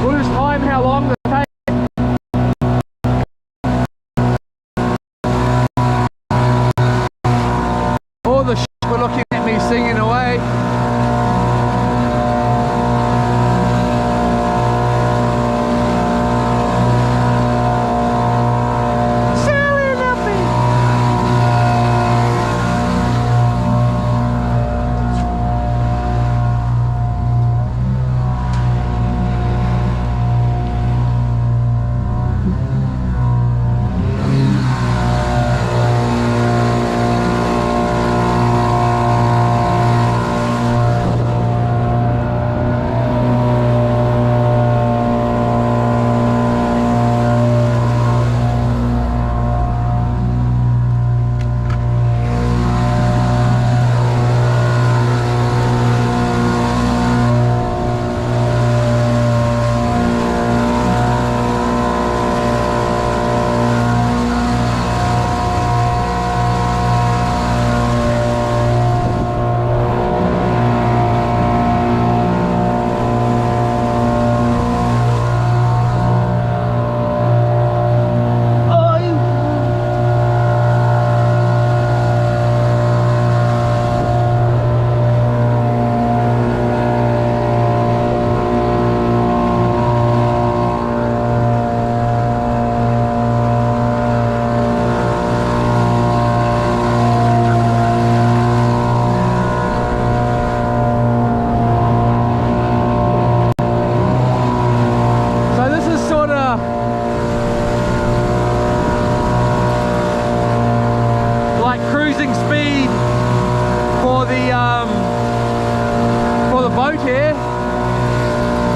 We'll just time how long it takes. All the shit were looking at me singing away.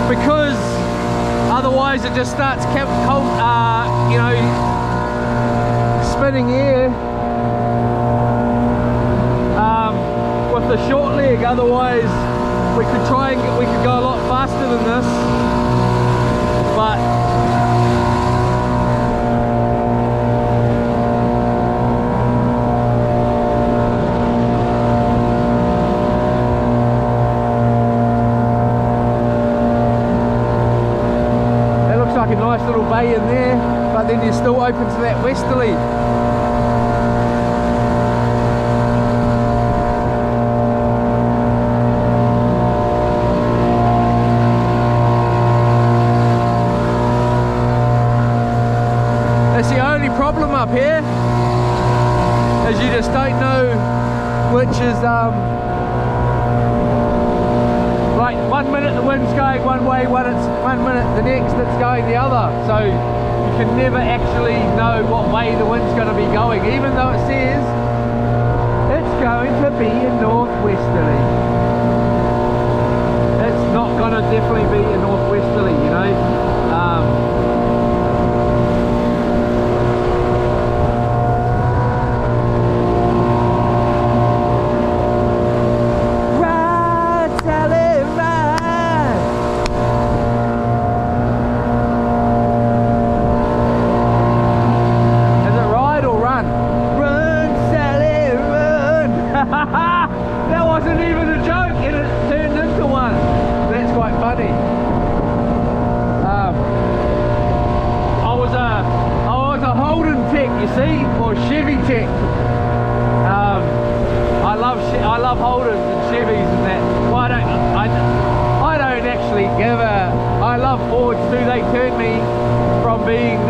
because otherwise it just starts you know, spinning air with the short leg. Otherwise we could go a lot faster than this, but like a nice little bay in there, but then you're still open to that westerly. That's the only problem up here, is you just don't know which is like 1 minute the wind's going one way, 1 minute the next it's going the other, so you can never actually know what way the wind's going to be going, even though it says it's going to be a northwesterly. It's not going to definitely be a northwesterly, you know. That wasn't even a joke, and it turned into one. That's quite funny. I was a Holden tech, you see, or Chevy tech. I love Holdens and Chevys and that. Well, I don't actually give a. I love Fords too. They turned me from being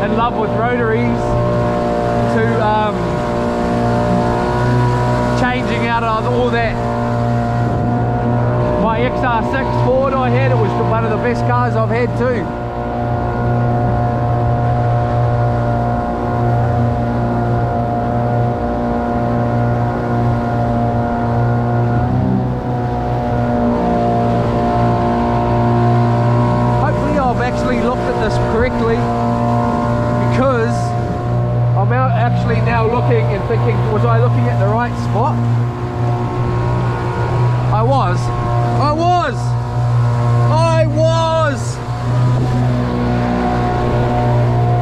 in love with rotaries to changing out of all that. My XR6 Ford I had, it was one of the best cars I've had too. Hopefully I've actually looked at this correctly, because I'm actually now looking and thinking, was I looking at the right spot? I was.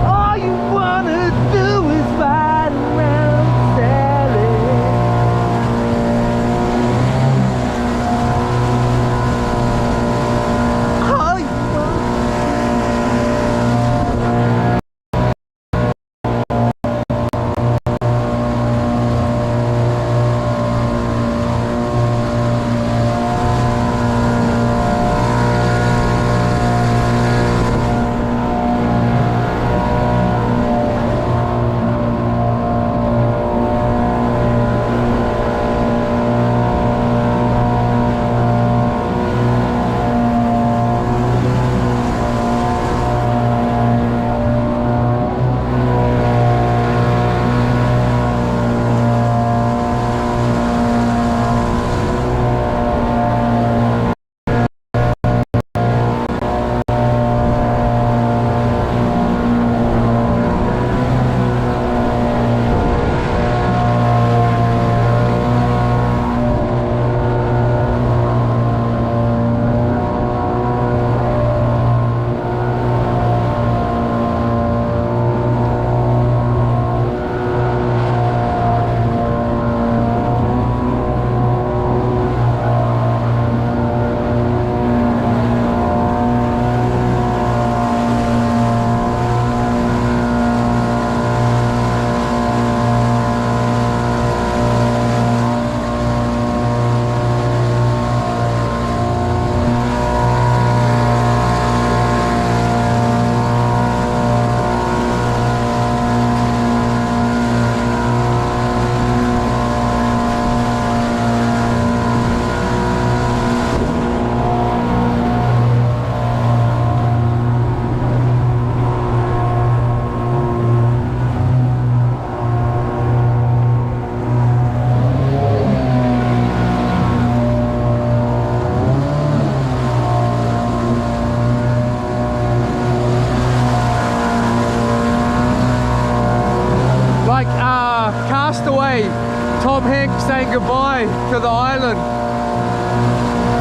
All you wanna do is ride around Sally. All you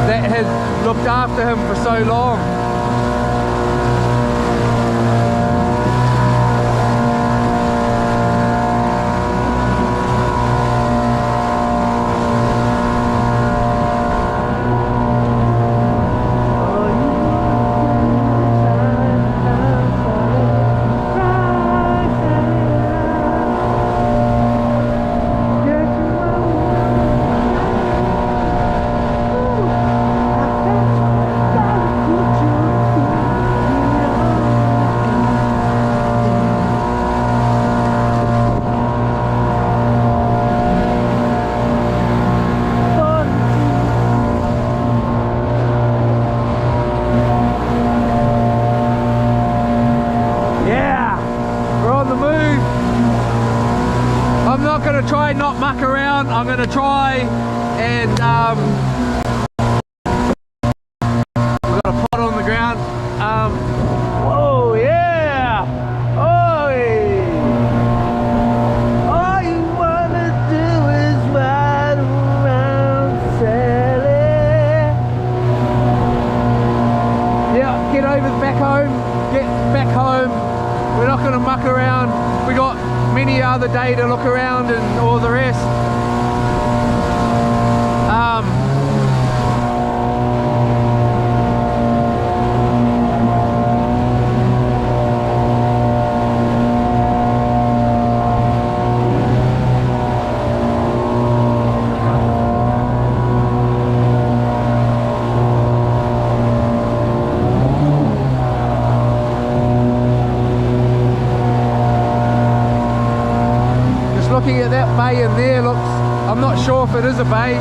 that has looked after him for so long. Try not muck around. I'm going to try and we've got a pot on the ground. Whoa, yeah! Oi! All you wanna do is ride around Sally. Yeah, get over back home. Get back home. We're not going to muck around. We got many other day to look around and all the rest. Looking at that bay in there, looks, I'm not sure if it is a bay.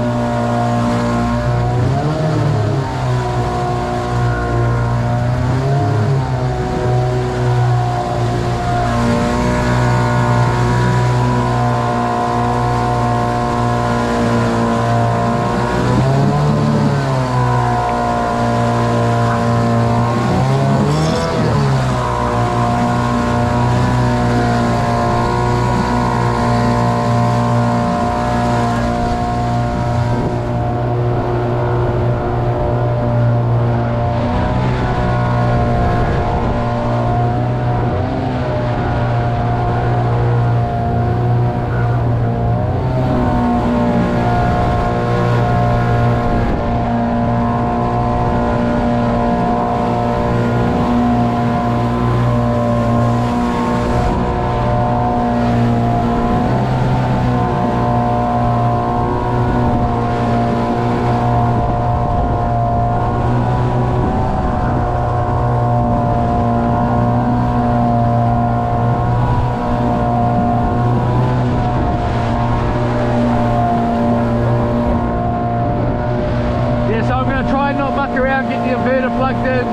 Plugged in,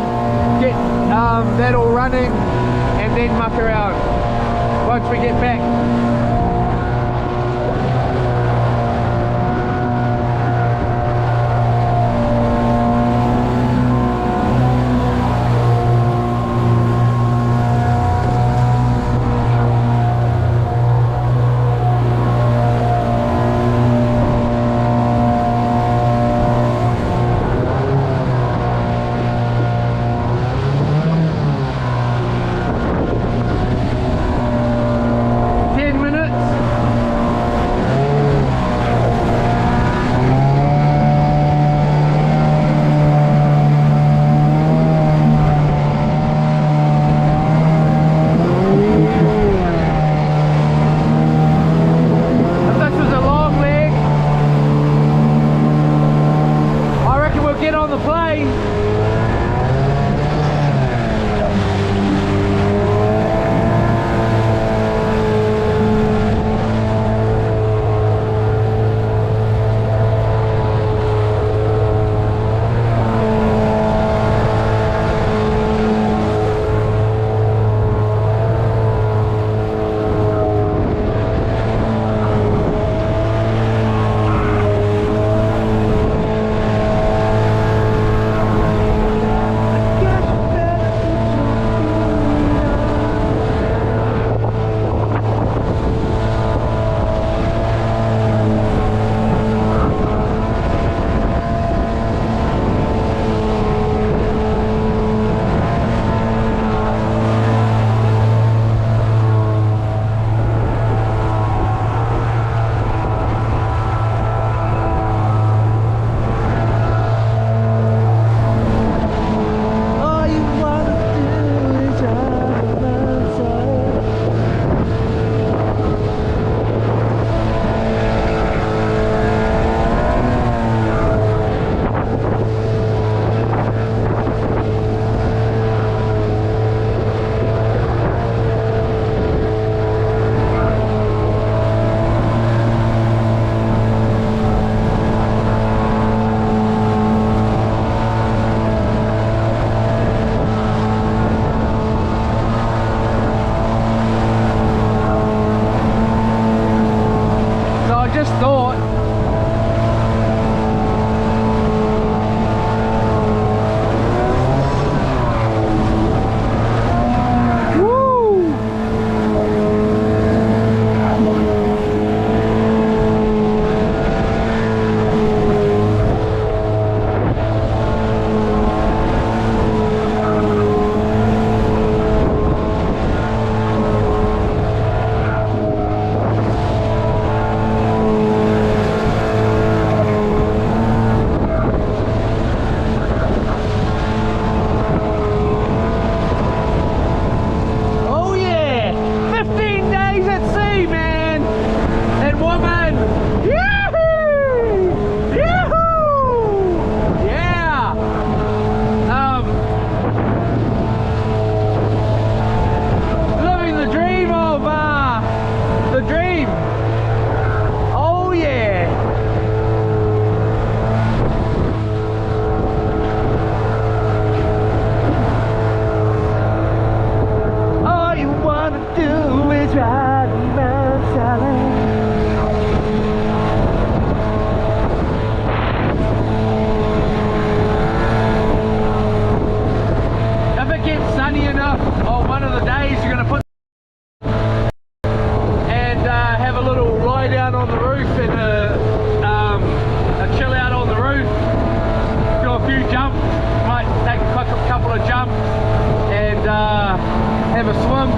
get that all running, and then muck around once we get back. jump. Might take a quick couple of jumps and have a swim.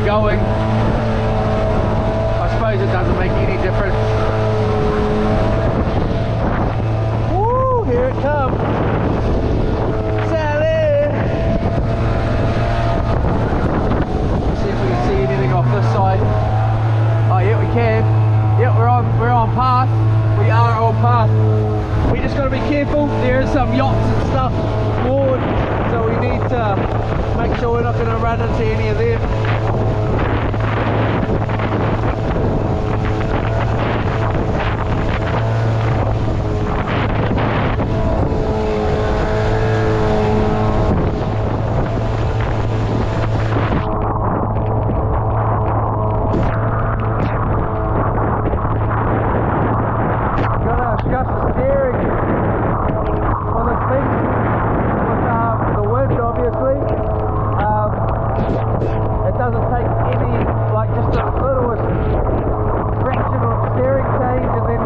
Going. I suppose it doesn't make any difference. Woo, here it comes. Sally! Let's see if we can see anything off this side. Oh yeah, we can. Yep, we're on path. We are on path. We just gotta be careful. There is some yachts and stuff moored, so we need to make sure we're not gonna run into any of them. Doesn't take any, like just the littlest fraction of steering change, and then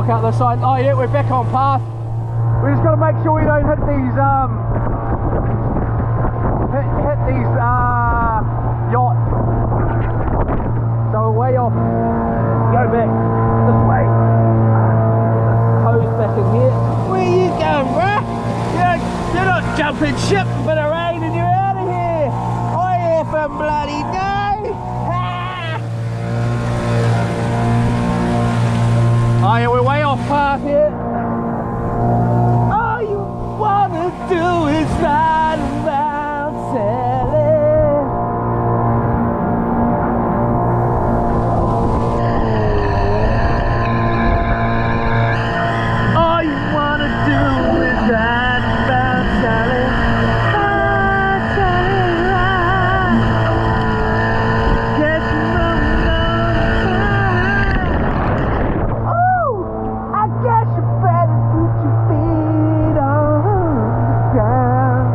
look out this side. Oh yeah, we're back on path. We just got to make sure we don't hit these hit these yachts. So we're way off. Go back this way. Toes back in here. Where you going, bruh? You're not jumping ship for the rain and you're out of here. I effing bloody know. Ah! Oh yeah, we're way off path here. All you wanna do is ride around Sally. All you wanna do is ride around Sally. Ride, Sally, ride. Get your money on. Oh, I guess you better put your feet on the ground.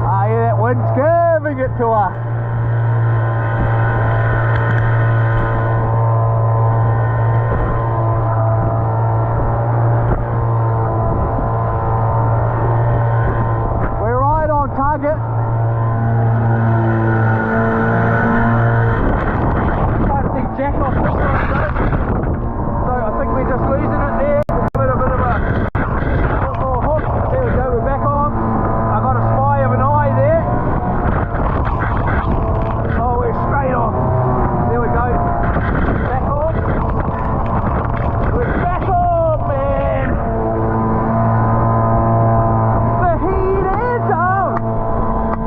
Ah, yeah, that wind's curving it to us. We're right on target. Can't see Jack off this one, so I think we're just losing it there. Give it a bit of a little hook. There we go, we're back on. I got a spy of an eye there. Oh, we're straight on. There we go. Back on. We're back on, man. The heat is on.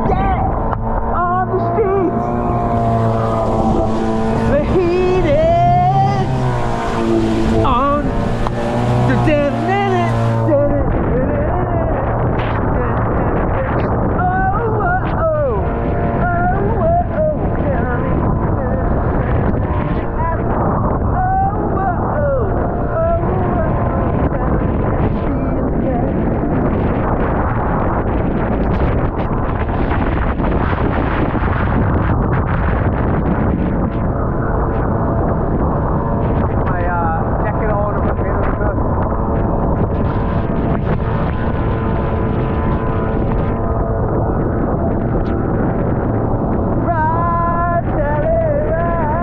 Yeah, on the streets. The heat is on. My jacket on a bit better than this. Ride, Sally, ride.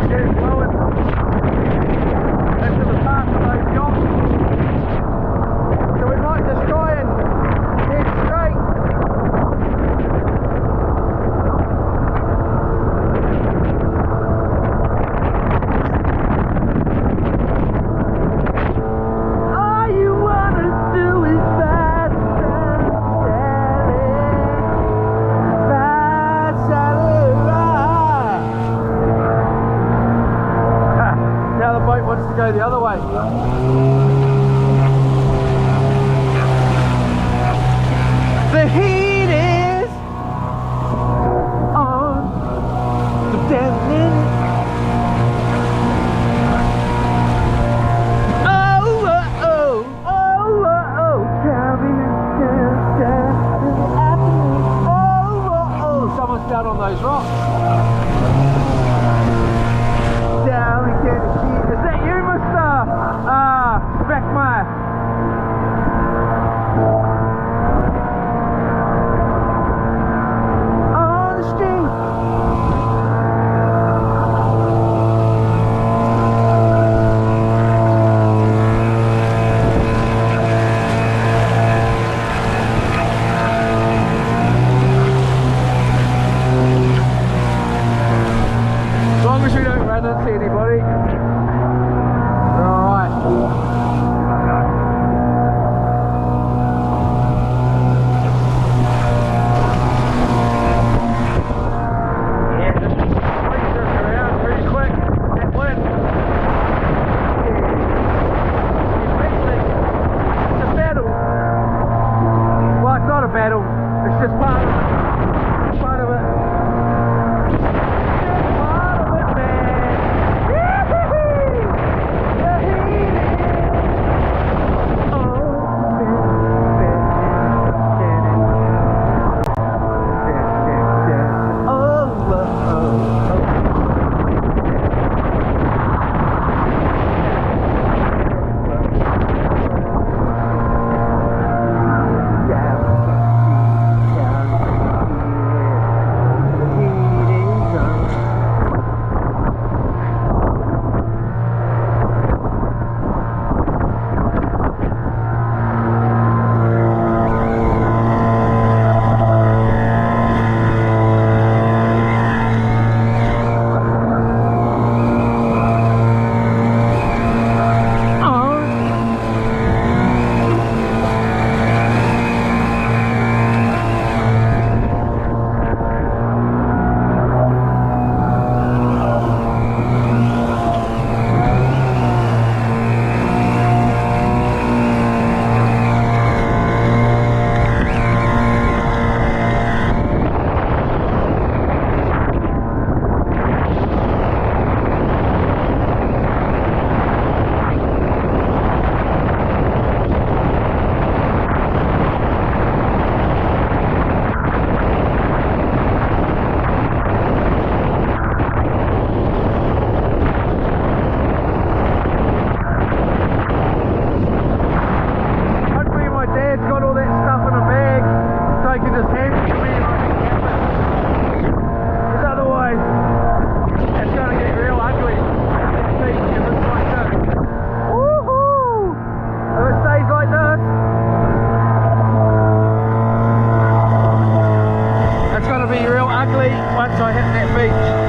Get it blowing into the path of those yachts. So we might just try and head straight. All you wanna do is ride around Sally. Ride, Sally, ride. Now the boat wants to go the other way. The heat is on. The damn minute. Oh, oh, oh, oh, oh, oh, tell me oh, oh, oh, someone's down on those rocks. Down again, is that you, Mr. Beckmeyer? On the street. ugly once I hit that beach.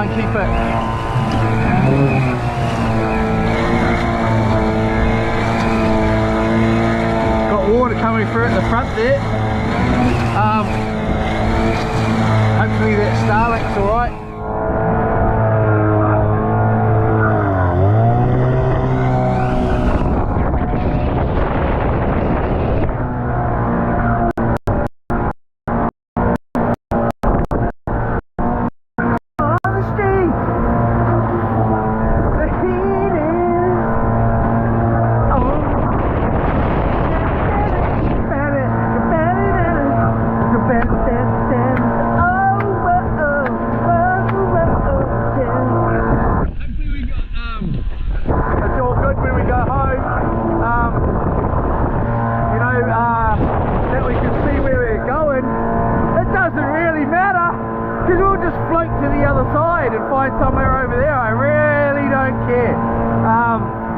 Keep it. Got water coming through at the front there. Hopefully that Starlink's alright.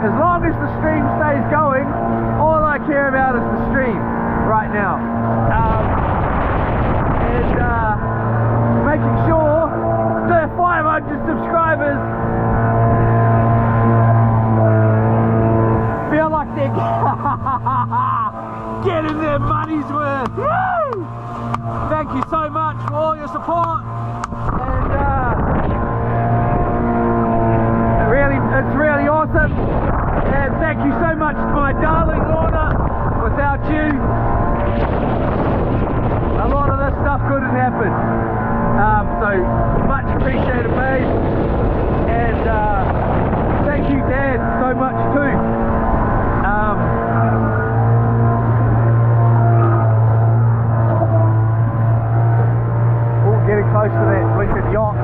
As long as the stream stays going, all I care about is the stream right now. And making sure the 500 subscribers feel like they're getting their money's worth. Woo! Thank you so much for all your support. And it's really awesome. And thank you so much to my darling Lorna. Without you, a lot of this stuff couldn't happen. So much appreciated, babe. And thank you, Dad, so much too. Oh, getting close to that blinking yacht.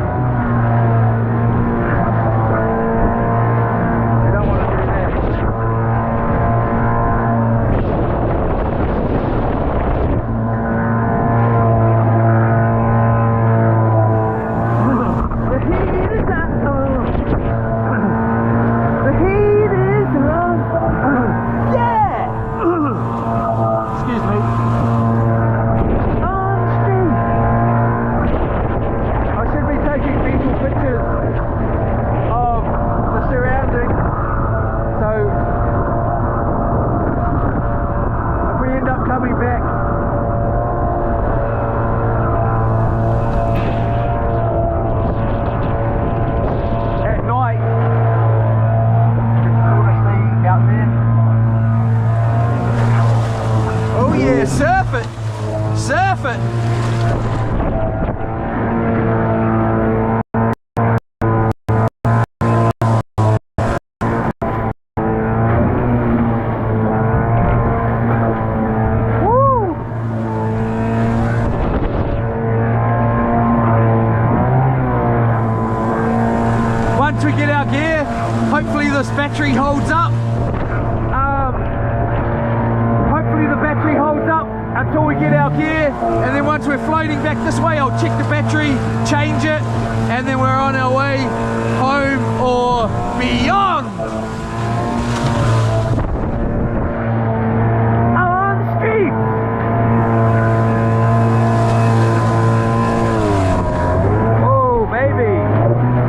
Surf it! Surf it! Woo! Once we get our gear, hopefully this battery holds up. Until we get our gear, and then once we're floating back this way, I'll check the battery, change it, and then we're on our way home or beyond. On the street. Oh, baby.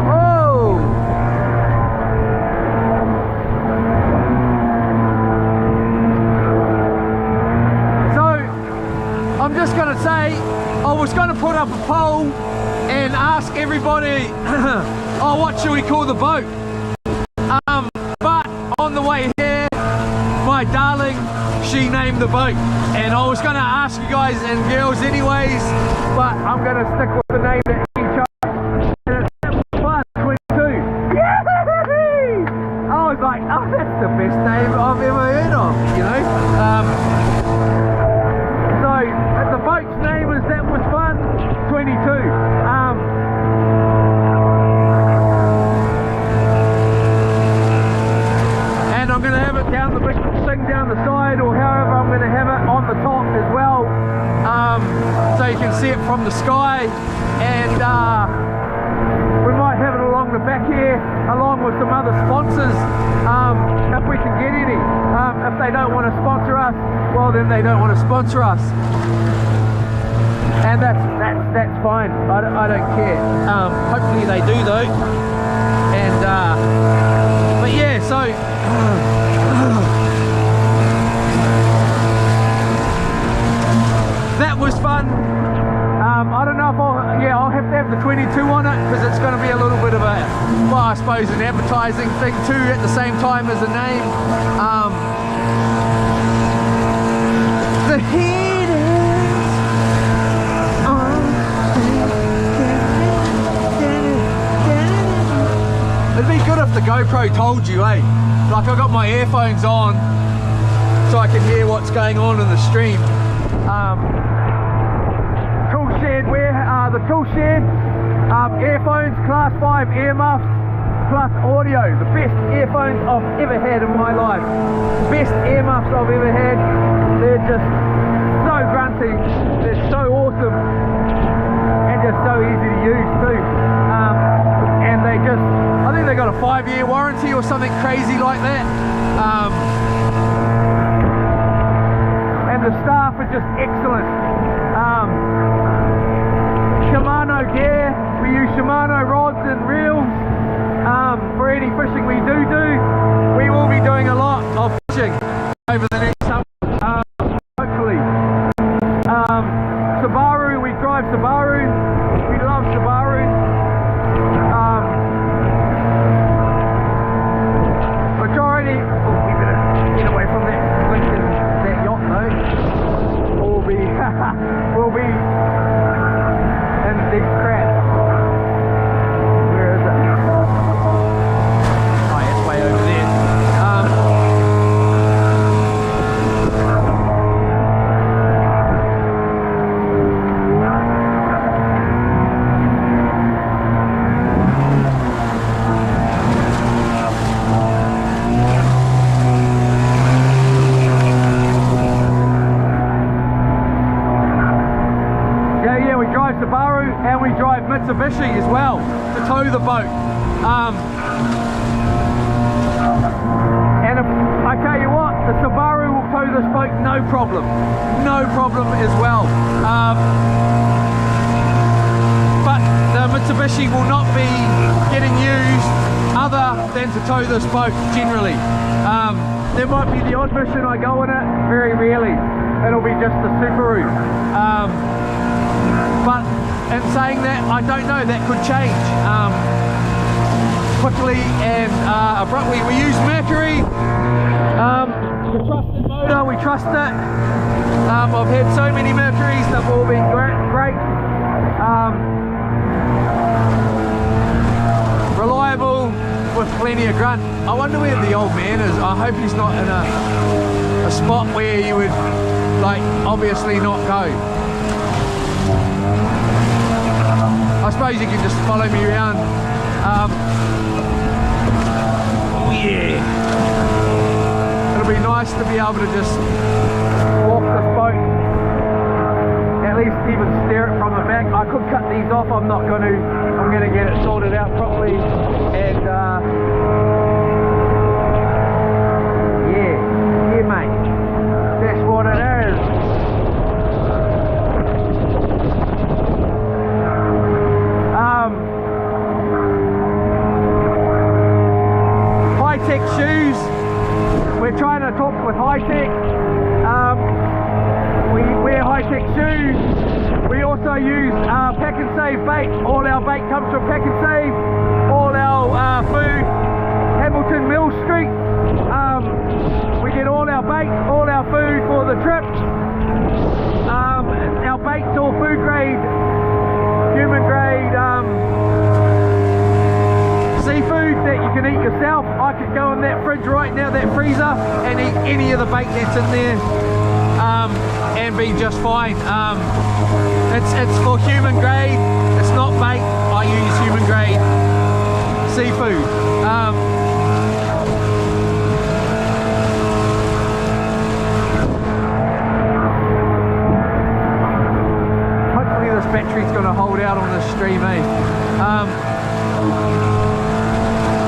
Oh. I'm just going to say, I was going to put up a poll and ask everybody, oh, what should we call the boat? But on the way here, my my darling, she named the boat. And I was going to ask you guys and girls anyways, but I'm going to stick with the name that she chose. And it's fun, 22. Yay! I was like, oh, that's the best name I've ever heard of, you know. So the boat's name is That Was Fun 22. And I'm going to have it down the big thing down the side, or however I'm going to have it on the top as well, so you can see it from the sky. And we might have it along the back here, along with some other sponsors, if we can get any. If they don't want to sponsor us, well then they don't want to sponsor us, and that's fine. I don't care. Hopefully they do though. And but yeah, so that was fun. I don't know if I'll have to have the 22 on it, because it's going to be a little bit of a, well, I suppose an advertising thing too at the same time as a name. The heat is on. It'd be good if the GoPro told you, eh? Like, I got my earphones on so I can hear what's going on in the stream. Tool shed, the tool shed, earphones, class 5 earmuffs, plus audio. The best earphones I've ever had in my life. Best earmuffs I've ever had. They're just so grunty, they're so awesome, and just so easy to use too. And they just, I think they got a 5-year warranty or something crazy like that. And the staff are just excellent. Shimano gear, we use Shimano rods and reels for any fishing we do. We will be doing a lot of fishing over the next summer, hopefully. Subaru, we drive Subaru, we love Subaru. Majority, we better get away from that yacht though. We'll be in deep crap. Where is it? Oh, it's way over there. Yeah, we drive Subaru and we drive Mitsubishi as well to tow the boat. And if, I tell you what, the Subaru will tow this boat no problem as well. But the Mitsubishi will not be getting used other than to tow this boat generally. There might be the odd mission I go in it, very rarely. It'll be just the Subaru. But in saying that, I don't know, that could change quickly and abruptly. We use Mercury, the trusted motor, we trust it. I've had so many Mercuries, they've all been great. Reliable, with plenty of grunt. I wonder where the old man is. I hope he's not in a spot where you would, like, obviously not go. I suppose you can just follow me around. Oh yeah. It'll be nice to be able to just walk this boat, at least even steer it from the back. I could cut these off, I'm not going to. I'm going to get it sorted out properly, and yeah mate, that's what it is. High-tech shoes. We're trying to talk with high-tech. We wear high-tech shoes. We also use Pack and Save bait. All our bait comes from Pack and Save. All our food, Hamilton Mill Street. We get all our our bait, all our food for the trip. Our bait's all food grade, human grade seafood that you can eat yourself. I could go in that fridge right now, that freezer, and eat any of the bait that's in there and be just fine. It's for human grade, it's not bait. I use human grade seafood. Hopefully this battery's going to hold out on this stream, eh?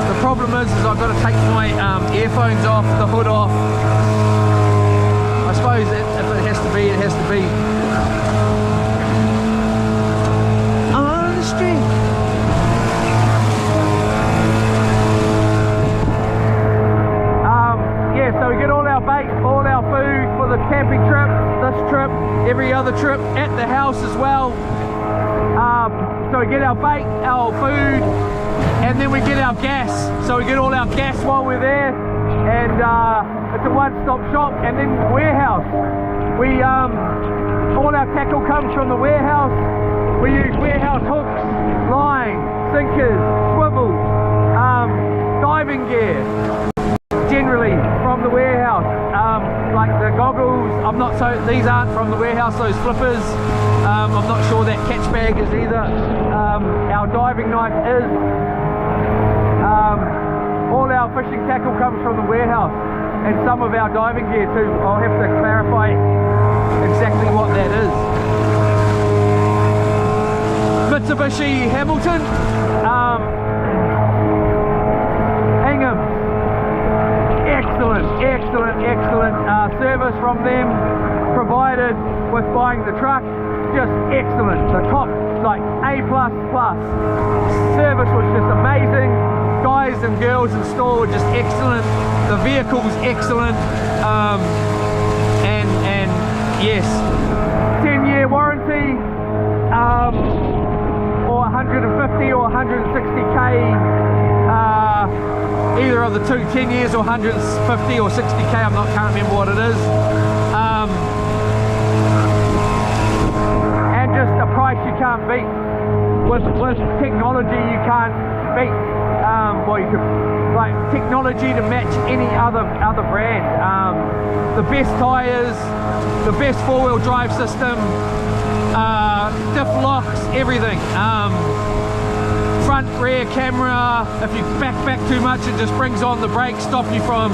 The problem is I've got to take my earphones off, the hood off. I suppose if it has to be, it has to be. On the street. Yeah, so we get all our bait, all our food for the camping trip, this trip, every other trip, at the house as well. So we get our bait, our food, and then we get our gas. So we get all our gas while we're there, and it's a one-stop shop. And then warehouse, we all our tackle comes from the warehouse. We use warehouse hooks, line, sinkers, swivels, diving gear, generally from the warehouse. Like the goggles, these aren't from the warehouse, those flippers. I'm not sure that catch bag is either. Our diving knife is. All our fishing tackle comes from the warehouse, and some of our diving gear too. I'll have to clarify exactly what that is. Mitsubishi Hamilton, Hingham, excellent service from them, provided with buying the truck. Just excellent. The top, like A++. Service was just amazing. Guys and girls in store were just excellent. The vehicle's excellent. And yes, 10-year warranty, or 150 or 160k. Either of the two, 10 years or 150 or 60k. Can't remember what it is. Just a price you can't beat. With technology you can't beat. Well, you could, like, technology to match any other brand. The best tyres, the best four-wheel drive system, diff locks, everything. Front, rear camera. If you back too much, it just brings on the brakes, stop you from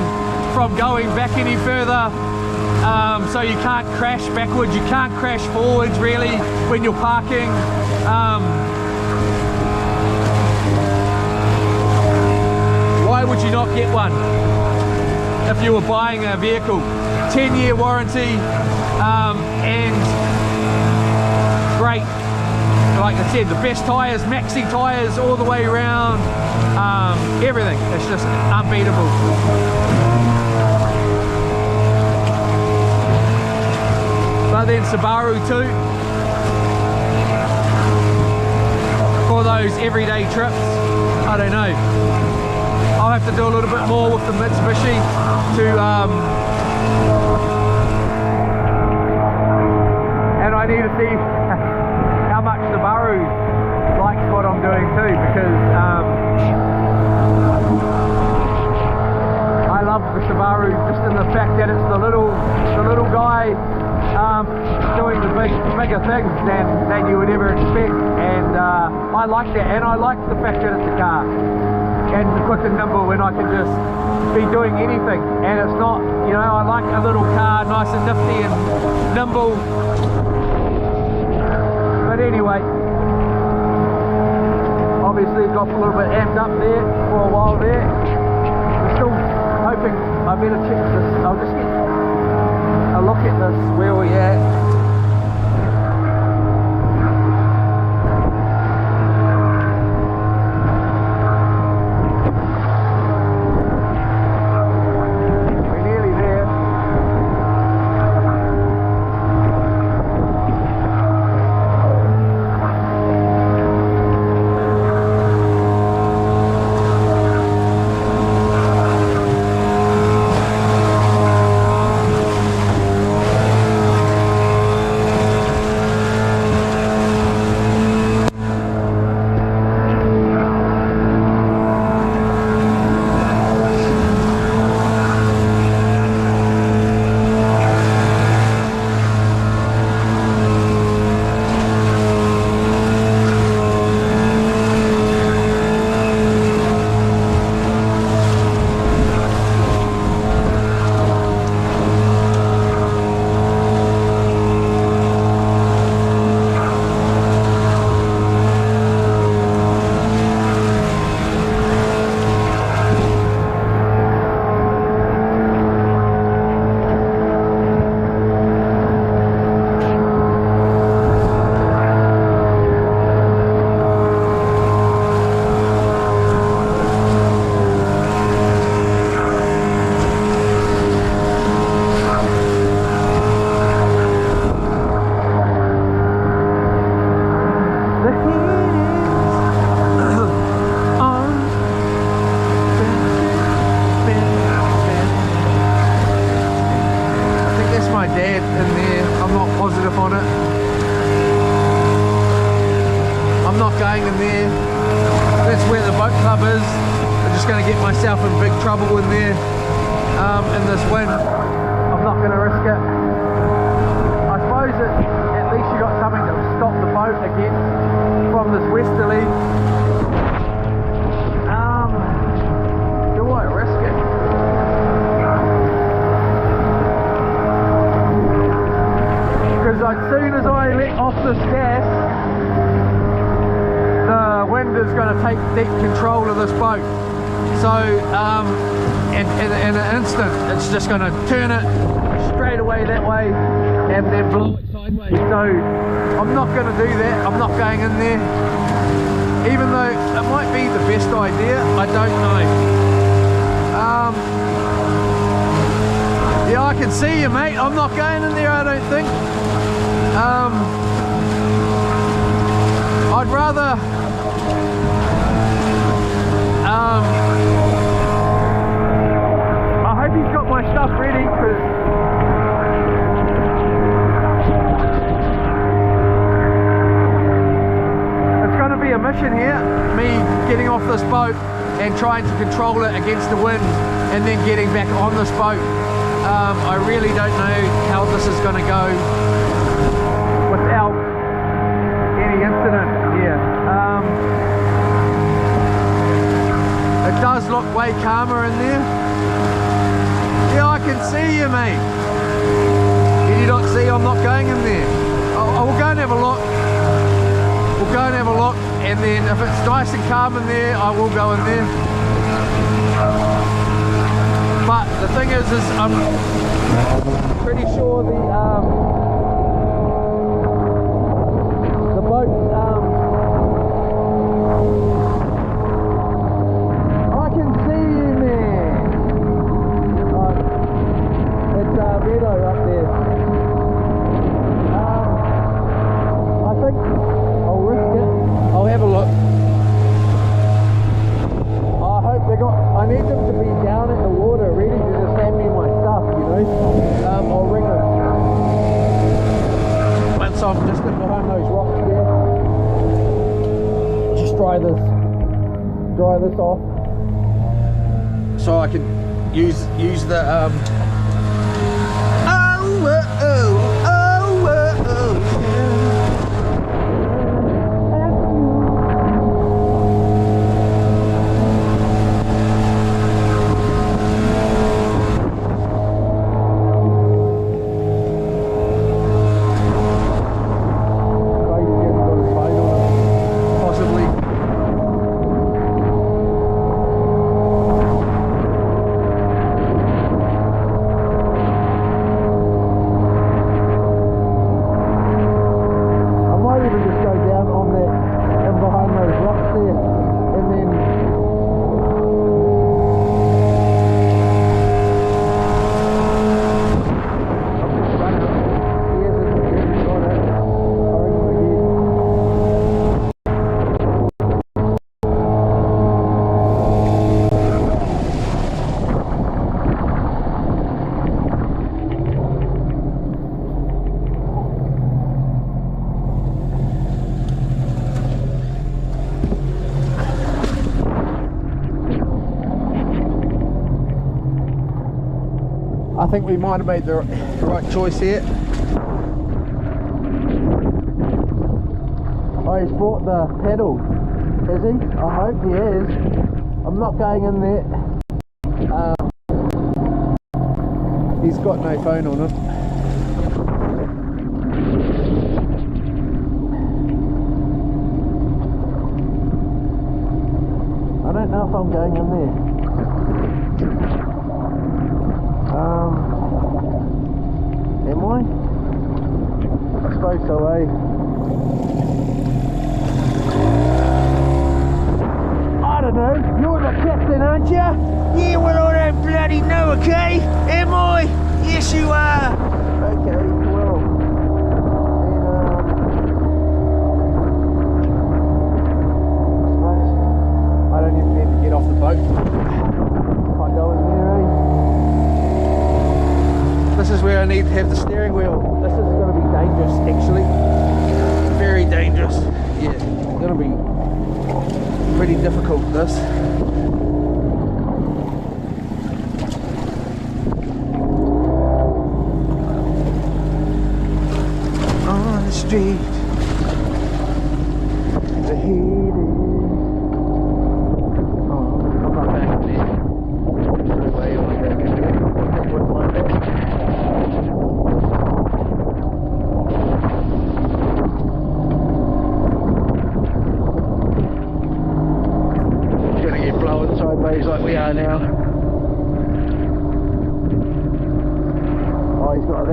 going back any further. So you can't crash backwards, you can't crash forwards really when you're parking. Why would you not get one if you were buying a vehicle? 10-year warranty, and great. Like I said, the best tyres, maxi tyres all the way around, everything. It's just unbeatable. But then Subaru too, for those everyday trips. I don't know, I'll have to do a little bit more with the Mitsubishi to and I need to see how much Subaru likes what I'm doing too, because I love the Subaru just in the fact that it's the little guy doing the bigger things than you would ever expect, and I like that, and I like the fact that it's a car and quick and nimble when I can just be doing anything, and it's not, you know, I like a little car, nice and nifty and nimble. But anyway, obviously got a little bit amped up there for a while there. I'm still hoping I better check this. I'll just get a look at this, where we at. boat club is. I'm just going to get myself in big trouble in there in this wind. I'm not going to risk it. I suppose at least you got something to stop the boat against from this westerly. Do I risk it? Because as soon as I let off this gas, the wind is going to take deep control of this boat. So in an instant it's just going to turn it straight away that way and then blow it sideways. So I'm not going to do that. I'm not going in there, even though it might be the best idea. I don't know. Yeah, I can see you, mate. I'm not going in there, I don't think. I'd rather I hope he's got my stuff ready, because it's going to be a mission here, me getting off this boat and trying to control it against the wind and then getting back on this boat. I really don't know how this is going to go without any incident here. It does look way calmer in there. Yeah, I can see you, mate. Can you not see I'm not going in there? I will go and have a look. We'll go and have a look, and then if it's nice and calm in there, I will go in there. But the thing is I'm pretty sure the boat, I can see you, man. It's Vito up there. I think I'll risk it. I'll have a look. I hope they got, I need them to be down in the water ready to just hand me my stuff, you know. I'll ring them once I'm just in behind those rocks there. Just dry this off so I can use the I think we might have made the right choice here. Oh, he's brought the pedal, has he? I hope he is. I'm not going in there. He's got no phone on him. I don't know if I'm going in there. Am I? I suppose so, eh? I don't know. You're the captain, aren't you? Yeah, well, I don't bloody know, okay? Am I? Yes, you are. Okay, well. Then, I don't even need to get off the boat. If I go in there, eh? This is where I need to have the steering wheel. This is going to be dangerous, actually. Very dangerous. Yeah, it's going to be pretty difficult, this. On the street, the heat is... Oh, I'm not back there. No way am I back there. I think we'll find it. Sideways like we are now. Oh, he's got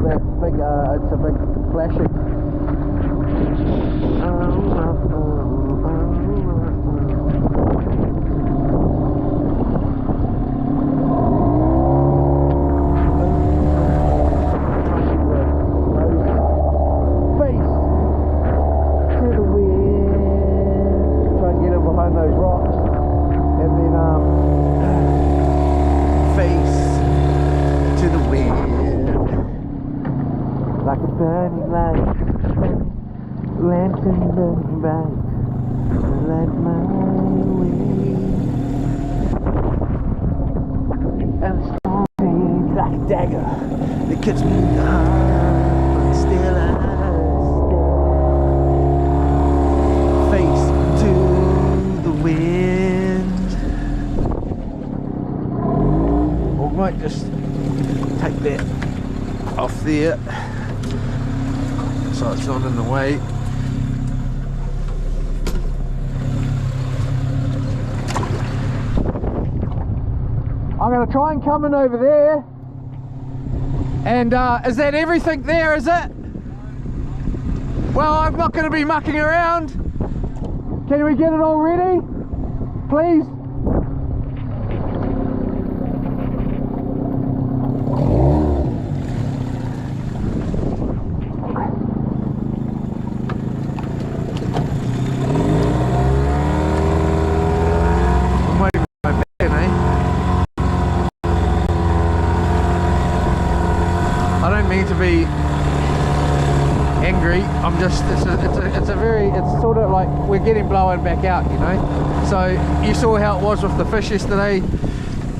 that big, it's a big flashing. Like a burning light, lantern burning bright, light my way. And the storm fades like a dagger that cuts me in the heart, but still I stand, face to the wind. Or might just take that off there, so it's not in the way. I'm going to try and come in over there. And is that everything there, is it? Well, I'm not going to be mucking around. Can we get it all ready? Please? Be angry. I'm just it's sort of like we're getting blown back out, you know. So you saw how it was with the fish yesterday.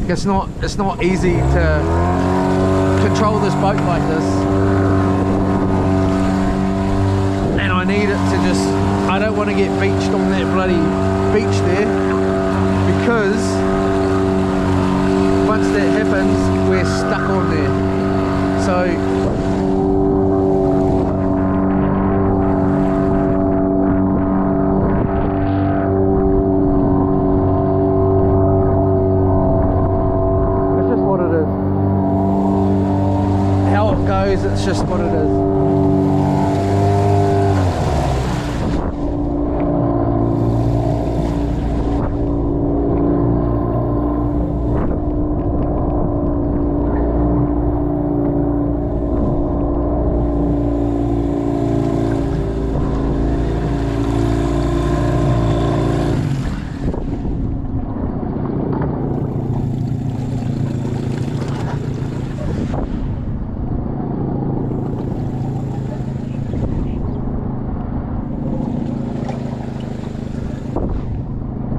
It's not easy to control this boat like this, and I need it to just, I don't want to get beached on that bloody beach there, because once that happens we're stuck on there. So it's just what it is.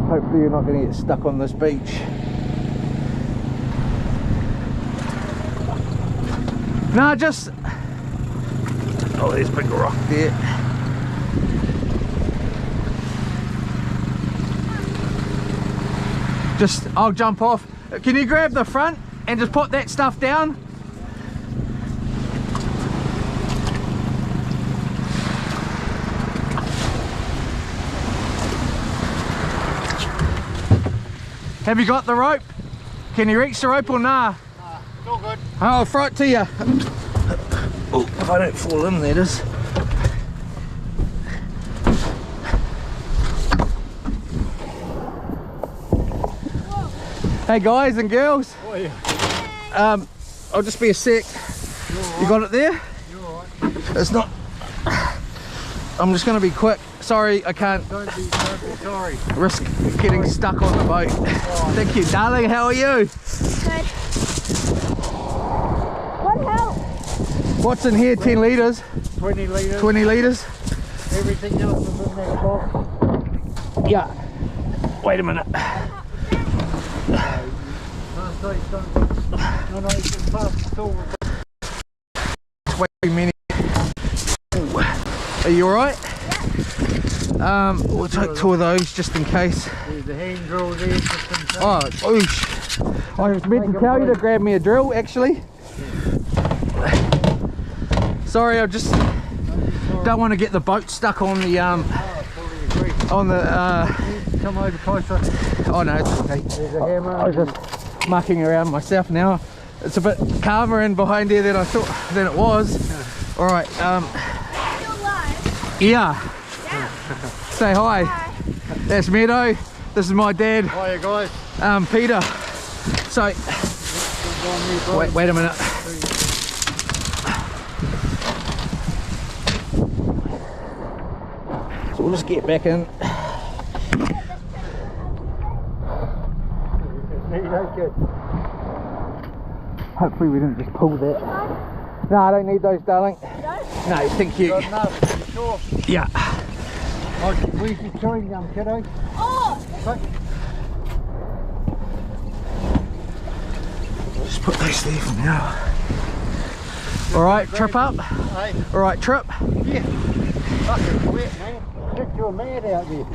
Hopefully you're not going to get stuck on this beach. No, just... Oh, there's a big rock there. Just, I'll jump off. Can you grab the front and just put that stuff down? Have you got the rope? Can you reach the rope or nah? Nah, it's all good. I'll throw it to you. Oh, if I don't fall in, that is. Hey guys and girls. Oh, yeah. I'll just be a sec. You got it there? You're alright. It's not... I'm just going to be quick. Sorry, I can't Don't be sorry. risk getting stuck on the boat. Oh. Thank you, darling. How are you? Good. What help? What's in here? 10 litres? 20 litres. 20 litres? Everything else is in that box. Yeah. Wait a minute. Way many. Are you alright? Yeah. We'll take 2 of those just in case. There's a hand drill there. Oh, oosh. I was meant to tell you to grab me a drill actually. Sorry, I just don't want to get the boat stuck on the Come over closer. Oh no, it's okay. There's a hammer. I was just mucking around myself now. It's a bit calmer in behind there than I thought than it was. All right. Yeah. Say hi. That's Meadow. This is my dad. Hiya guys. Peter. So wait a minute. So we'll just get back in. Hopefully we didn't just pull that. No, I don't need those, darling. No, thank you. Got enough, you sure? Yeah. Oh, where's your chewing gum, kiddo? Oh! Quick. Just put those there for now. Alright, trip up. Hey, Alright, trip. yeah. Fucking wet, man. Sick to a man out there.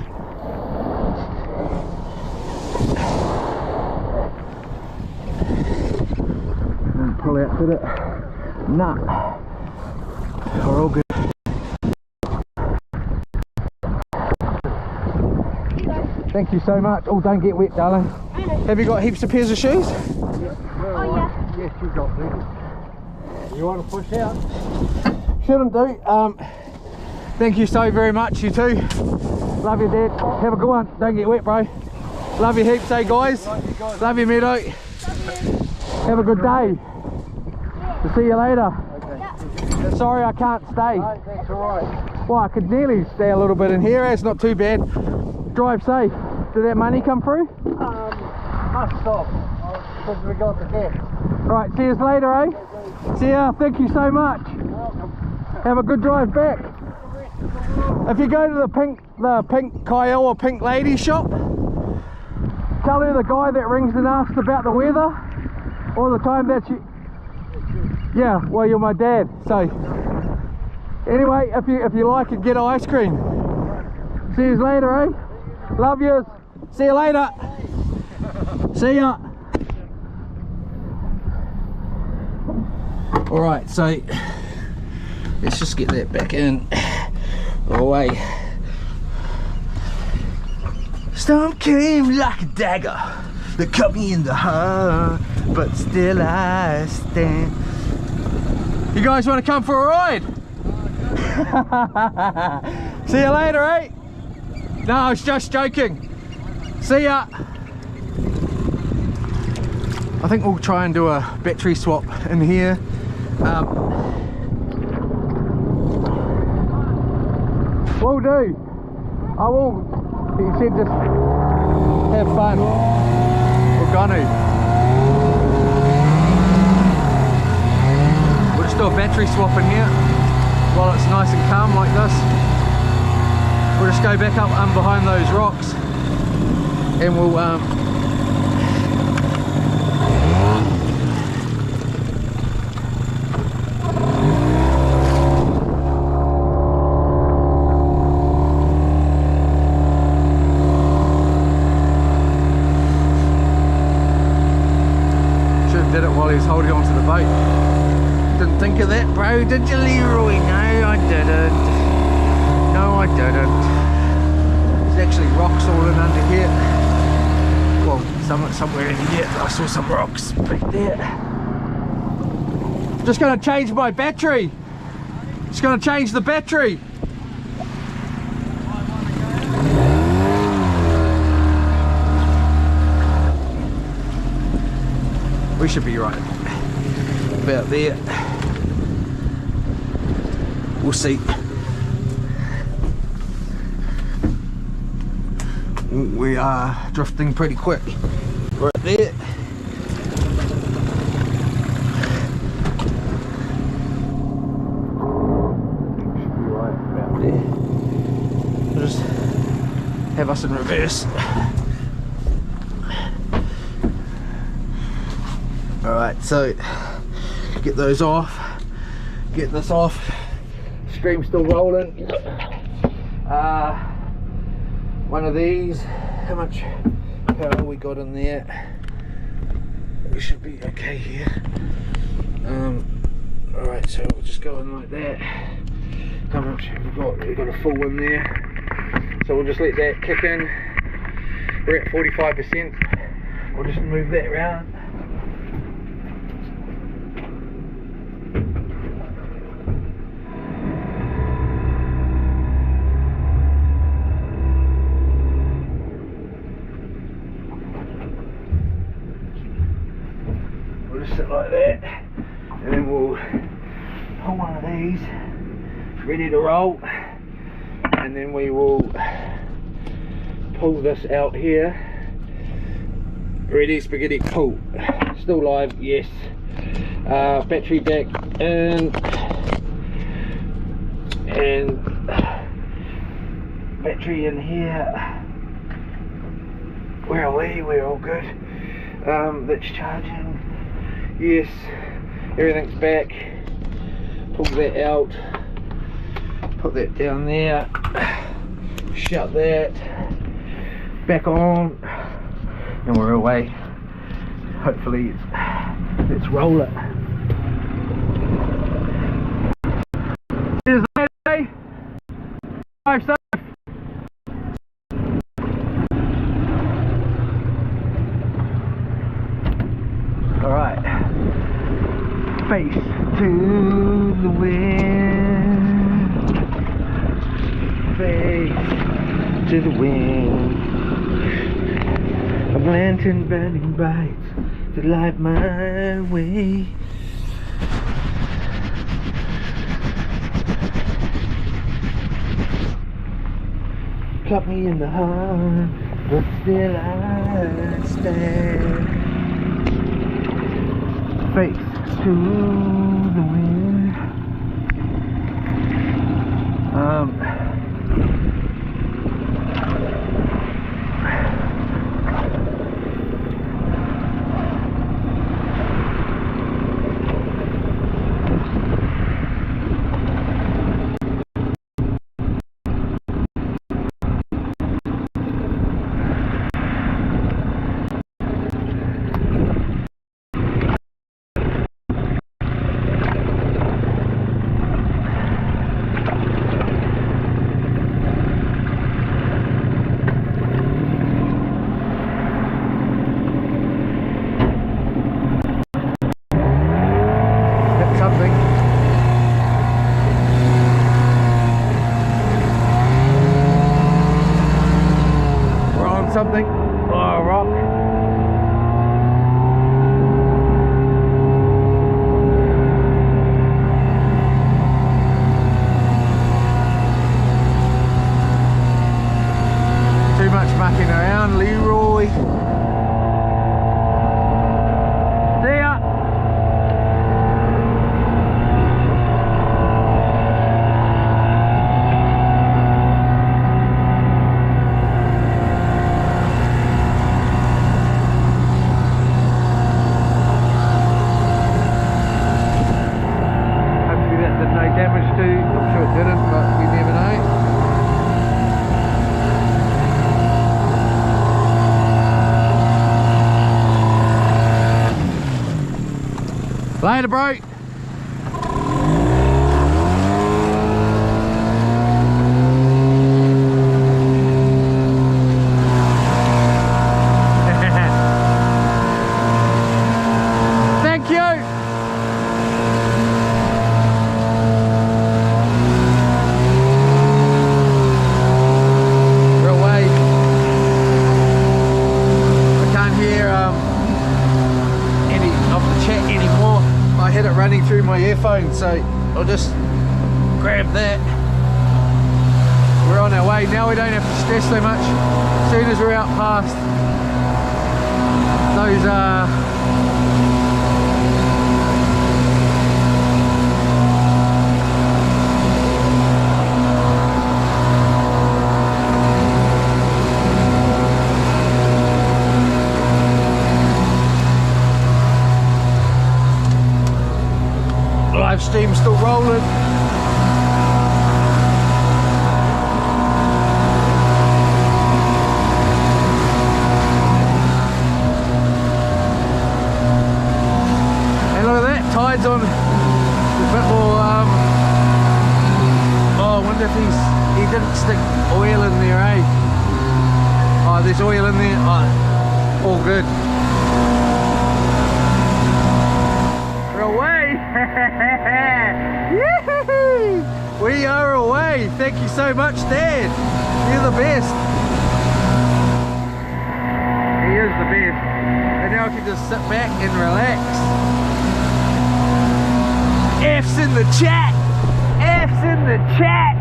And pull out to it. Nah. We're all good. Thank you so much. Oh, don't get wet, darling. Have you got heaps of pairs of shoes? Oh, yeah. Yes, you got them. You want to push out? Shouldn't do. Thank you so very much, you too. Love you, Dad. Have a good one. Don't get wet, bro. Love you heaps, eh, guys? Love you, Meadow. Have a good day. We'll see you later. Okay. Sorry I can't stay. No, that's alright. Well, I could nearly stay a little bit in here. It's not too bad. Drive safe. Did that money come through? Must stop. Because we got the cash. Alright, see you later, eh? See ya. Thank you so much. Have a good drive back. If you go to the pink Kyle or pink lady shop, tell her the guy that rings and asks about the weather all the time that you... Yeah, well, you're my dad, so... Anyway, if you like it, get ice cream. See you later, eh? Love yous. See you later. See ya. Alright, so... Let's just get that back in. Away. Storm came like a dagger that cut me in the heart, but still I stand. You guys want to come for a ride? See you later, eh? No, I was just joking. See ya. I think we'll try and do a battery swap in here. Will do. I will. He said just have fun. We're gonna. We'll just do a battery swap in here while it's nice and calm like this. We'll just go back up behind those rocks and we'll did it while he was holding onto the boat. Didn't think of that, bro, did you, Leroy? No, I didn't. No, I didn't. There's actually rocks all in under here. Well, somewhere in here. I saw some rocks back there. Just gonna change my battery. Just gonna change the battery. We should be right about there. We'll see. We are drifting pretty quick. Right there. Should be right about there. We'll just have us in reverse. Alright, so get those off, get this off, stream's still rolling. One of these, how much power we got in there? We should be okay here. Alright, so we'll just go in like that. How much have we got? We've got a full one there. So we'll just let that kick in. We're at 45%. We'll just move that around. We'll just sit like that. And then we'll pull one of these, ready to roll. And then we will pull this out here. Ready, spaghetti, pull. Still live, yes. Battery back in. And battery in here. Where are we? We're all good. That's charging. Yes. Everything's back. Pull that out. Put that down there. Shut that. Back on. And we're away. Hopefully let's roll it. Here's the day. Drive safe. Alright. Face to the wind. Face to the wind. A lantern burning bright to light my way. Cut me in the heart, but still I stand. Face to the wind. Something. Oh, rock. Too much mucking around, Leroy. See ya. Later, bro. Thank you. We're away. I can't hear any of the chat anymore. I had it running through my earphones, so I'll just grab that. We're on our way now. We don't have to stress so much. As soon as we're out past those Live stream still rolling. And look at that, tide's on. A bit more. Oh, I wonder if he didn't stick oil in there, eh? Oh, there's oil in there. Oh, all good. We're away! We are away! Thank you so much, Dad! You're the best! He is the best. And now I can just sit back and relax. F's in the chat! F's in the chat!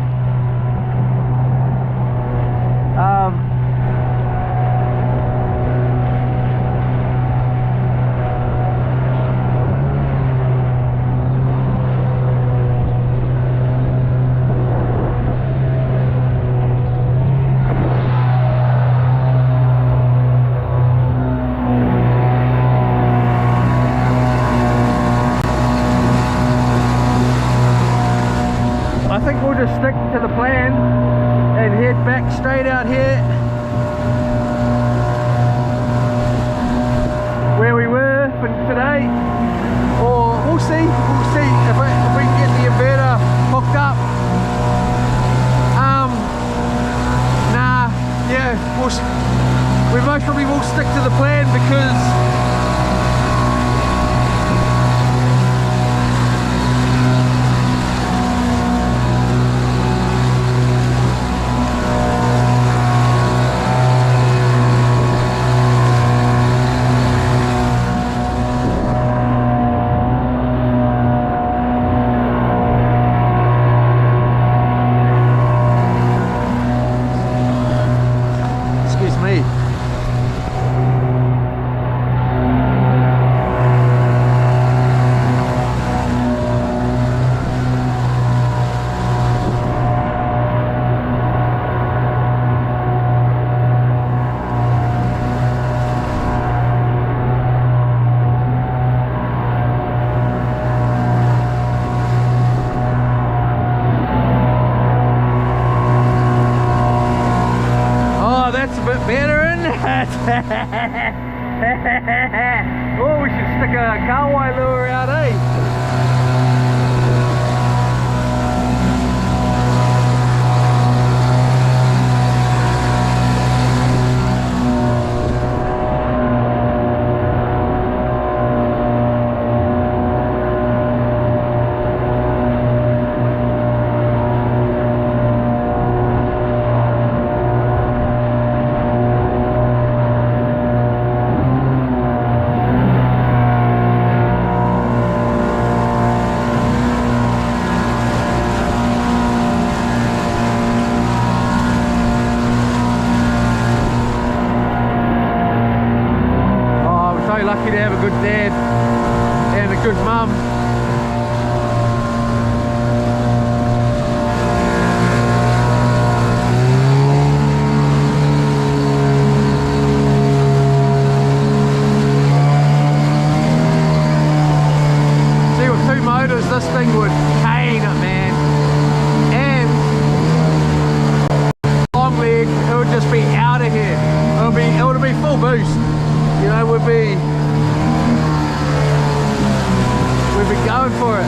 I think we'll just stick to the plan and head back straight out here where we were for today, or we'll see if we can get the inverter hooked up. Yeah, we most probably will stick to the plan because oh, we should stick a kahawai lure out, eh? Lucky to have a good dad and a good mum. See, with two motors this thing would cane it, man, and long leg it would just be out of here. It would be full boost, you know, we'd be going for it.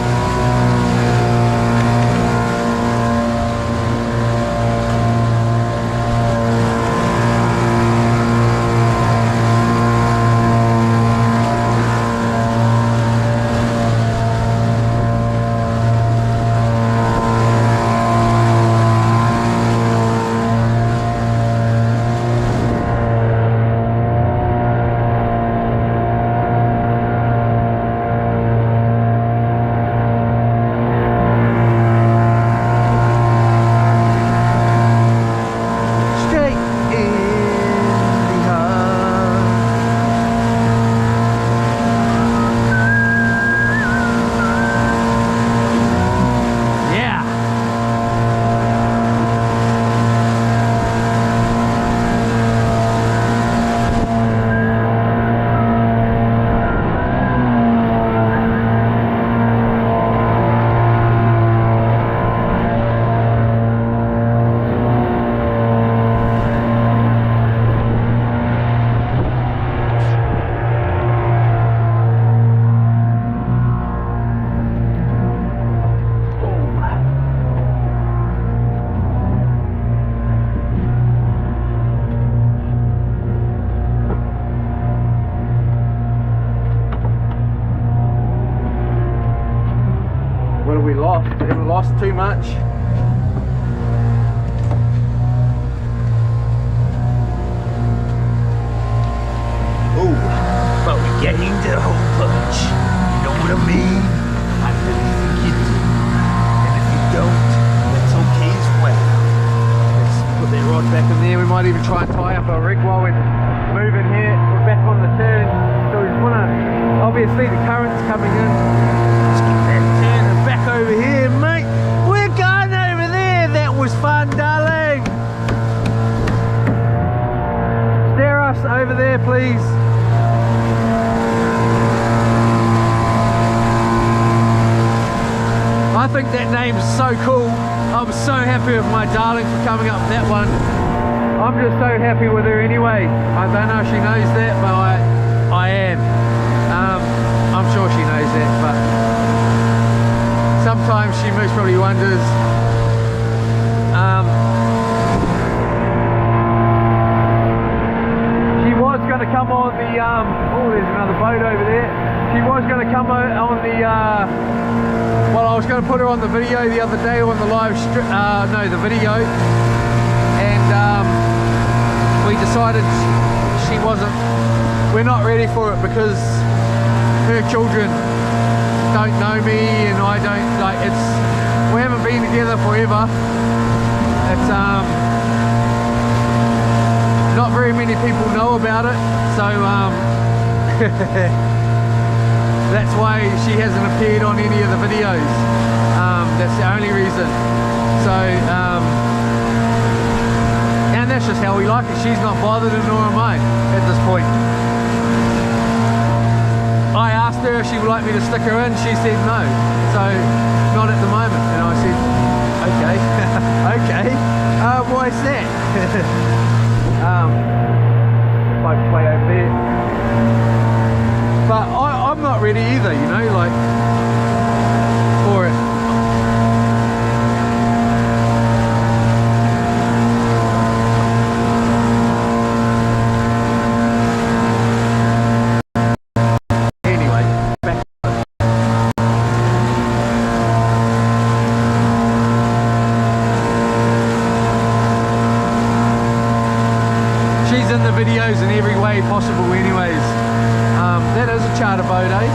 What have we lost? We haven't lost too much. Oh, but we're getting the whole bunch. You know what I mean? I believe you do. And if you don't, that's okay as well. Let's put that rod back in there. We might even try and tie up our rig while we're moving here. We're back on the turn. So we just want to, obviously the current's coming in. Let's get that turn and back over here, mate. We're going over there. That was fun, darling. Steer us over there, please. I think that name's so cool. I'm so happy with my darling for coming up with that one. I'm just so happy with her anyway. I don't know if she knows that, but I am. I'm sure she knows that, but sometimes she most probably wonders. She was going to come on the, oh, there's another boat over there. She was going to come on the, well, I was going to put her on the video the other day on the live stream, no, the video, and we decided she wasn't, we're not ready for it because her children don't know me and I don't, like, it's, we haven't been together forever. It's, not very many people know about it, so, that's why she hasn't appeared on any of the videos. That's the only reason. So, and that's just how we like it. She's not bothered and nor am I at this point. I asked her if she would like me to stick her in. She said no. So, not at the moment. And I said, okay, okay. Why's that? Boat play over there. But I'm not ready either, you know, like, for it. Anyway, back. She's in the videos in every way possible anyways. That is a charter boat, eh?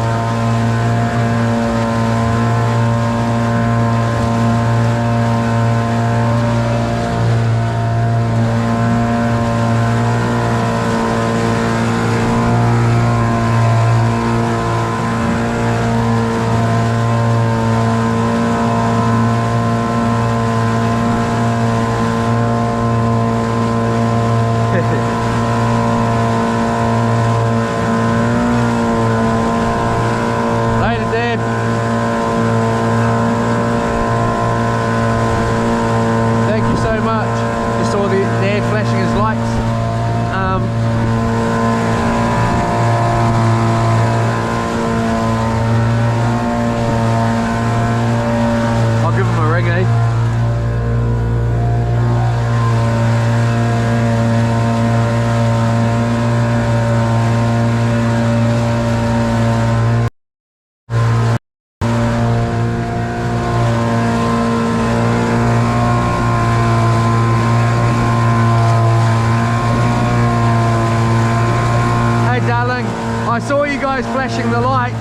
I saw you guys flashing the lights.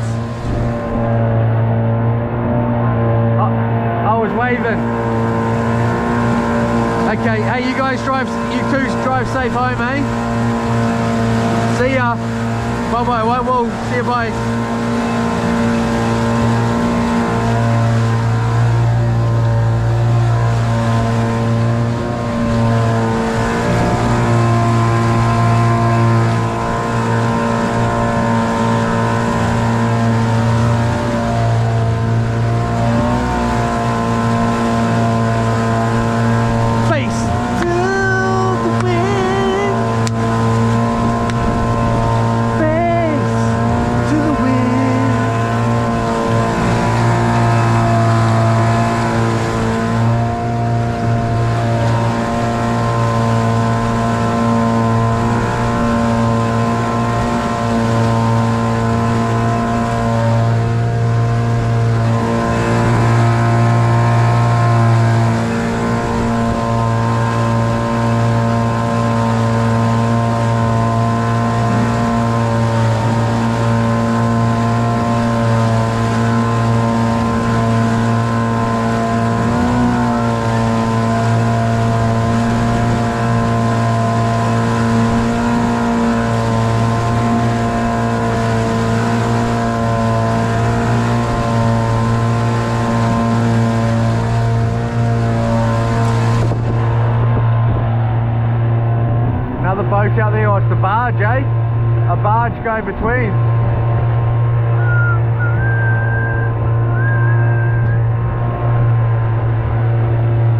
I was waving. Okay, hey, you guys drive, you two drive safe home, eh? See ya. Bye bye. Well, see you, bye. Face to the wind. boat out there. Oh, it's the barge, eh? A barge going between.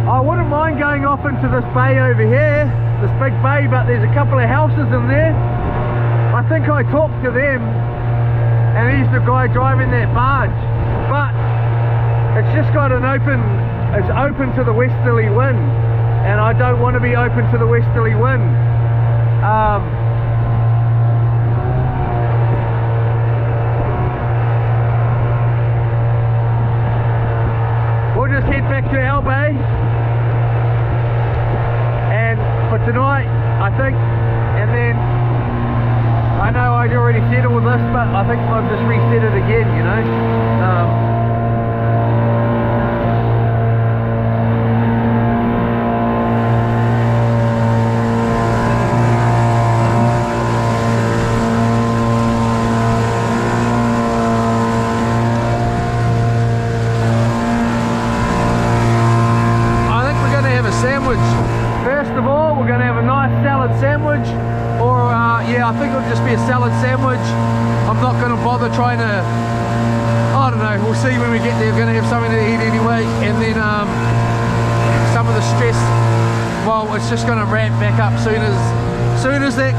I wouldn't mind going off into this bay over here, this big bay, but there's a couple of houses in there. I think I talked to them, and he's the guy driving that barge. But it's just got an open, it's open to the westerly wind, and I don't want to be open to the westerly wind. We'll just head back to our bay, and for tonight, I think, and then I know I'd already said all this, but I think I've just reset it again, you know. I think it'll just be a salad sandwich. I'm not going to bother trying to, I don't know, we'll see when we get there. We're going to have something to eat anyway, and then some of the stress, well, it's just going to ramp back up soon as that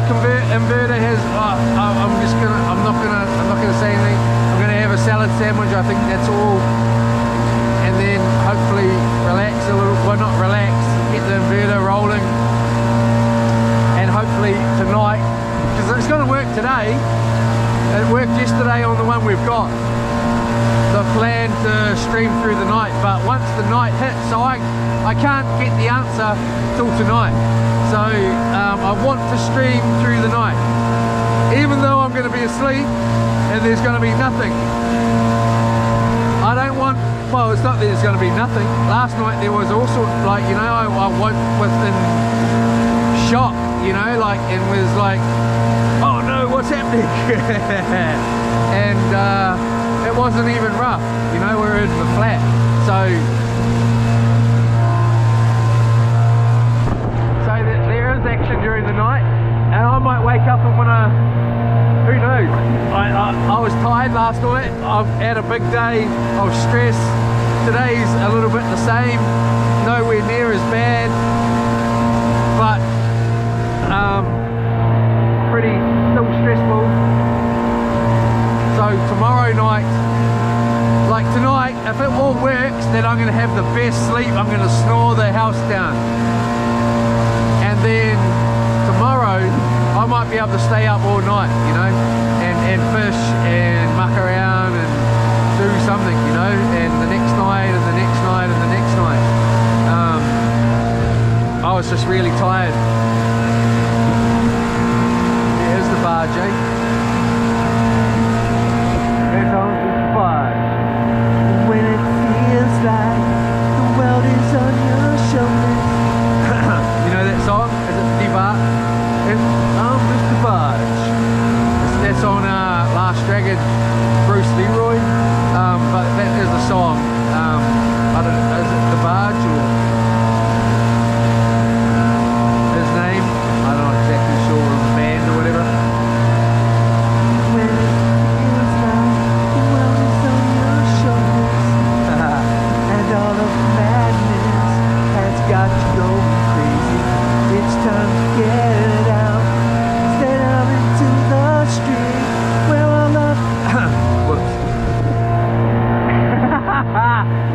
inverter has, I'm not gonna say anything. I'm going to have a salad sandwich, I think that's all, and then hopefully relax a little, well not relax, get the inverter rolling, and hopefully tonight, because it's going to work today. It worked yesterday on the one we've got. The plan to stream through the night, but once the night hits, so I can't get the answer till tonight. So I want to stream through the night, even though I'm going to be asleep and there's going to be nothing. I don't want. Well, it's not that there's going to be nothing. Last night there was also, like, you know, I woke within shock, you know, like, and was like, oh no, what's happening? And it wasn't even rough, you know, we're in the flat. So there is action during the night, and I might wake up and wanna, who knows. I was tired last night. I've had a big day of stress. Today's a little bit the same, nowhere near as bad, but pretty still stressful. So tomorrow night, like tonight, if it all works, then I'm going to have the best sleep. I'm going to snore the house down, and then tomorrow I might be able to stay up all night, you know, and fish and muck around and do something, you know, and the next night and the next night and the next night. I was just really tired. There's the barge, eh? There's on the barge. When it feels like the world is on your shoulders. You know that song? Is it the bar? It's Mr. Barge. That's on Last Dragon, Bruce Leroy. But that is the song. I don't know, is it the barge or his name? I'm not exactly sure, the band or whatever. When it feels like the world is on your shoulders, and all of madness has got you going crazy, it's time to get it out. Stand out into the street where all of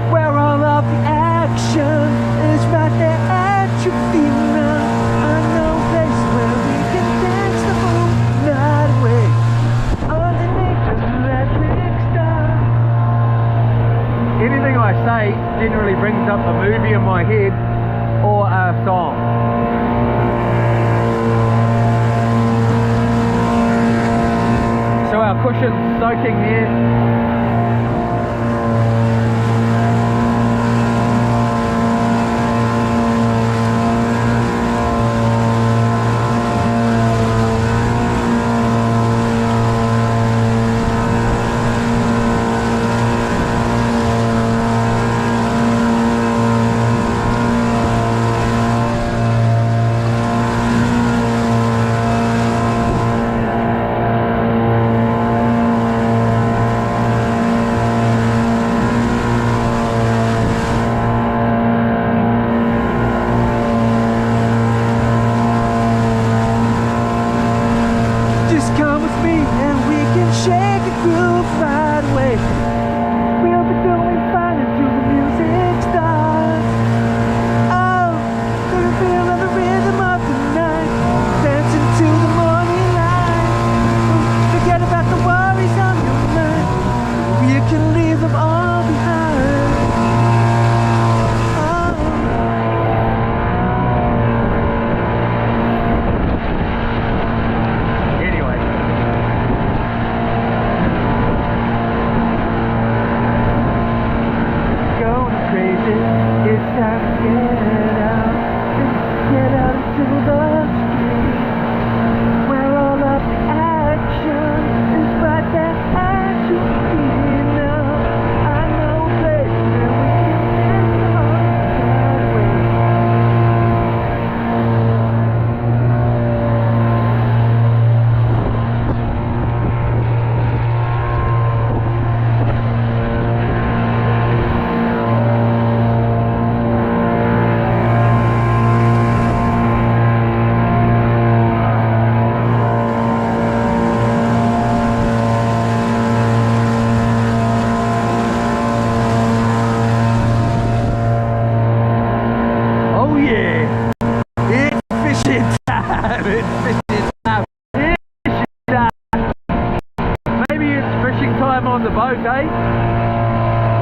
where all of the action is right there at your feet now. I know a place where we can dance the whole night away underneath the electric star. Anything I say generally brings up a movie in my head or a song. So our cushion's soaking there.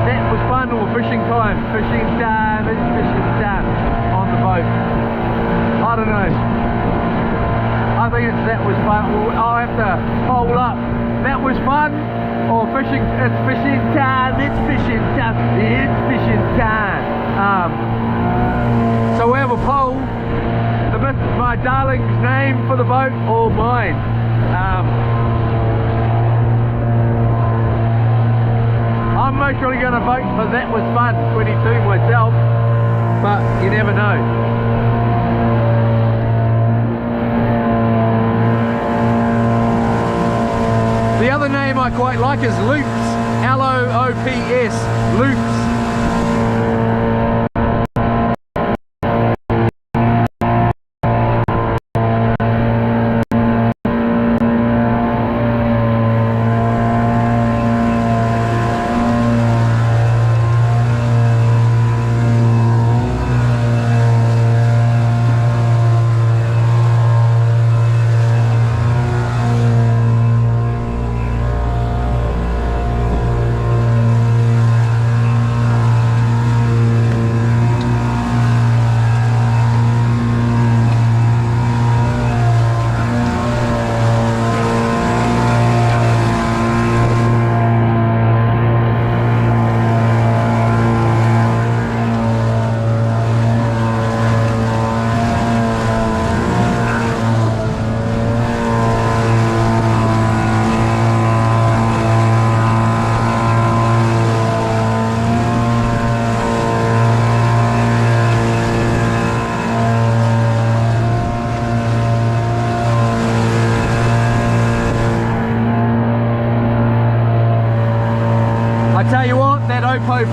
That was fun, or fishing time. Fishing time, it's fishing time on the boat. I don't know. I think that was fun. Well, I'll have to poll up. That was fun, or fishing, it's fishing time, it's fishing time, it's fishing time. So we have a poll. My darling's name for the boat or mine. I'm most probably going to vote for That Was Fun 22 myself, but you never know. The other name I quite like is Loops, L-O-O-P-S, Loops.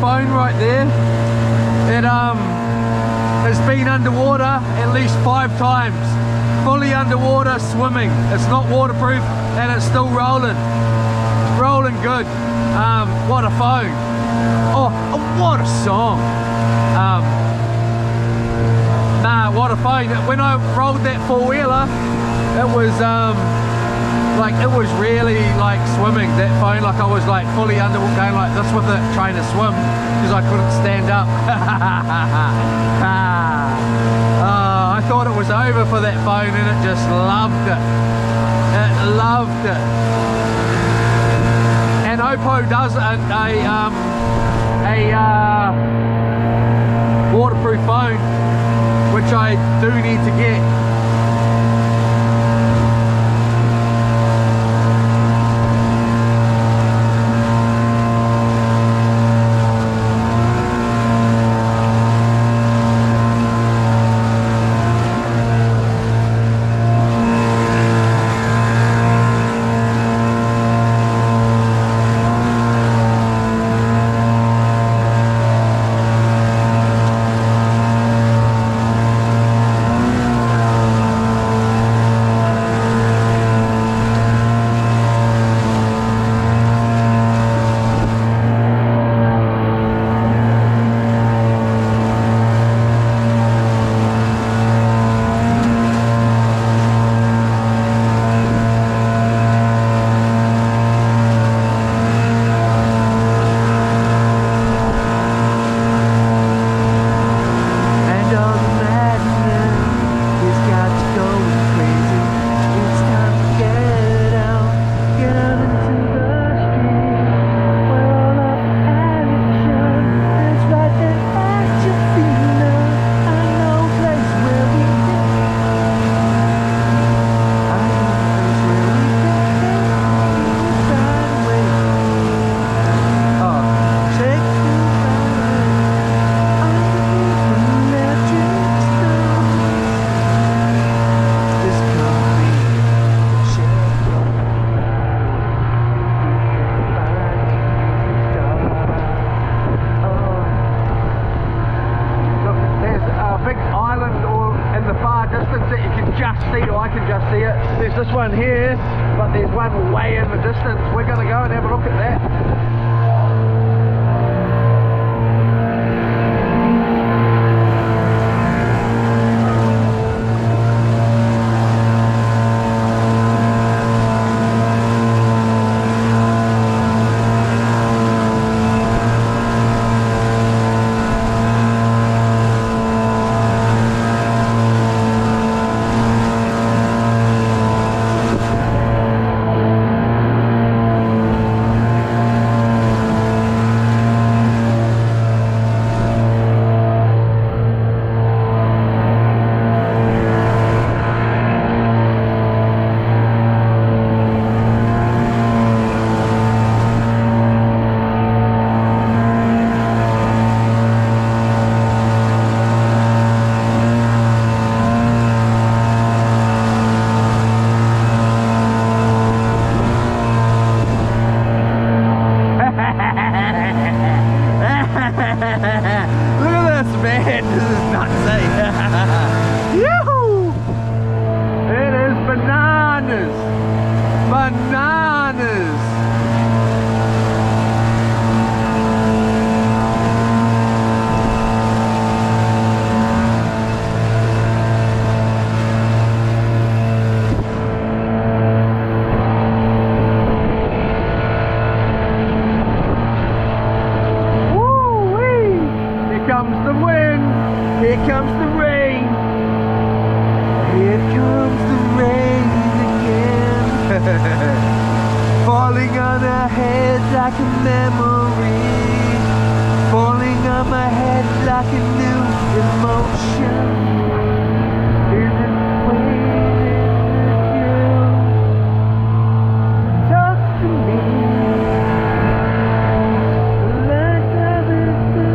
Phone right there, it has been underwater at least 5 times, fully underwater swimming. It's not waterproof and it's still rolling good. What a phone. Oh, what a song. What a phone. When I rolled that four-wheeler, it was like, it was really like swimming, that phone. Like I was like fully underwater, going like this with it, trying to swim because I couldn't stand up. I thought it was over for that phone, and it just loved it. It loved it. And Oppo does a waterproof phone, which I do need to get. There's this one here, but there's one way in the distance. We're going to go and have a look at that. comes the rain. Here comes the rain again. Falling on our heads like a memory. Falling on my head like a new emotion. Is it waiting with you? Talk to me. Like others do.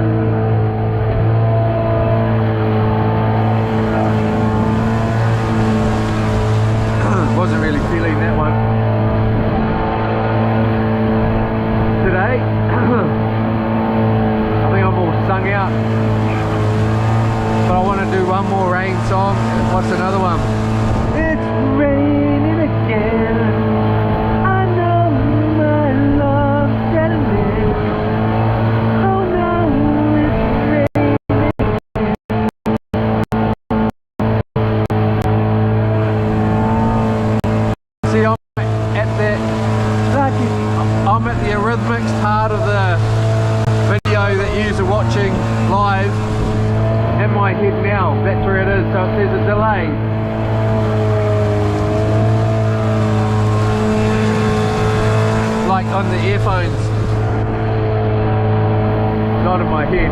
Wasn't really feeling that one today. I think I'm all sung out, but I want to do one more rain song. What's another one? It's raining again. I know my love's getting in. Oh no, it's raining. See, I'm at the arrhythmics part of the video that you're watching live in my head now. That's where it is, so if there's a delay, like on the earphones, not in my head.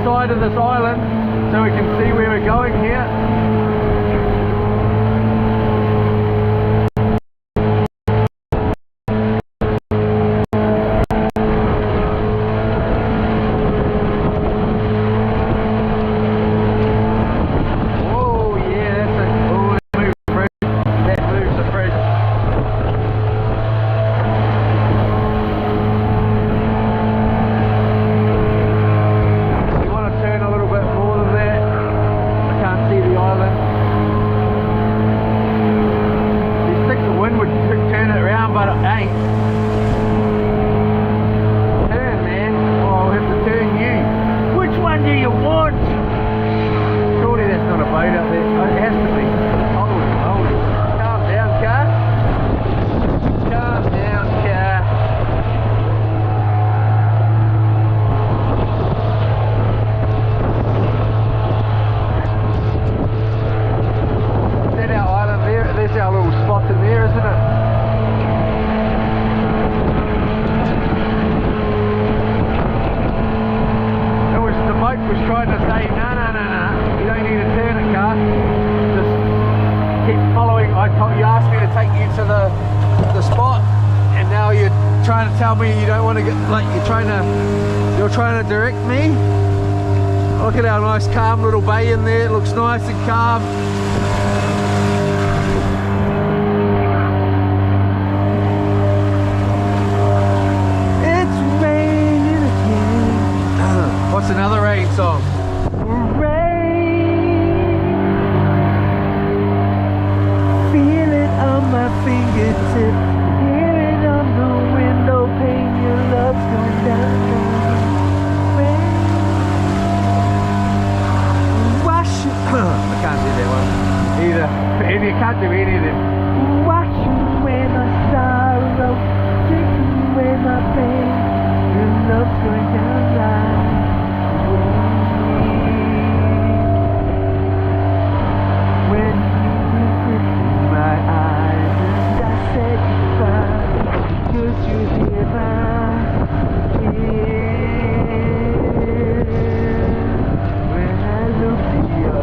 side of this island so we can see where we're going here. Tell me you don't want to get, like you're trying to direct me. Look at our nice calm little bay in there. It looks nice and calm. It's raining again. What's another rain song? Rain, feel it on my fingertips. I can't do that one either. And you can't do any of them. Wash away my sorrow, take away my pain. Your love's going down like when you look in my eyes and I said goodbye, 'cause you're here by when I looked at your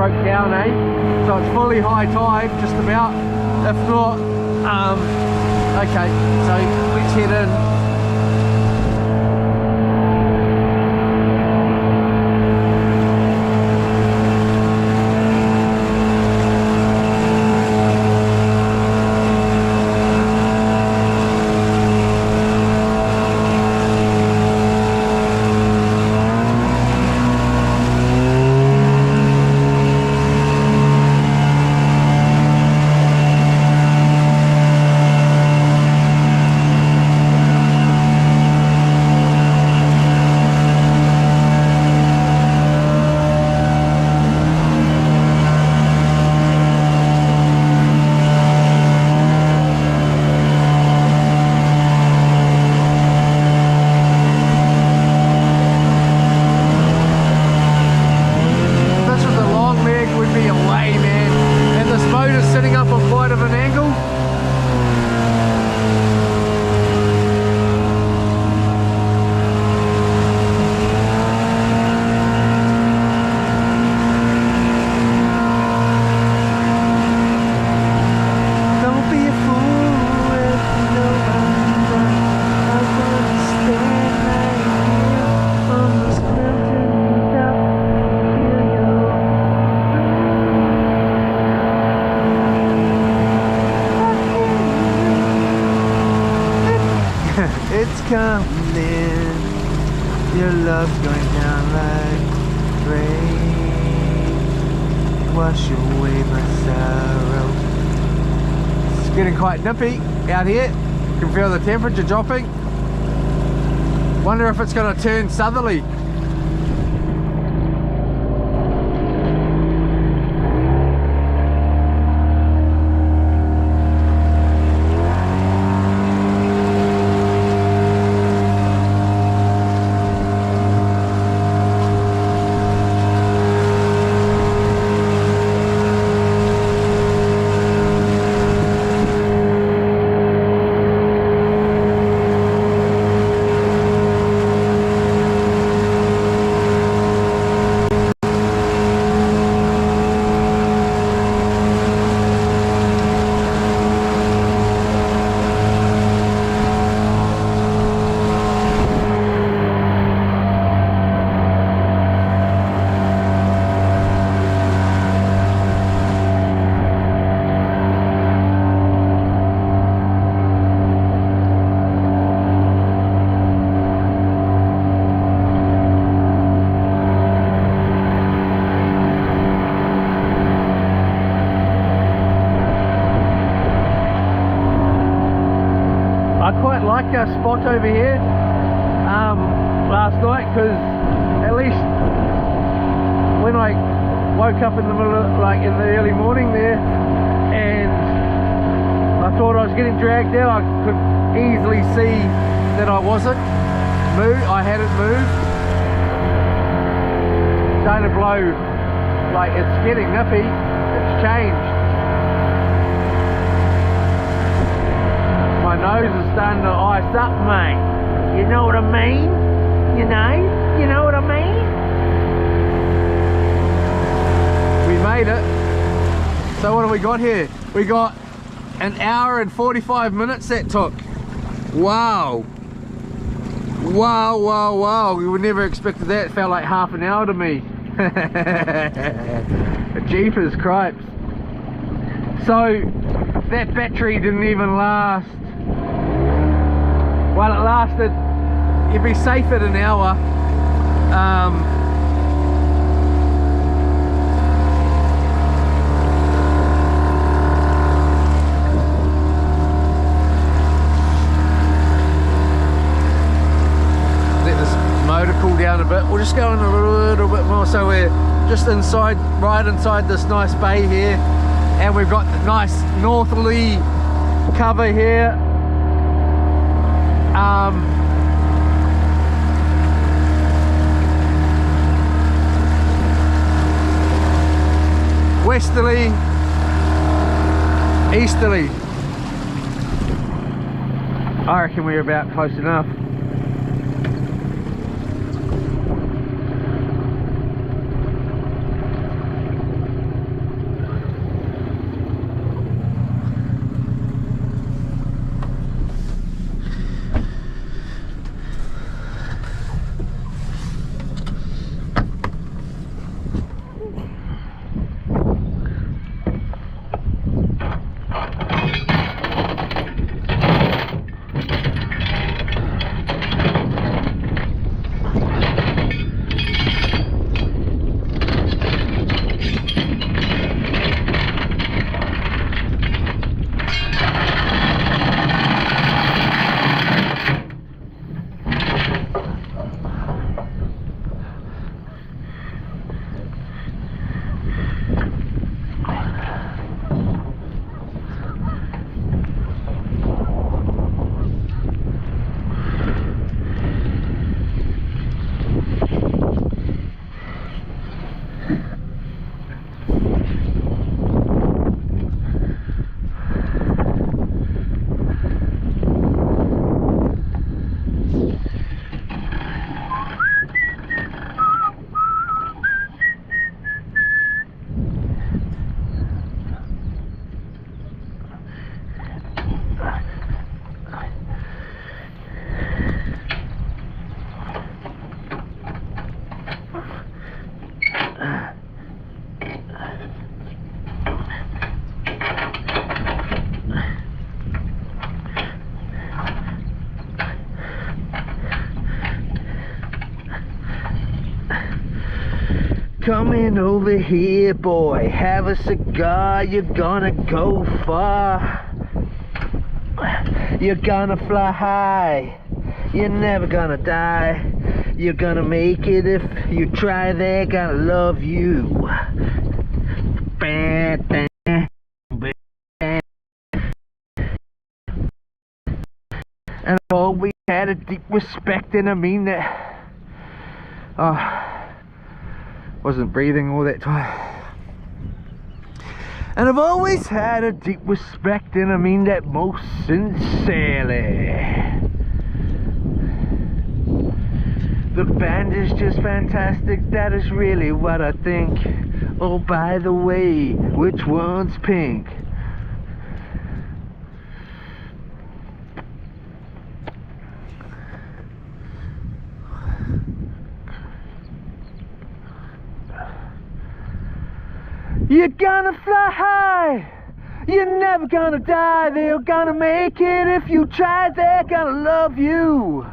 broke down, eh? So it's fully high tide, just about. If not, okay, so let's head in. It's coming, your love's going down like rain, wash away my sorrow. It's getting quite nippy out here. You can feel the temperature dropping. Wonder if it's going to turn southerly. Our spot over here last night, because at least when I woke up in the middle of, like in the early morning there, and I thought I was getting dragged out, I could easily see that I wasn't I hadn't moved. Starting to blow, like it's getting nippy, it's changed. My nose is starting to ice up, mate. You know what I mean? You know what I mean? We made it. So what have we got here? We got an hour and 45 minutes that took. Wow. Wow, wow, wow. We would never expected that. It felt like half an hour to me. Jeepers cripes. So that battery didn't even last. Well, it lasted, you'd be safe at an hour. Let this motor cool down a bit. We'll just go in a little bit more. So we're just inside, right inside this nice bay here. And we've got the nice northerly cover here. Westerly, easterly. I reckon we're about close enough. Coming over here, boy, have a cigar, you're gonna go far. You're gonna fly high, you're never gonna die. You're gonna make it if you try, they're gonna love you. And I've always had a deep respect, and I mean that. Wasn't breathing all that time. And I've always had a deep respect, and I mean that most sincerely. The band is just fantastic, that is really what I think. Oh, by the way, which one's pink? You're gonna fly high, you're never gonna die. They're gonna make it if you try, they're gonna love you.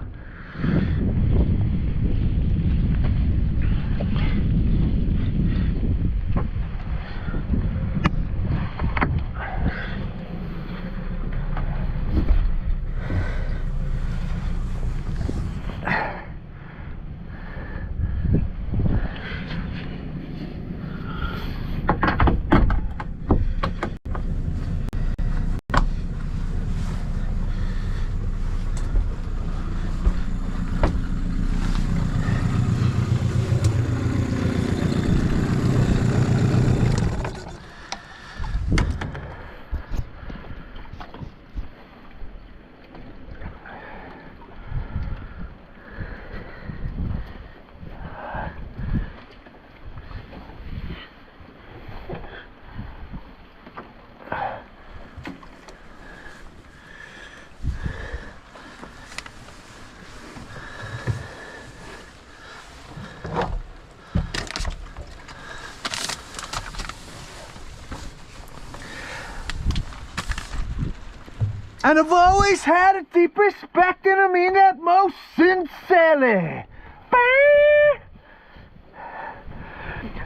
And I've always had a deep respect, and I mean that most sincerely.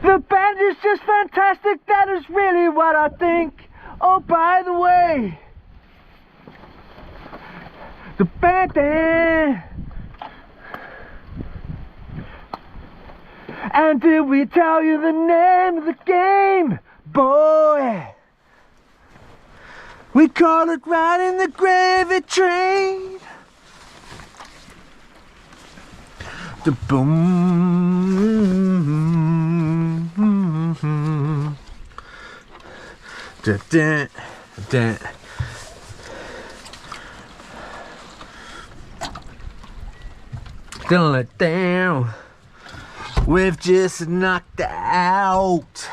The band is just fantastic, that is really what I think. Oh, by the way, the band. And did we tell you the name of the game, boy? We call it riding the gravy train. The boom. Da da da. Don't let down. We've just knocked out.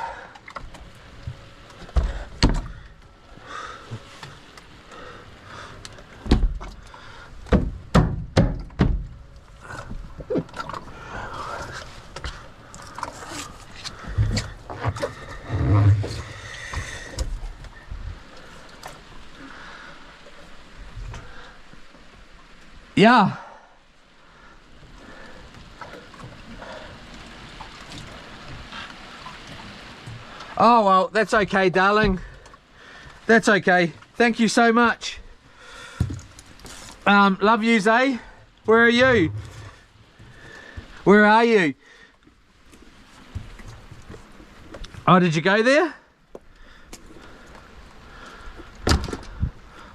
Yeah. Oh, well, that's okay, darling. That's okay. Thank you so much. Love yous, eh? Where are you? Where are you? Oh, did you go there?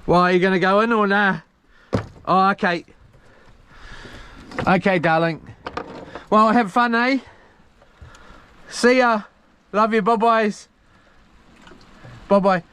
Well, are you going to go in or nah? Oh, okay. Okay, darling. Well, have fun, eh? See ya. Love you. Bye-byes. Bye-bye.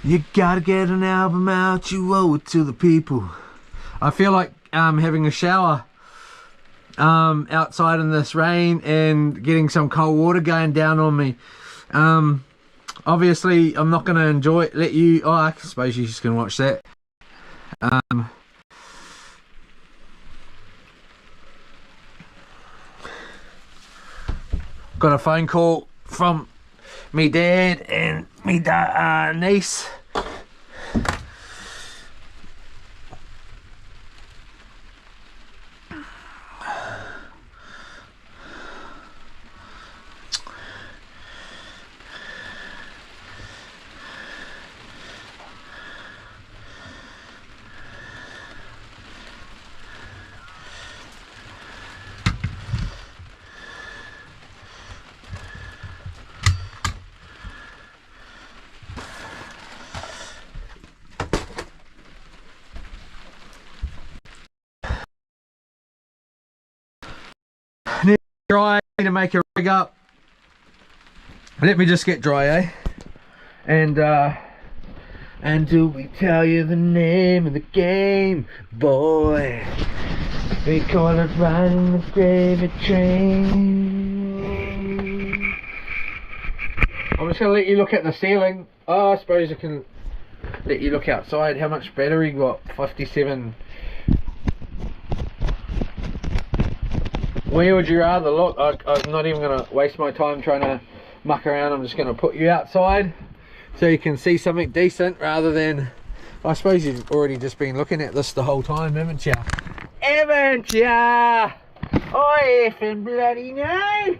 You gotta get an album out, you owe it to the people. I feel like having a shower outside in this rain and getting some cold water going down on me. Obviously I'm not going to enjoy it, I suppose you just can watch that. Got a phone call from me dad and me niece. Dry to make a rig up. Let me just get dry, eh? And do we tell you the name of the game, boy? We call it riding the gravy train. I'm just gonna let you look at the ceiling. Oh, I suppose I can let you look outside. How much battery we got? 57. Where would you rather look? I'm not even going to waste my time trying to muck around. I'm just going to put you outside so you can see something decent rather than... I suppose you've already just been looking at this the whole time, haven't you? Haven't ya? I effing bloody know!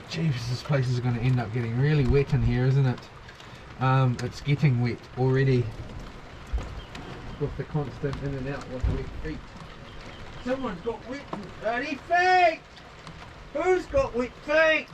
Jeez, this place is going to end up getting really wet in here, isn't it? It's getting wet already. With the constant in and out with wet feet. Someone's got wet bloody feet! Who's got wet feet?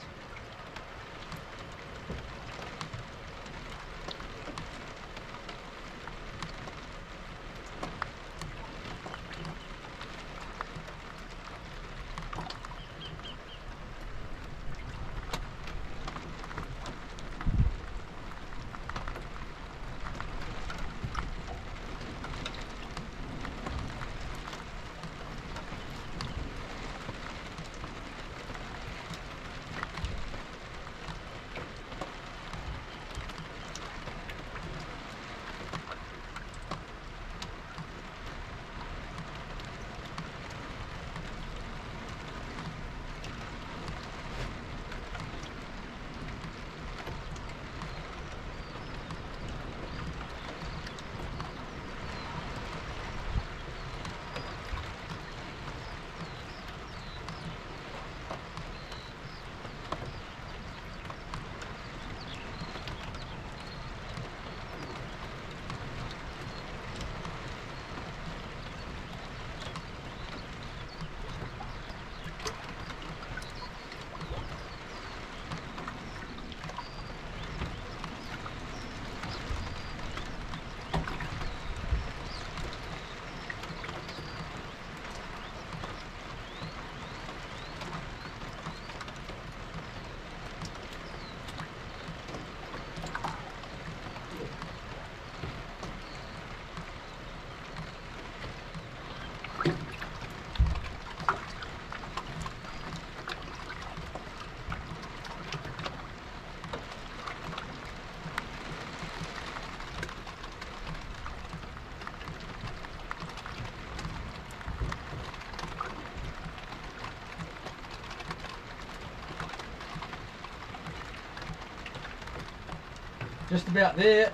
Just about there.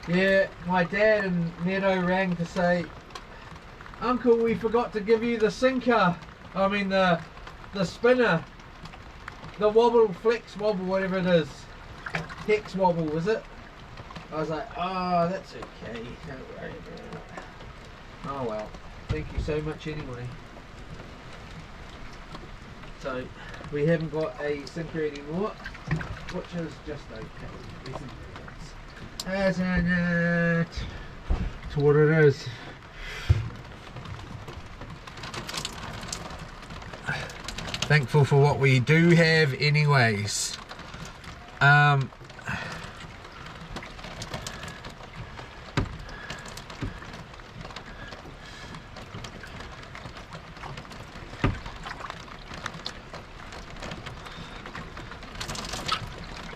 Yeah, my dad and Neto rang to say, Uncle, we forgot to give you the sinker. I mean the spinner. The wobble, flex wobble, whatever it is. Hex wobble, is it? I was like, oh, that's okay. Don't worry about it. Oh well, thank you so much anyway. So, we haven't got a sinker anymore, which is just okay. Isn't it? It's what it is. Thankful for what we do have anyways.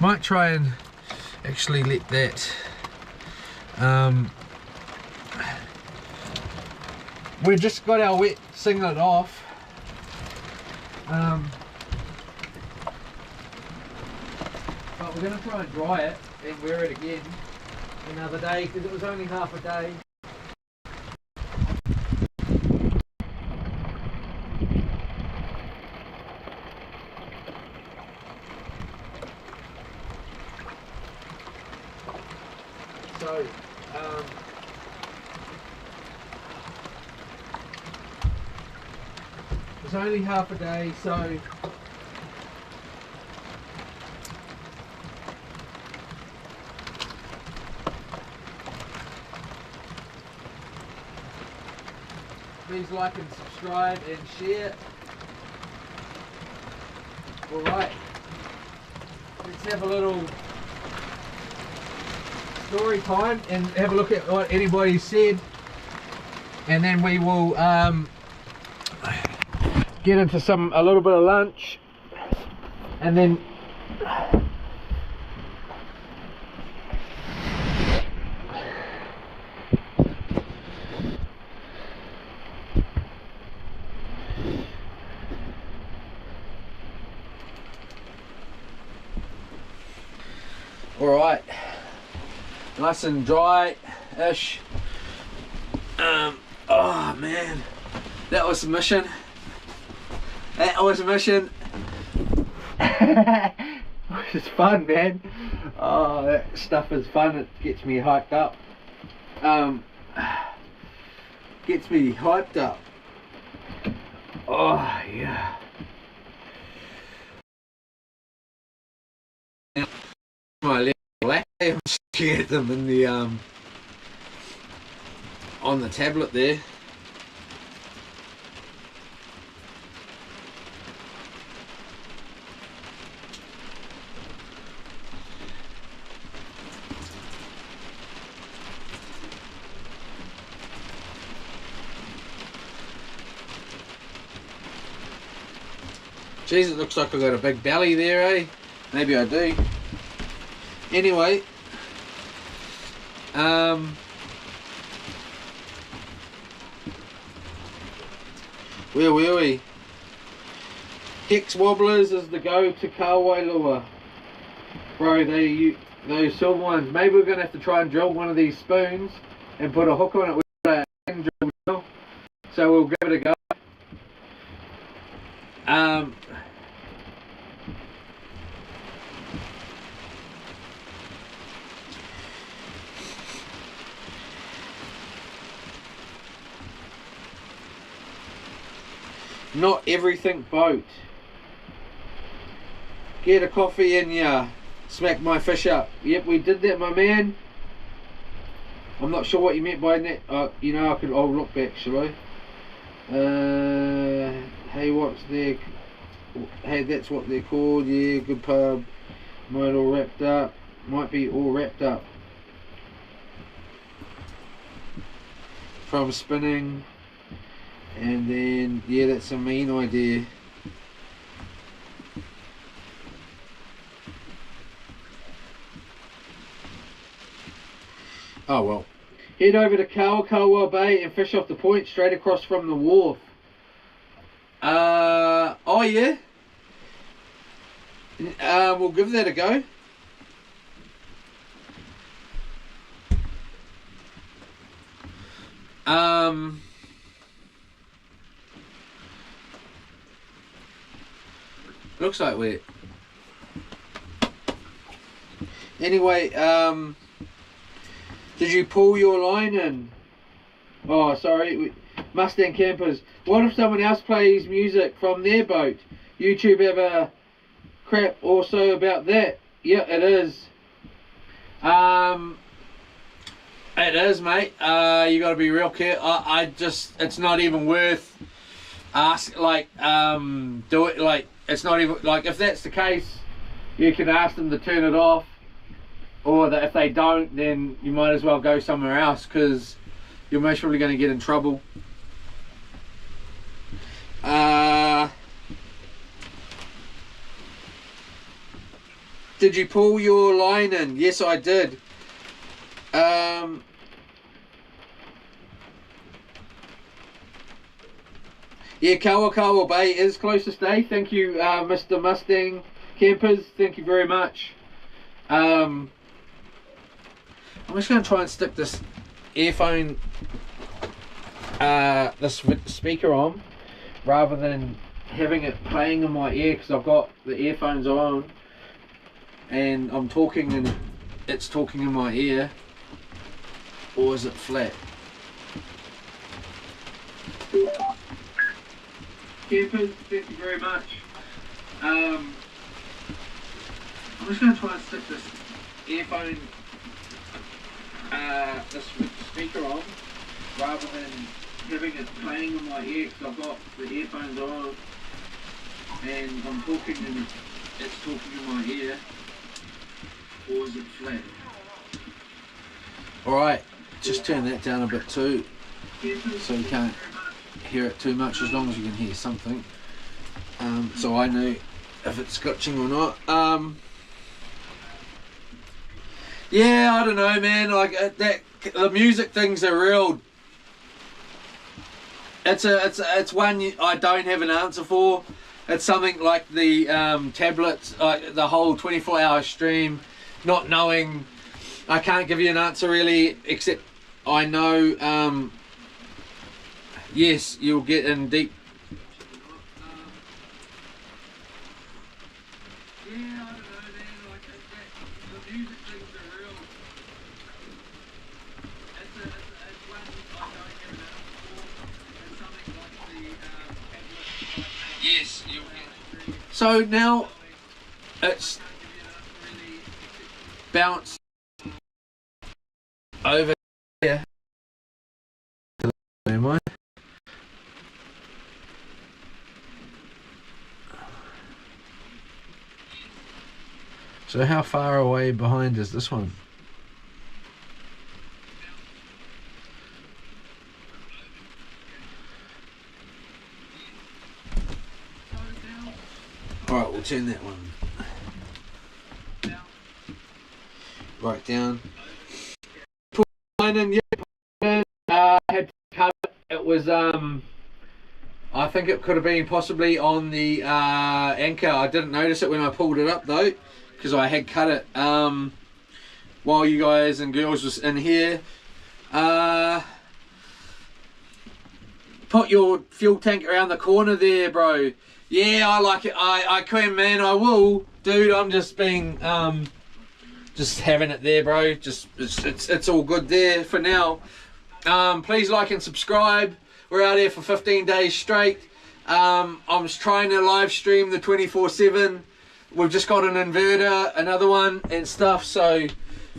Might try and actually let that we just got our wet singlet off, but we're going to try and dry it and wear it again another day because it was only half a day. So, it's only half a day, so please like and subscribe and share. Alright, let's have a little story time and have a look at what anybody said, and then we will get into a little bit of lunch, and then alright, nice and dry-ish. Oh man, that was a mission. That was a mission. It's fun, man. Oh, that stuff is fun. It gets me hyped up. Gets me hyped up. Oh yeah. My leg black. I'm scared them in the on the tablet there. Jeez, it looks like I've got a big belly there, eh? Maybe I do. Anyway, where were we? Hex Wobblers is the go-to Kawai lure. Bro, those silver ones. Maybe we're going to have to try and drill one of these spoons and put a hook on it with a hand drill. So we'll give it a go. Not everything boat. Get a coffee and ya smack my fish up. Yep, we did that, my man. I'm not sure what you meant by that. You know, I'll look back, shall I? Hey, what's there? Hey, that's what they're called. Yeah, good pub. Might all wrapped up. Might be all wrapped up. From spinning. And then, yeah, that's a mean idea. Oh well. Head over to Kawa Bay and fish off the point straight across from the wharf. Oh yeah. We'll give that a go. Looks like we're... Anyway, did you pull your line in? Oh, sorry. Mustang Campers. What if someone else plays music from their boat? YouTube have a crap also about that. Yeah, it is. It is, mate. You got to be real careful. I just, it's not even worth do it. Like, it's not even like, if that's the case, you can ask them to turn it off, or that if they don't, then you might as well go somewhere else, because you're most probably going to get in trouble. Did you pull your line in? Yes, I did. Yeah, Kawa Bay is closest day. Thank you, Mr. Mustang Campers. Thank you very much. I'm just going to try and stick this earphone, this speaker on, rather than having it playing in my ear, because I've got the earphones on and I'm talking and it's talking in my ear. Or is it flat? Campers, thank you very much. I'm just going to try and stick this earphone, this speaker on, rather than having it playing in my ear, because I've got the earphones on and I'm talking and it's talking in my ear. Or is it flat? Alright, just turn that down a bit too, so you can't hear it too much, as long as you can hear something. So I know if it's glitching or not. Yeah, I don't know, man. Like the music things are real. It's one I don't have an answer for. It's something like the tablets, like the whole 24-hour stream. Not knowing, I can't give you an answer really, except I know. Yes, you'll get in deep. Yeah, I don't know, man. Like the music things are real. It's one I don't have an answer for. It's something like the tablet. Yes, you'll get. So now it's bounced over here. Am I? So how far away behind is this one? Alright, we'll turn that one right down. Put mine in, yeah, had to cut it. It was, I think it could have been possibly on the anchor. I didn't notice it when I pulled it up though, because I had cut it while you guys and girls was in here. Put your fuel tank around the corner there, bro. Yeah, I like it. I can, man. I will, dude. I'm just being just having it there, bro. Just it's all good there for now. Please like and subscribe. We're out here for 15 days straight. I was trying to live stream the 24/7. We've just got an inverter, another one and stuff, so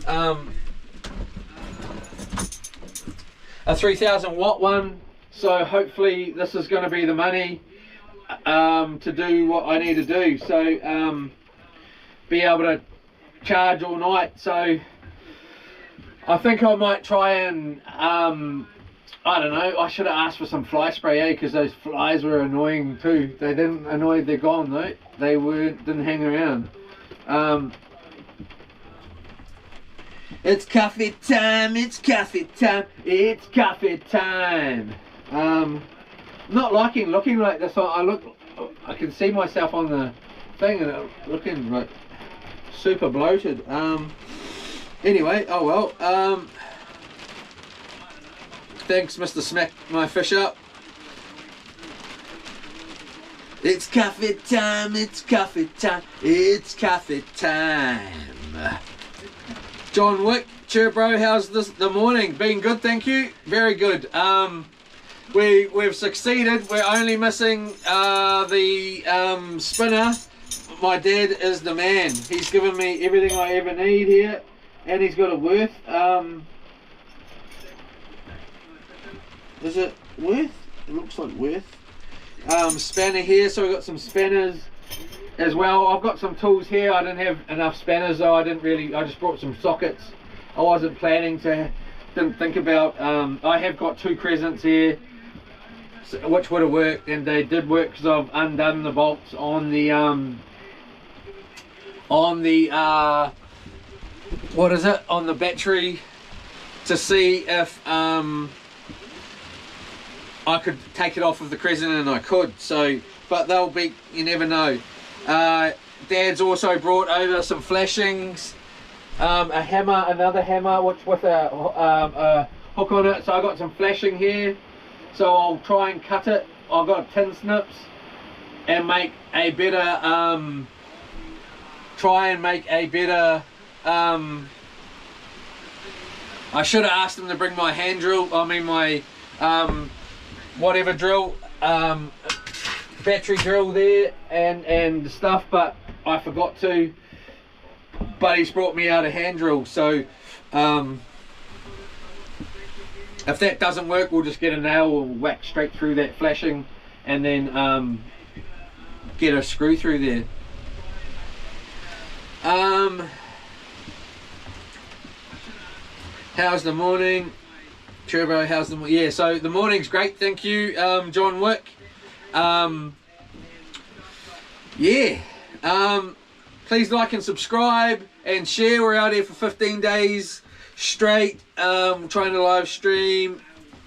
a 3000 watt one, so hopefully this is going to be the money to do what I need to do, so be able to charge all night. So I think I might try and I don't know, I should have asked for some fly spray, because those flies were annoying too. They didn't annoy, they're gone though. They didn't hang around. It's coffee time, it's coffee time, it's coffee time. Not liking looking like this. I can see myself on the thing and it looking like super bloated. Anyway, oh well. Thanks, Mr. Smack My Fish Up. It's coffee time, it's coffee time, it's coffee time. John Wick, cheer bro, how's the morning? Been good, thank you. Very good. We've succeeded. We're only missing the spinner. My dad is the man. He's given me everything I ever need here, and he's got a worth. Is it Worth? It looks like Worth. Spanner here, so we've got some spanners as well. I've got some tools here. I didn't have enough spanners, though. I just brought some sockets. I wasn't planning to, didn't think about. I have got 2 crescents here, which would have worked, and they did work because I've undone the bolts on the what is it, on the battery, to see if I could take it off of the crescent, and I could. So, but they'll be, you never know. Dad's also brought over some flashings, a hammer, another hammer, which with a hook on it. So I got some flashing here. So I'll try and cut it. I've got tin snips and make a better, try and make a better, I should have asked them to bring my hand drill, I mean my whatever drill, battery drill there and stuff, but I forgot to. But he's brought me out a hand drill, so if that doesn't work, we'll just get a nail, we'll whack straight through that flashing, and then get a screw through there. How's the morning? Turbo, how's the morning? Yeah, so the morning's great, thank you, John Wick. Yeah, please like and subscribe and share. We're out here for 15 days straight, trying to live stream.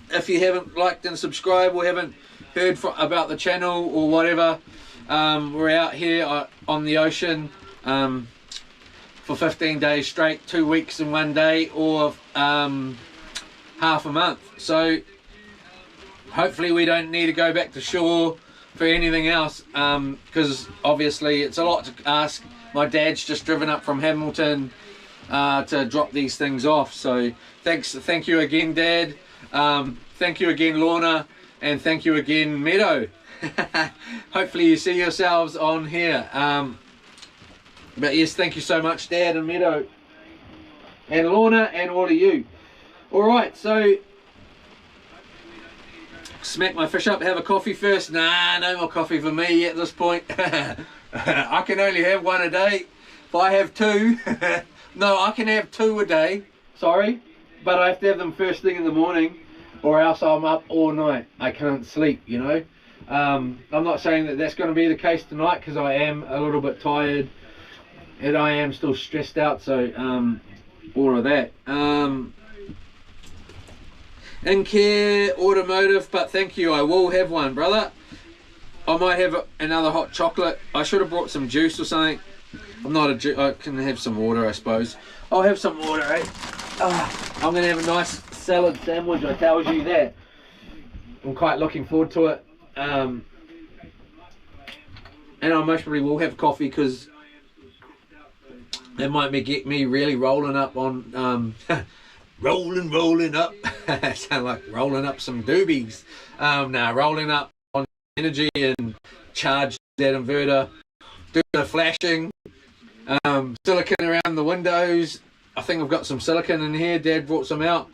If you haven't liked and subscribed or haven't heard about the channel or whatever, we're out here on the ocean for 15 days straight, 2 weeks in 1 day, or half a month. So hopefully we don't need to go back to shore for anything else, because obviously it's a lot to ask. My dad's just driven up from Hamilton to drop these things off. So thank you again, Dad. Thank you again, Lorna, and thank you again, Meadow. Hopefully you see yourselves on here. But yes, thank you so much, Dad and Meadow and Lorna and all of you. Alright, so smack my fish up, have a coffee first. Nah, no more coffee for me at this point. I can only have 1 a day. If I have 2, no, I can have 2 a day, sorry, but I have to have them first thing in the morning, or else I'm up all night. I can't sleep, you know. I'm not saying that that's going to be the case tonight, because I am a little bit tired and I am still stressed out, so all of that. In care automotive, but thank you, I will have one, brother. I might have another hot chocolate. I should have brought some juice or something. I'm not a I can have some water, I suppose. I'll have some water, eh? I'm gonna have a nice salad sandwich, I tell you that. I'm quite looking forward to it. And I most probably will have coffee, because that might get me really rolling up on rolling up. Sound like rolling up some doobies. Nah, rolling up on energy and charge that inverter, do the flashing, silicon around the windows. I think I've got some silicon in here. Dad brought some out.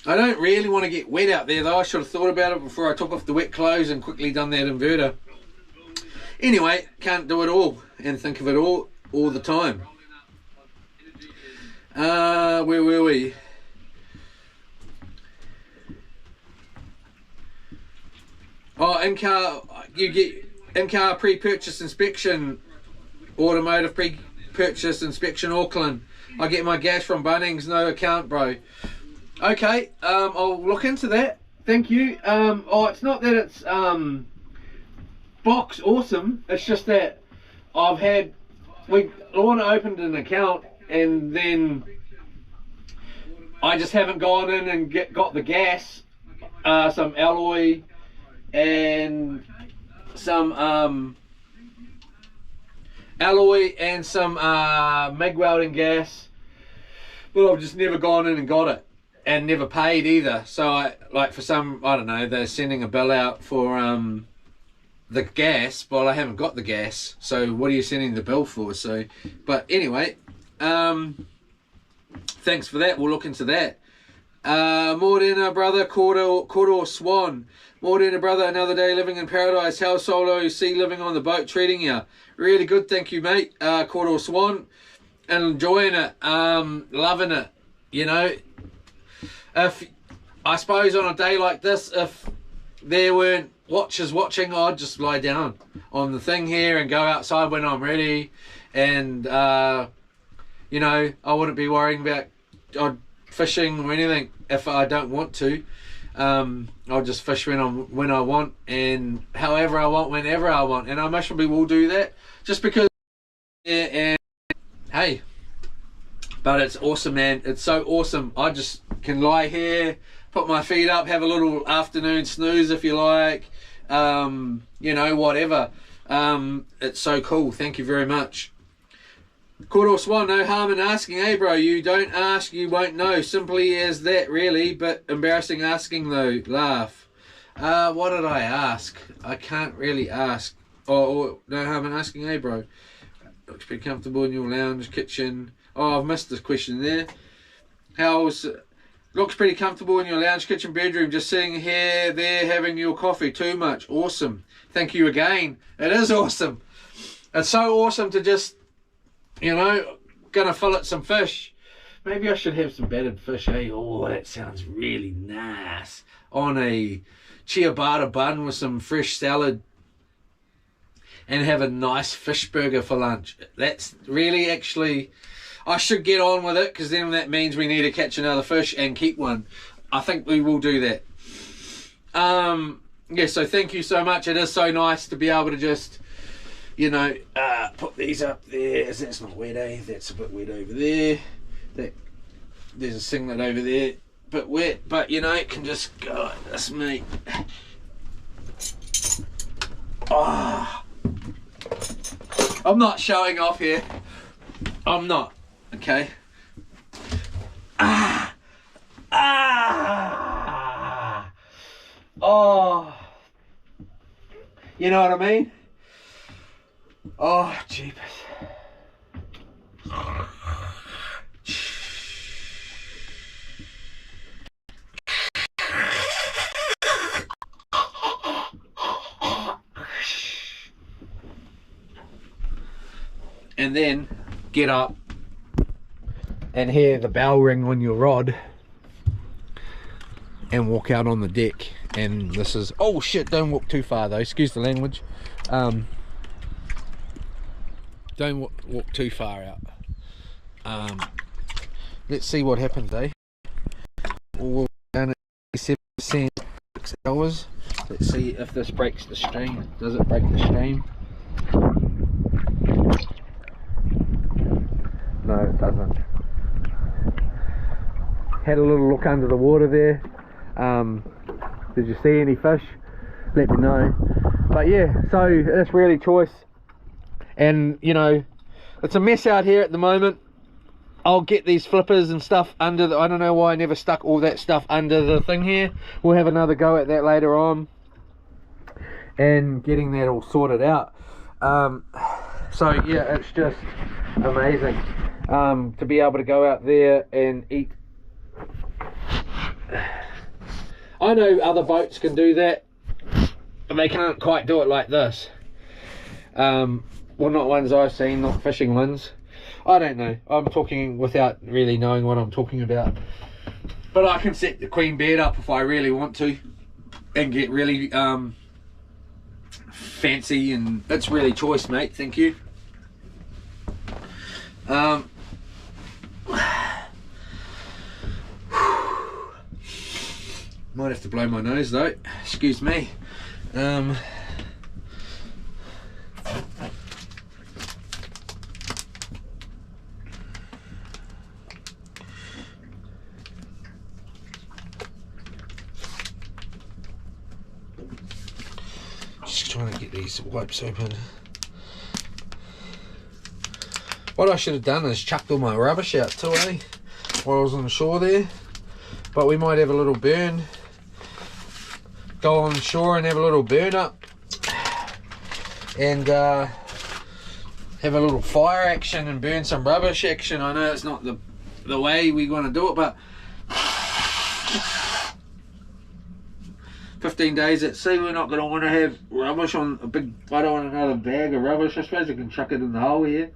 I don't really want to get wet out there though. I should have thought about it before I took off the wet clothes and quickly done that inverter. Anyway, can't do it all and think of it all the time. Where were we? Oh, in-car, you get in-car pre-purchase inspection, automotive pre-purchase inspection, Auckland. I get my gas from Bunnings, no account, bro. Okay, I'll look into that. Thank you. Oh, it's not that it's box awesome. It's just that I've had, Lorna opened an account, and then I just haven't gone in and got the gas, some alloy, and some MIG welding gas, but I've just never gone in and got it, and never paid either. So I, like, for some, I don't know, they're sending a bill out for the gas. Well, I haven't got the gas, so what are you sending the bill for? So, but anyway, thanks for that. We'll look into that. Morena brother, Koror Swan. Morena brother, another day living in paradise. How solo sea living on the boat treating you? Really good, thank you, mate. Koror Swan, and enjoying it, loving it. You know, if I suppose on a day like this, if there weren't watchers watching, I'd just lie down on the thing here and go outside when I'm ready, and you know, I wouldn't be worrying about fishing or anything if I don't want to. I'll just fish when I want, and however I want, whenever I want, and I most probably will do that just because. And hey, but it's awesome, man. It's so awesome. I just can lie here, put my feet up, have a little afternoon snooze if you like, you know, whatever. It's so cool. Thank you very much. Koror Swan, no harm in asking, eh bro? You don't ask, you won't know. Simply as that, really, but embarrassing asking though. Laugh. What did I ask? I can't really ask. Oh, no harm in asking, eh bro? Looks pretty comfortable in your lounge, kitchen. Oh, I've missed this question there. Looks pretty comfortable in your lounge, kitchen, bedroom, just sitting here, there, having your coffee. Too much. Awesome. Thank you again. It is awesome. It's so awesome to just, you know, gonna fillet some fish. Maybe I should have some battered fish, eh? Oh, that sounds really nice. On a ciabatta bun with some fresh salad. And have a nice fish burger for lunch. That's really actually... I should get on with it, because then that means we need to catch another fish and keep one. I think we will do that. Yeah, so thank you so much. It is so nice to be able to just, you know, put these up there. That's not wet, eh? That's a bit wet over there. There's a singlet over there, bit wet, but you know, it can just go like this, mate. Oh. I'm not showing off here. I'm not. Okay. Oh. You know what I mean? Oh, jeepers. And then get up and hear the bell ring on your rod and walk out on the deck. And this is, oh shit, don't walk too far though, excuse the language. Don't walk too far out. Let's see what happens, eh? We're down at 7%, 6 hours. Let's see if this breaks the stream. Does it break the stream? No, it doesn't. Had a little look under the water there. Did you see any fish? Let me know. But yeah, so it's really choice. And you know, it's a mess out here at the moment. I'll get these flippers and stuff under the, I don't know why I never stuck all that stuff under the thing here. We'll have another go at that later on. And getting that all sorted out. So yeah, it's just amazing. To be able to go out there and eat. I know other boats can do that, but they can't quite do it like this. Well, not ones I've seen, not fishing ones. I don't know, I'm talking without really knowing what I'm talking about. But I can set the queen bed up if I really want to and get really fancy, and it's really choice, mate. Thank you. Might have to blow my nose though, excuse me. Just trying to get these wipes open. What I should have done is chucked all my rubbish out too, eh? While I was on the shore there. But we might have a little burn. Go on shore and have a little burn up. and have a little fire action and burn some rubbish action. I know it's not the way we want to do it, but 15 days at sea, we're not going to want to have rubbish on a big, I don't want another bag of rubbish. I suppose I can chuck it in the hole here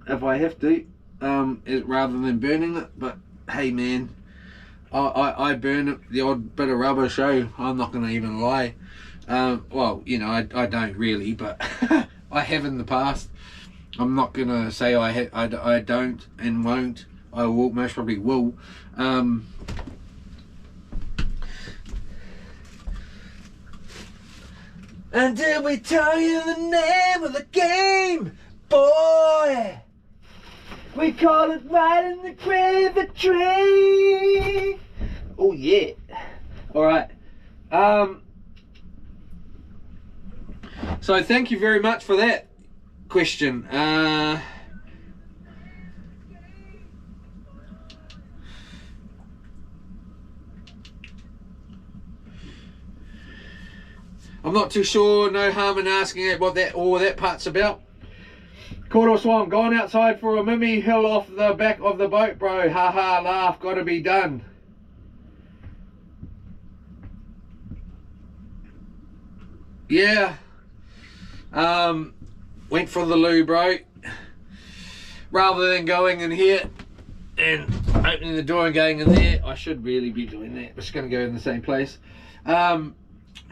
if I have to, rather than burning it. But hey man, I burn it, the odd bit of rubbish, so I'm not going to even lie. Well, you know, I don't really, but I have in the past. I'm not going to say I don't and won't. I will, most probably will. Until we tell you the name of the game, boy. We call it right in the grave a tree. Oh yeah. Alright. So thank you very much for that question. I'm not too sure, no harm in asking it what all that part's about. Quarter Swan, gone outside for a mimi hill off the back of the boat, bro. Ha ha, laugh, gotta be done. Yeah. Went for the loo, bro. Rather than going in here and opening the door and going in there, I should really be doing that. We're just gonna go in the same place.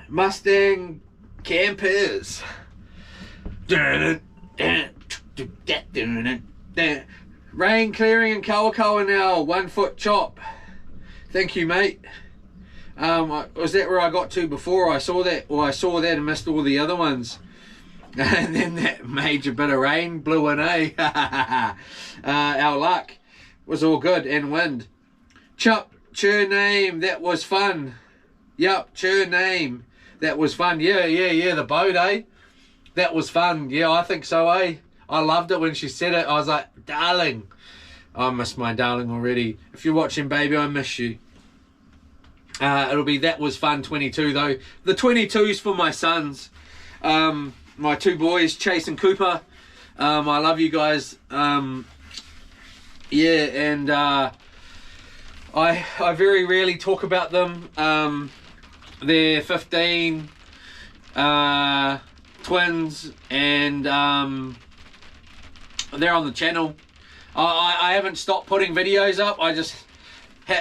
Mustang campers. Rain clearing in Kawakawa now, 1 foot chop. Thank you, mate. Was that where I got to before? I saw that and missed all the other ones. And then that major bit of rain blew in, eh? Our luck was all good, and wind. Chup, chur name, that was fun. Yup, chur name. That was fun. Yeah, the boat, eh? That was fun. Yeah, I think so, eh? I loved it when she said it. I was like, darling. I miss my darling already. If you're watching, baby, I miss you. It'll be That Was Fun 22, though. The 22's for my sons. My two boys, Chase and Cooper. I love you guys. Yeah, and I very rarely talk about them. They're 15 twins, and they're on the channel. I haven't stopped putting videos up.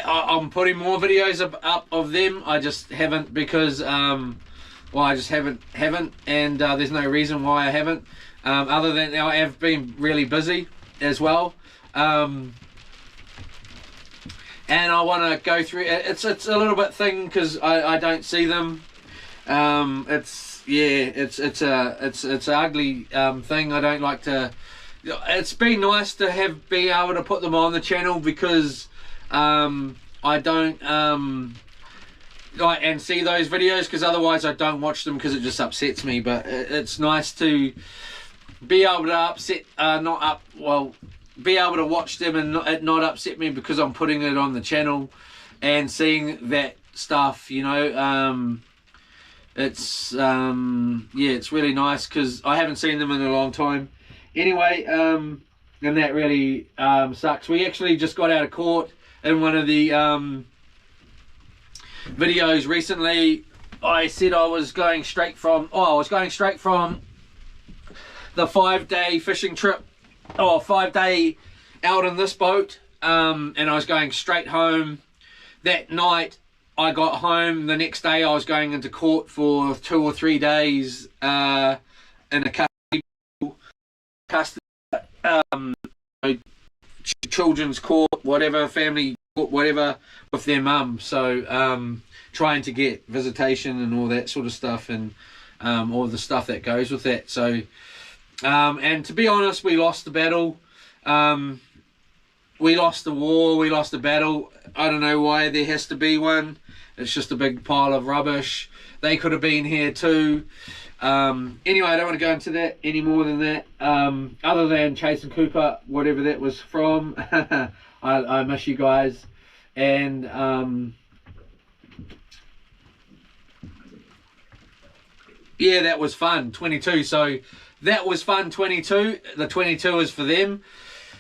I'm putting more videos up of them. I just haven't because well, I just haven't, and there's no reason why I haven't, other than I have been really busy as well. And I want to go through it. It's a little bit thing because I don't see them. It's an ugly thing. I don't like to. It's been nice to be able to put them on the channel because I don't like and see those videos, because otherwise I don't watch them because it just upsets me. But it's nice to be able to be able to watch them and it not upset me because I'm putting it on the channel and seeing that stuff, you know. It's it's really nice because I haven't seen them in a long time. Anyway, and that really sucks. We actually just got out of court in one of the videos recently. I said I was going straight from the 5-day fishing trip, 5-day out in this boat, and I was going straight home. That night I got home, the next day I was going into court for 2 or 3 days in a custody, children's court, whatever, family court, whatever, with their mum. So trying to get visitation and all that sort of stuff, and all the stuff that goes with that. So and to be honest, we lost the battle. We lost the war, we lost the battle. I don't know why there has to be one. It's just a big pile of rubbish. They could have been here too. Anyway, I don't want to go into that any more than that. Other than Chase and Cooper, whatever that was from. I miss you guys. And yeah, that was fun, 22. So that was fun, 22. The 22 is for them.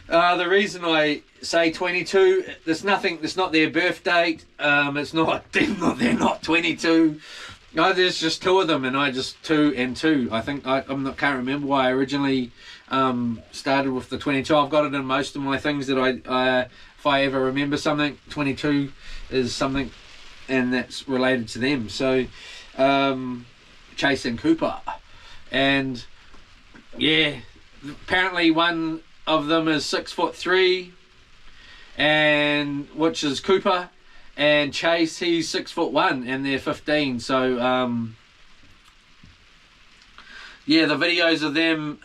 The reason I say 22, there's nothing, it's not their birth date. It's not, they're not 22. No, there's just two of them, and I just 2 and 2. I think can't remember why I originally started with the 22. I've got it in most of my things that I if I ever remember something, 22 is something, and that's related to them. So Chase and Cooper, and yeah, apparently one of them is 6'3", and which is Cooper. And Chase, he's 6'1", and they're 15. So yeah, the videos of them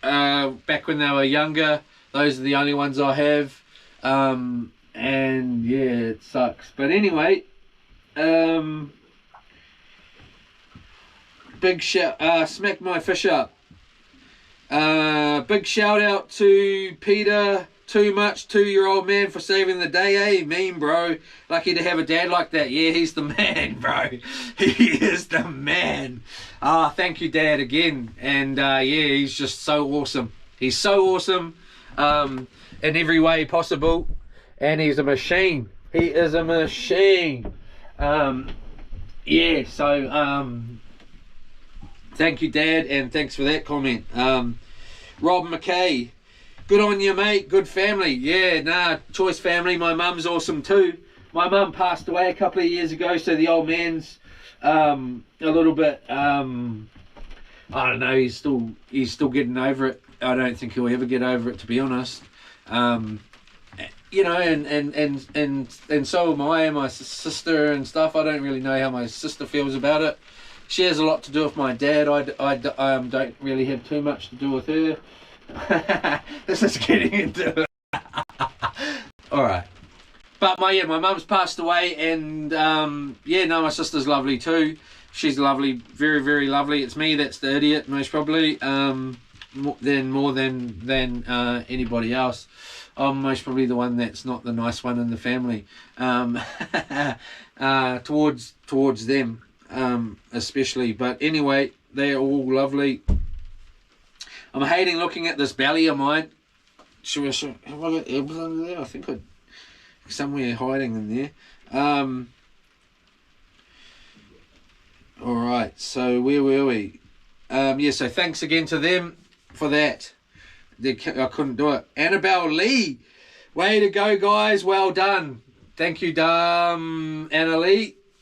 back when they were younger, those are the only ones I have. And yeah, it sucks. But anyway, big shout, smack my fish up. Big shout out to Peter Too Much, 2-year-old man, for saving the day, eh? Mean, bro. Lucky to have a dad like that. Yeah, he's the man, bro. He is the man. Ah, thank you, Dad, again. And yeah, he's just so awesome. He's so awesome in every way possible. And he's a machine. He is a machine. Yeah, so thank you, Dad, and thanks for that comment. Rob McKay, good on you, mate. Good family. Yeah, nah, choice family. My mum's awesome too. My mum passed away a couple of years ago, so the old man's a little bit I don't know, he's still getting over it. I don't think he'll ever get over it, to be honest. You know, and so am I, and my sister and stuff. I don't really know how my sister feels about it. She has a lot to do with my dad. I don't really have too much to do with her. This is getting into it. Alright. But my mum's passed away, and yeah, no, my sister's lovely too. She's lovely, very, very lovely. It's me that's the idiot, most probably. More than anybody else. I'm most probably the one that's not the nice one in the family. Towards them. Especially, but anyway, they're all lovely. I'm hating looking at this belly of mine. Have I got ebbs under there? I think I somewhere hiding in there. All right, so where were we? Yeah, so thanks again to them for that. I couldn't do it. Annabelle Lee, way to go, guys. Well done. Thank you,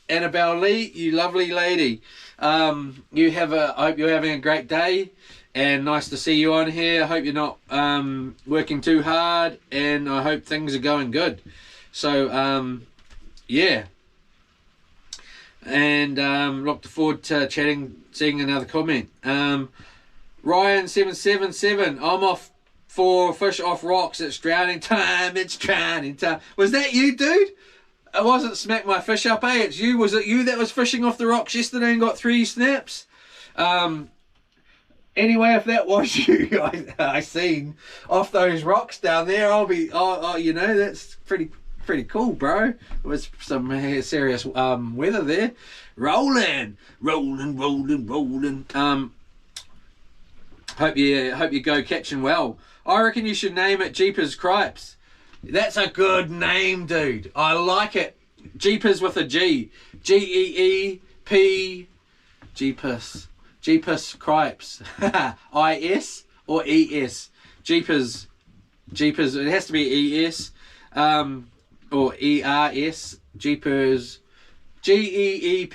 Annabelle Lee, you lovely lady. I hope you're having a great day, and nice to see you on here. I hope you're not working too hard, and I hope things are going good. So yeah, and look forward to seeing another comment. Ryan777, I'm off for fish off rocks. It's drowning time. It's drowning time. Was that you, dude? It wasn't smack my fish up, eh? It's you. Was it you that was fishing off the rocks yesterday and got 3 snaps? Anyway, if that was you, I seen off those rocks down there, you know, that's pretty cool, bro. It was some serious weather there. Rolling. Hope you go catching well. I reckon you should name it Jeepers Cripes. That's a good name, dude. I like it. Jeepers with a G. G-E-E-P. Jeepers. Jeepers Cripes. I-S or E-S? Jeepers. Jeepers. It has to be E-S. Or E-R-S. Jeepers. G-E-E-P-E-R-S.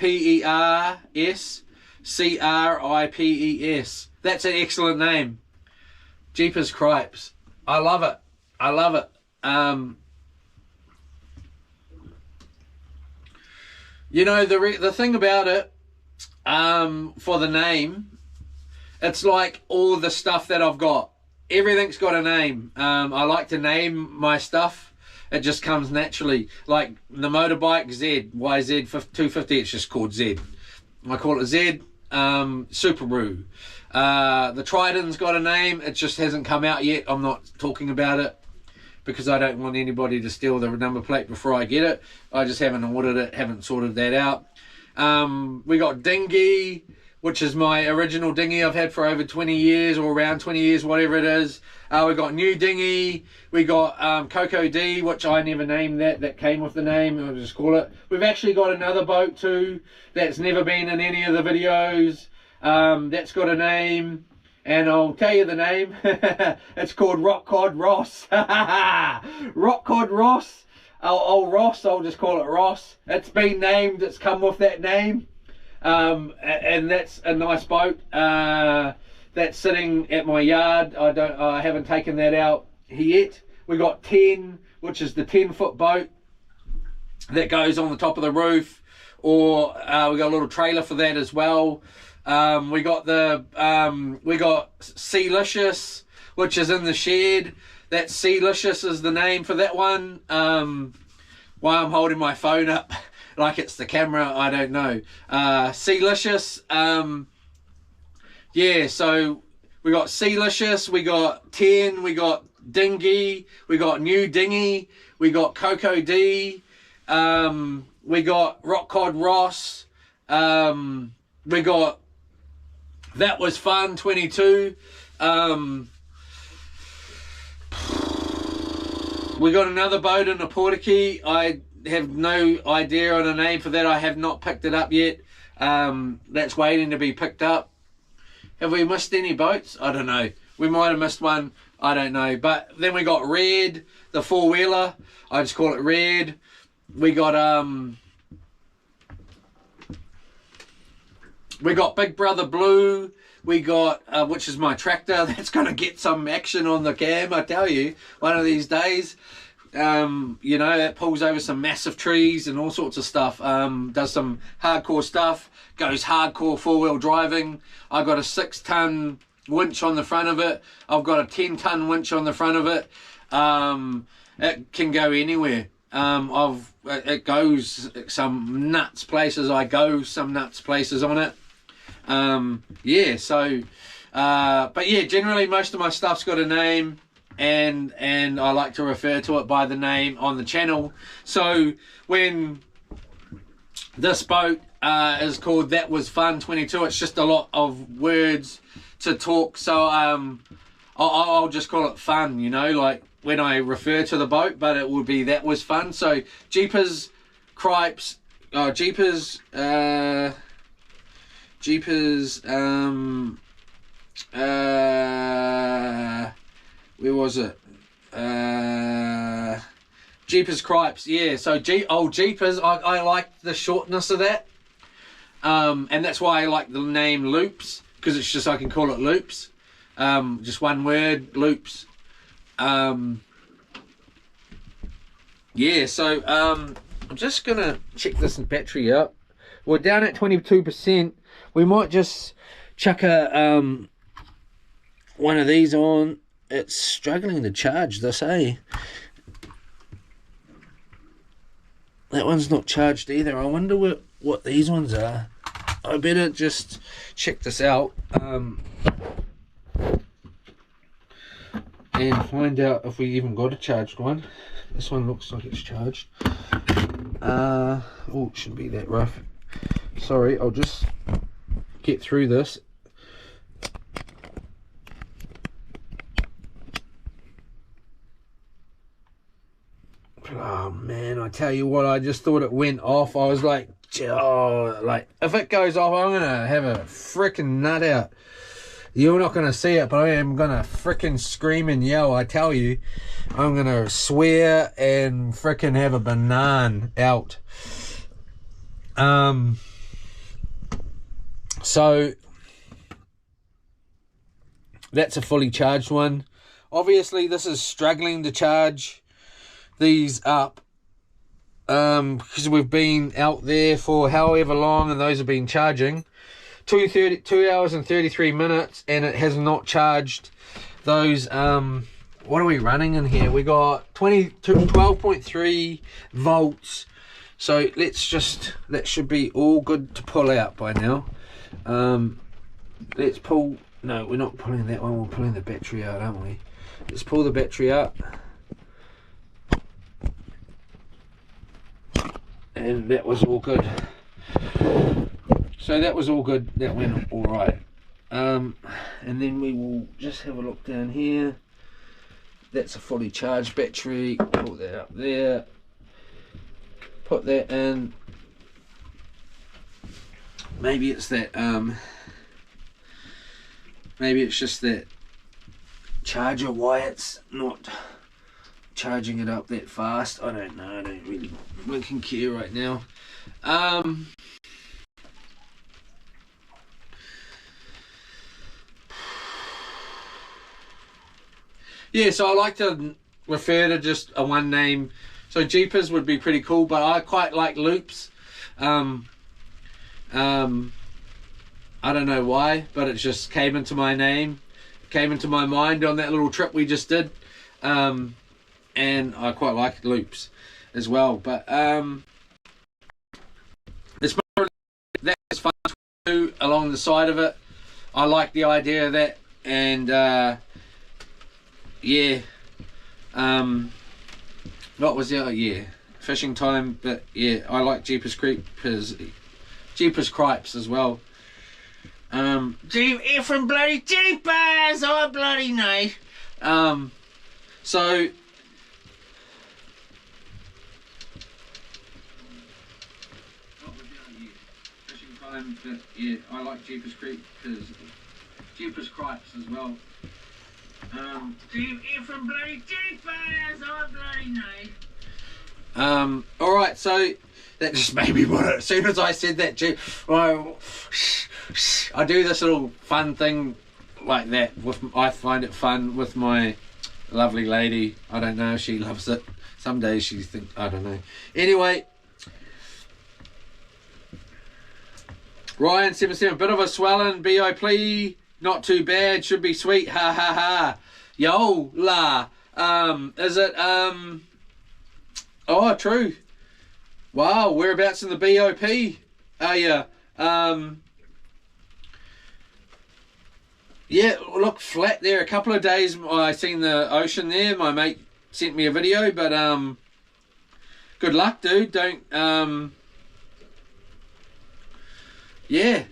C-R-I-P-E-S. That's an excellent name. Jeepers Cripes. I love it. I love it. You know, the thing about it, for the name, it's like all the stuff that I've got. Everything's got a name. I like to name my stuff. It just comes naturally. Like the motorbike, Z, YZ 250, it's just called Z. I call it Z. Subaru. The Triton's got a name. It just hasn't come out yet. I'm not talking about it because I don't want anybody to steal the number plate before I get it. I just haven't ordered it, haven't sorted that out. We got Dinghy, which is my original dinghy I've had for over 20 years or around 20 years, whatever it is. We got new dinghy, we got Coco D, which I never named that came with the name, I'll just call it. We've actually got another boat too that's never been in any of the videos. That's got a name, and I'll tell you the name. It's called Rock Cod Ross. Rock Cod Ross. Old Ross, I'll just call it Ross. It's been named, it's come with that name. And that's a nice boat that's sitting at my yard. I haven't taken that out yet. We got 10, which is the 10-foot boat that goes on the top of the roof, or we got a little trailer for that as well. We got Sealicious, which is in the shed. That Sealicious is the name for that one. Why I'm holding my phone up like it's the camera, I don't know. Sealicious, yeah, so we got Sealicious, we got 10, we got Dinghy, we got New Dinghy, we got Coco D, we got Rock Cod Ross, we got That Was Fun 22, we got another boat in the Portakey. I have no idea on a name for that. I have not picked it up yet. That's waiting to be picked up. Have we missed any boats? I don't know. We might have missed one. I don't know. But then we got Red, the four-wheeler. I just call it Red. We got Big Brother Blue. We got, which is my tractor. That's going to get some action on the cam, I tell you, one of these days. You know, it pulls over some massive trees and all sorts of stuff. Does some hardcore stuff. Goes hardcore four-wheel driving. I've got a 6-ton winch on the front of it. I've got a 10-ton winch on the front of it. It can go anywhere. It goes some nuts places. I go some nuts places on it. Yeah, so but yeah, generally most of my stuff's got a name, and I like to refer to it by the name on the channel. So when this boat is called That Was Fun 22, it's just a lot of words to talk, so I'll just call it fun, you know, like when I refer to the boat, but it would be That Was Fun. So Jeepers Cripes, Jeepers, where was it? Jeepers Cripes, yeah. So old Jeepers, I like the shortness of that, and that's why I like the name Loops, because it's just, I can call it Loops, just one word, Loops. Yeah, so I'm just gonna check this battery up. We're down at 22%. We might just chuck a one of these on. It's struggling to charge this, eh? That one's not charged either. I wonder what these ones are. I better just check this out and find out if we even got a charged one. This one looks like it's charged. Oh, it shouldn't be that rough. Sorry, I'll just get through this. Oh man, I tell you what, I just thought it went off. I was like, oh, like if it goes off, I'm gonna have a freaking nut out. You're not gonna see it, but I am gonna freaking scream and yell. I tell you, I'm gonna swear and freaking have a banana out. So that's a fully charged one. Obviously this is struggling to charge these up, because we've been out there for however long and those have been charging. 2 hours and 33 minutes and it has not charged those. What are we running in here? We got 12.3 volts. So let's just, that should be all good to pull out by now. Let's pull, no, we're not pulling that one, we're pulling the battery out, aren't we? Let's pull the battery out. And that was all good. So that was all good. That went all right. And then we will just have a look down here. That's a fully charged battery. Put that up there. Put that in. Maybe it's that. Maybe it's just that charger why it's not charging it up that fast. I don't know. I don't really blinking care right now. Yeah, so I like to refer to just a one name. So Jeepers would be pretty cool, but I quite like Loops. I don't know why, but it just came into my name, came into my mind on that little trip we just did. And I quite like Loops as well. But it's that was fun to do along the side of it. I like the idea of that, and yeah. What was the other? Yeah, fishing time. But yeah, I like Jeepers Creepers, Jeepers Cripes as well. From bloody Jeepers, oh bloody no. So fishing time, but yeah, I like Jeepers Creepers, Jeepers Cripes as well. From bloody Jeepers, oh bloody no. Alright, so that just made me want it. As soon as I said that, I do this little fun thing like that. I find it fun with my lovely lady. I don't know if she loves it. Some days she thinks, I don't know. Anyway, Ryan77, bit of a swelling, B.I. plea. Not too bad, should be sweet, ha ha ha. Yo la. Is it oh true. Wow, whereabouts in the BOP are you? Yeah, look, flat there. A couple of days I seen the ocean there. My mate sent me a video, but good luck, dude. Don't yeah.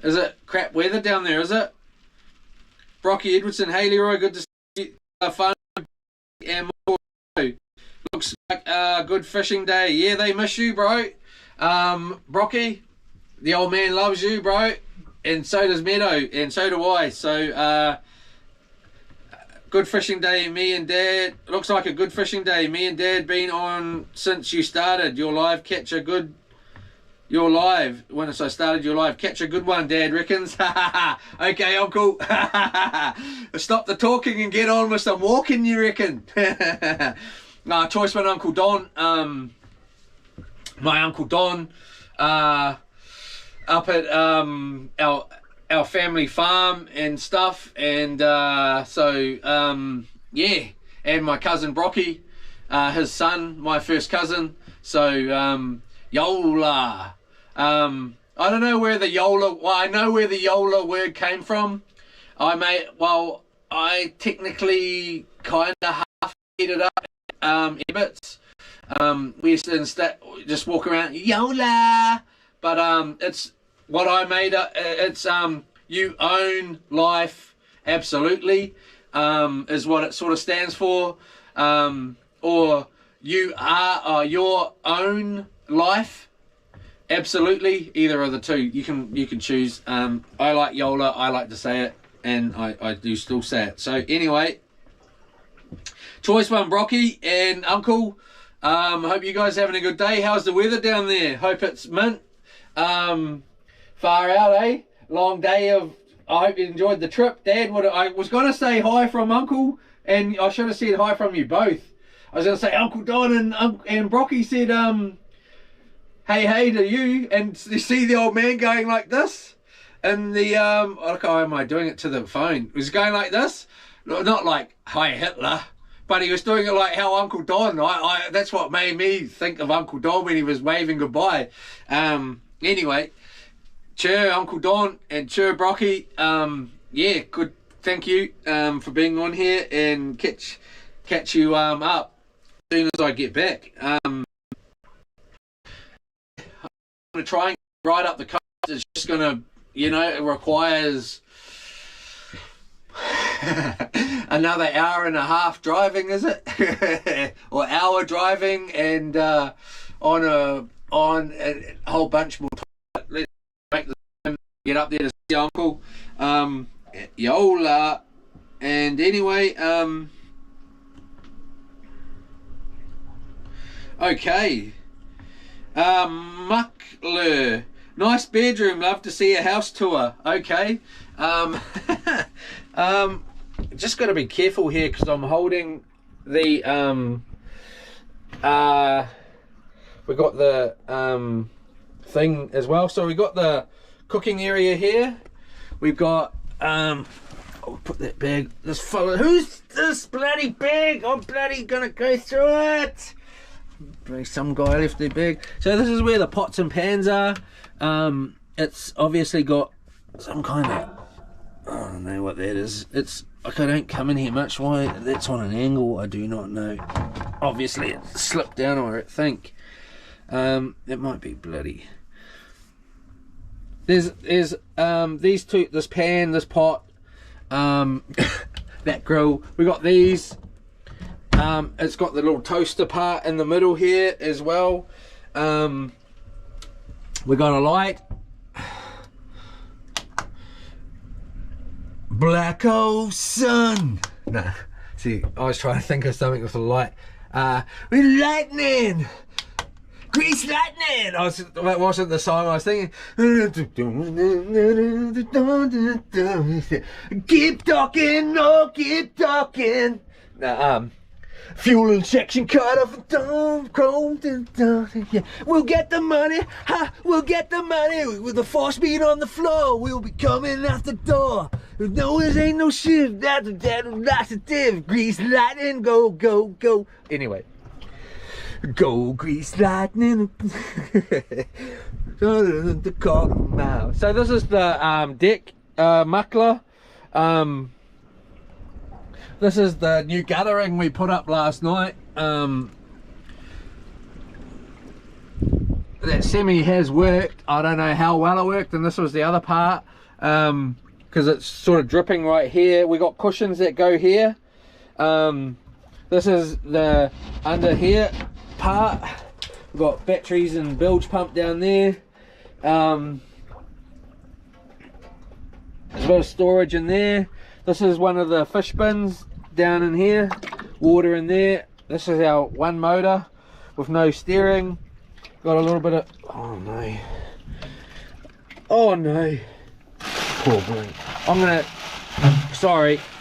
Is it crap weather down there, is it? Brocky Edwardson, hey Leroy, good to see you. Fun and more. Looks like a good fishing day. Yeah, they miss you, bro. Brocky, the old man loves you, bro. And so does Meadow, and so do I. So, good fishing day, me and Dad. Looks like a good fishing day. Me and Dad been on since you started your live. Catch a good... Your live, when I started your live, catch a good one, Dad reckons. Okay, Uncle. Stop the talking and get on with some walking, you reckon? Choice one, Uncle Don. My Uncle Don, up at our family farm and stuff, and yeah, and my cousin Brocky, his son, my first cousin. So Yola. I don't know where the Yola, well, I know where the Yola word came from. I technically kind of half made it up, bits. We used to just walk around, Yola, but it's what I made up. It's you own life, absolutely, is what it sort of stands for, or you are your own life. Absolutely, either of the two. You can choose. I like Yola. I like to say it, and I do still say it. So anyway, choice one, Brocky and Uncle. Hope you guys are having a good day. How's the weather down there? Hope it's mint. Far out, eh? Long day of. I hope you enjoyed the trip, Dad. I was gonna say hi from Uncle, and I should have said hi from you both. I was gonna say Uncle Don and Brocky said hey to you, and you see the old man going like this, and the look, how am I doing it to the phone? He was going like this, not like hi Hitler, but he was doing it like how Uncle Don. That's what made me think of Uncle Don when he was waving goodbye. Anyway, cheer Uncle Don and cheer Brocky. Yeah, good. Thank you for being on here, and catch you up as soon as I get back. I'm gonna try and ride up the coast as just gonna, you know, it requires another hour and a half driving, is it? Or hour driving, and on a whole bunch more time. Let's make the time, get up there to see Uncle. Yola. And anyway, okay. Muckler. Nice bedroom, love to see a house tour. Okay. Just gotta be careful here because I'm holding the we got the thing as well. So we got the cooking area here. We've got I'll put that bag. This fella, who's this bloody bag? I'm bloody gonna go through it. Some guy left their bag. So this is where the pots and pans are. It's obviously got some kind of, I don't know what that is. It's like I don't come in here much. Why that's on an angle, I do not know. Obviously it slipped down, I think. It might be bloody. There's these two, this pan, this pot, that grill. We got these. It's got the little toaster part in the middle here as well. We got a light. Black hole sun. No, see, I was trying to think of something with a light. With lightning. Grease lightning. That wasn't the song I was thinking. Keep talking, no, keep talking. Fuel injection cut off. Yeah. We'll get the money, we'll get the money. With the force beat on the floor, we'll be coming out the door. No, there ain't no shift. That's a div. Grease lightning, go, go, go. Anyway. Go grease lightning. So this is the deck muckler. This is the new guttering we put up last night. That semi has worked. I don't know how well it worked, and this was the other part, because it's sort of dripping right here. We got cushions that go here. This is the under here part. We've got batteries and bilge pump down there. There's a bit of storage in there. This is one of the fish bins down in here. Water in there. This is our one motor with no steering. Got a little bit of, oh no. Oh no. Poor boy. I'm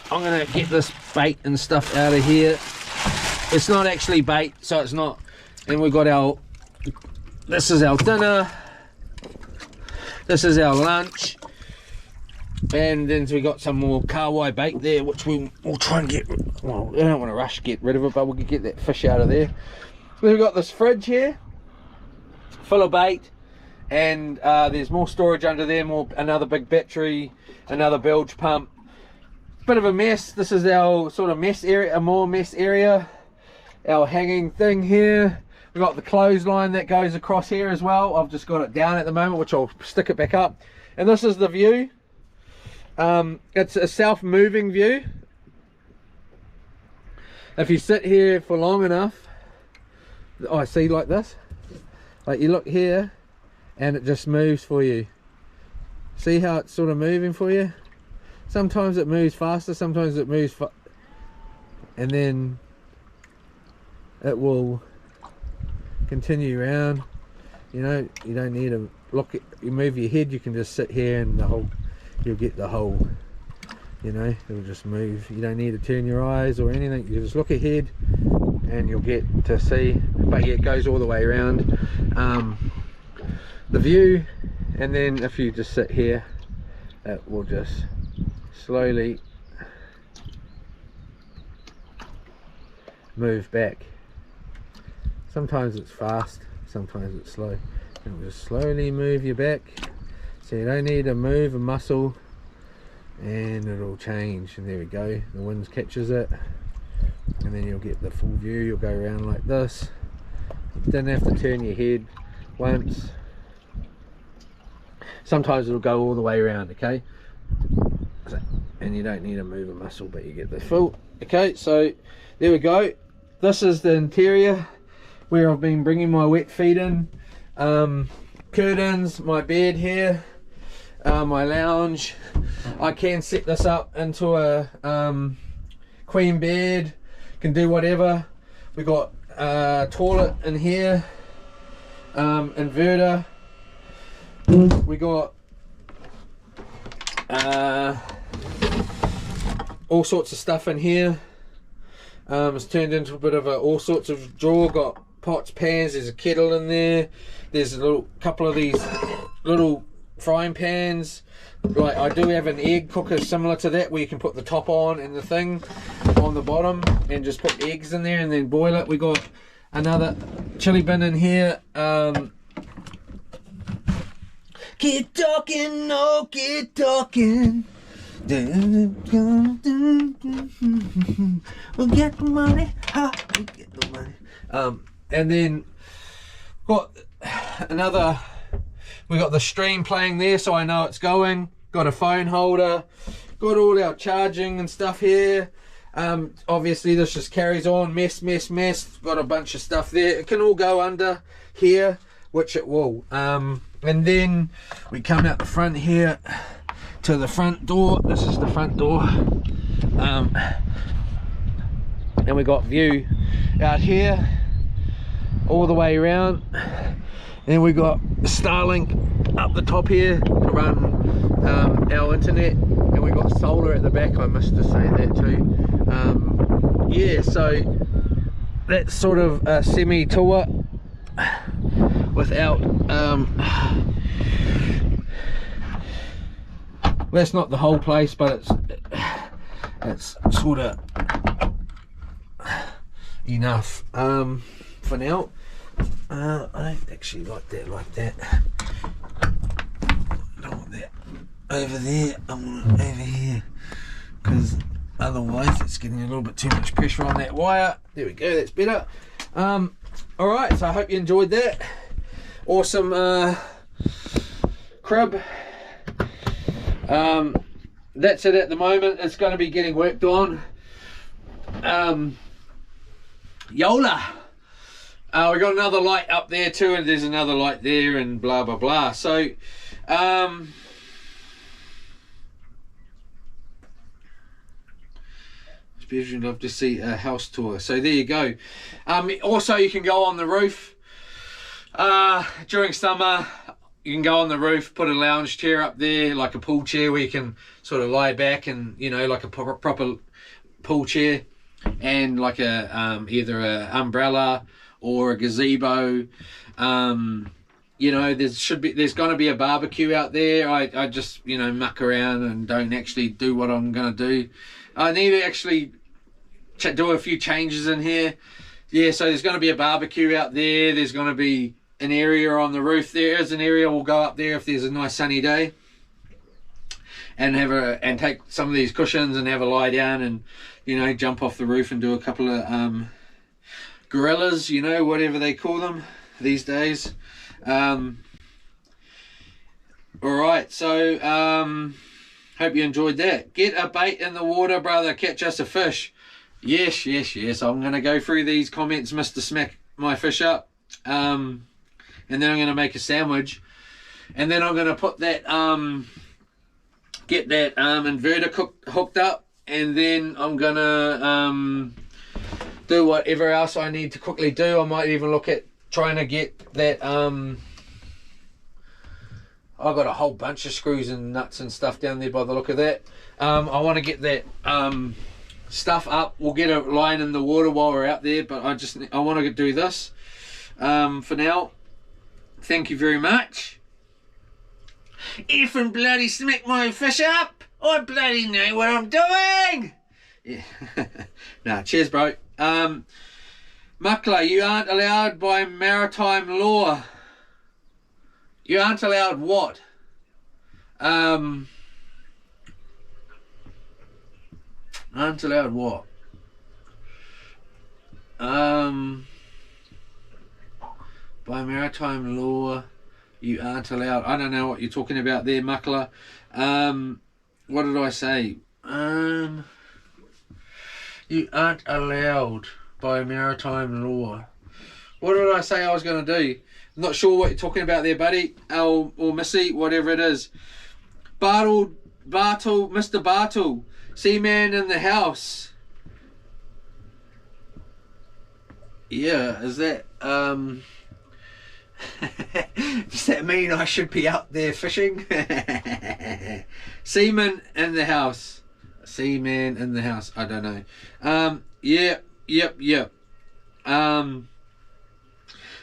gonna get this bait and stuff out of here. It's not actually bait, so it's not. And we got our, this is our dinner, this is our lunch, and then we got some more kahawai bait there, which we'll try and get, well, I don't want to rush get rid of it, but we can get that fish out of there. We've got this fridge here full of bait, and there's more storage under there, another big battery, another bilge pump. Bit of a mess. This is our sort of mess area, a more mess area. Our hanging thing here. We've got the clothesline that goes across here as well. I've just got it down at the moment, which I'll stick it back up. And this is the view. It's a self-moving view. If you sit here for long enough, I see like this. Like you look here, and it just moves for you. See how it's sort of moving for you? Sometimes it moves faster, sometimes it moves and then it will continue around. You know, you don't need to look at, you move your head, you can just sit here and you'll get the whole, you know, it'll just move. You don't need to turn your eyes or anything, you just look ahead and you'll get to see. But yeah, it goes all the way around the view, and then if you just sit here, it will just slowly move back. Sometimes it's fast, sometimes it's slow. It will just slowly move you back, so you don't need to move a muscle, and it'll change. And there we go, the wind catches it, and then you'll get the full view. You'll go around like this. You don't have to turn your head once. sometimes it'll go all the way around, okay? And you don't need to move a muscle, but you get the full. Okay, so there we go. This is the interior where I've been bringing my wet feed in. Curtains, my bed here, my lounge. I can set this up into a queen bed, can do whatever. We got a toilet in here, inverter. We got all sorts of stuff in here. It's turned into a bit of a all sorts of drawer. Got pots, pans, there's a kettle in there, there's a little couple of these little frying pans. Like, I do have an egg cooker similar to that where you can put the top on and the thing on the bottom and just put eggs in there and then boil it. We got another chili bin in here. Keep talking, no, keep talking. We'll get the money, ha, we'll get the money. And then got another, we got the stream playing there so I know it's going. Got a phone holder, got all our charging and stuff here. Obviously this just carries on, mess. Got a bunch of stuff there. It can all go under here, which it will. And then we come out the front here to the front door. This is the front door. And we got view out here all the way around. Then we got Starlink up the top here to run our internet, and we got solar at the back. I must have say that too. Yeah, so that's sort of a semi tour without that's not the whole place, but it's sort of enough for now. I don't actually like that I don't want that over there. I want it over here because otherwise it's getting a little bit too much pressure on that wire. There we go, that's better. Alright, so I hope you enjoyed that. Awesome crib. That's it at the moment. It's going to be getting worked on. Yola. We got another light up there too, and there's another light there, and blah blah blah. So I'd love to see a house tour. So there you go. Also you can go on the roof during summer. You can go on the roof, put a lounge chair up there, like a pool chair where you can sort of lie back and, you know, like a proper pool chair, and like a either a umbrella or a gazebo. You know, there's going to be a barbecue out there. I just, you know, muck around and don't actually do what I'm going to do. I need to actually do a few changes in here. Yeah, so there's going to be a barbecue out there. There's going to be an area on the roof. There is an area we'll go up there if there's a nice sunny day, and take some of these cushions and have a lie down and, you know, jump off the roof and do a couple of gorillas, you know, whatever they call them these days. Alright, so hope you enjoyed that. Get a bait in the water, brother, catch us a fish. Yes, I'm going to go through these comments, Mr. Smack my fish up, and then I'm going to make a sandwich, and then I'm going to put that get that inverter hooked up, and then I'm going to do whatever else I need to quickly do. I might even look at trying to get that I've got a whole bunch of screws and nuts and stuff down there by the look of that. I want to get that stuff up. We'll get a line in the water while we're out there, but I want to do this for now. Thank you very much. Effing bloody smack my fish up. I bloody know what I'm doing. Yeah. Nah, cheers, bro. Muckler, you aren't allowed by maritime law. You aren't allowed what? Aren't allowed what? By maritime law You aren't allowed. I don't know what you're talking about there, Muckler. What did I say? You aren't allowed by maritime law. What did I say I was going to do? I'm not sure what you're talking about there, buddy. Or Missy, whatever it is. Bartle, Mr. Bartle. Seaman in the house. Yeah, is that... Does that mean I should be out there fishing? Seaman in the house. Seaman in the house. I don't know. Yep.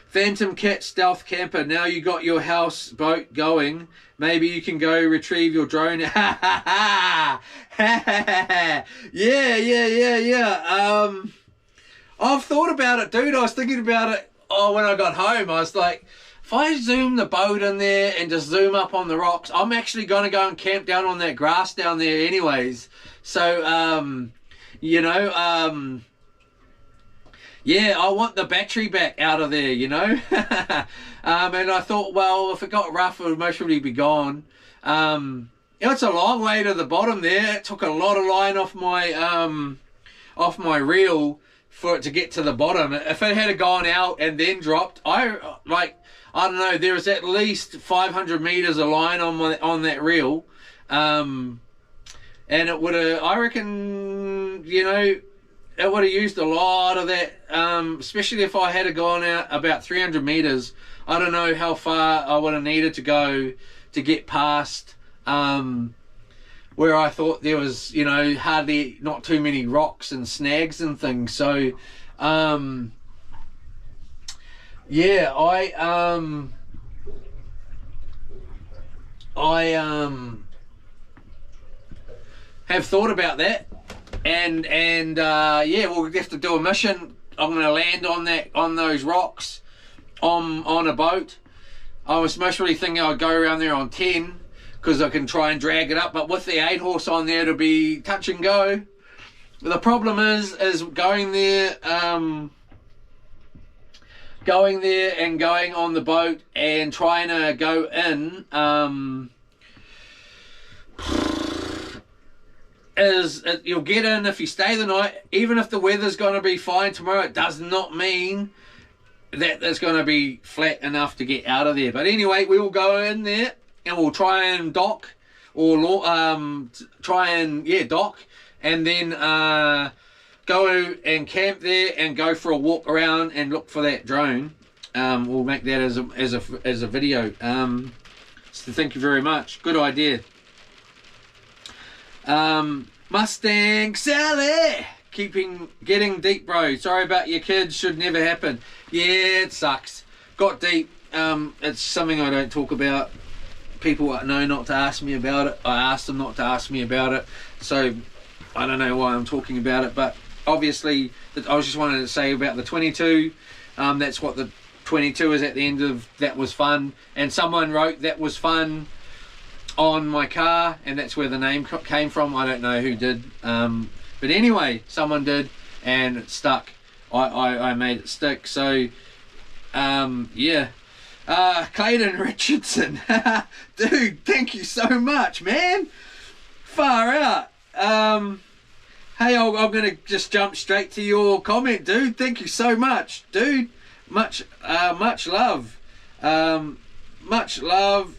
Phantom Cat Stealth Camper. Now you got your houseboat going. Maybe you can go retrieve your drone. Yeah. I've thought about it, dude. I was thinking about it. Oh, when I got home, I was like, if I zoom the boat in there and just zoom up on the rocks, I'm actually going to go and camp down on that grass down there anyways. So, you know, yeah, I want the battery back out of there, you know. And I thought, well, if it got rough, it would most probably be gone. It's a long way to the bottom there. It took a lot of line off my reel for it to get to the bottom. If it had gone out and then dropped, I don't know, there was at least 500 meters of line on that reel, and it would have, I reckon, you know, it would have used a lot of that, especially if I had gone out about 300 meters. I don't know how far I would have needed to go to get past where I thought there was, you know, hardly, not too many rocks and snags and things. So, yeah, I have thought about that, and yeah, we'll have to do a mission. I'm going to land on those rocks on a boat. I was mostly thinking I'd go around there on 10, because I can try and drag it up, but with the 8 horse on there, it'll be touch and go. The problem is going there and going on the boat and trying to go in, you'll get in if you stay the night. Even if the weather's going to be fine tomorrow, it does not mean that it's going to be flat enough to get out of there. But anyway, we will go in there and we'll try and dock, or dock, and then go and camp there and go for a walk around and look for that drone. We'll make that as a video. So thank you very much. Good idea. Mustang Sally, getting deep, bro. Sorry about your kids. Should never happen. Yeah, it sucks. Got deep. It's something I don't talk about. People know not to ask me about it. I asked them not to ask me about it, so I don't know why I'm talking about it. But obviously, I was just wanted to say about the 22. That's what the 22 is at the end of. That was fun, and someone wrote that was fun on my car, and that's where the name came from. I don't know who did, but anyway, someone did, and it stuck. I made it stick. So yeah. Clayton Richardson. Dude, thank you so much, man. Far out. Hey, I'm going to just jump straight to your comment, dude. Thank you so much, dude. Much love. Much love.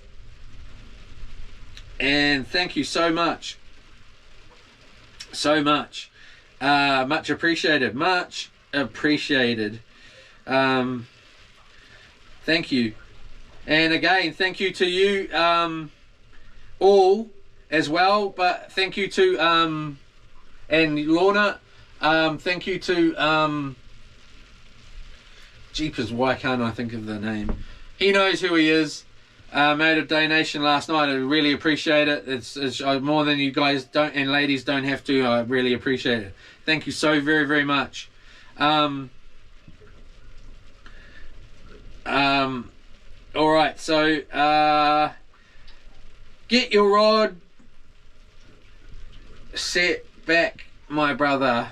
And thank you so much. So much. Much appreciated. Much appreciated. Thank you. And again, thank you to you all as well, but thank you to and Lorna, thank you to Jeepers, why can't I think of the name? He knows who he is. Made a donation last night. I really appreciate it. It's more than you guys don't and ladies don't have to. I really appreciate it. Thank you so very, very much. Alright, so get your rod set back, my brother.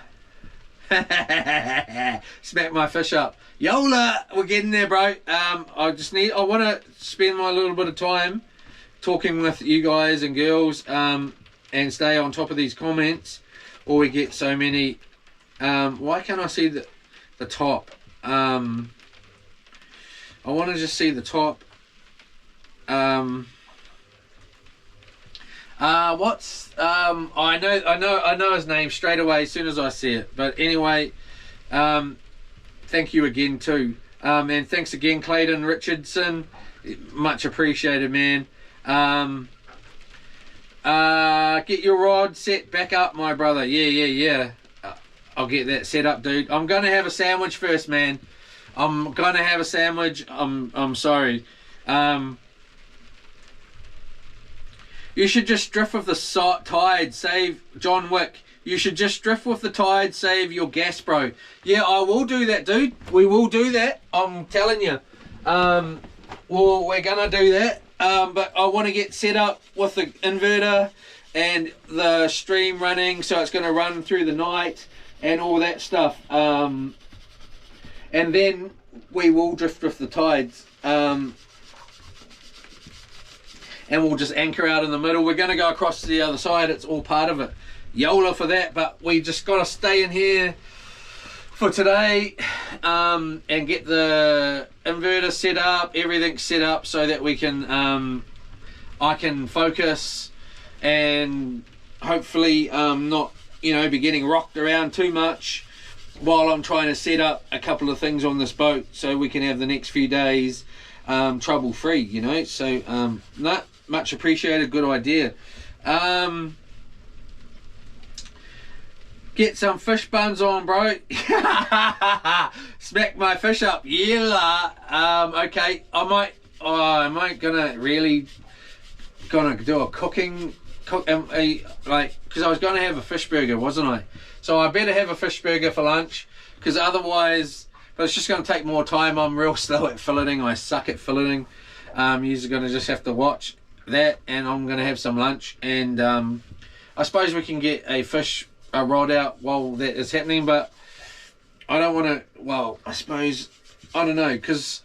Smack my fish up. Yola, we're getting there, bro. I want to spend my little bit of time talking with you guys and girls, and stay on top of these comments, or we get so many. Why can't I see the top? I want to just see the top. I know his name straight away as soon as I see it. But anyway, thank you again too. And thanks again, Clayton Richardson. Much appreciated, man. Get your rod set back up, my brother. Yeah. I'll get that set up, dude. I'm gonna have a sandwich first, man. I'm gonna have a sandwich. I'm sorry. You should just drift with the tide, save John Wick. You should just drift with the tide, save your gas, bro. Yeah, I will do that, dude. We will do that. I'm telling you. Well, we're gonna do that. But I want to get set up with the inverter and the stream running, so it's going to run through the night and all that stuff. And then we will drift with the tides. And we'll just anchor out in the middle. We're going to go across to the other side. It's all part of it. YOLA for that, but we just got to stay in here for today, and get the inverter set up, everything set up, so that we can I can focus and hopefully not, you know, be getting rocked around too much while I'm trying to set up a couple of things on this boat, so we can have the next few days trouble free, you know. So much appreciated, good idea. Get some fish buns on, bro. Smack my fish up. Yeah. Okay. I might gonna do a cooking like, because I was gonna have a fish burger, wasn't I? So I better have a fish burger for lunch, because otherwise, but it's just gonna take more time. I'm real slow at filleting. I suck at filleting. You're gonna just have to watch that, and I'm gonna have some lunch, and I suppose we can get a rod out while that is happening, but I don't want to, well, I suppose, I don't know, because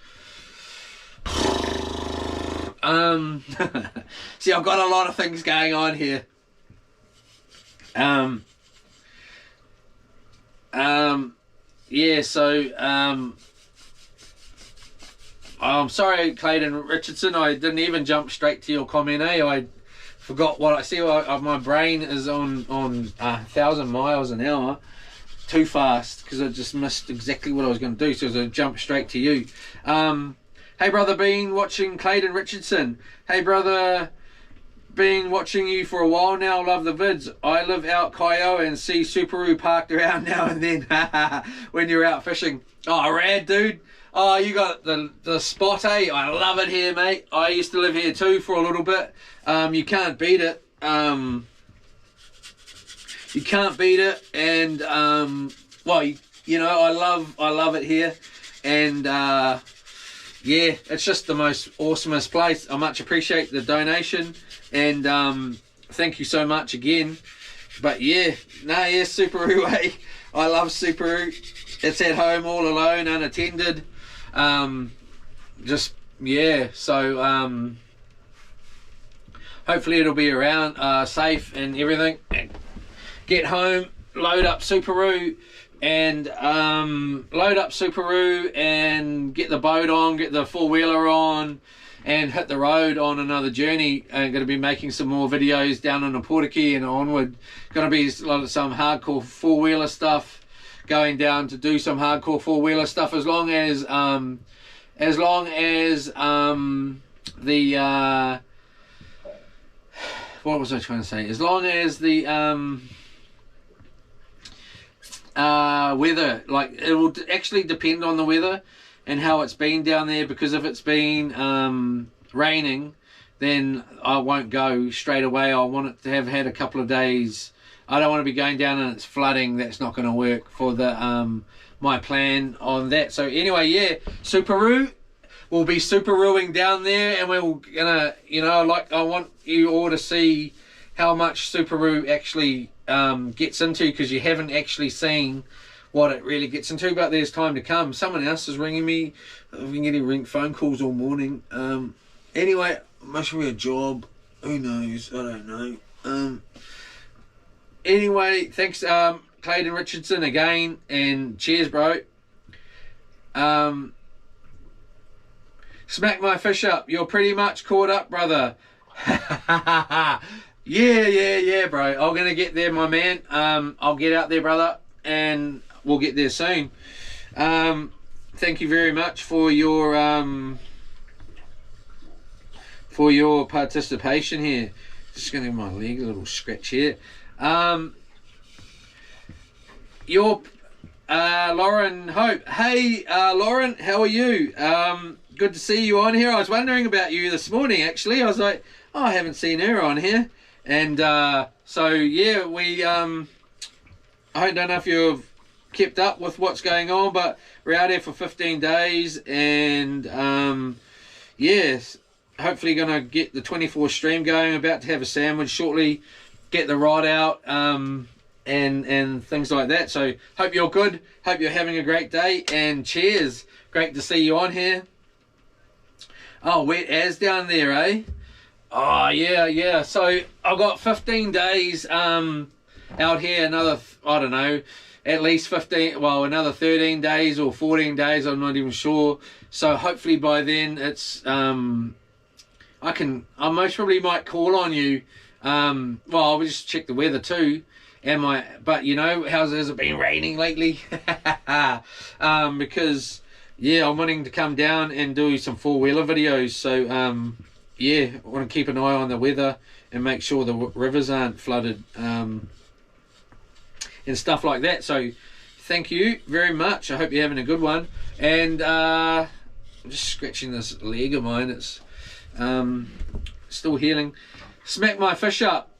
see, I've got a lot of things going on here. Yeah, so I'm sorry, Clayton Richardson, I didn't even jump straight to your comment, I forgot what I see. My brain is on 1,000 miles an hour, too fast, because I just missed exactly what I was going to do. So I jumped straight to you. Hey brother, been watching Clayton Richardson. Hey brother, been watching you for a while now. Love the vids. I live out Kaio and see Subaru parked around now and then when you're out fishing. Oh, rad, dude. Oh, you got the spot, eh? I love it here, mate. I used to live here too for a little bit. You can't beat it. You can't beat it, and well, you know, I love it here, and yeah, it's just the most awesomest place. I much appreciate the donation, and thank you so much again. But yeah, Subaru, eh? I love Subaru. It's at home all alone, unattended. Just, yeah, so hopefully it'll be around safe and everything. Get home, load up Subaru and get the boat on, get the four-wheeler on, and hit the road on another journey. I'm going to be making some more videos down in the Portakey and onward. Going to be some hardcore four-wheeler stuff, going down to do some hardcore four-wheeler stuff, as long as the what was I trying to say? As long as the weather, like, it will actually depend on the weather and how it's been down there, because if it's been raining, then I won't go straight away. I want it to have had a couple of days. I don't want to be going down and it's flooding. That's not going to work for the my plan on that. So anyway, yeah, Subaru, we'll be Subaruing down there, and we're gonna, you know, like, I want you all to see how much Subaru actually gets into, because you haven't actually seen what it really gets into, but there's time to come. Someone else is ringing me. I've been getting phone calls all morning. Anyway, must be a job. Who knows? I don't know. Anyway, thanks, Clayton Richardson again, and cheers, bro. Smack my fish up. You're pretty much caught up, brother. Yeah, bro. I'm gonna get there, my man. I'll get out there, brother, and we'll get there soon. Thank you very much for your participation here. Just gonna give my leg a little scratch here. Your Lauren Hope. Hey, Lauren, how are you? Good to see you on here. I was wondering about you this morning, actually. I was like, oh, I haven't seen her on here. And so, yeah, we... I don't know if you've kept up with what's going on, but we're out here for 15 days. And, yes, hopefully going to get the 24 stream going. About to have a sandwich shortly. Get the rod out. And things like that. So hope you're good, hope you're having a great day, and cheers. Great to see you on here. Oh, wet as down there, eh? Oh yeah, so I've got 15 days out here, another, I don't know, at least 15, well, another 13 days or 14 days, I'm not even sure. So hopefully by then it's I most probably might call on you. Well, I'll just check the weather too. But you know, has it been raining lately? Because yeah, I'm wanting to come down and do some four-wheeler videos. So yeah, I want to keep an eye on the weather and make sure the rivers aren't flooded and stuff like that. So thank you very much. I hope you're having a good one. And I'm just scratching this leg of mine. It's still healing. Smack my fish up.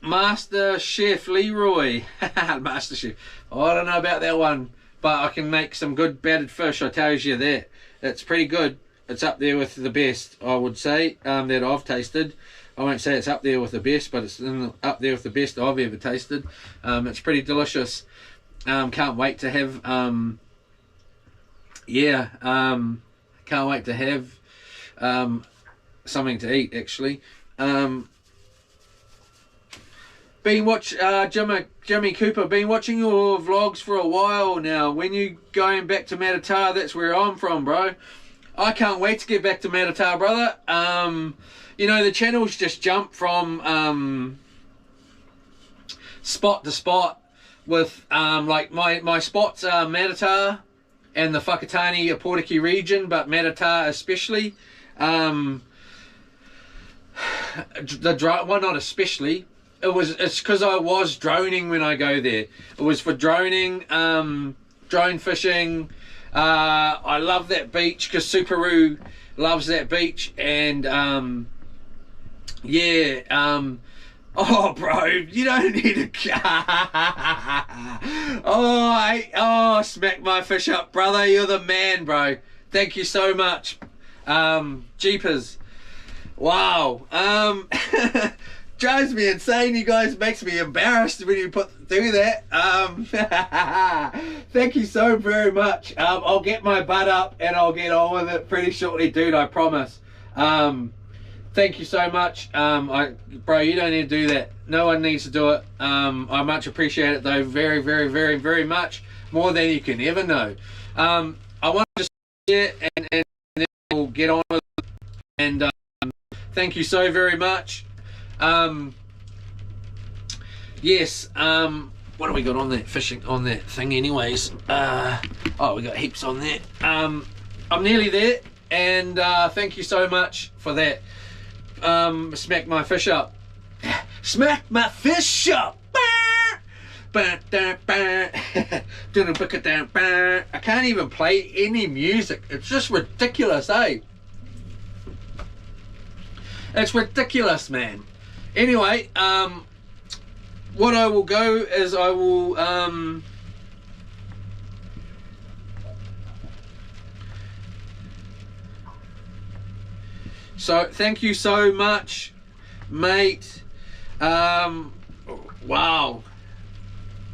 Master Chef Leroy. Master Chef. I don't know about that one, but I can make some good battered fish, I tell you that. It's pretty good. It's up there with the best, I would say, that I've tasted. I won't say it's up there with the best, but it's up there with the best I've ever tasted. It's pretty delicious. Can't wait to have can't wait to have something to eat, actually. Jimmy Cooper, been watching your vlogs for a while now. When you going back to Matata? That's where I'm from, bro. I can't wait to get back to Matata, brother. You know, the channels just jump from spot to spot with like my spots are Matata and the Whakatane Aportiki region, but Matata especially. Well, not especially. It's because I was droning when I go there. It was for droning, drone fishing. I love that beach because Suparu loves that beach, and oh, bro, you don't need a car. Smack my fish up, brother. You're the man, bro. Thank you so much. Jeepers. Wow. Drives me insane, you guys. Makes me embarrassed when you do that. Thank you so very much. I'll get my butt up and I'll get on with it pretty shortly, dude, I promise. Thank you so much. Bro, you don't need to do that. No one needs to do it. I much appreciate it though, very, very, very, very much. More than you can ever know. I want to just here and then we'll get on with it. And thank you so very much. Yes, what do we got on that fishing, on that thing anyways? Oh, we got heaps on there. I'm nearly there, and thank you so much for that. Smack my fish up. Smack my fish up. I can't even play any music. It's just ridiculous, eh? It's ridiculous, man. Anyway, what I will go is I will so thank you so much, mate. Wow,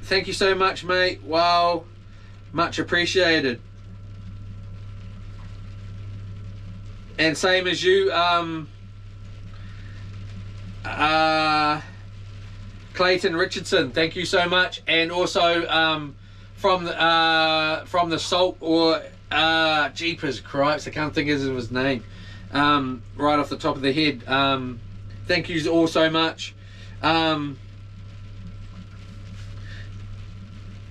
thank you so much, mate. Wow. Much appreciated. And same as you, Clayton Richardson, thank you so much. And also from the Salt, or Jeepers Cripes, I can't think of his name right off the top of the head. Thank you all so much.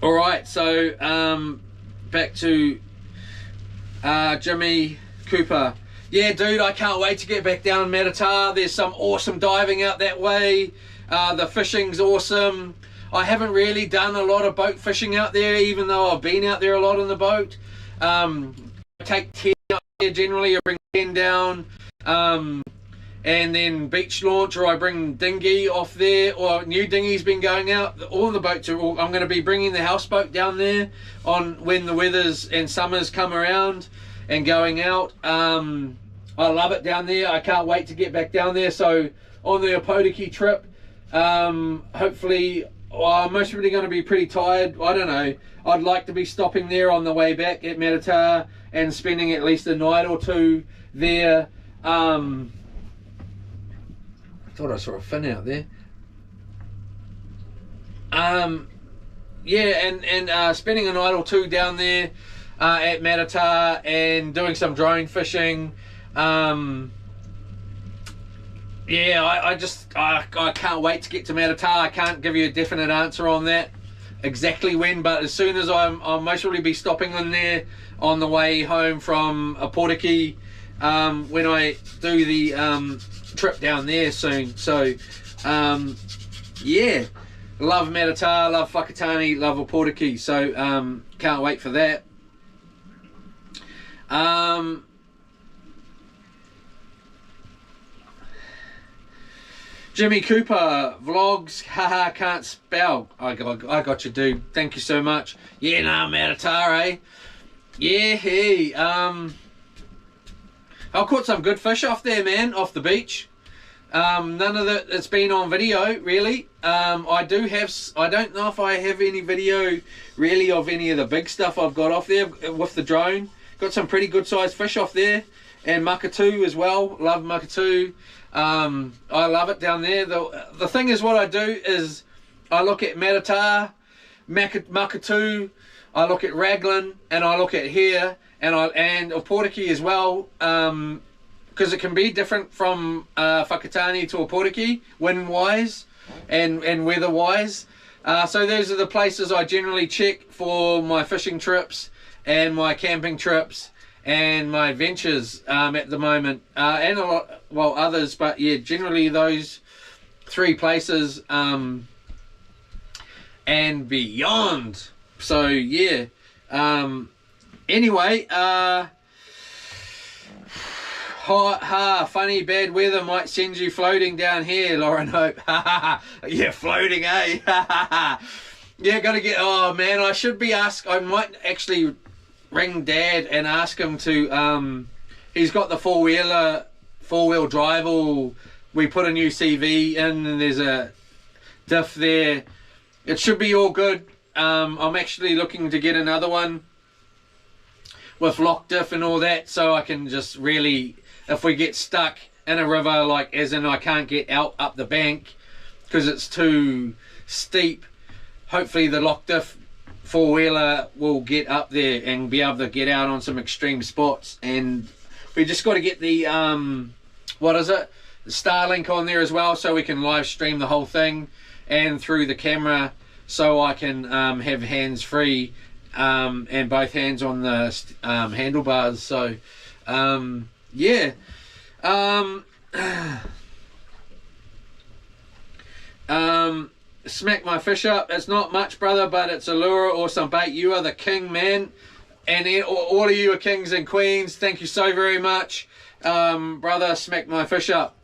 All right, so back to Jimmy Cooper. Yeah, dude, I can't wait to get back down in Matatar. There's some awesome diving out that way. The fishing's awesome. I haven't really done a lot of boat fishing out there, even though I've been out there a lot on the boat. I take 10 out there generally. I bring 10 down, and then beach launch, or I bring dinghy off there, or new dinghy's been going out. All the boats are I'm going to be bringing the houseboat down there on when the weathers and summers come around and going out. I love it down there. I can't wait to get back down there. So on the Opotiki trip, hopefully, I'm most probably going to be pretty tired. I don't know. I'd like to be stopping there on the way back at Matatar and spending at least a night or two there. I thought I saw a fin out there. Yeah, and spending a night or two down there at Matatar and doing some drone fishing. Yeah, I can't wait to get to Matatar. I can't give you a definite answer on that exactly when, but as soon as I'll most probably be stopping in there on the way home from Opotiki when I do the trip down there soon. So yeah, love Matatar, love Whakatane, love Opotiki. So can't wait for that. Jimmy Cooper vlogs, haha, can't spell. I got you, dude. Thank you so much. Yeah, nah, Matatar, eh? Yeah, hey. I caught some good fish off there, man, off the beach. None of that it's been on video, really. I don't know if I have any video really of any of the big stuff I've got off there with the drone. Got some pretty good sized fish off there, and Makatu as well. Love Makatu. I love it down there. The thing is, what I do is I look at Matatar, Makatu, I look at Raglan, and I look at here, and Opotiki as well, because it can be different from Whakatane to Opotiki, wind-wise and weather-wise. So those are the places I generally check for my fishing trips and my camping trips and my adventures at the moment, and a lot, well, others, but yeah, generally those three places and beyond. So yeah, anyway, funny bad weather might send you floating down here, Lauren Hope. Yeah, floating, eh? Yeah, gotta get, oh man, I should be asked, I might actually ring Dad and ask him to, he's got the four-wheel drive, or we put a new CV in and there's a diff there. It should be all good. I'm actually looking to get another one with lock diff and all that, so I can just really, if we get stuck in a river, like as in I can't get out up the bank because it's too steep, hopefully the lock diff four-wheeler will get up there and be able to get out on some extreme spots. And we just got to get the what is it, the Starlink on there as well, so we can live stream the whole thing and through the camera, so I can have hands free and both hands on the handlebars. So yeah, smack my fish up. It's not much, brother, but it's a lure or some bait. You are the king, man. And all of you are kings and queens. Thank you so very much, brother. Smack my fish up.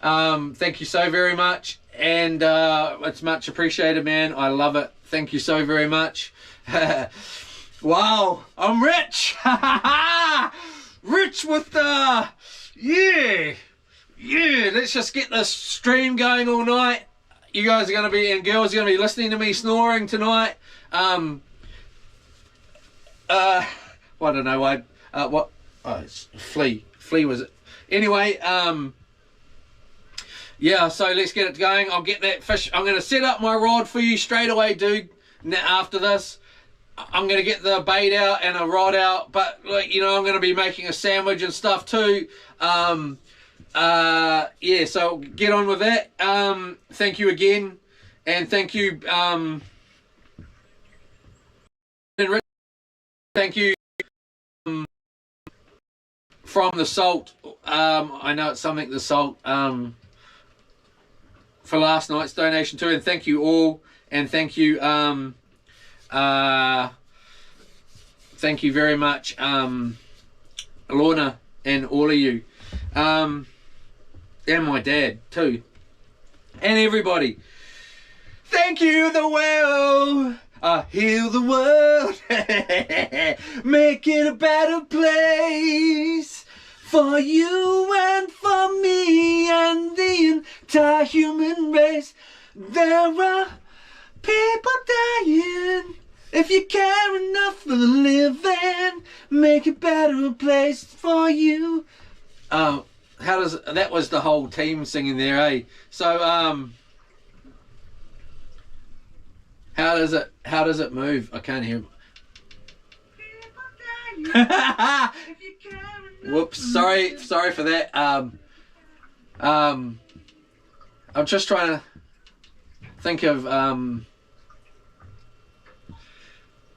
Thank you so very much, and it's much appreciated, man. I love it. Thank you so very much. Wow, I'm rich. Rich with the yeah. Let's just get this stream going all night. You guys are going to be, and girls are going to be listening to me snoring tonight. I don't know why. What? Oh, it's flea. Flea was it? Anyway, yeah. So let's get it going. I'll get that fish. I'm going to set up my rod for you straight away, dude. After this, I'm going to get the bait out and a rod out. But like you know, I'm going to be making a sandwich and stuff too. Yeah. So get on with that. Thank you again, and thank you. Thank you. From the salt, I know it's something the salt for last night's donation too, and thank you all, and thank you thank you very much, Lorna and all of you, and my dad too, and everybody. Thank you, the world. Heal the world. Make it a better place for you and for me and the entire human race. There are people dying. If you care enough for the living, make it better place for you. How does that was the whole team singing there, eh? So how does it move? I can't hear. Whoops, sorry for that. I'm just trying to think of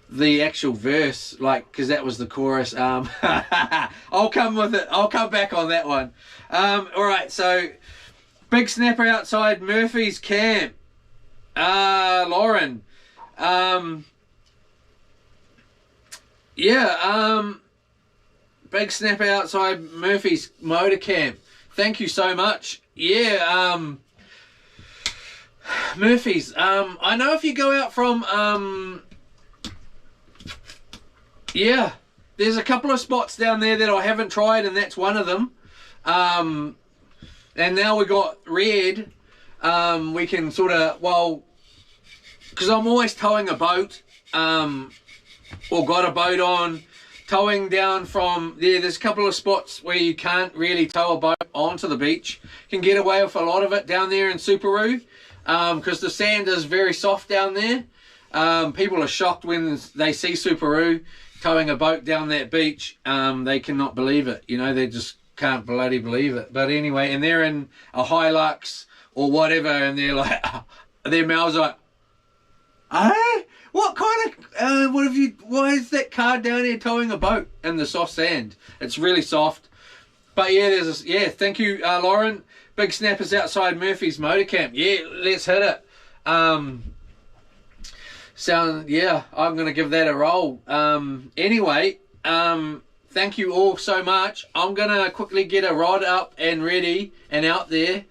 the actual verse, like, because that was the chorus. I'll come with it. I'll come back on that one. All right, so big snapper outside Murphy's camp. Lauren. Big snapper outside Murphy's motor camp. Thank you so much. Yeah, Murphy's. I know if you go out from yeah, there's a couple of spots down there that I haven't tried, and that's one of them. And now we got red. We can sort of, well, because I'm always towing a boat, or got a boat on, towing down from there. There's a couple of spots where you can't really tow a boat onto the beach. You can get away with a lot of it down there in Suparu, because the sand is very soft down there. People are shocked when they see Suparu towing a boat down that beach. They cannot believe it. You know, they just can't bloody believe it. But anyway, and they're in a Hilux or whatever, and they're like, their mouths are like, hey, what kind of, why is that car down here towing a boat in the soft sand? It's really soft. But yeah, thank you, Lauren. Big snappers outside Murphy's motor camp. Yeah, let's hit it. Yeah, I'm going to give that a roll. Anyway, thank you all so much. I'm going to quickly get a rod up and ready and out there.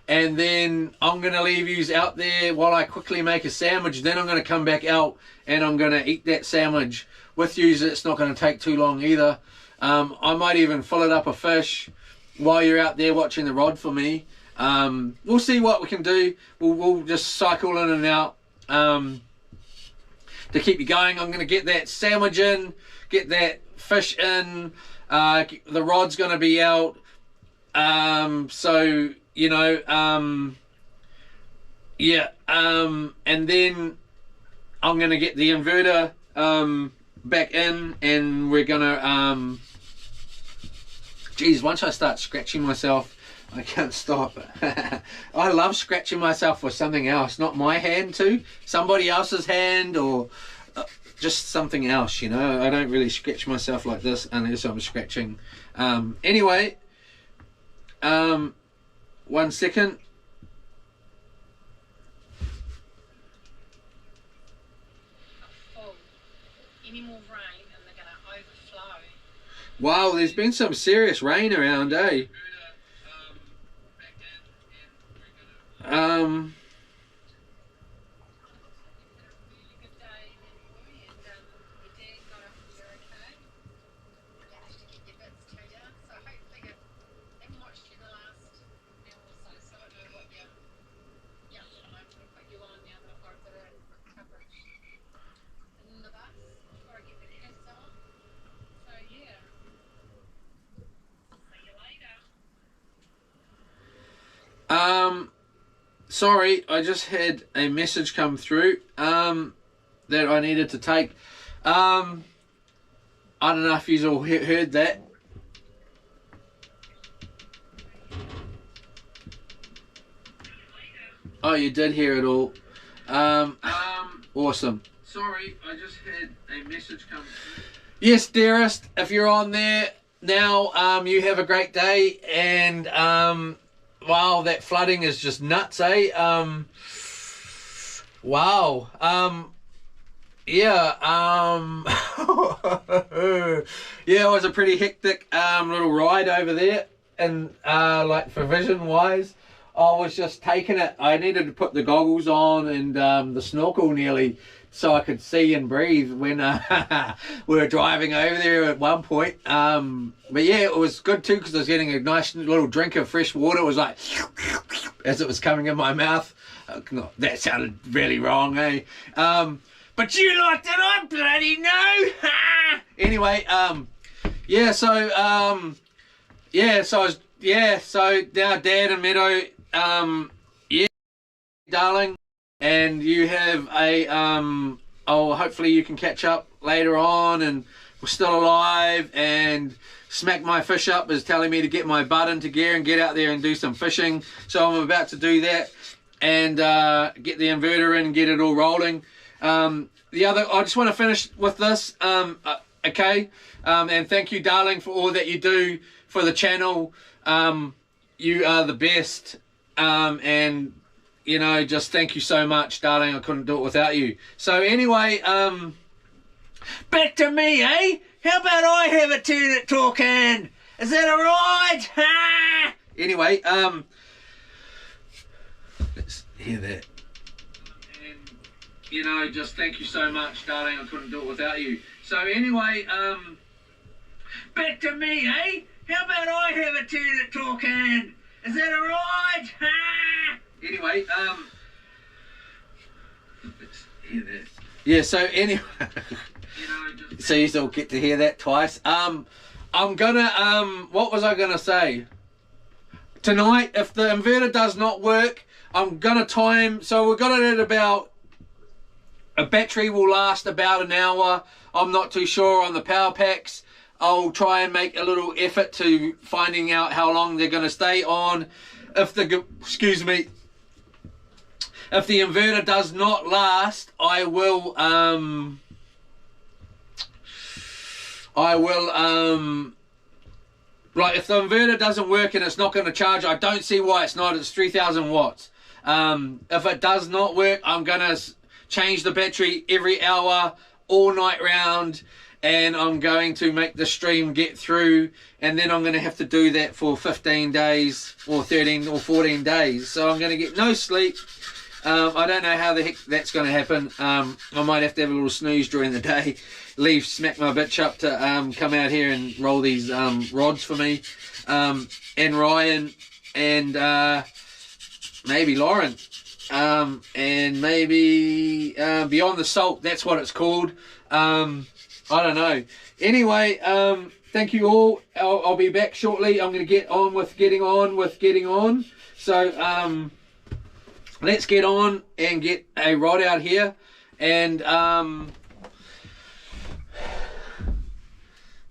And then I'm going to leave yous out there while I quickly make a sandwich. Then I'm going to come back out and I'm going to eat that sandwich with yous. It's not going to take too long either. I might even fill it up a fish while you're out there watching the rod for me. We'll see what we can do. We'll just cycle in and out to keep you going. I'm going to get that sandwich in, get that fish in. The rod's going to be out. So... you know, and then I'm going to get the inverter back in, and we're going to, geez, once I start scratching myself, I can't stop. I love scratching myself with something else, not my hand too, somebody else's hand, or just something else, you know. I don't really scratch myself like this unless I'm scratching. Anyway, 1 second. Any more rain and they're going to overflow. Wow, there's been some serious rain around, eh? Sorry, I just had a message come through that I needed to take. I don't know if you all heard that. Oh, you did hear it all. Awesome. Sorry, I just had a message come through. Yes, dearest, if you're on there now, you have a great day, and wow, that flooding is just nuts, eh? Wow. Yeah, yeah, it was a pretty hectic little ride over there, and like for vision wise, I was just taking it. I needed to put the goggles on and the snorkel nearly so I could see and breathe when we were driving over there at one point. But yeah, it was good too because I was getting a nice little drink of fresh water. It was like as it was coming in my mouth. That sounded really wrong, eh? But you liked it, I bloody know. Anyway, yeah. So yeah. So I was So now Dad and Meadow, yeah, darling. And you have a oh, hopefully you can catch up later on and we're still alive. And Smack My Fish Up is telling me to get my butt into gear and get out there and do some fishing, so I'm about to do that and get the inverter in and get it all rolling. I just want to finish with this, okay, and thank you, darling, for all that you do for the channel. You are the best, and you know, just thank you so much, darling. I couldn't do it without you. So anyway, back to me, eh? How about I have a turn at talking? Is that all right? Ha! Anyway, let's hear that. And you know, just thank you so much, darling. I couldn't do it without you. So anyway, back to me, eh? How about I have a turn at talking? Is that all right? Ha! Anyway, let's hear that. Yeah, so anyway, you know, so you still get to hear that twice. I'm gonna, what was I gonna say? Tonight, if the inverter does not work, I'm gonna time, so we've got it at about, a battery will last about an hour. I'm not too sure on the power packs. I'll try and make a little effort to finding out how long they're gonna stay on. If the, excuse me, if the inverter does not last, I will like if the inverter doesn't work and it's not going to charge, I don't see why it's not. It's 3,000 watts. If it does not work, I'm going to change the battery every hour, all night round, and I'm going to make the stream get through, and then I'm going to have to do that for 15 days or 13 or 14 days. So I'm going to get no sleep. I don't know how the heck that's going to happen. I might have to have a little snooze during the day. Leave Smack My Bitch Up to come out here and roll these rods for me. And Ryan and maybe Lauren. And maybe Beyond the Salt, that's what it's called. I don't know. Anyway, thank you all. I'll be back shortly. I'm going to get on with getting on. So, let's get on and get a rod out here, and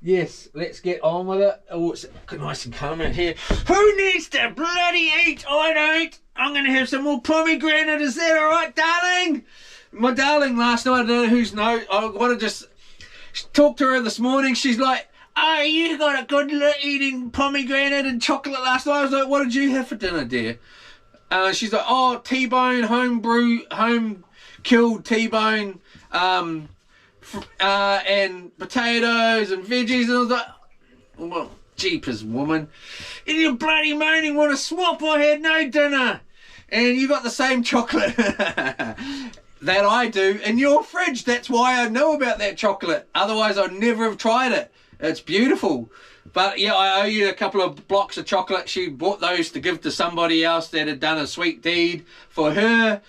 yes, let's get on with it. Oh, it's nice and calm out here. Who needs to bloody eat? I don't. I'm going to have some more pomegranate. Is that all right, darling? My darling last night, I don't know who's no. I want to just talk to her this morning. She's like, oh, you got a good eating pomegranate and chocolate last night. I was like, what did you have for dinner, dear? She's like, oh, T-bone, home-killed T-bone, and potatoes and veggies. And I was like, well, jeepers, woman. And you're bloody moaning, want to swap? I had no dinner. And you got the same chocolate that I do in your fridge. That's why I know about that chocolate. Otherwise, I'd never have tried it. It's beautiful. But yeah, I owe you a couple of blocks of chocolate. She bought those to give to somebody else that had done a sweet deed for her.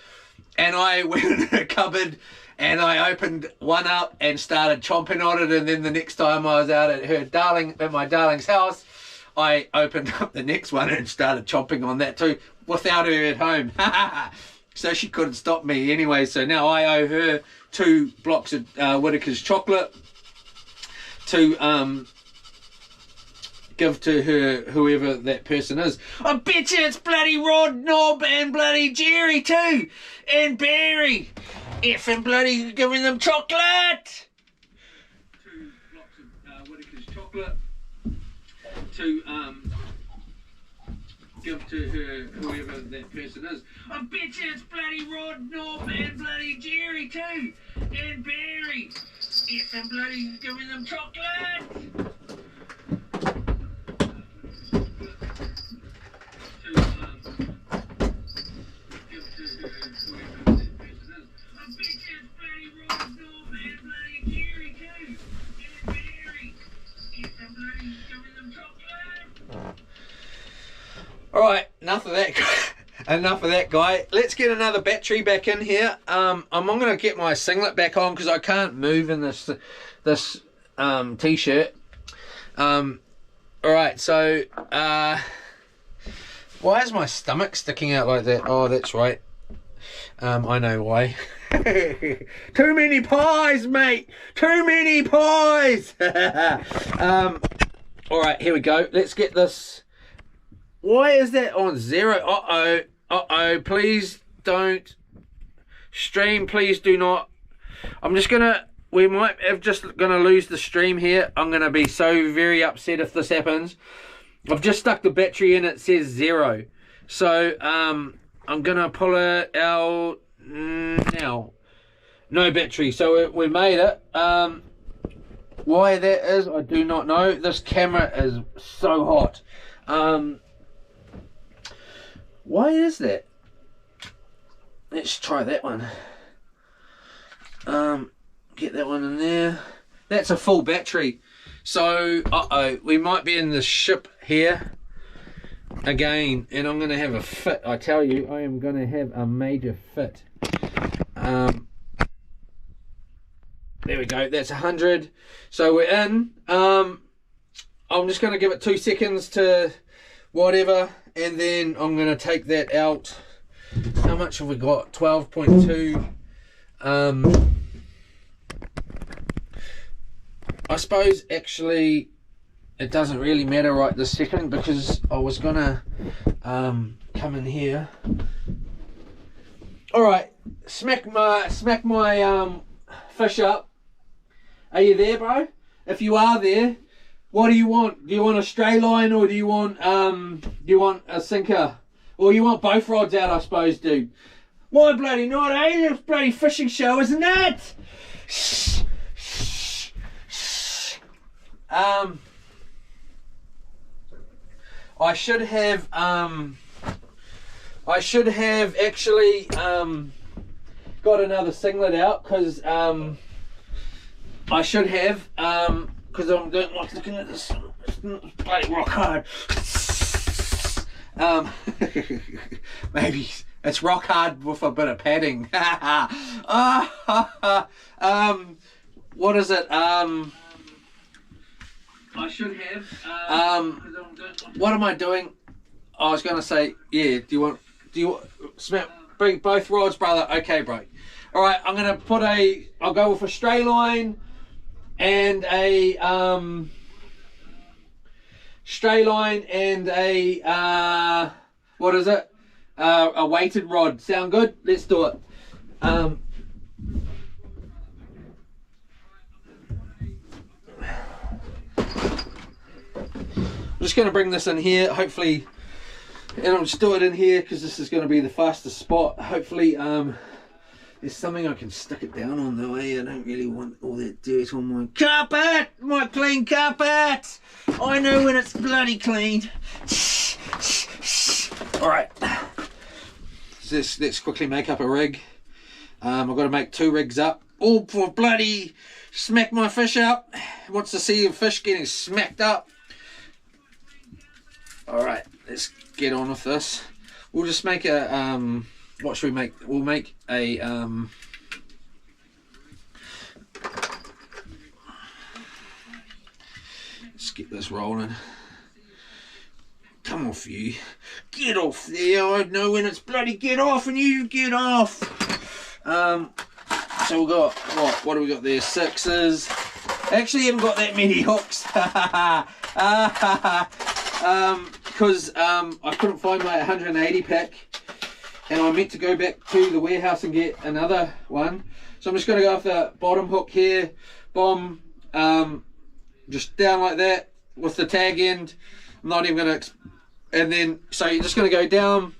And I went in her cupboard and I opened one up and started chomping on it. And then the next time I was out at my darling's house, I opened up the next one and started chomping on that too, without her at home. So she couldn't stop me anyway. So now I owe her 2 blocks of Whittaker's chocolate to give to her, whoever that person is. I bet you it's bloody Rod, Knob, and bloody Jerry too, and Barry. Effing bloody giving them chocolate. 2 blocks of Whittaker's chocolate to give to her, whoever that person is. I bet you it's bloody Rod, Knob, and bloody Jerry too, and Barry. Effing bloody giving them chocolate. Alright, enough of that. Enough of that, guy. Let's get another battery back in here. I'm going to get my singlet back on because I can't move in this t-shirt. Alright, so why is my stomach sticking out like that? Oh, that's right. I know why. Too many pies, mate. Too many pies. Alright, here we go. Let's get this. Why is that on 0? Uh-oh. Please don't stream. Please do not. I'm just gonna, we might have just gonna lose the stream here. I'm gonna be so very upset if this happens. I've just stuck the battery in, it says 0. So I'm gonna pull it out now. No battery, so we made it. Why that is, I do not know. This camera is so hot. Why is that? Let's try that one. Get that one in there. That's a full battery. So, we might be in the ship here again, and I'm going to have a fit. I tell you, I am going to have a major fit. There we go. That's 100. So we're in. I'm just going to give it 2 seconds to whatever, and then I'm going to take that out. How much have we got? 12.2. I suppose actually it doesn't really matter right this second, because I was gonna come in here. Alright, smack my fish up. Are you there, bro? If you are there, what do you want? Do you want a stray line, or do you want a sinker? Or you want both rods out, I suppose, dude. Why bloody not, eh? It's a bloody fishing show, isn't it? I should have actually got another singlet out, because I should have, because I don't like looking at this. It's bloody rock hard. Maybe it's rock hard with a bit of padding. What is it? I should have. What am I doing? I was going to say, yeah. Do you bring both rods, brother? Okay, bro. All right. I'm going to put I'll go with a stray line and a what is it? A weighted rod. Sound good? Let's do it. I'm just going to bring this in here, hopefully, and I'll just do it in here because this is going to be the fastest spot. Hopefully there's something I can stick it down on, though. I don't really want all that dirt on my carpet, my clean carpet. I know when it's bloody clean. Alright, let's quickly make up a rig. I've got to make 2 rigs up, all for bloody smack my fish up. Wants to see a fish getting smacked up. Alright, let's get on with this. We'll just make a, what should we make? We'll make a, let's get this rolling. Come off, you. Get off there. I know when it's bloody get off and you get off. So we've got, what do we got there? 6s. Actually haven't got that many hooks. Because I couldn't find my 180 pack. And I meant to go back to the warehouse and get another one. So I'm just going to go off the bottom hook here. Boom. Just down like that with the tag end. I'm not even going to... And then, so you're just going to go down.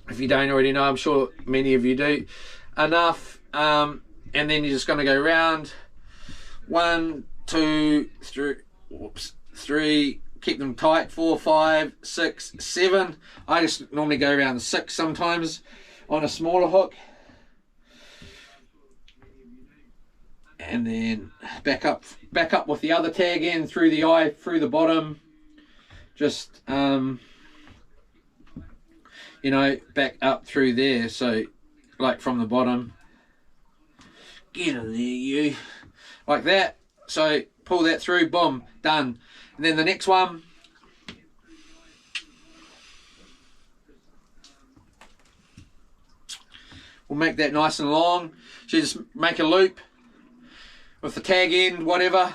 If you don't already know, I'm sure many of you do. Enough. And then you're just going to go round. 1, 2, 3. Whoops. 3. Keep them tight. 4, 5, 6, 7. I just normally go around 6 sometimes on a smaller hook. And then back up with the other tag end through the eye, through the bottom. Just you know, back up through there. So like from the bottom. Get in there, you. Like that. So pull that through, boom, done. And then the next one, we'll make that nice and long. So you just make a loop with the tag end, whatever,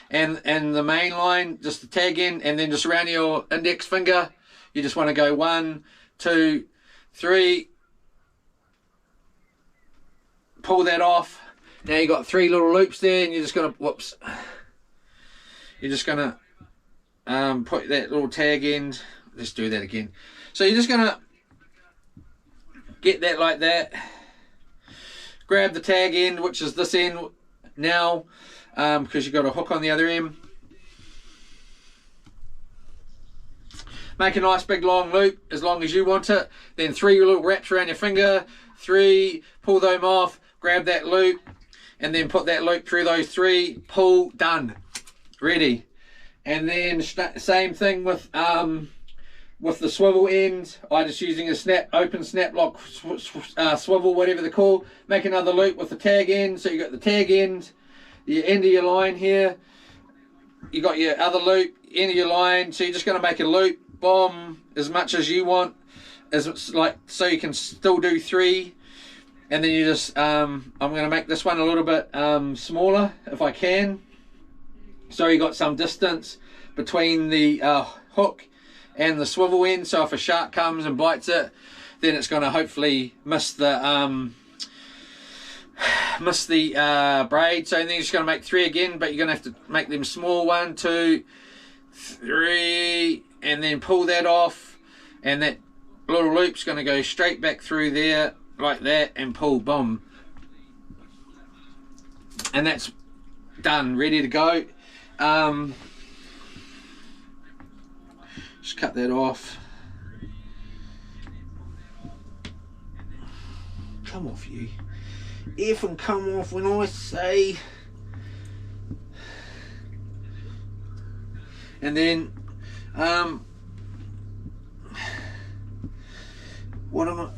and the main line, just the tag end, and then just around your index finger, you just want to go 1, 2, 3, pull that off. Now you got 3 little loops there, and you're just gonna, whoops, you're just gonna put that little tag end. Let's do that again. So you're just gonna get that like that, grab the tag end, which is this end now, because you've got a hook on the other end. Make a nice big long loop as long as you want it. Then 3 little wraps around your finger. 3, pull them off, grab that loop, and then put that loop through those 3, pull, done, ready. And then same thing with the swivel end. I just using a open snap lock swivel, whatever they call. Make another loop with the tag end. So you got the tag end, the end of your line here. You got your other loop, end of your line. So you're just going to make a loop, boom, as much as you want, as like, so you can still do 3. And then you just I'm going to make this one a little bit smaller if I can. So you got some distance between the hook and the swivel end, so if a shark comes and bites it, then it's going to hopefully miss the braid. So then you're just going to make 3 again, but you're going to have to make them small. 1, 2, 3, and then pull that off, and that little loop's going to go straight back through there like that, and pull, boom, and that's done, ready to go. Just cut that off. Come off, you. Effing come off when I say. And then, what am I?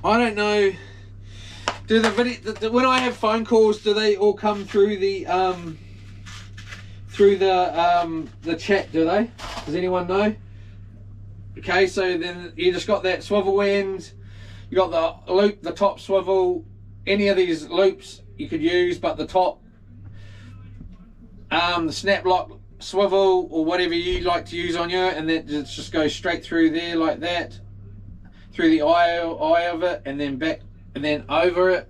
I don't know. Do the video when I have phone calls, do they all come through the chat? Do they? Does anyone know? Okay, so then you just got that swivel end. You got the loop, the top swivel. Any of these loops you could use, but the top, the snap lock swivel or whatever you like to use on you, and then just go straight through there like that, through the eye of it, and then back, and then over it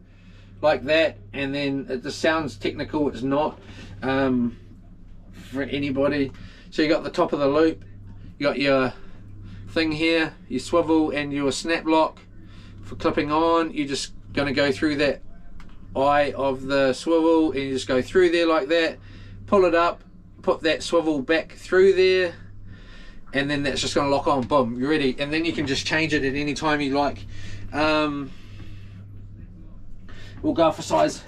like that. And then it just sounds technical, it's not for anybody. So you got the top of the loop, you got your thing here, your swivel and your snap lock for clipping on. You're just going to go through that eye of the swivel, and you just go through there like that, pull it up, put that swivel back through there, and then that's just going to lock on, boom, you're ready. And then you can just change it at any time you like. We'll go for size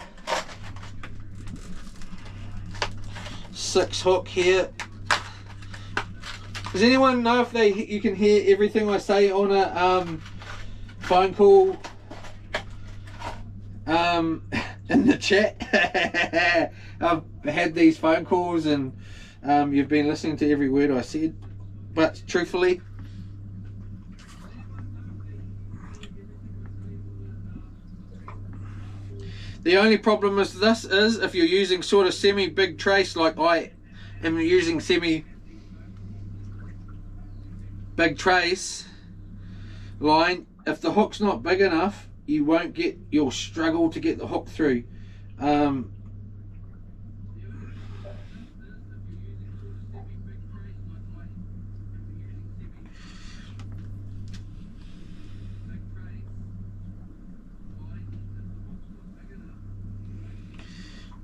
6 hook here. Does anyone know if you can hear everything I say on a phone call in the chat. I've had these phone calls and you've been listening to every word I said, but truthfully, the only problem is this is if you're using sort of semi big trace like I am using semi big trace line, if the hook's not big enough, you'll struggle to get the hook through.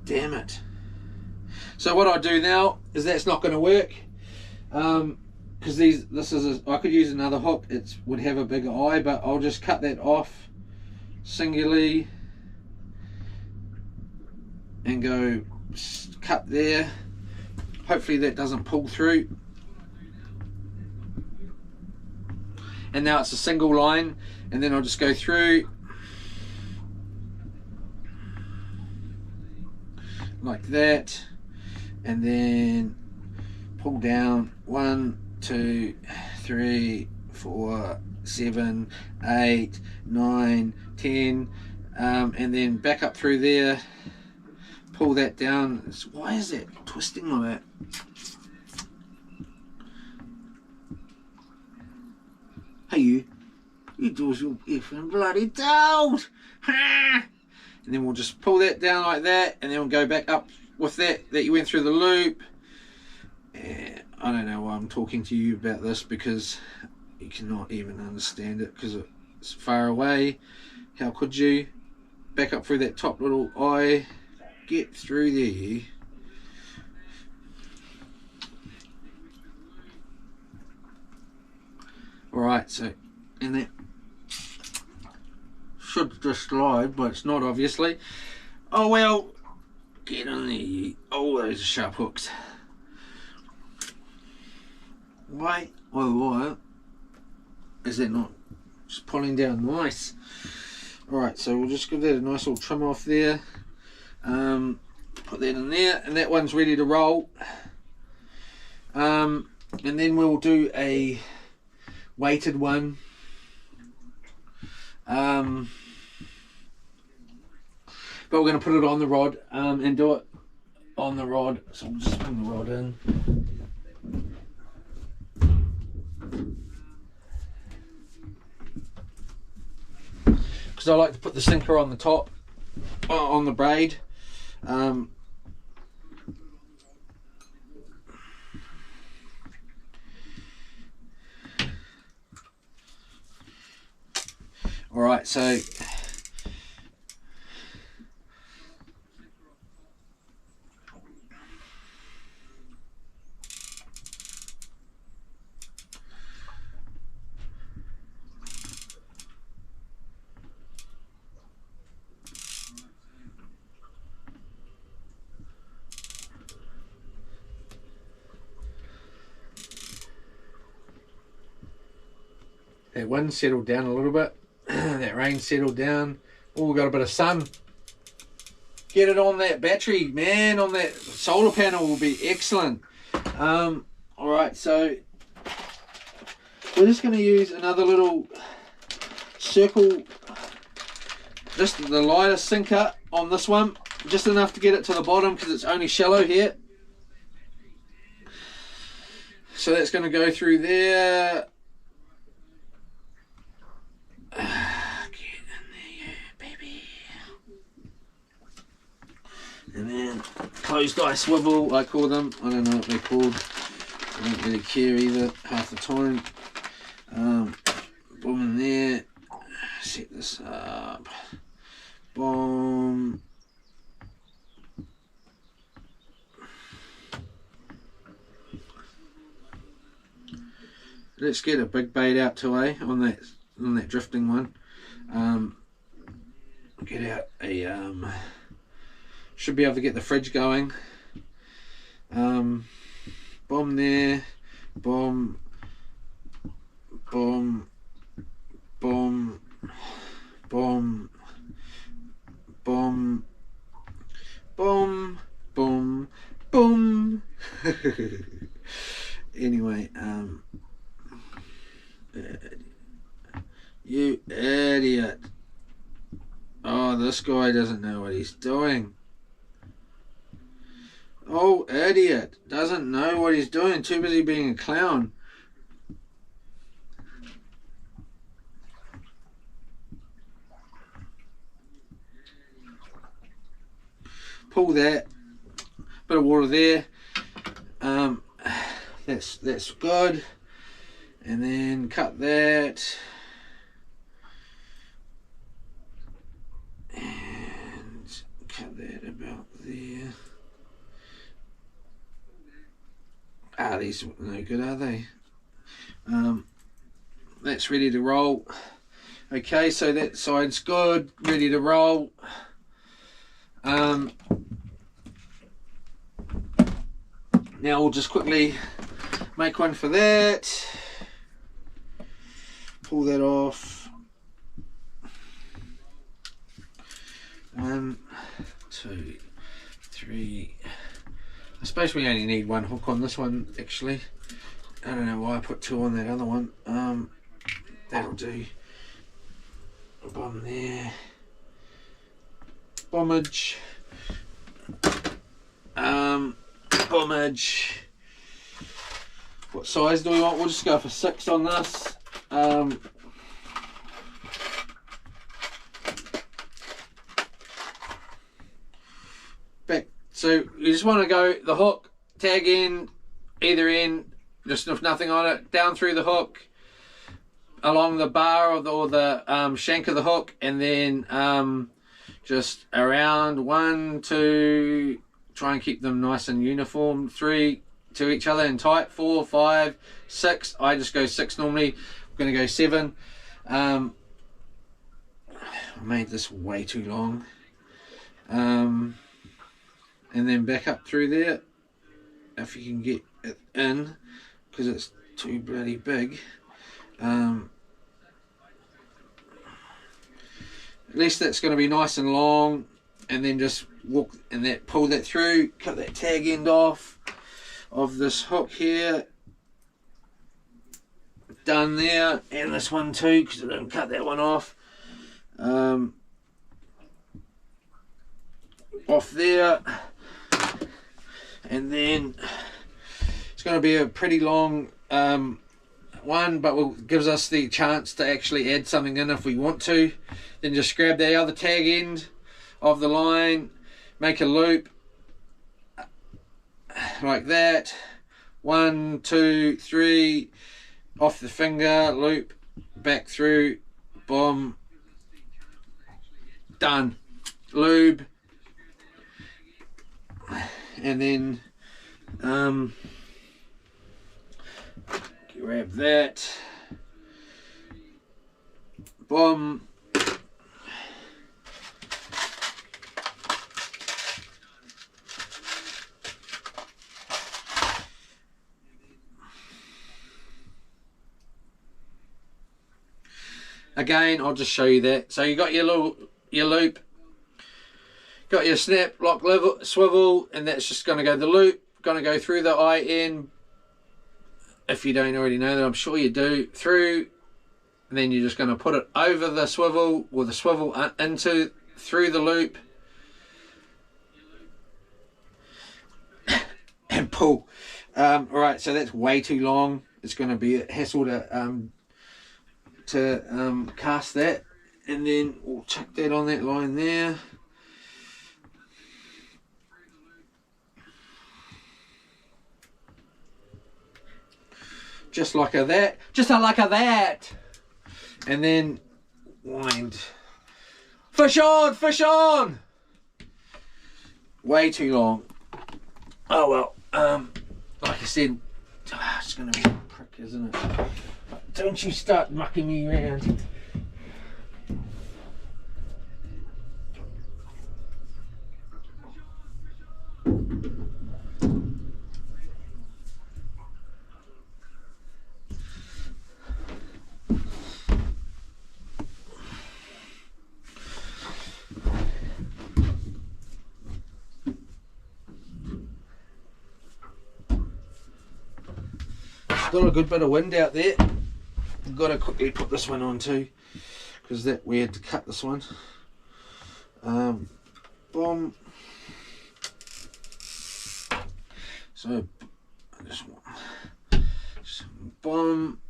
Damn it. So what I do now is that's not going to work, because I could use another hook. It would have a bigger eye, but I'll just cut that off singularly and go cut there. Hopefully that doesn't pull through. And now it's a single line, and then I'll just go through like that, and then pull down 1, 2, 3, 4, 7, 8, 9, 10, and then back up through there, pull that down. Why is it twisting like that? Hey you doors your effing bloody toes! And then we'll just pull that down like that, and then we'll go back up with that you went through the loop. And I don't know why I'm talking to you about this, because you cannot even understand it because it's far away. How could you? Back up through that top little eye, get through there, you. Alright, so, and that should just slide, but it's not, obviously. Oh well, get on there, you. Oh, those are sharp hooks. Why is that not just pulling down nice? Alright, so we'll just give that a nice little trim off there. Put that in there, and that one's ready to roll. And then we'll do a weighted one. But we're going to put it on the rod and do it on the rod. So we'll just bring the rod in. Because I like to put the sinker on the top, on the braid. Alright, so that wind settled down a little bit. That rain settled down. Oh, we've got a bit of sun. Get it on that battery, man, on that solar panel will be excellent. Alright, so we're just going to use another little circle, just the lightest sinker on this one, just enough to get it to the bottom because it's only shallow here. So that's going to go through there. And then closed eye swivel, I call them. I don't know what they're called. I don't really care either half the time. Boom in there. Set this up. Boom. Let's get a big bait out today on that drifting one. Get out a should be able to get the fridge going. Bomb there, bomb, bomb, bomb, bomb, boom, boom, boom, boom. Anyway, you idiot. Oh, this guy doesn't know what he's doing. Oh, idiot. Doesn't know what he's doing. Too busy being a clown. Pull that. Bit of water there. That's good. And then cut that. And cut that about there. These are no good, are they? That's ready to roll. Okay, so that side's good, ready to roll. Now we'll just quickly make one for that. Pull that off. 1, 2, 3. I suppose we only need one hook on this one, actually. I don't know why I put 2 on that other one. That'll do. Bomb there. Bombage. Bombage. What size do we want? We'll just go for 6 on this. So you just want to go the hook, tag end, either end, just with nothing on it, down through the hook, along the bar or the shank of the hook, and then just around 1, 2, try and keep them nice and uniform, 3 to each other and tight, 4, 5, 6. I just go 6 normally. I'm going to go 7. I made this way too long. And then back up through there if you can get it in, because it's too bloody big. At least that's going to be nice and long, and then just walk and that, pull that through, cut that tag end off of this hook here. Done there, and this one too, because I didn't cut that one off. Off there. And then it's going to be a pretty long one, but gives us the chance to actually add something in if we want to. Then just grab the other tag end of the line, make a loop like that. 1, 2, 3, off the finger, loop, back through, boom, done. Lube. And then grab that, boom, again I'll just show you that. So you got your loop, got your snap, lock, level, swivel, and that's just going to go the loop, going to go through the IN, if you don't already know that, I'm sure you do, through, and then you're just going to put it over the swivel, or the swivel into, through the loop, and pull. Alright, so that's way too long. It's going to be a hassle to cast that, and then we'll chuck that on that line there. Just like a that, just like a that, and then wind. Fish on, fish on. Way too long. Oh well. Like I said, it's gonna be a prick, isn't it? But don't you start mucking me around. got a good bit of wind out there. I've got to quickly put this one on too, because that we had to cut this one. Boom. So this one. Boom.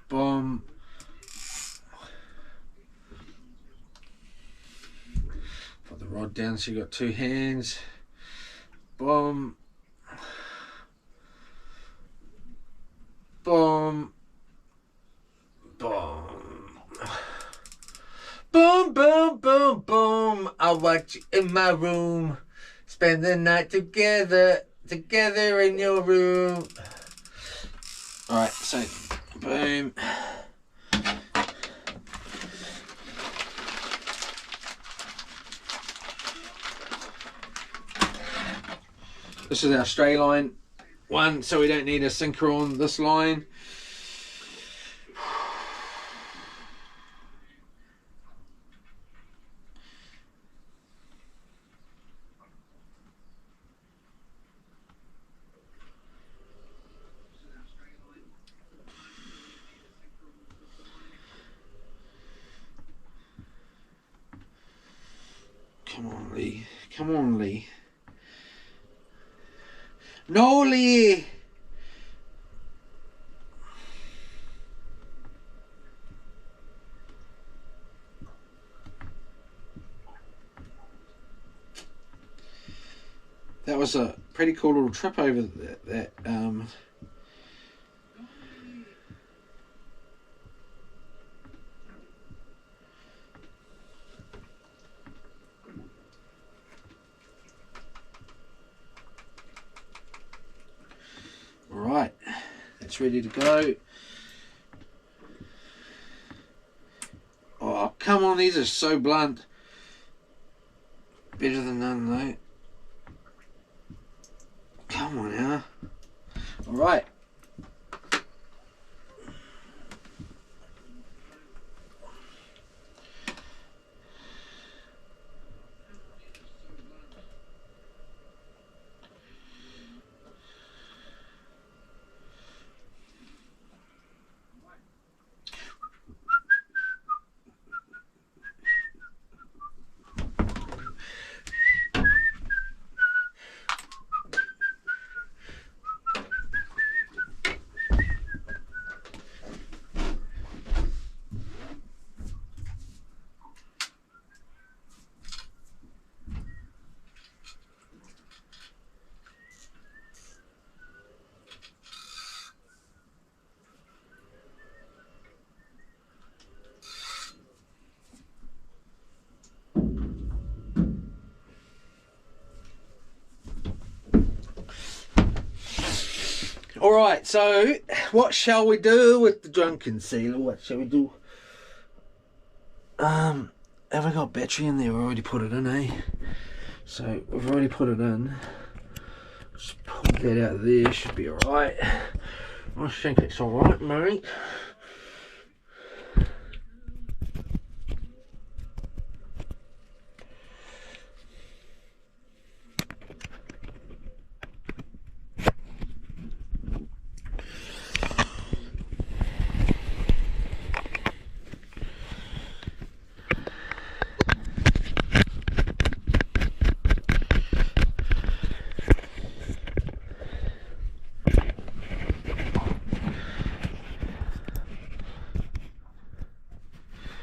Boom. Put the rod down so you got two hands. Boom. Boom. Boom. Boom, boom, boom, boom. I'll watch you in my room. Spend the night together in your room. Alright, so boom. This is our stray line one, so we don't need a sinker on this line. Come on, Lee. Come on, Lee. No, Lee! That was a pretty cool little trip over that Right, it's ready to go. Oh, come on, these are so blunt. Better than none, though. Come on now. All right. Alright, so what shall we do with the drunken sailor? What shall we do? Have I got battery in there? We already put it in, eh? So we've already put it in. Just pull that out of there, should be alright. I think it's alright, mate.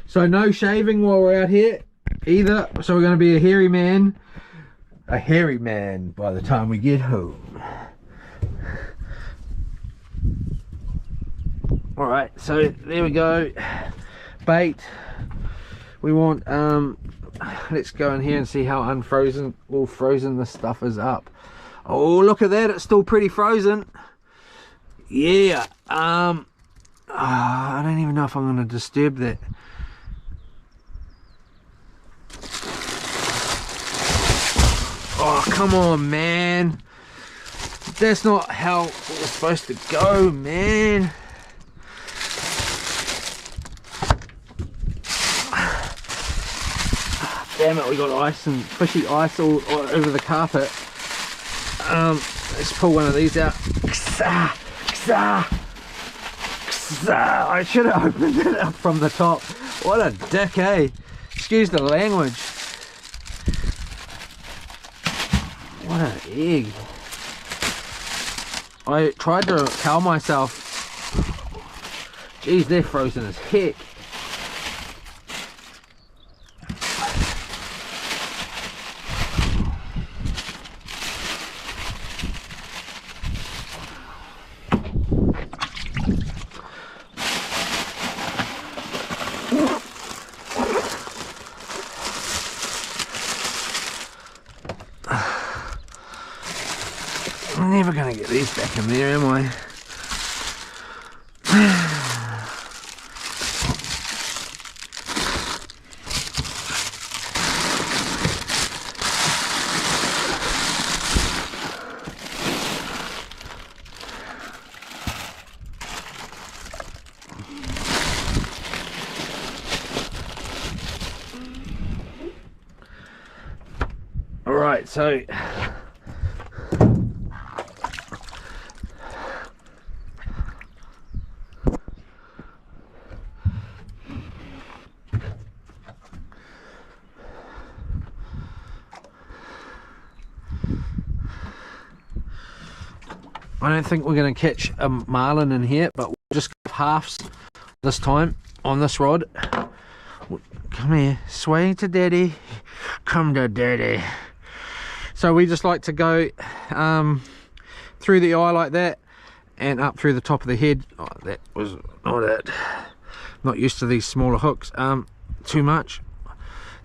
So no shaving while we're out here either. So we're going to be a hairy man by the time we get home. All right, so there we go. Bait. We want let's go in here and see how unfrozen or frozen this stuff is up. Oh, look at that, it's still pretty frozen. Yeah. I don't even know if I'm going to disturb that. Oh, come on, man. That's not how it was supposed to go, man. Damn it, we got ice and fishy ice all over the carpet. Let's pull one of these out. I should have opened it up from the top. What a dick, eh? Excuse the language. What an egg. I tried to tell myself, geez, they're frozen as heck. I'm never going to get these back in there, am I? All right, so I don't think we're going to catch a marlin in here, but we'll just have halves this time on this rod. Come here, sway to daddy, come to daddy. So we just like to go through the eye like that and up through the top of the head. Oh, that was not it. Not used to these smaller hooks too much.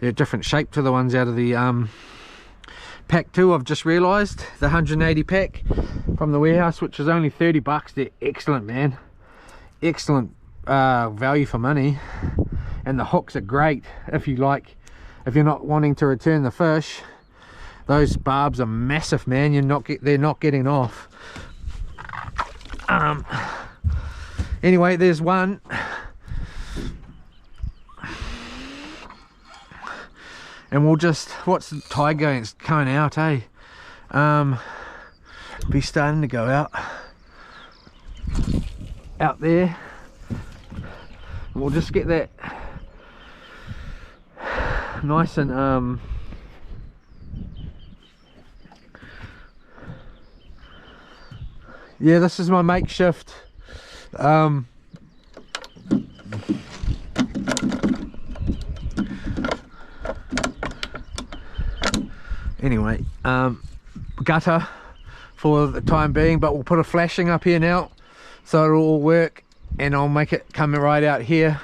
They're a different shape to the ones out of the pack 2. I've just realized the 180 pack from the warehouse, which is only 30 bucks. They're excellent, man. Excellent value for money, and the hooks are great if you're not wanting to return the fish. Those barbs are massive, man. They're not getting off. Anyway, there's one. And we'll just, what's the tide going? It's coming out, eh? Be starting to go out there. And we'll just get that nice and yeah, this is my makeshift anyway, gutter for the time being, but we'll put a flashing up here now so it'll all work, and I'll make it come right out here,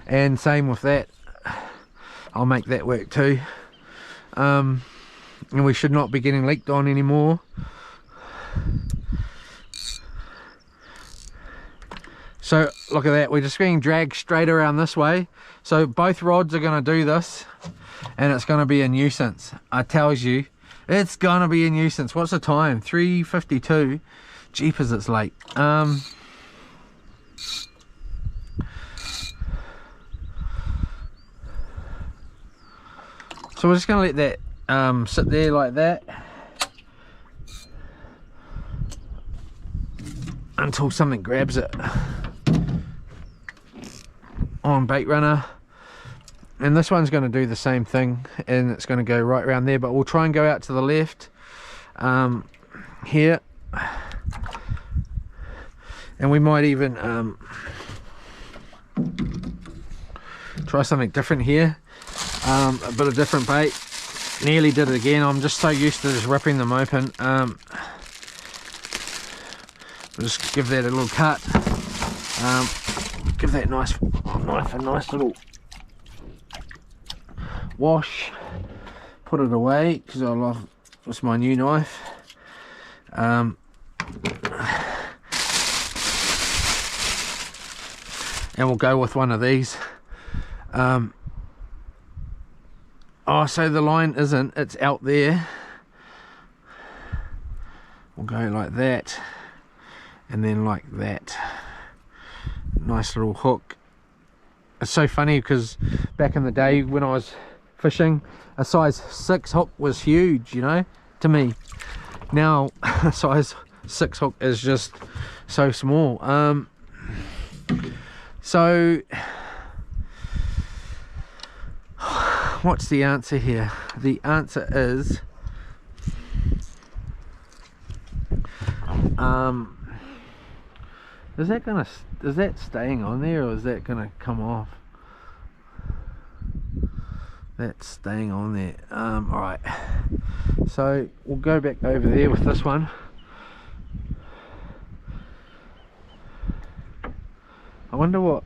and same with that, I'll make that work too. And we should not be getting leaked on anymore. So look at that, we're just being dragged straight around this way. So both rods are going to do this, and it's going to be a nuisance. I tells you, it's going to be a nuisance. What's the time? 3:52. Jeepers, it's late. So we're just going to let that sit there like that until something grabs it on bait runner. And this one's going to do the same thing, and it's going to go right around there, but we'll try and go out to the left here, and we might even try something different here, a bit of different bait. Nearly did it again. I'm just so used to just ripping them open. We'll just give that a little cut, give that knife a nice little wash, put it away because I love, it's my new knife. And we'll go with one of these. Oh, so the line isn't, it's out there. We'll go like that, and then like that. Nice little hook. It's so funny because back in the day when I was fishing, a size 6 hook was huge, you know, to me. Now a size 6 hook is just so small. So what's the answer here? The answer is is that staying on there, or is that gonna come off? That's staying on there. Alright, so we'll go back over there with this one. I wonder what,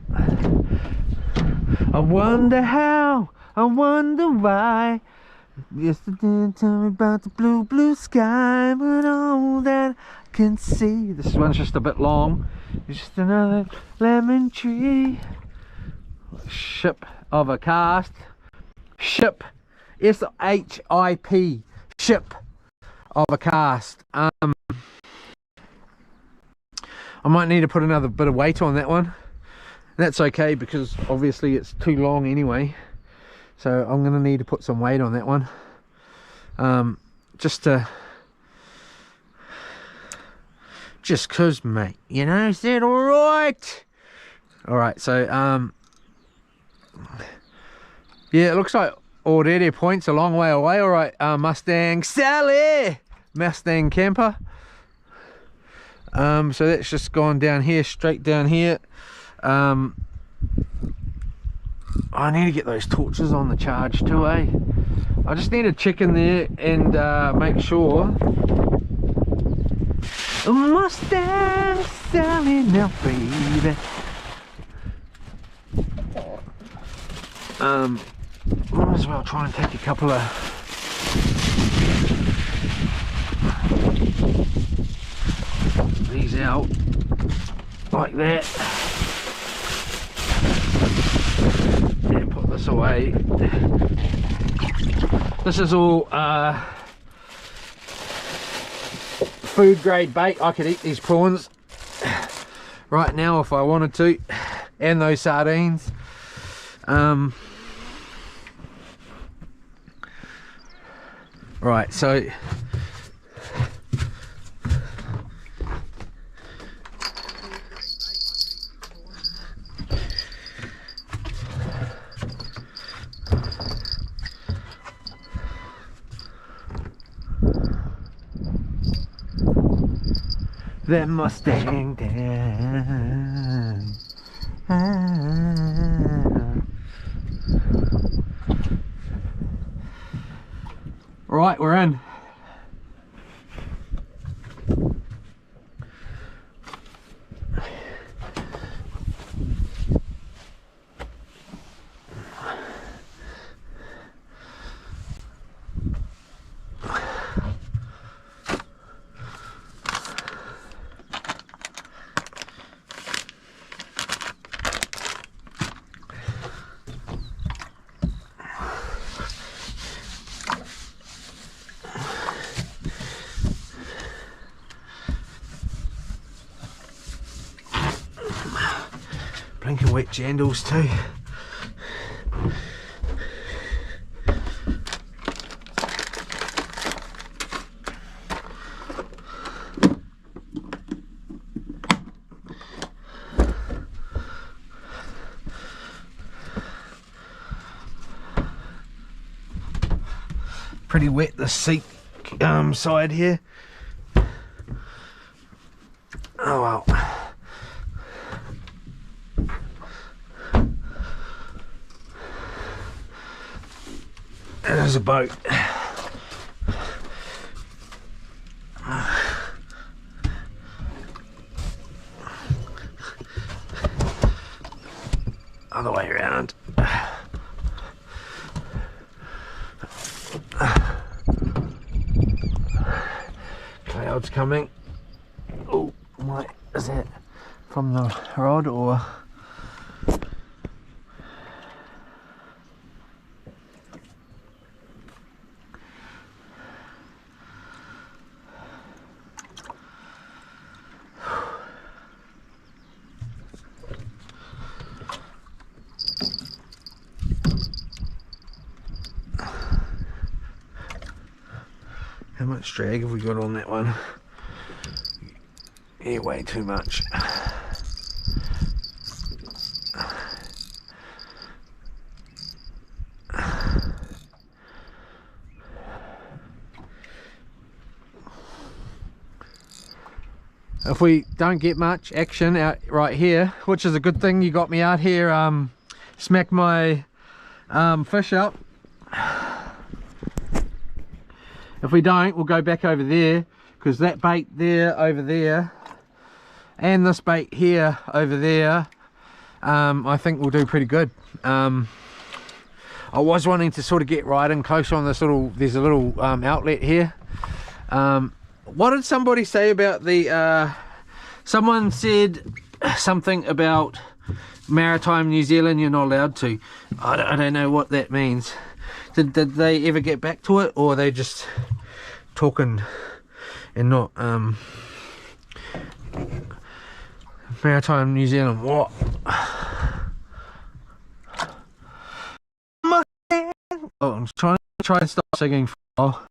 I wonder how, I wonder why. Yesterday tell me about the blue, blue sky, but all that I can see. This one's just a bit long. It's just another lemon tree. Ship of a cast. Ship. S-H-I-P. Ship of a cast. I might need to put another bit of weight on that one. That's okay, because obviously it's too long anyway. So I'm going to need to put some weight on that one. Just cause, mate, you know, is that alright? Alright, so yeah, it looks like already points a long way away. Alright, Mustang Sally, Mustang camper. So that's just gone down here, straight down here. I need to get those torches on the charge too, eh? I just need to check in there and make sure. Mustang Sally now, baby. Might as well try and take a couple of these out like that. And put this away. This is all food grade bait. I could eat these prawns right now if I wanted to, and those sardines. Right, so that Mustang down. Right, we're in. Blinking wet jandals too. Pretty wet, the seat side here. Oh well. There's a boat. Other way around. Clouds coming. Oh my, is that from the rod or? How much drag have we got on that one? here way too much. If we don't get much action out right here, which is a good thing you got me out here, smack my fish up. If we don't, we'll go back over there, because that bait there over there and this bait here over there, I think we'll do pretty good. I was wanting to sort of get right in close on this little, there's a little outlet here. What did somebody say about the someone said something about maritime New Zealand you're not allowed to. I don't know what that means. Did they ever get back to it, or are they just talking and not maritime New Zealand? What? Oh, I'm trying and stop singing for a while.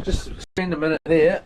Just spend a minute there.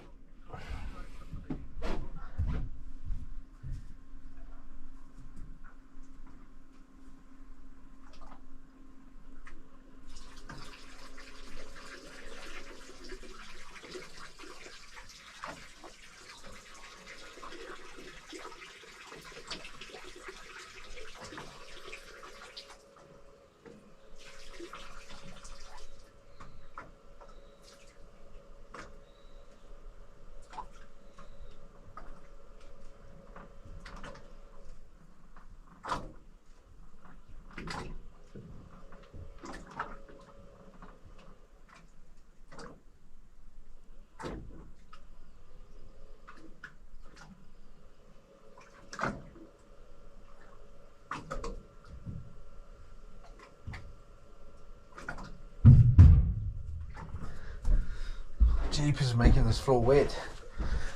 Jeepers, making this floor wet.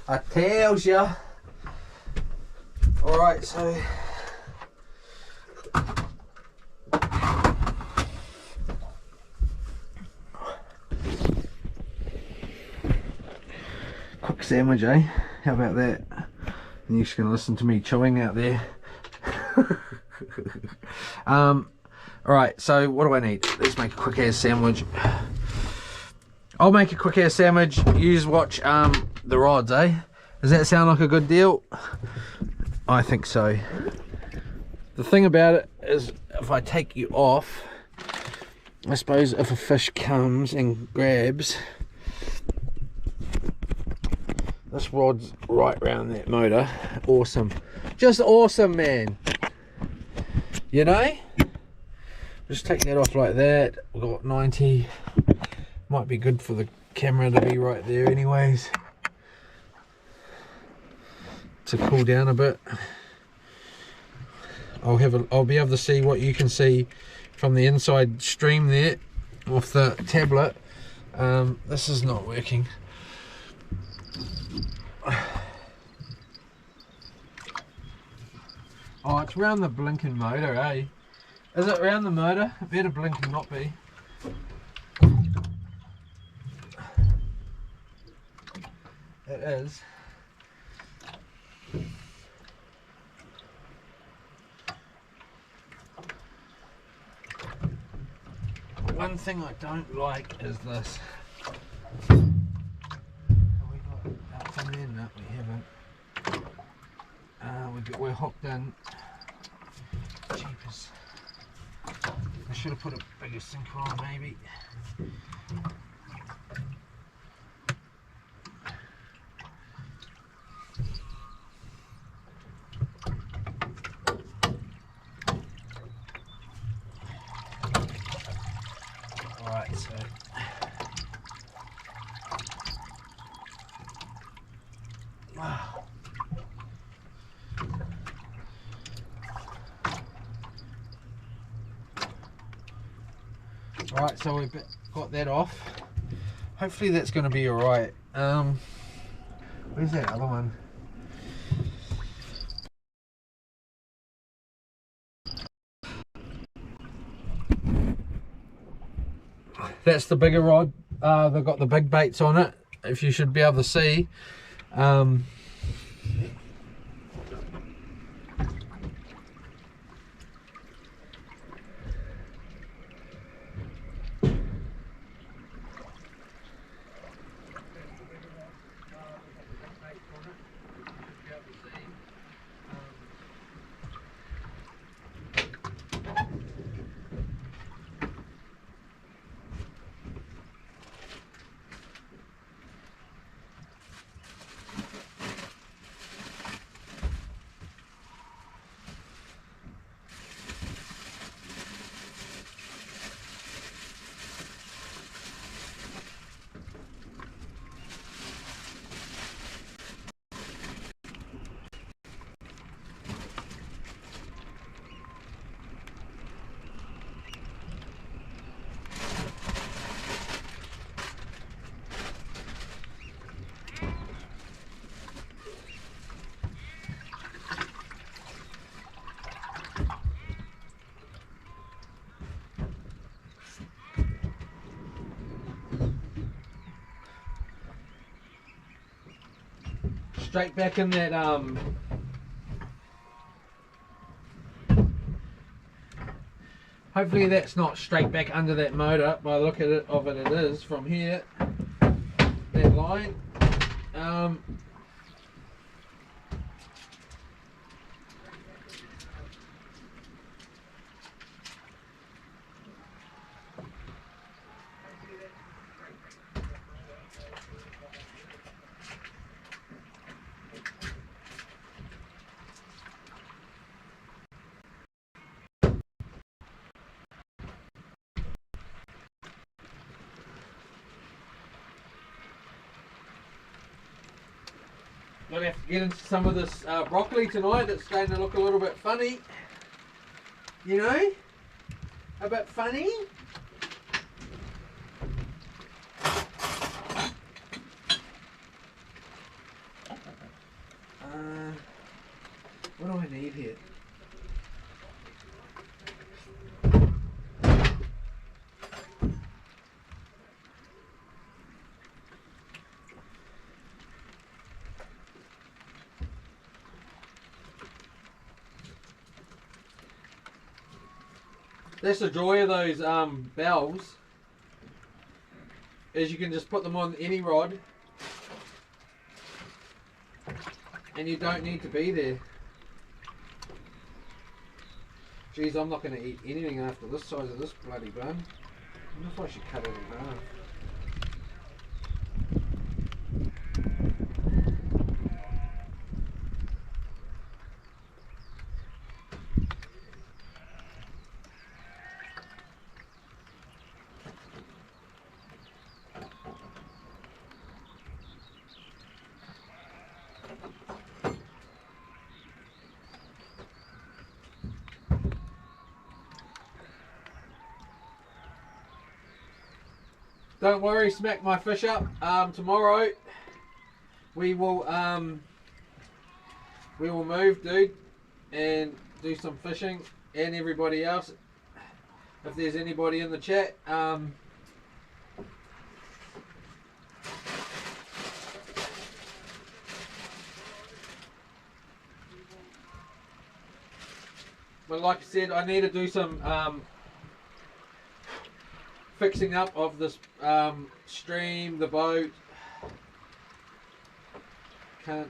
I tells ya. Alright, so quick sandwich, eh? How about that? And you're just gonna listen to me chewing out there. Alright, so what do I need? Let's make a quick ass sandwich. I'll make a quick ass sandwich. You just watch the rods, eh? Does that sound like a good deal? I think so. The thing about it is, if I take you off, I suppose if a fish comes and grabs, this rod's right round that motor. Awesome. Just awesome, man. You know? Just take that off like that. We've got 90. Might be good for the camera to be right there anyways, to cool down a bit. I'll be able to see what you can see from the inside stream there off the tablet. This is not working. Oh, it's around the blinking motor, eh? Is it around the motor? It better blink and not be. It is. One thing I don't like is this. Have we got that in there? No, we haven't. We're hooked in. Jeepers. I should have put a bigger sinker on, maybe. Alright, so Alright, so we've got that off. Hopefully that's going to be alright. Where's that other one? That's the bigger rod. They've got the big baits on it, if you should be able to see. Straight back in that hopefully that's not straight back under that motor. By the look at it it is from here, that line. Gonna have to get into some of this broccoli tonight. It's starting to look a little bit funny. You know? A bit funny. What do I need here? That's the joy of those bells, is you can just put them on any rod and you don't need to be there. Geez, I'm not going to eat anything after this size of this bloody bun. I wonder if I should cut it in half. Don't worry, smack my fish up. Tomorrow we will move, dude, and do some fishing. And everybody else, if there's anybody in the chat, but like I said, I need to do some fixing up of this stream, the boat. Can't.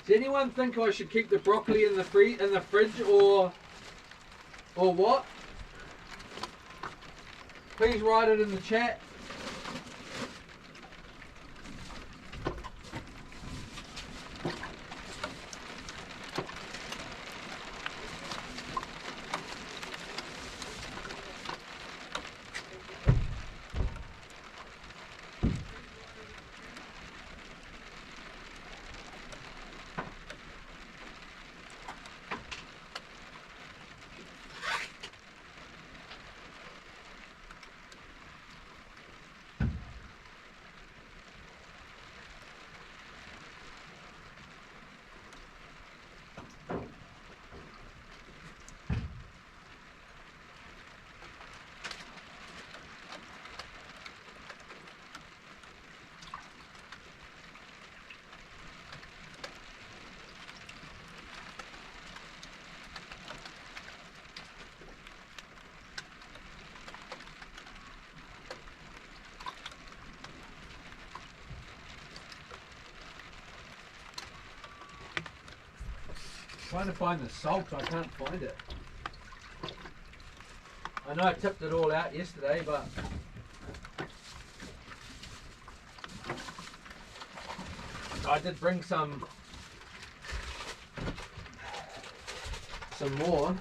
Does anyone think I should keep the broccoli in the fridge or what? Please write it in the chat. Trying to find the salt, I can't find it. I know I tipped it all out yesterday, but I did bring some more.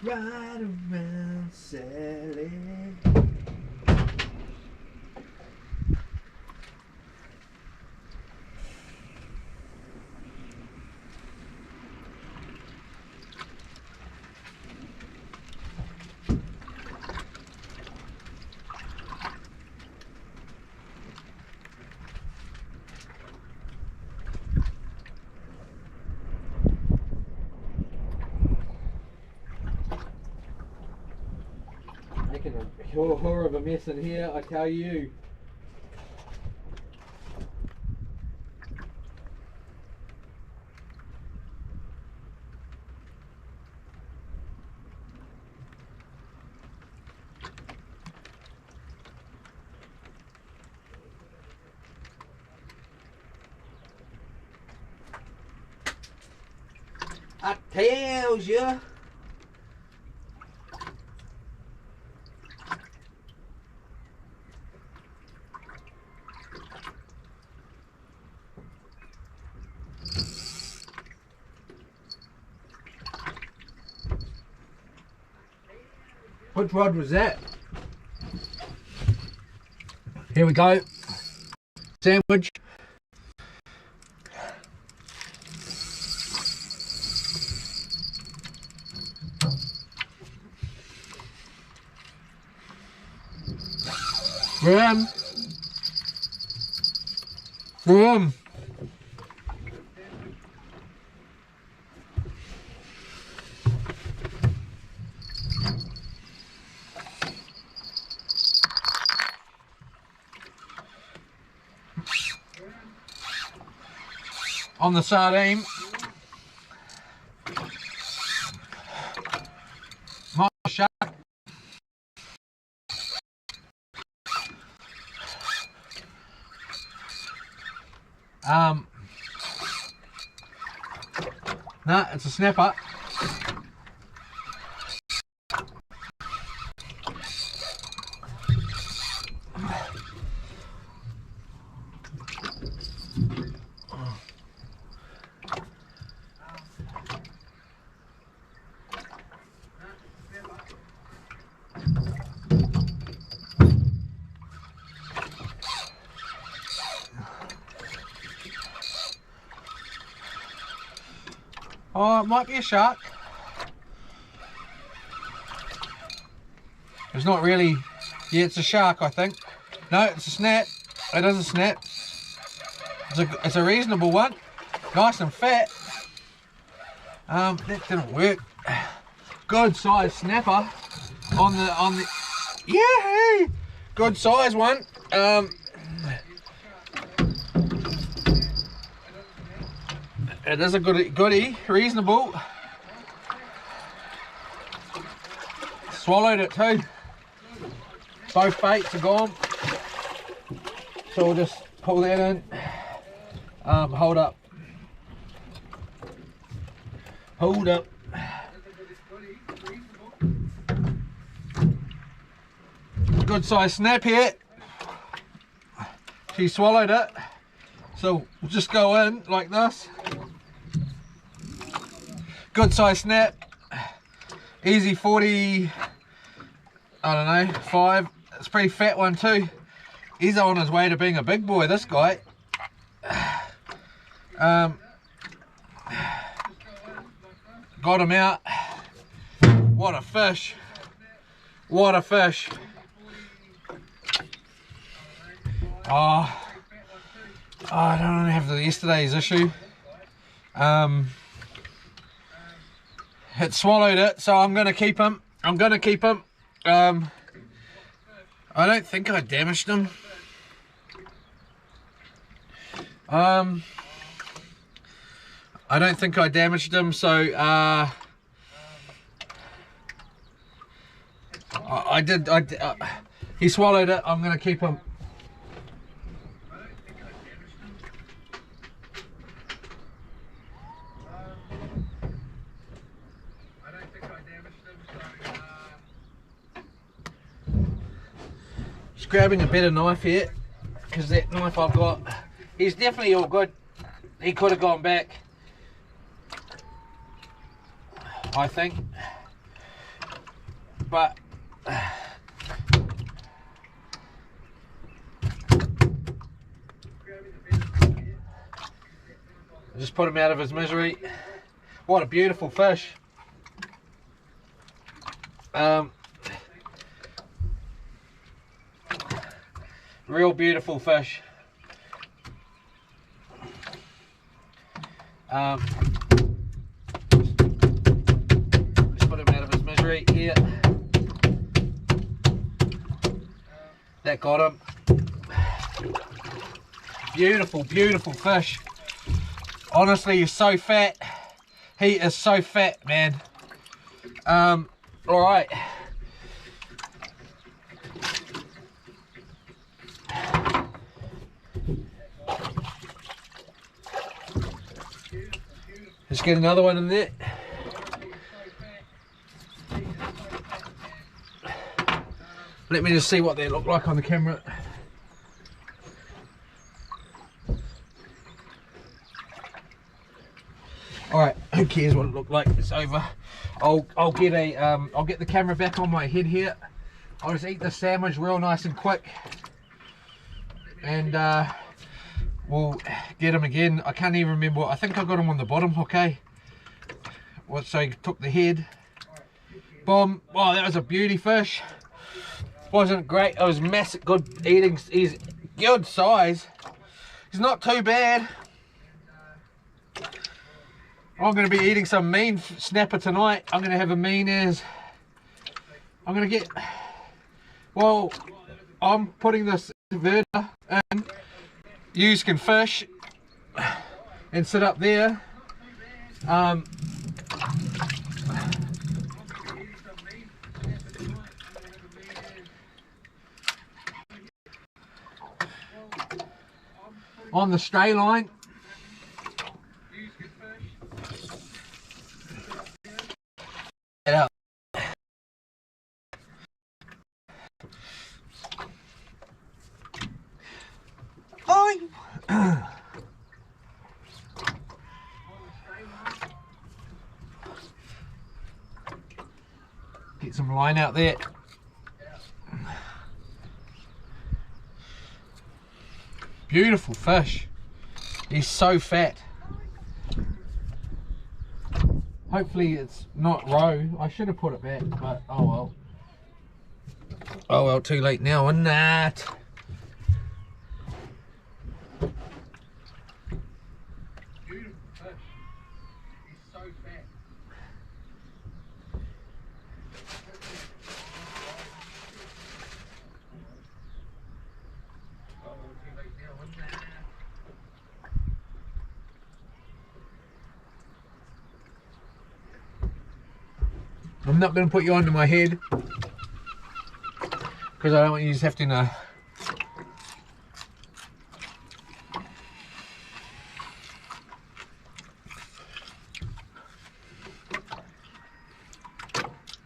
Right around Sally. Making a horror of a mess in here, I tell you. I tells you. Which rod was that? Here we go. Sandwich. Ram. Ram. On the sardine. Not a shark. No, it's a snapper. Oh, it might be a shark. It's not really. Yeah, it's a shark, I think. No, it's a snap. It is a snap. It's a reasonable one. Nice and fat. That didn't work. Good size snapper on the. Yeah. good size one. It is a goodie, reasonable. Swallowed it too. Both baits are gone. So we'll just pull that in. Hold up. Hold up. Good size snap here. She swallowed it. So we'll just go in like this. Good size snap. Easy 40, I don't know, 5. It's a pretty fat one too. He's on his way to being a big boy, this guy. Got him out. What a fish. What a fish. Oh, I don't have yesterday's issue. It swallowed it, so I'm gonna keep him. I'm gonna keep him. I don't think I damaged him. I don't think I damaged him, so I did. He swallowed it. I'm gonna keep him. Just grabbing a better knife here, because that knife I've got, he's definitely all good. He could have gone back, I think, but just put him out of his misery. What a beautiful fish. Real beautiful fish. Just put him out of his misery here. That got him. Beautiful, beautiful fish. Honestly, he's so fat. He is so fat, man. All right. Let's get another one in there. Let me just see what they look like on the camera. Alright, who cares what it looked like? It's over. I'll get the camera back on my head here. I'll just eat the sandwich real nice and quick. And we'll get him again. I can't even remember. I think I got him on the bottom, okay. So he took the head. Boom. Oh, that was a beauty fish. Wasn't great. It was massive. Good eating. He's good size. He's not too bad. I'm going to be eating some mean snapper tonight. I'm going to have a mean as... I'm going to get... Well, I'm putting this inverter in. You can fish and sit up there. On the stray line. Get out. Get some line out there. Beautiful fish. He's so fat. Hopefully it's not roe. I should have put it back, but oh well. Oh well, too late now, isn't that? Beautiful fish. He's so fat. I'm not going to put you onto my head because I don't want you to have to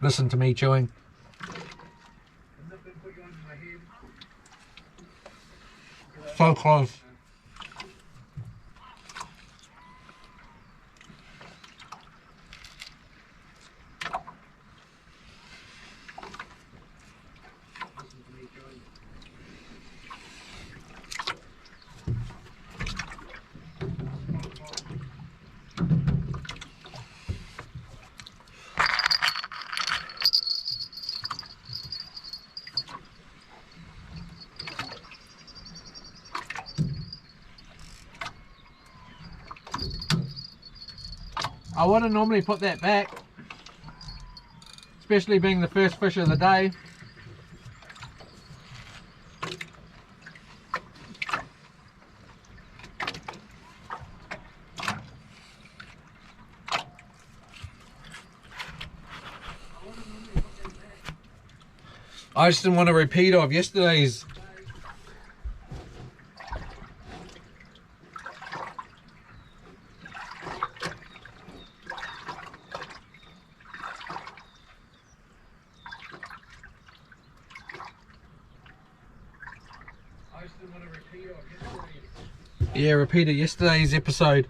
listen to me chewing. I'm not going to put you onto my head. So close. I wouldn't normally put that back, especially being the first fish of the day. I just didn't want a repeat of yesterday's. Yeah, repeat of yesterday's episode.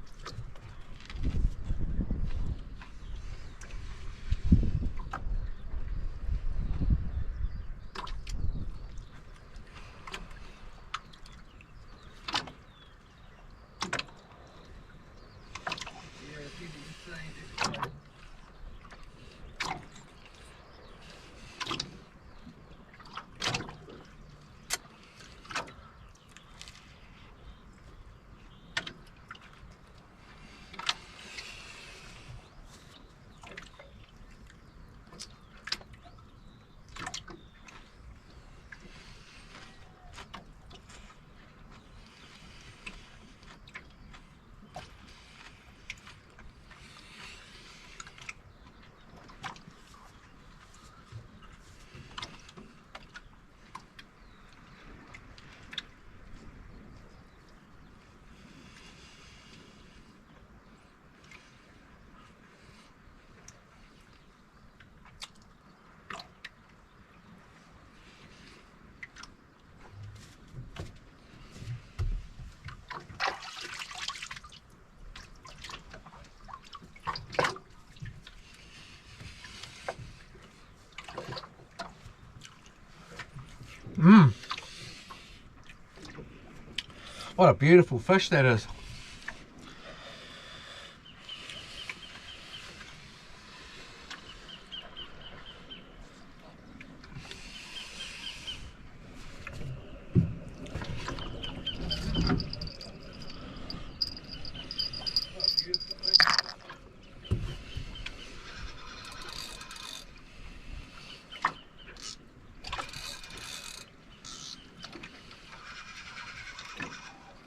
What a beautiful fish that is.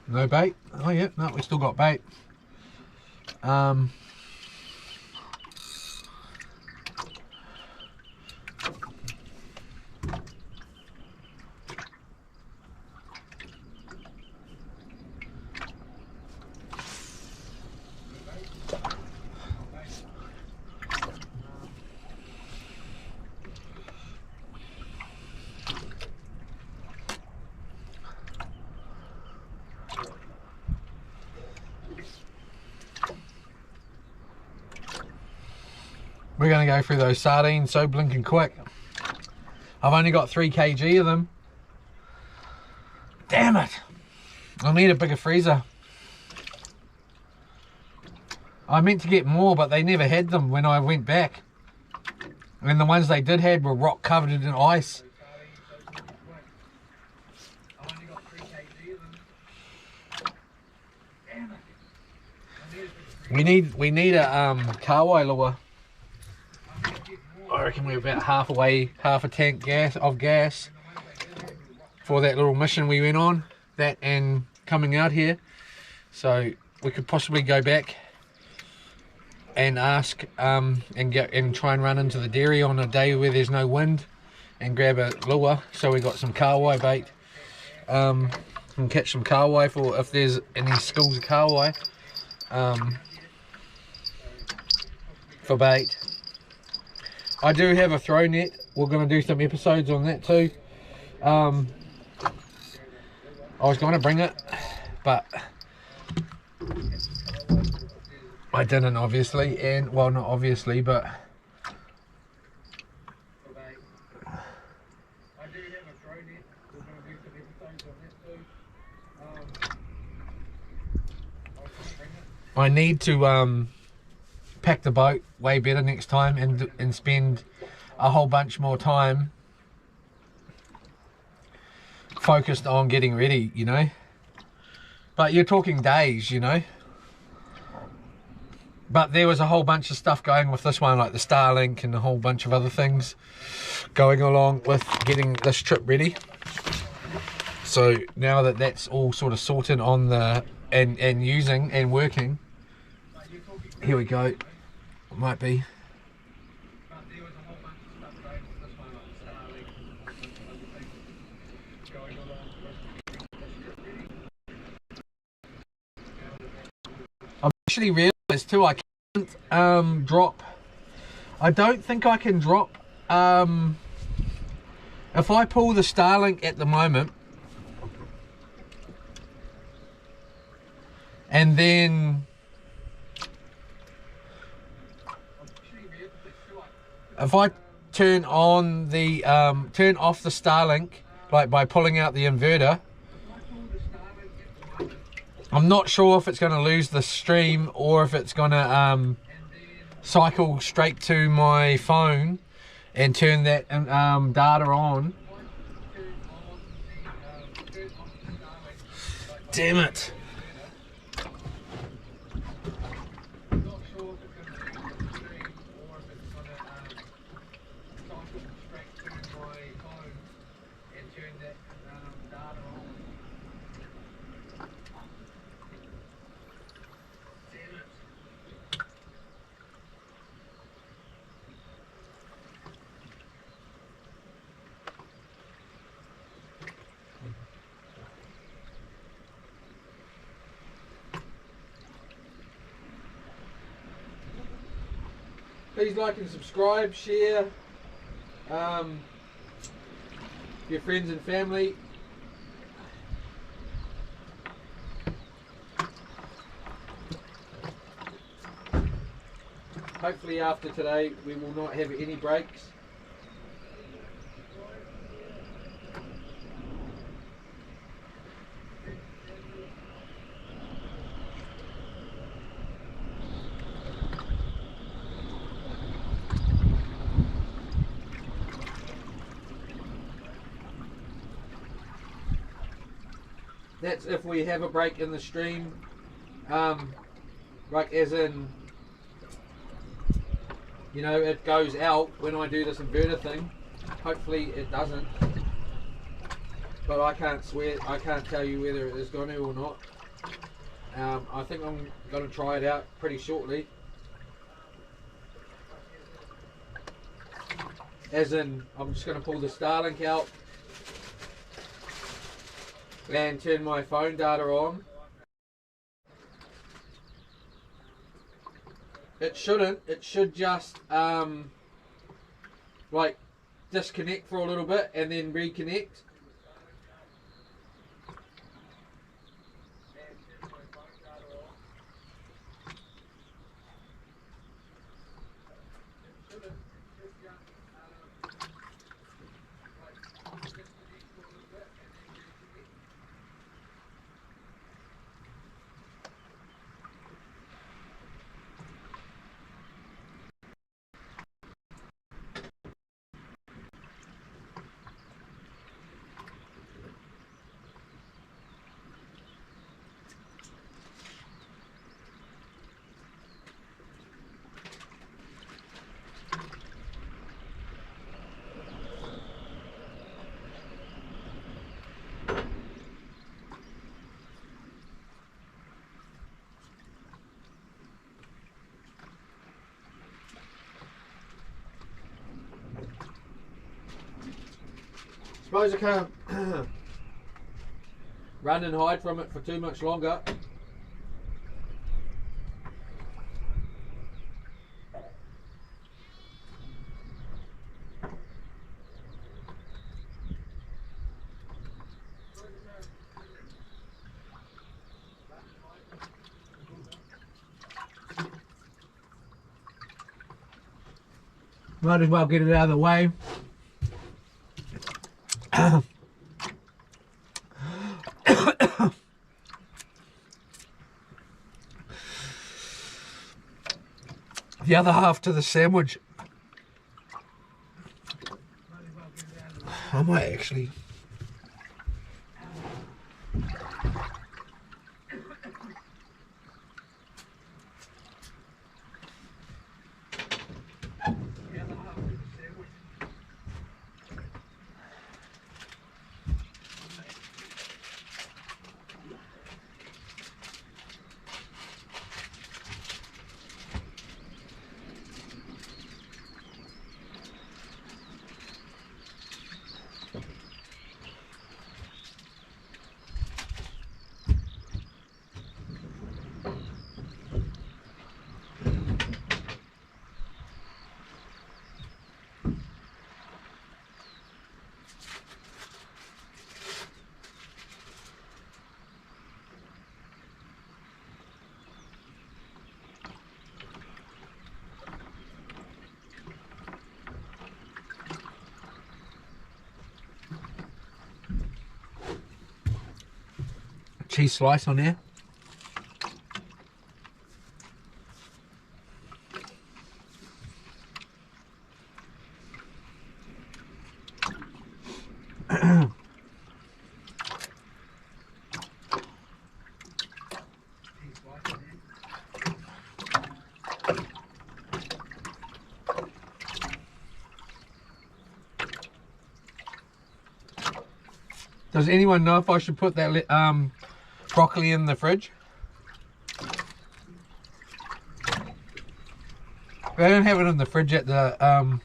No bait? Oh yeah, no, we still got bait. We're going to go through those sardines so blinking quick. I've only got 3 kg of them. Damn it! I need a bigger freezer. I meant to get more, but they never had them when I went back. And the ones they did have were rock covered in ice. I've only got 3 kg of them. Damn it. We need a carway lure. I reckon we're about half a tank of gas for that little mission we went on, that and coming out here. So we could possibly go back and ask and try and run into the dairy on a day where there's no wind and grab a lure. So we got some kahawai bait, and catch some kahawai for if there's any schools of kahawai for bait. I do have a throw net. We're going to do some episodes on that too. I was going to bring it, but I didn't, obviously, and well, not obviously, but I need to pack the boat way better next time and spend a whole bunch more time focused on getting ready, you know. But you're talking days, you know. But there was a whole bunch of stuff going with this one, like the Starlink and a whole bunch of other things going along with getting this trip ready. So now that that's all sort of sorted on the and using and working, here we go. It might be. I've actually realised too, I can't drop. I don't think I can drop. If I pull the Starlink at the moment, and then if I turn on the turn off the Starlink, like by pulling out the inverter, I'm not sure if it's going to lose the stream or if it's going to cycle straight to my phone and turn that data on. Damn it. Please like and subscribe, share, your friends and family. Hopefully after today we will not have any breaks. That's if we have a break in the stream, like as in, you know, it goes out when I do this inverter thing. Hopefully it doesn't, but I can't swear, I can't tell you whether it is going to or not. I think I'm going to try it out pretty shortly. As in, I'm just going to pull the Starlink out and turn my phone data on. It shouldn't, it should just like disconnect for a little bit and then reconnect. suppose I can't run and hide from it for too much longer. Might as well get it out of the way. The other half to the sandwich. I might actually. Cheese slice on there. Does anyone know if I should put that broccoli in the fridge? They don't have it in the fridge at the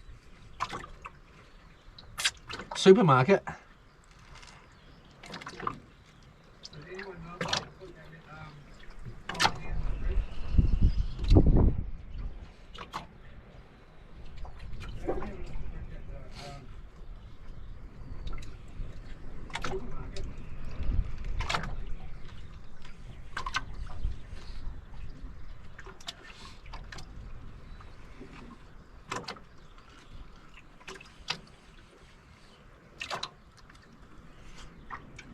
supermarket.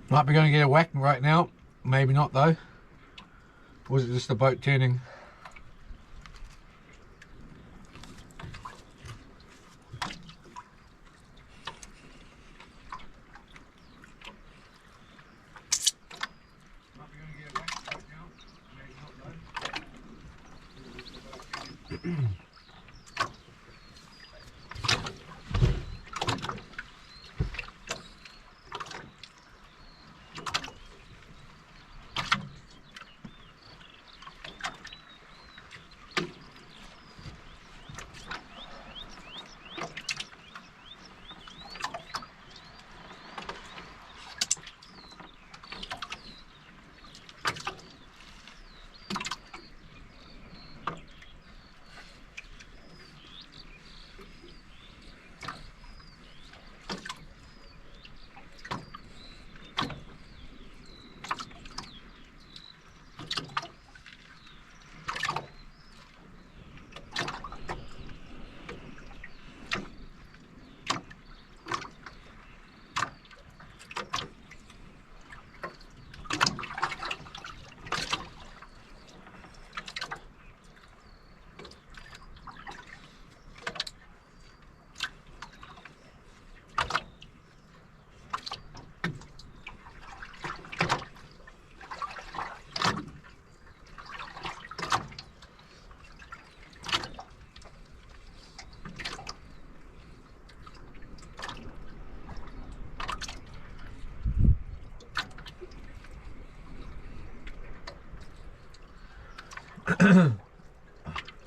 Might be going to get a whack right now. Maybe not though. Or was it just the boat turning? Might be going to get a whack right now. Maybe not though.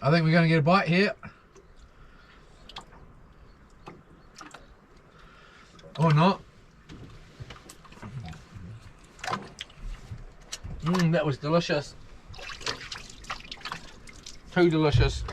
I think we're going to get a bite here. Or not. That was delicious. Too delicious.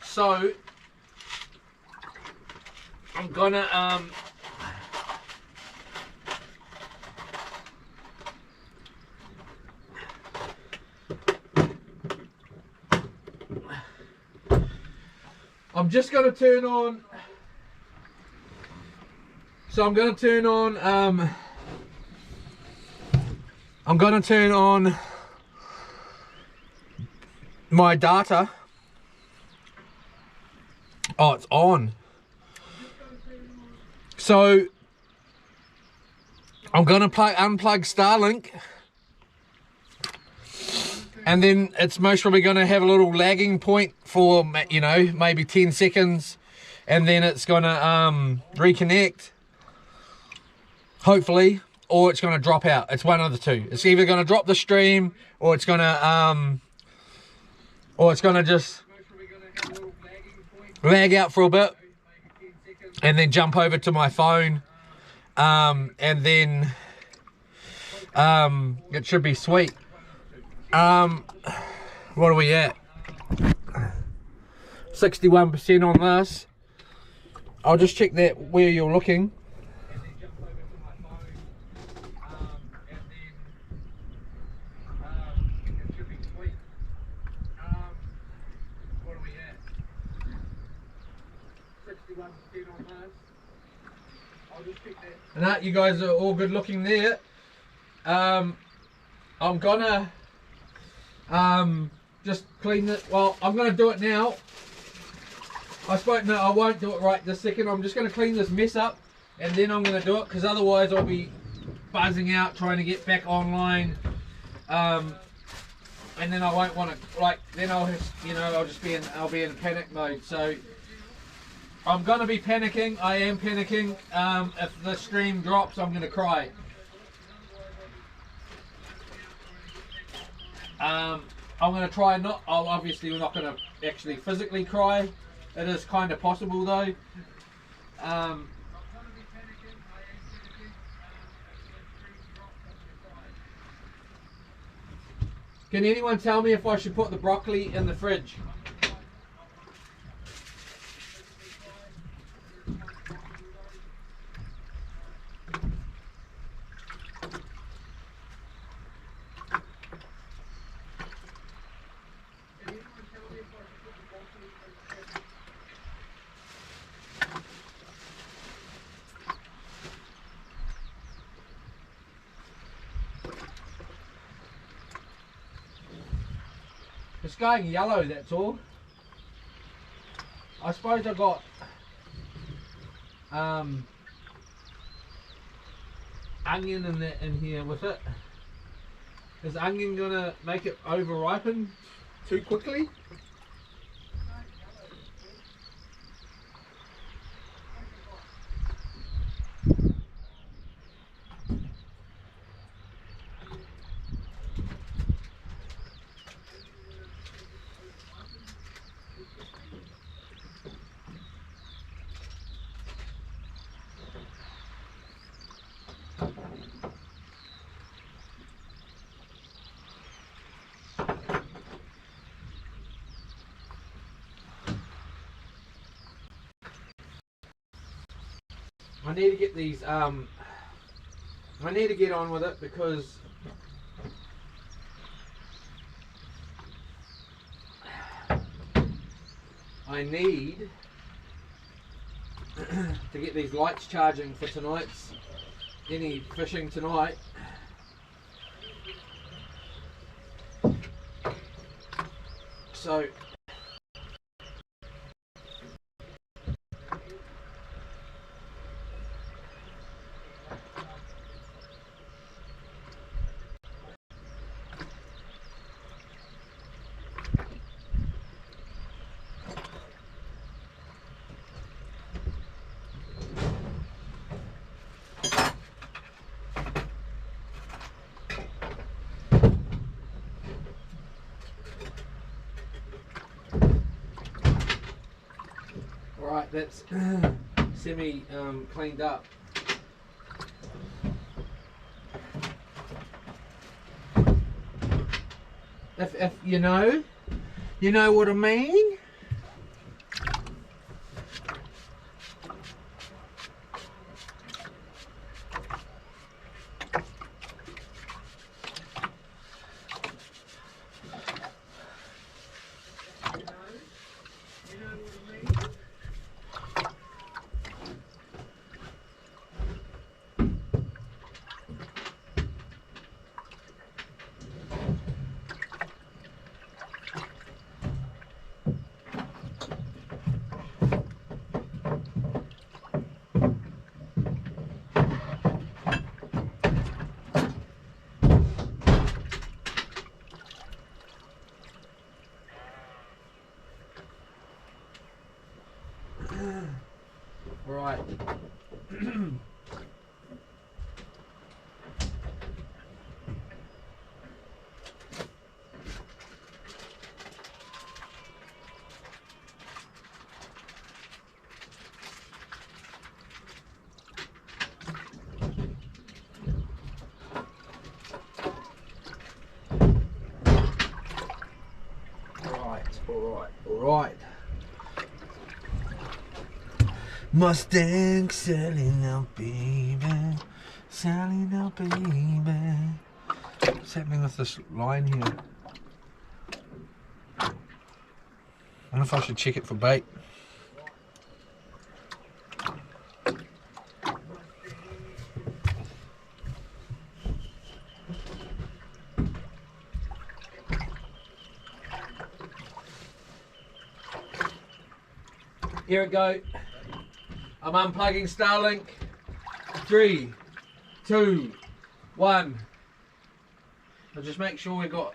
So I'm gonna I'm just gonna turn on. So I'm gonna turn on I'm gonna turn on my data. Oh, it's on. So I'm gonna unplug Starlink, and then it's most probably gonna have a little lagging point for, you know, maybe 10 seconds, and then it's gonna reconnect, hopefully, or it's gonna drop out. It's one of the two. It's either gonna drop the stream, or it's gonna just lag out for a bit, and then jump over to my phone, and then it should be sweet. What are we at? 61% on this. I'll just check that where you're looking. What are we at? 61% on this. I'll just check that. And that, you guys are all good looking there. I'm gonna just clean it. Well, I'm gonna do it now. No, I won't do it right this second. I'm just gonna clean this mess up, and then I'm gonna do it, because otherwise I'll be buzzing out trying to get back online, and then I won't want to, like, then I'll be in panic mode. So I'm gonna be panicking. I am panicking. If the stream drops, I'm gonna cry. I'm going to try not, obviously we're not going to actually physically cry. It is kind of possible though. Can anyone tell me if I should put the broccoli in the fridge? It's going yellow, that's all. I suppose I got onion in here with it. Is onion gonna make it over ripen too quickly? I need to get these, I need to get on with it, because I need to get these lights charging for tonight's, any fishing tonight. So that's semi cleaned up. If you know what I mean. Right. Alright. Mustang, Sally now, baby. Sally now, baby. What's happening with this line here? I wonder if I should check it for bait. Here we go. I'm unplugging Starlink. 3, 2, 1. I'll just make sure we've got